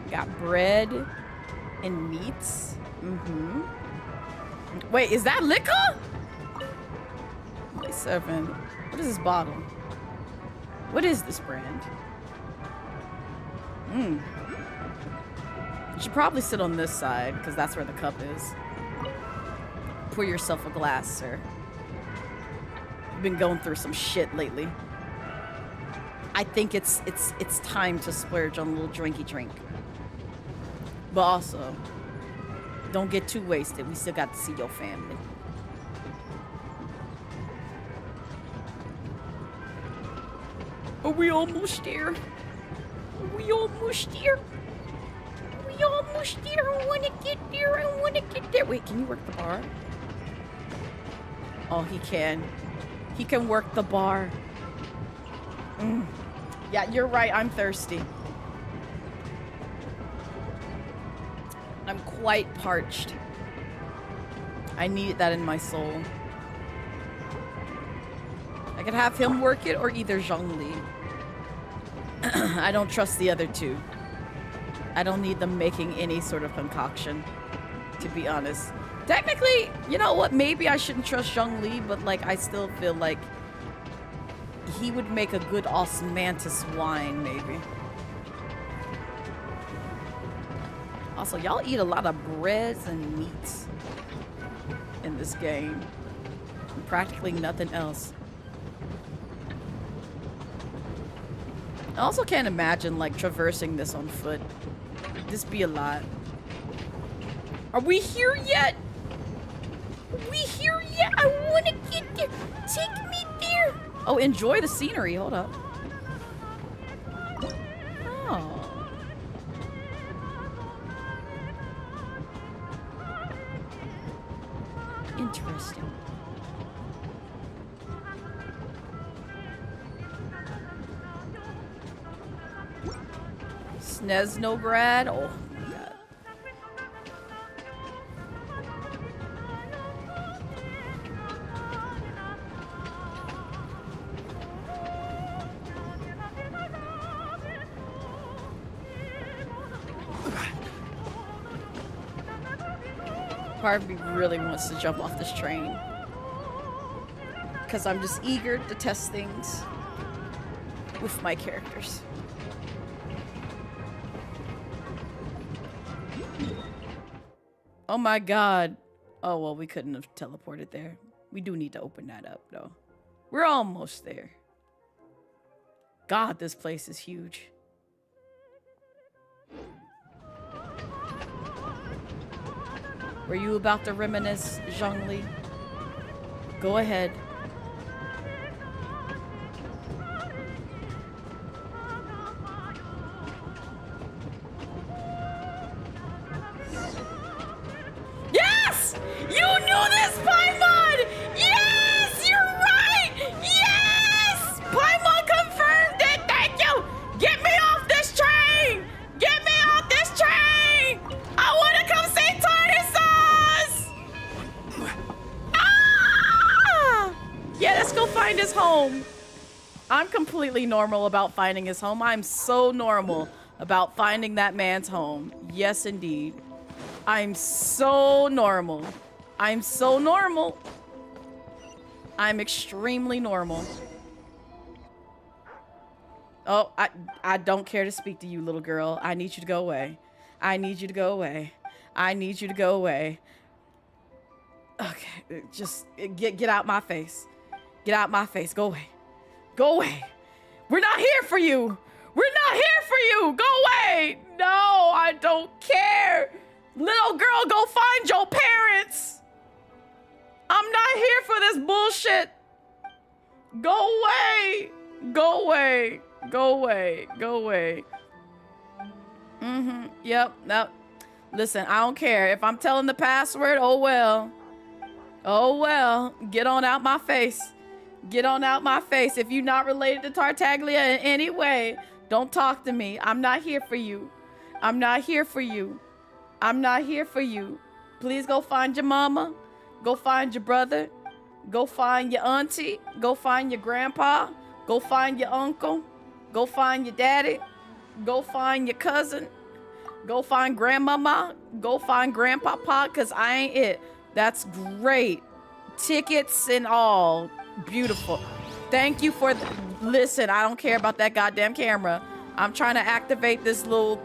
Got bread and meats. Mm-hmm. Wait, is that liquor? Wait, 7. What is this bottle? What is this brand? You should probably sit on this side, because that's where the cup is. Pour yourself a glass, sir. You've been going through some shit lately. I think it's time to splurge on a little drinky drink. But also, don't get too wasted. We still got to see your family. Are we almost there? We almost there. We almost there. I want to get there. I want to get there. Wait, can you work the bar? Oh, he can. He can work the bar. Yeah, you're right. I'm thirsty. I'm quite parched. I need that in my soul. I could have him work it or either Zhongli. I don't trust the other two. I don't need them making any sort of concoction, to be honest. Technically, you know what? Maybe I shouldn't trust Zhongli, but like I still feel like he would make a good osmanthus wine, maybe. Also, y'all eat a lot of breads and meats in this game. And practically nothing else. I also can't imagine, like, traversing this on foot. This be a lot. Are we here yet? Are we here yet? I want to get there. Take me there. Oh, enjoy the scenery. Hold up. Oh. Interesting. Snezhnograd. Oh my god. Part of me really wants to jump off this train. Because I'm just eager to test things with my characters. Oh my god. Oh, well, we couldn't have teleported there. We do need to open that up, though. We're almost there. God, this place is huge. Were you about to reminisce, Zhongli? Go ahead. Yes! You knew this, Paimon! Yes! You're right! Yes! Paimon confirmed it! Thank you! Get me off this train! Get me off this train! I want to come see Tartarus! Ah! Yeah, let's go find his home. I'm completely normal about finding his home. I'm so normal about finding that man's home. Yes, indeed. I'm so normal. I'm so normal. I'm extremely normal. Oh, I don't care to speak to you, little girl. I need you to go away. I need you to go away. I need you to go away. Okay, just get out my face. Get out my face. Go away. Go away. We're not here for you. We're not here for you. Go away. No, I don't care. Little girl, go find your parents. I'm not here for this bullshit. Go away. Go away. Go away. Go away. Yep. Nope. Listen, I don't care. If I'm telling the password, oh well. Oh well. Get on out my face. Get on out my face. If you're not related to Tartaglia in any way, don't talk to me. I'm not here for you. I'm not here for you. I'm not here for you. Please go find your mama. Go find your brother. Go find your auntie. Go find your grandpa. Go find your uncle. Go find your daddy. Go find your cousin. Go find grandmama. Go find grandpapa, because I ain't it. That's great. Tickets and all. Beautiful. Thank you for... Listen, I don't care about that goddamn camera. I'm trying to activate this little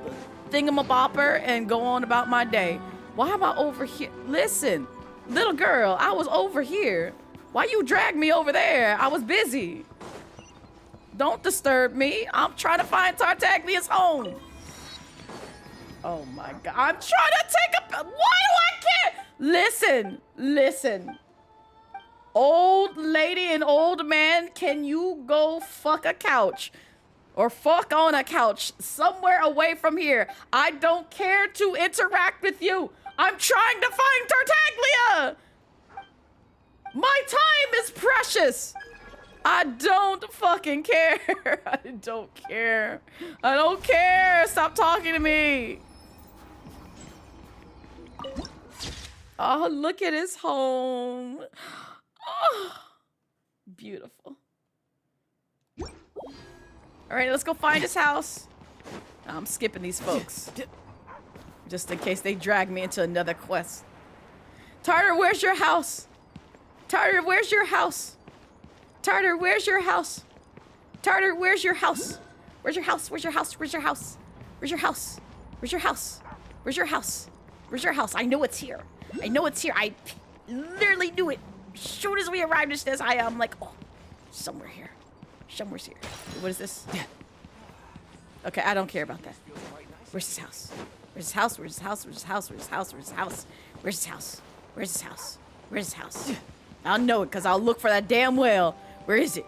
thingamabopper and go on about my day. Why am I over here? Listen, little girl, I was over here. Why you drag me over there? I was busy. Don't disturb me. I'm trying to find Tartaglia's home. Oh my God. I'm trying to take a... Why do I care? Listen, listen. Old lady and old man, can you go fuck a couch? Or fuck on a couch somewhere away from here. I don't care to interact with you. I'm trying to find Tartaglia. My time is precious. I don't fucking care. I don't care. I don't care. Stop talking to me. Oh, look at his home. Oh, beautiful. All right, let's go find his house. I'm skipping these folks. Just in case they drag me into another quest. Tartar, where's your house? Tartar, where's your house? Tartar, where's your house? Tartar, where's your house? Where's your house? Where's your house? Where's your house? Where's your house? Where's your house? Where's your house? Where's your house? I know it's here. I know it's here. I literally knew it. As soon as we arrived at this, I'm like, oh, somewhere here. Somewhere's here. What is this? Okay, I don't care about that. Where's his house? Where's his house? Where's his house? Where's his house? Where's his house? Where's his house? Where's his house? Where's his house? Where's his house? I'll know it because I'll look for that damn well. Where is it?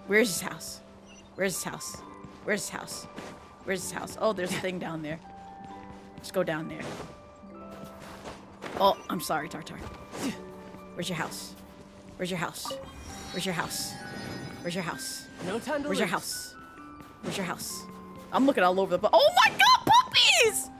Where's his house? Where's his house? Where's his house? Where's his house? Oh, there's a thing down there. Let's go down there. Oh, I'm sorry, Tartar. Where's your house? Where's your house? Where's your house? Where's your house? No time to Where's your house? Where's your house? I'm looking all over the place. Oh my God, puppies!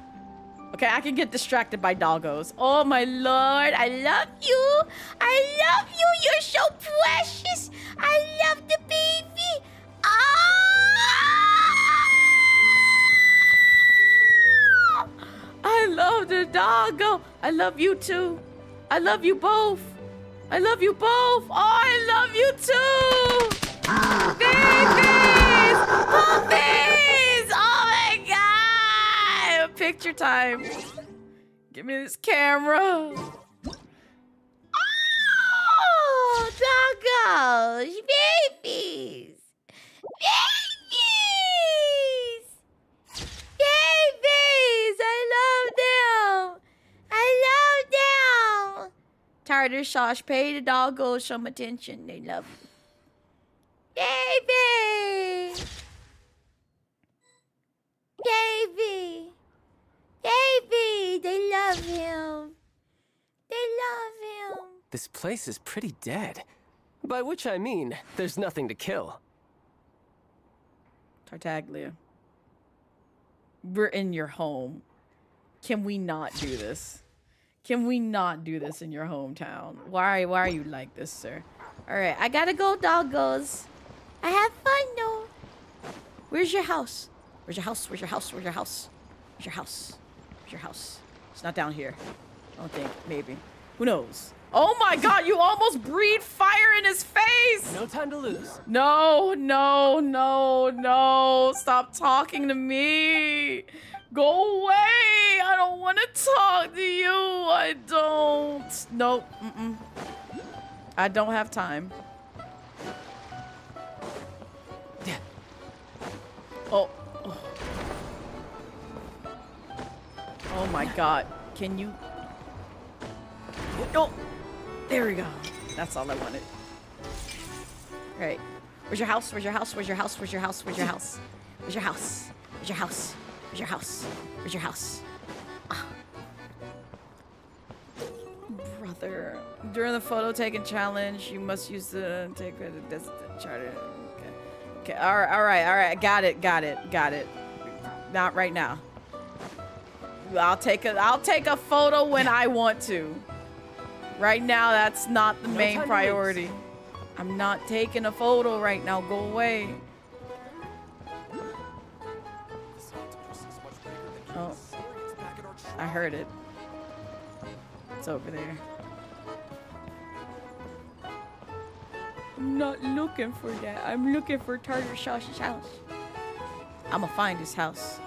Okay, I can get distracted by doggos. Oh my Lord, I love you. I love you. You're so precious. I love the baby. Ah! I love the doggo. I love you too. I love you both. I love you both. Oh, I love you too. Babies! Puppies! Oh my God! Picture time. Give me this camera. Oh, doggos, Tartar sauce, pay the doggos some attention. They love you. Davey! Davey! Davey! They love him. They love him. This place is pretty dead. By which I mean, there's nothing to kill. Tartaglia. We're in your home. Can we not do this? Can we not do this in your hometown? Why are you like this, sir? Alright, I gotta go, doggos. I have fun, though. Where's your house? Where's your house? Where's your house? Where's your house? Where's your house? Where's your house? It's not down here. I don't think. Maybe. Who knows? Oh my god, you almost breathed fire in his face! No time to lose. No, no, no, no. Stop talking to me. Go away. I don't want to talk to you. I don't. Nope. I don't have time. Oh. Oh my god. Can you... Oh. There we go. That's all I wanted. All right. Where's your house? Where's your house? Where's your house? Where's your house? Where's your house? Where's your house? Where's your house? Where's your house? Where's your house? Ah. Brother. During the photo taking challenge, you must use the take the charter. Okay. Okay. All right. Got it. Not right now. I'll take a photo when I want to. Right now, that's not the main priority. I'm not taking a photo right now. Go away. Oh. I heard it. It's over there. I'm not looking for that. I'm looking for Tartar Sauce's house. I'm gonna find his house.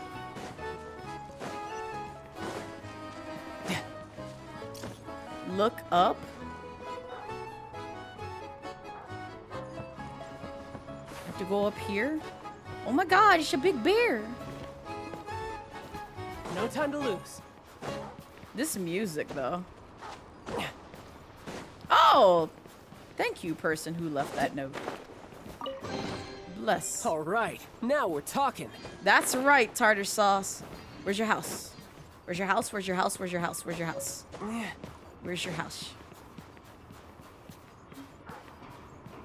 Look up. Have to go up here. Oh my god, it's a big bear. No time to lose. This music, though. Oh! Thank you, person who left that note. Bless. All right, now we're talking. That's right, tartar sauce. Where's your house? Where's your house? Where's your house? Where's your house? Where's your house? Where's your house?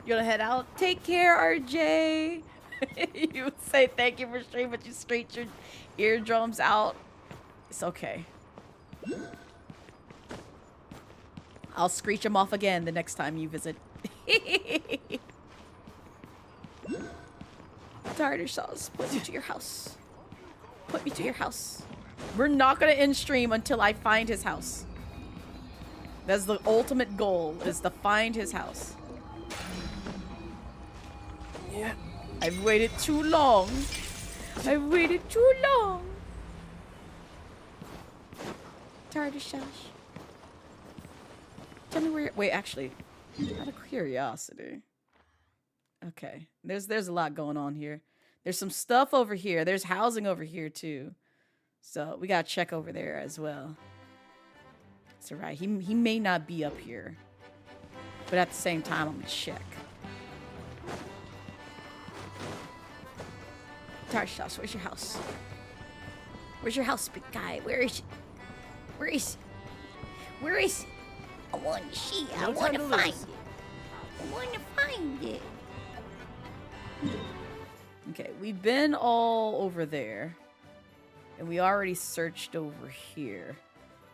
You wanna head out? Take care, RJ. You would say thank you for stream, but you straight your eardrums out. It's okay. I'll screech them off again the next time you visit. Tartar sauce, put me to your house. Put me to your house. We're not gonna end stream until I find his house. That's the ultimate goal, is to find his house. Yeah. I've waited too long. I've waited too long. Tartar sauce. Tell me where you're... Wait, actually, out of curiosity. Okay, there's a lot going on here. There's some stuff over here. There's housing over here too. So we gotta check over there as well. It's alright. He may not be up here, but at the same time, I'm gonna check. Tartar sauce, where's your house? Where's your house, big guy? Where is he? Where is he? Where is he? I want to see. I want to find it. I want to find it. Okay, we've been all over there, and we already searched over here.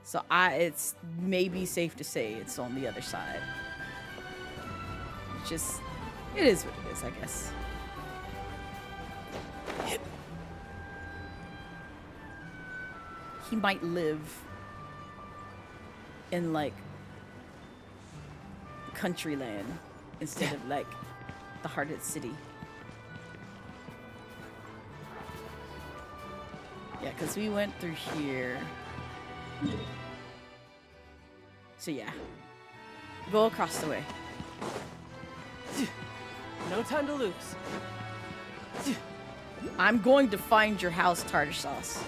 So it's maybe safe to say it's on the other side. It's just, it is what it is, I guess. He might live in like country land instead of like the heart of the city. Yeah, because we went through here. So yeah, go across the way. No time to lose. I'm going to find your house, tartar sauce.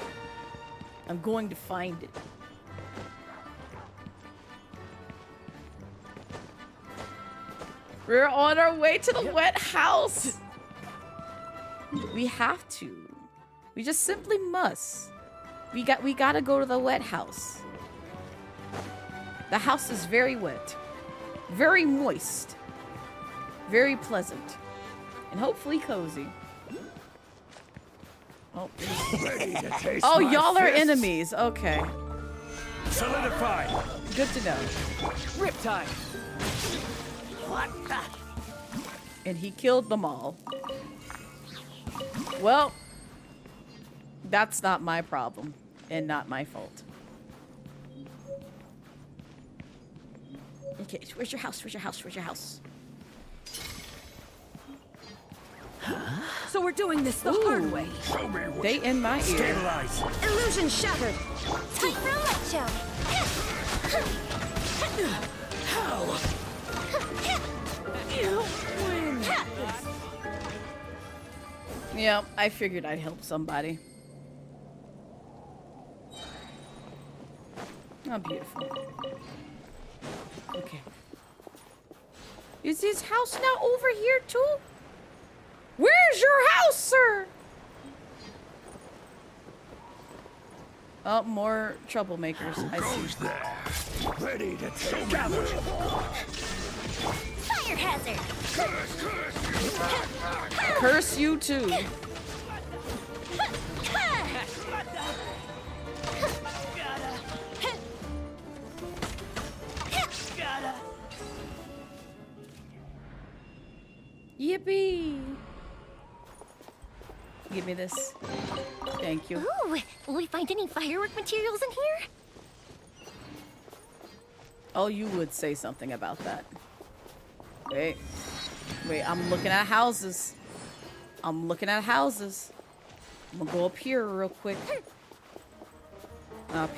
I'm going to find it. We're on our way to the wet house. We have to. We just simply must. We gotta go to the wet house. The house is very wet, very moist, very pleasant, and hopefully cozy. Oh, oh, y'all are enemies. Okay. Solidify. Good to know. Riptide. What the? And he killed them all. Well, that's not my problem and not my fault. Okay, where's your house? Where's your house? Where's your house? So we're doing this the hard way. Show me what They in my ear. Stabilize. Illusion shattered. Time for a light show. Yeah, I figured I'd help somebody. Oh, beautiful. Okay. Is his house now over here too? Where's your house, sir? Oh, more troublemakers. I see. There. Ready to take Fire hazard. Curse you too. Yippee! Give me this. Thank you. Ooh, will we find any firework materials in here? Oh, you would say something about that. Wait. Wait, I'm looking at houses. I'm looking at houses. I'm gonna go up here real quick.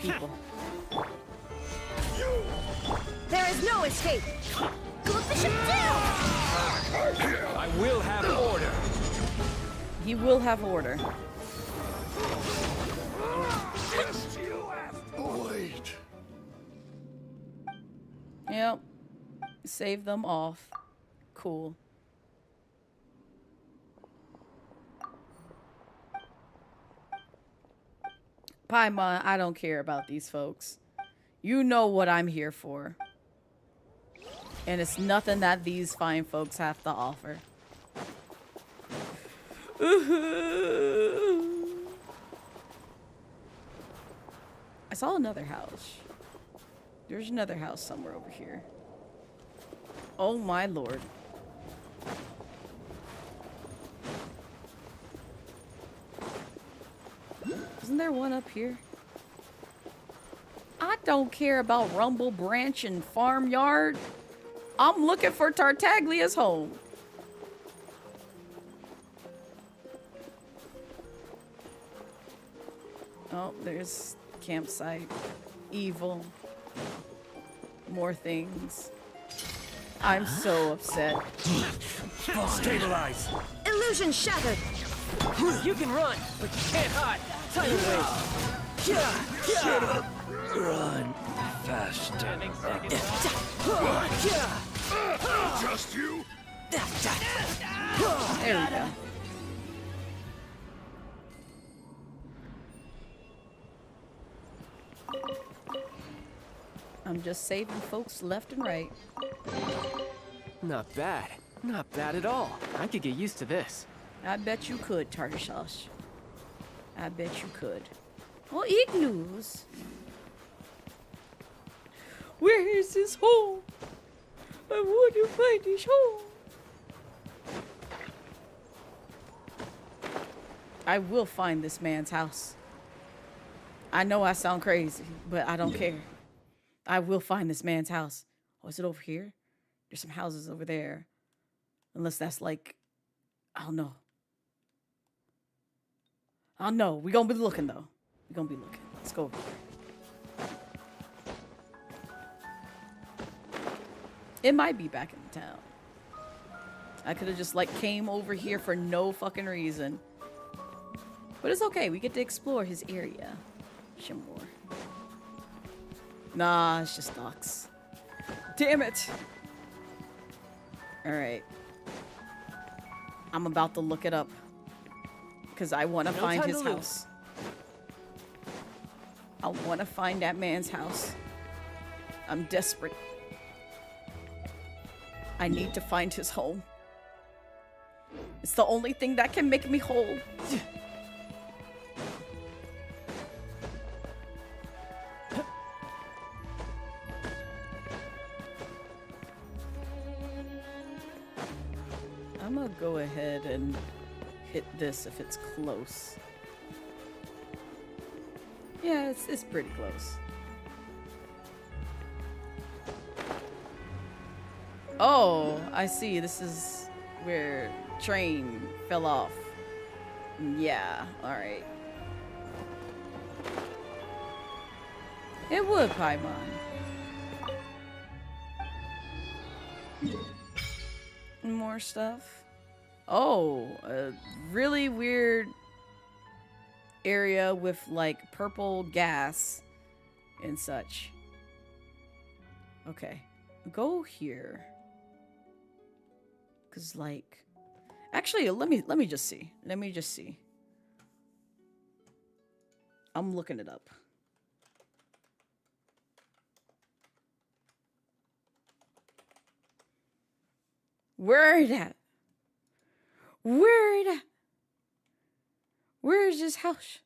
People. There is no escape. Go up the ship down. I will have order. He will have order. Wait. Yep. Save them off. Cool. Paimon, I don't care about these folks. You know what I'm here for. And it's nothing that these fine folks have to offer. I saw another house. There's another house somewhere over here. Oh my lord. Isn't there one up here? I don't care about Rumble Branch and Farmyard. I'm looking for Tartaglia's home. Oh, there's campsite. Evil. More things. I'm so upset. Stabilize. Illusion shattered. You can run, but you can't hide. Time to wait. Run faster. Just you. There we go. I'm just saving folks left and right. Not bad. Not bad at all. I could get used to this. I bet you could, tartar sauce. I bet you could. Oh, igloos. Where is his home? I want to find his home. I will find this man's house. I know I sound crazy, but I don't care. I will find this man's house. Oh, is it over here? There's some houses over there. Unless that's like, I don't know. I don't know. We're going to be looking, though. We're going to be looking. Let's go over here. It might be back in the town. I could have just, like, came over here for no fucking reason. But it's okay. We get to explore his area. Some more. Nah, it's just docks. Damn it. Alright. I'm about to look it up. Because I want to find his house. I want to find that man's house. I'm desperate. I need to find his home. It's the only thing that can make me whole. I'm gonna go ahead and hit this if it's close. Yeah, it's pretty close. Oh, I see. This is where train fell off. Yeah, alright. It would, Paimon. More stuff. Oh, a really weird area with like purple gas and such. Okay, go here. Cause like, actually, let me just see. Let me just see. I'm looking it up. Where that? Where that? Where is this house?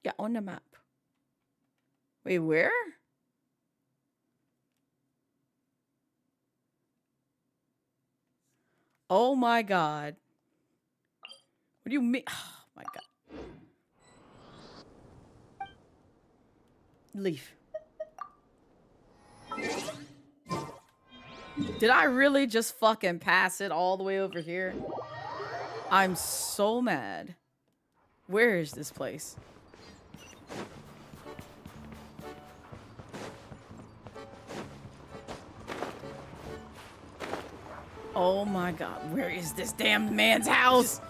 Yeah, on the map. Wait, where? Oh my god. What do you mean? Oh my god. Leave. Did I really just fucking pass it all the way over here? I'm so mad. Where is this place? Oh my god, where is this damn man's house?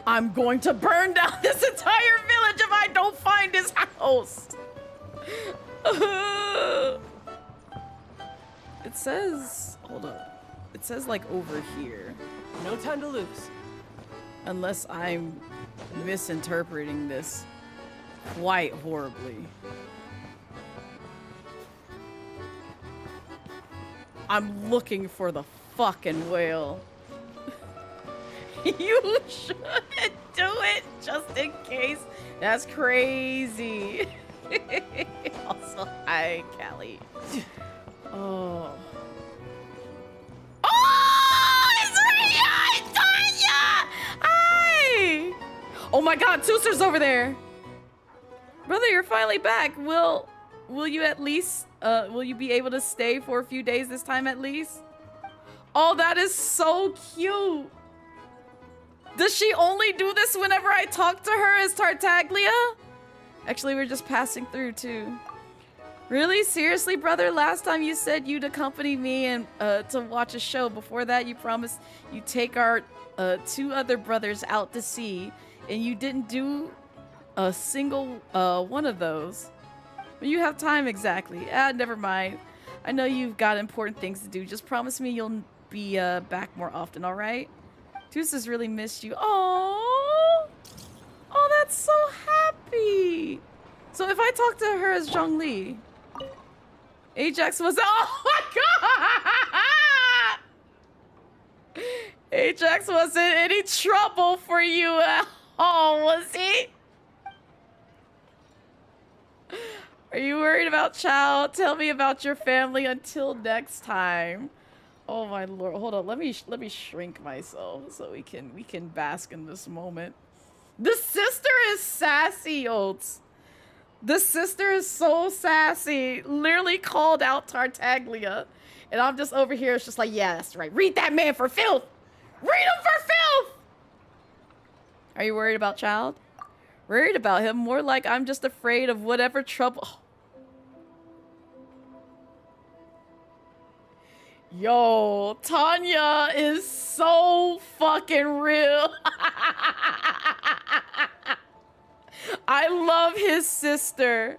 I'm going to burn down this entire village if I don't find his house. It says, hold up. It says like over here. No time to lose. Unless I'm misinterpreting this quite horribly. I'm looking for the fucking whale. You shouldn't do it just in case. That's crazy. Also, hi, Callie. Oh. Oh! It's right here! It's Tanya! Hi! Oh my god, Tooster's over there! Brother, you're finally back. Will you at least, will you be able to stay for a few days this time at least? Oh, that is so cute! Does she only do this whenever I talk to her as Tartaglia? Actually, we're just passing through too. Really? Seriously, brother? Last time you said you'd accompany me and to watch a show. Before that, you promised you'd take our 2 other brothers out to sea, and you didn't do a single one of those. But you have time exactly. Never mind. I know you've got important things to do. Just promise me you'll be back more often, all right? Toos has really missed you. Oh, that's so happy. So if I talk to her as Zhongli, Ajax was, oh my god! Ajax wasn't any trouble for you at all, was he? Are you worried about Chow? Tell me about your family until next time. Oh my lord, hold on, let me shrink myself so we can bask in this moment. The sister is sassy, Oats. The sister is so sassy. Literally called out Tartaglia. And I'm just over here, it's just like, yeah, that's right. Read that man for filth! Read him for filth! Are you worried about Child? Worried about him? More like I'm just afraid of whatever trouble. Yo, Tanya is so fucking real. I love his sister.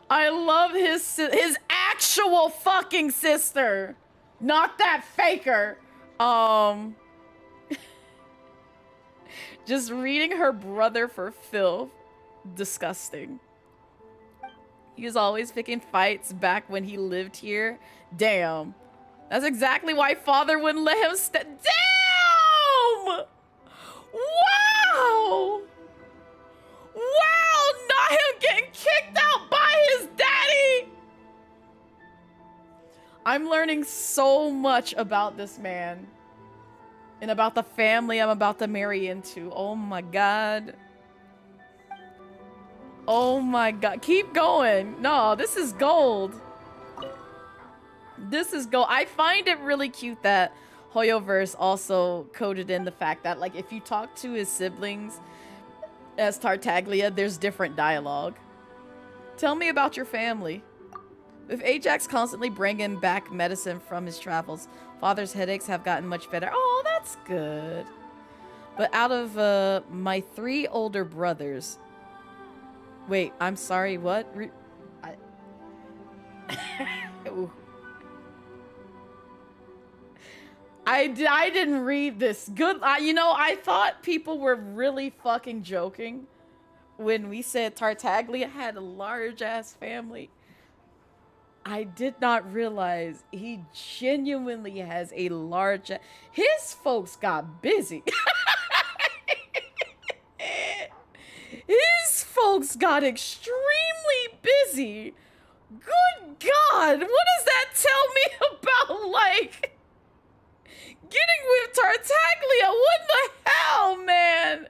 I love his actual fucking sister, not that faker. Just reading her brother for filth. Disgusting. He was always picking fights back when he lived here. Damn. That's exactly why father wouldn't let him Damn! Wow! Wow! Not him getting kicked out by his daddy! I'm learning so much about this man. And about the family I'm about to marry into. Oh my god. Oh my god. Keep going. No, this is gold. This is gold. I find it really cute that Hoyoverse also coded in the fact that, like, if you talk to his siblings as Tartaglia, there's different dialogue. Tell me about your family. With Ajax constantly bringing back medicine from his travels, father's headaches have gotten much better. Oh, that's good. But out of my 3 older brothers... Wait, I'm sorry, what? I didn't read this. Good. You know, I thought people were really fucking joking when we said Tartaglia had a large-ass family. I did not realize he genuinely has a large... His folks got busy. His folks got extremely busy. Good God. What does that tell me about, like... getting with Tartaglia? What the hell, man?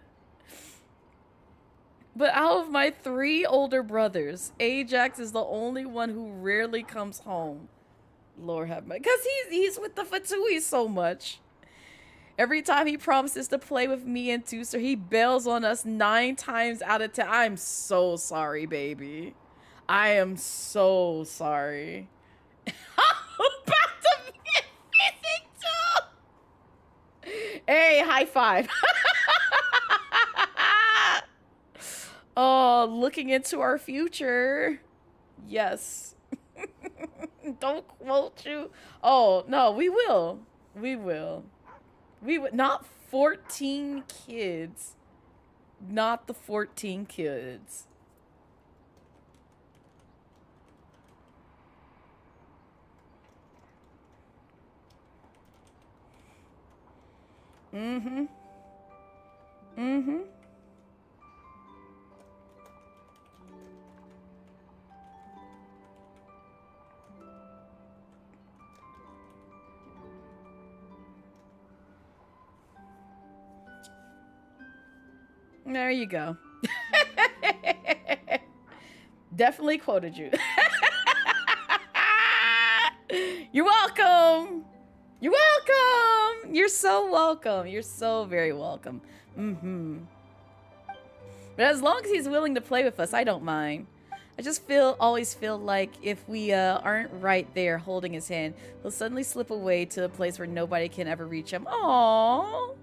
But out of my 3 older brothers, Ajax is the only one who rarely comes home. Lord have mercy. Because he's with the Fatui so much. Every time he promises to play with me and Tooster, he bails on us 9 times out of 10. I'm so sorry, baby. I am so sorry. I'm about to be missing too. Hey, high five. Oh, looking into our future. Yes. Don't quote you. Oh, no, we will. We will. We would not 14 kids. Not the 14 kids. Mm-hmm. Mm-hmm. There you go. Definitely quoted you. You're welcome. You're welcome. You're so welcome. You're so very welcome. Mm-hmm. But as long as he's willing to play with us, I don't mind. I just always feel like if we aren't right there holding his hand, he'll suddenly slip away to a place where nobody can ever reach him. Aww.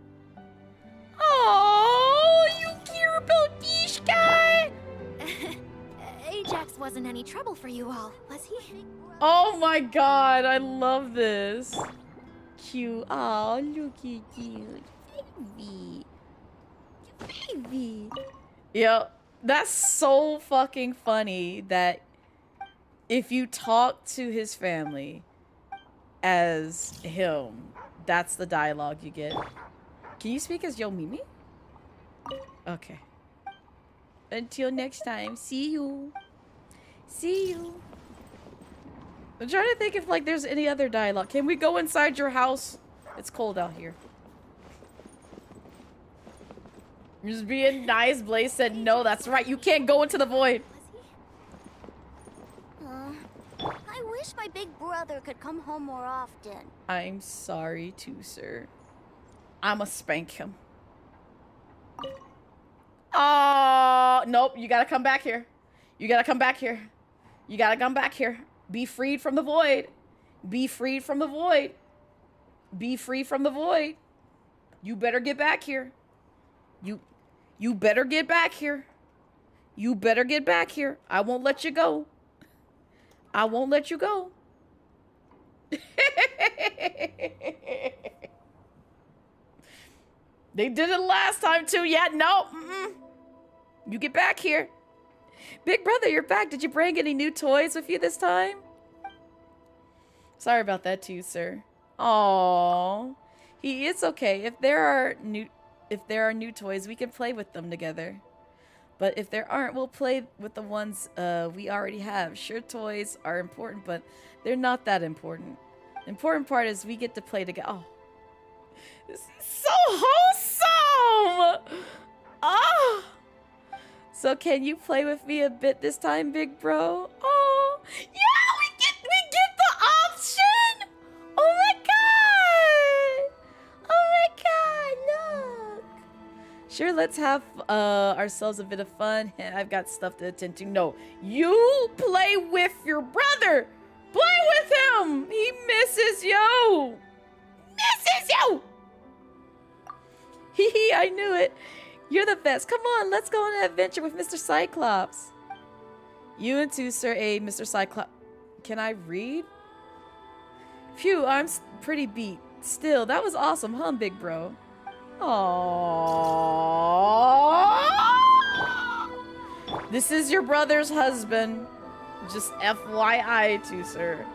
Oh, you care about this guy? Ajax wasn't any trouble for you all, was he? Oh my god, I love this. Cute. Oh, look at you. Baby. Baby. Yep. That's so fucking funny that if you talk to his family as him, that's the dialogue you get. Can you speak as Yo Mimi? Okay. Until next time, see you. See you. I'm trying to think if, like, there's any other dialogue. Can we go inside your house? It's cold out here. Just being nice. Blaze said, no, that's right. You can't go into the void. I wish my big brother could come home more often. I'm sorry too, sir. I'ma spank him. Oh, nope. You gotta come back here. You gotta come back here. You gotta come back here. Be freed from the void. Be freed from the void. Be free from the void. You better get back here. You better get back here. You better get back here. I won't let you go. I won't let you go. They did it last time too. Yeah, no. You get back here. Big brother, you're back. Did you bring any new toys with you this time? Sorry about that too, sir. Aww. It's okay. If there are new toys, we can play with them together. But if there aren't, we'll play with the ones we already have. Sure, toys are important, but they're not that important. The important part is we get to play together. Oh, this is so wholesome! Oh! So can you play with me a bit this time, big bro? Oh, yeah, we get the option! Oh my god! Oh my god, look! Sure, let's have ourselves a bit of fun. I've got stuff to attend to. No, you play with your brother! Play with him! He misses you! Misses you! Hee hee, I knew it. You're the best. Come on, let's go on an adventure with Mr. Cyclops. You and too, Sir A, Mr. Cyclops. Can I read? Phew, I'm pretty beat. Still, that was awesome, huh, big bro? Aww. This is your brother's husband. Just FYI too, sir.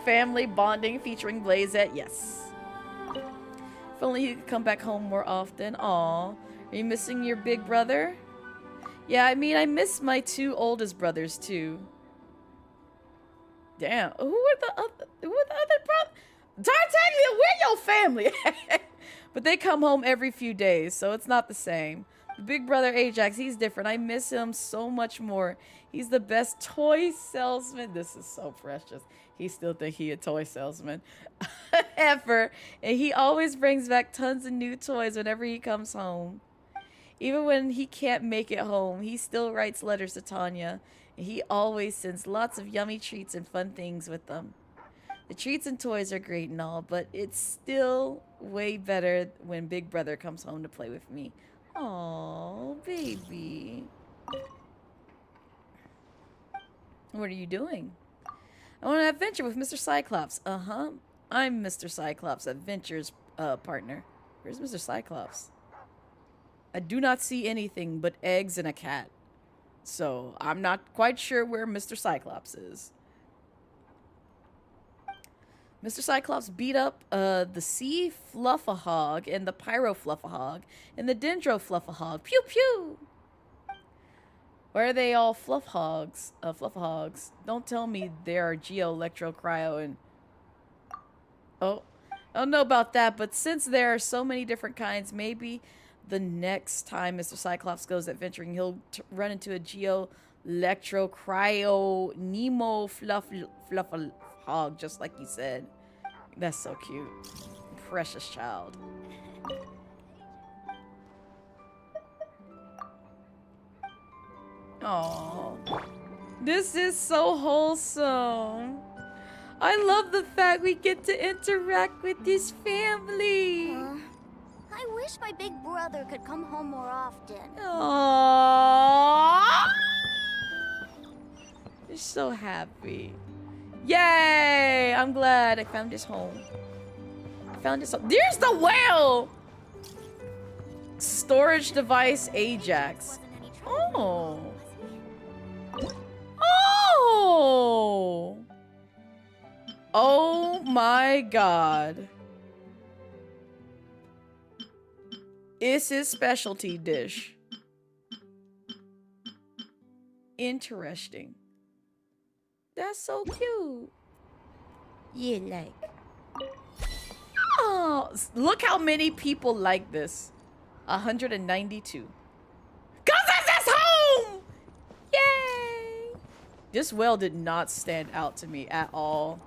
Family bonding featuring Blazette, yes. If only you could come back home more often. Aw. Are you missing your big brother? Yeah, I mean, I miss my two oldest brothers, too. Damn. Who are the other brothers? Tartaglia, we're your family! But they come home every few days, so it's not the same. The big brother Ajax, he's different. I miss him so much more. He's the best toy salesman. This is so precious. He still think he a toy salesman ever. And he always brings back tons of new toys whenever he comes home. Even when he can't make it home, he still writes letters to Tanya. And he always sends lots of yummy treats and fun things with them. The treats and toys are great and all, but it's still way better when Big Brother comes home to play with me. Oh, baby. What are you doing? I want an adventure with Mr. Cyclops. Uh-huh. I'm Mr. Cyclops' adventures partner. Where's Mr. Cyclops? I do not see anything but eggs and a cat. So, I'm not quite sure where Mr. Cyclops is. Mr. Cyclops beat up the Sea Fluffahog and the Pyro Fluffahog and the Dendro Fluffahog. Pew pew! Why are they all Fluffhogs? Fluffahogs. Don't tell me they are Geo, Electro, Cryo, and... Oh, I don't know about that, but since there are so many different kinds, maybe the next time Mr. Cyclops goes adventuring, he'll run into a Geo, Electro, Cryo, Nemo, Fluffahog, just like you said. That's so cute. Precious child. Oh, this is so wholesome. I love the fact we get to interact with this family. I wish my big brother could come home more often. Aww. You're so happy. Yay! I'm glad I found his home. I found his home. There's the whale! Storage device Ajax. Oh. Oh! Oh my god. It's his specialty dish. Interesting. That's so cute. Yeah, like. Oh, look how many people like this. 192. 'Cause this is home! Yay! This well did not stand out to me at all.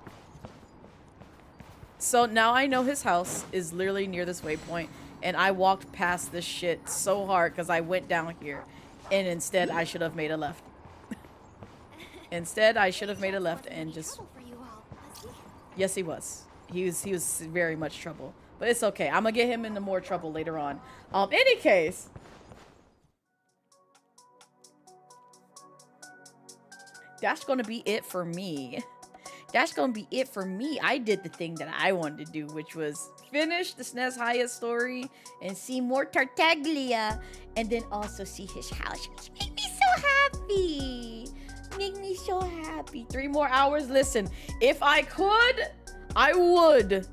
So now I know his house is literally near this waypoint, and I walked past this shit so hard because I went down here, and instead I should have made a left. Instead, I should have made a left and just... Yes, he was. He was very much trouble. But it's okay. I'm gonna get him into more trouble later on. Any case... that's gonna be it for me. That's gonna be it for me. I did the thing that I wanted to do, which was finish the SNES Haya story and see more Tartaglia, and then also see his house, which made me so happy. Make me so happy. 3 more hours. Listen, if I could, I would.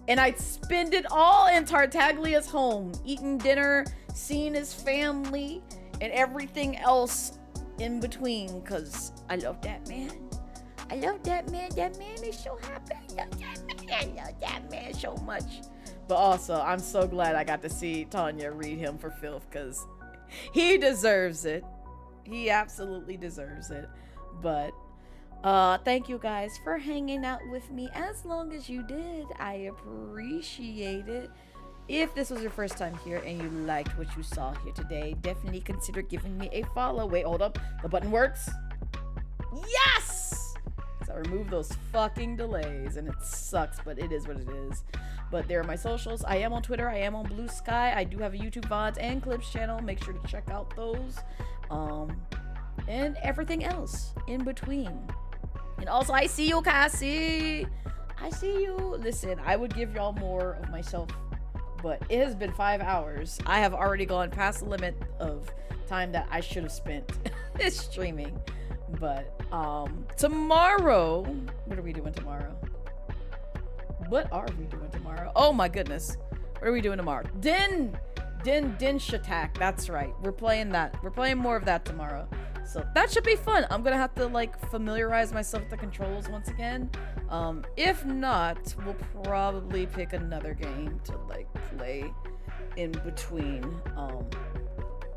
And I'd spend it all in Tartaglia's home, eating dinner, seeing his family, and everything else in between, because I love that man. I love that man. That man is so happy. I love that man. I love that man so much. But also, I'm so glad I got to see Tanya read him for filth, because he deserves it. He absolutely deserves it. But thank you guys for hanging out with me as long as you did. I appreciate it. If this was your first time here and you liked what you saw here today, definitely consider giving me a follow. Wait, hold up. The button works. Yes! So I removed those fucking delays, and it sucks, but it is what it is. But there are my socials. I am on Twitter. I am on Bluesky. I do have a YouTube VODs and Clips channel. Make sure to check out those. And everything else in between. And also, I see you, Cassie. I see you. Listen, I would give y'all more of myself, but it has been 5 hours. I have already gone past the limit of time that I should have spent streaming. But tomorrow, what are we doing tomorrow? What are we doing tomorrow? Oh my goodness. What are we doing tomorrow? Dinsh Attack. That's right. We're playing that. We're playing more of that tomorrow. So that should be fun. I'm gonna have to like familiarize myself with the controls once again. If not, we'll probably pick another game to like play in between.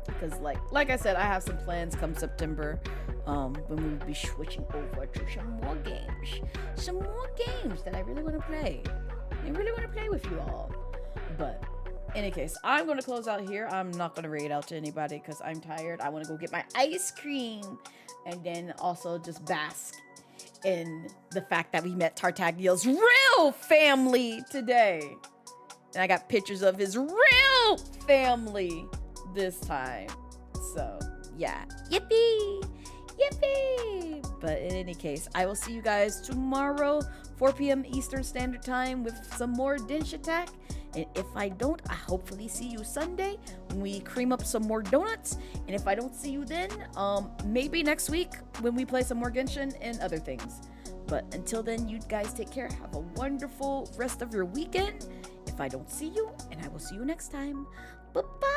Because like I said, I have some plans come September. When we'll be switching over to some more games. Some more games that I really want to play. I really want to play with you all. But in any case, I'm going to close out here. I'm not going to raid out to anybody because I'm tired. I want to go get my ice cream. And then also just bask in the fact that we met Tartaglia's real family today. And I got pictures of his real family this time. So, yeah. Yippee! Yippee! But in any case, I will see you guys tomorrow, 4 p.m. Eastern Standard Time with some more Dinsh Attack. And if I don't, I hopefully see you Sunday when we cream up some more donuts. And if I don't see you then, maybe next week when we play some more Genshin and other things. But until then, you guys take care. Have a wonderful rest of your weekend. If I don't see you, and I will see you next time. Bye-bye.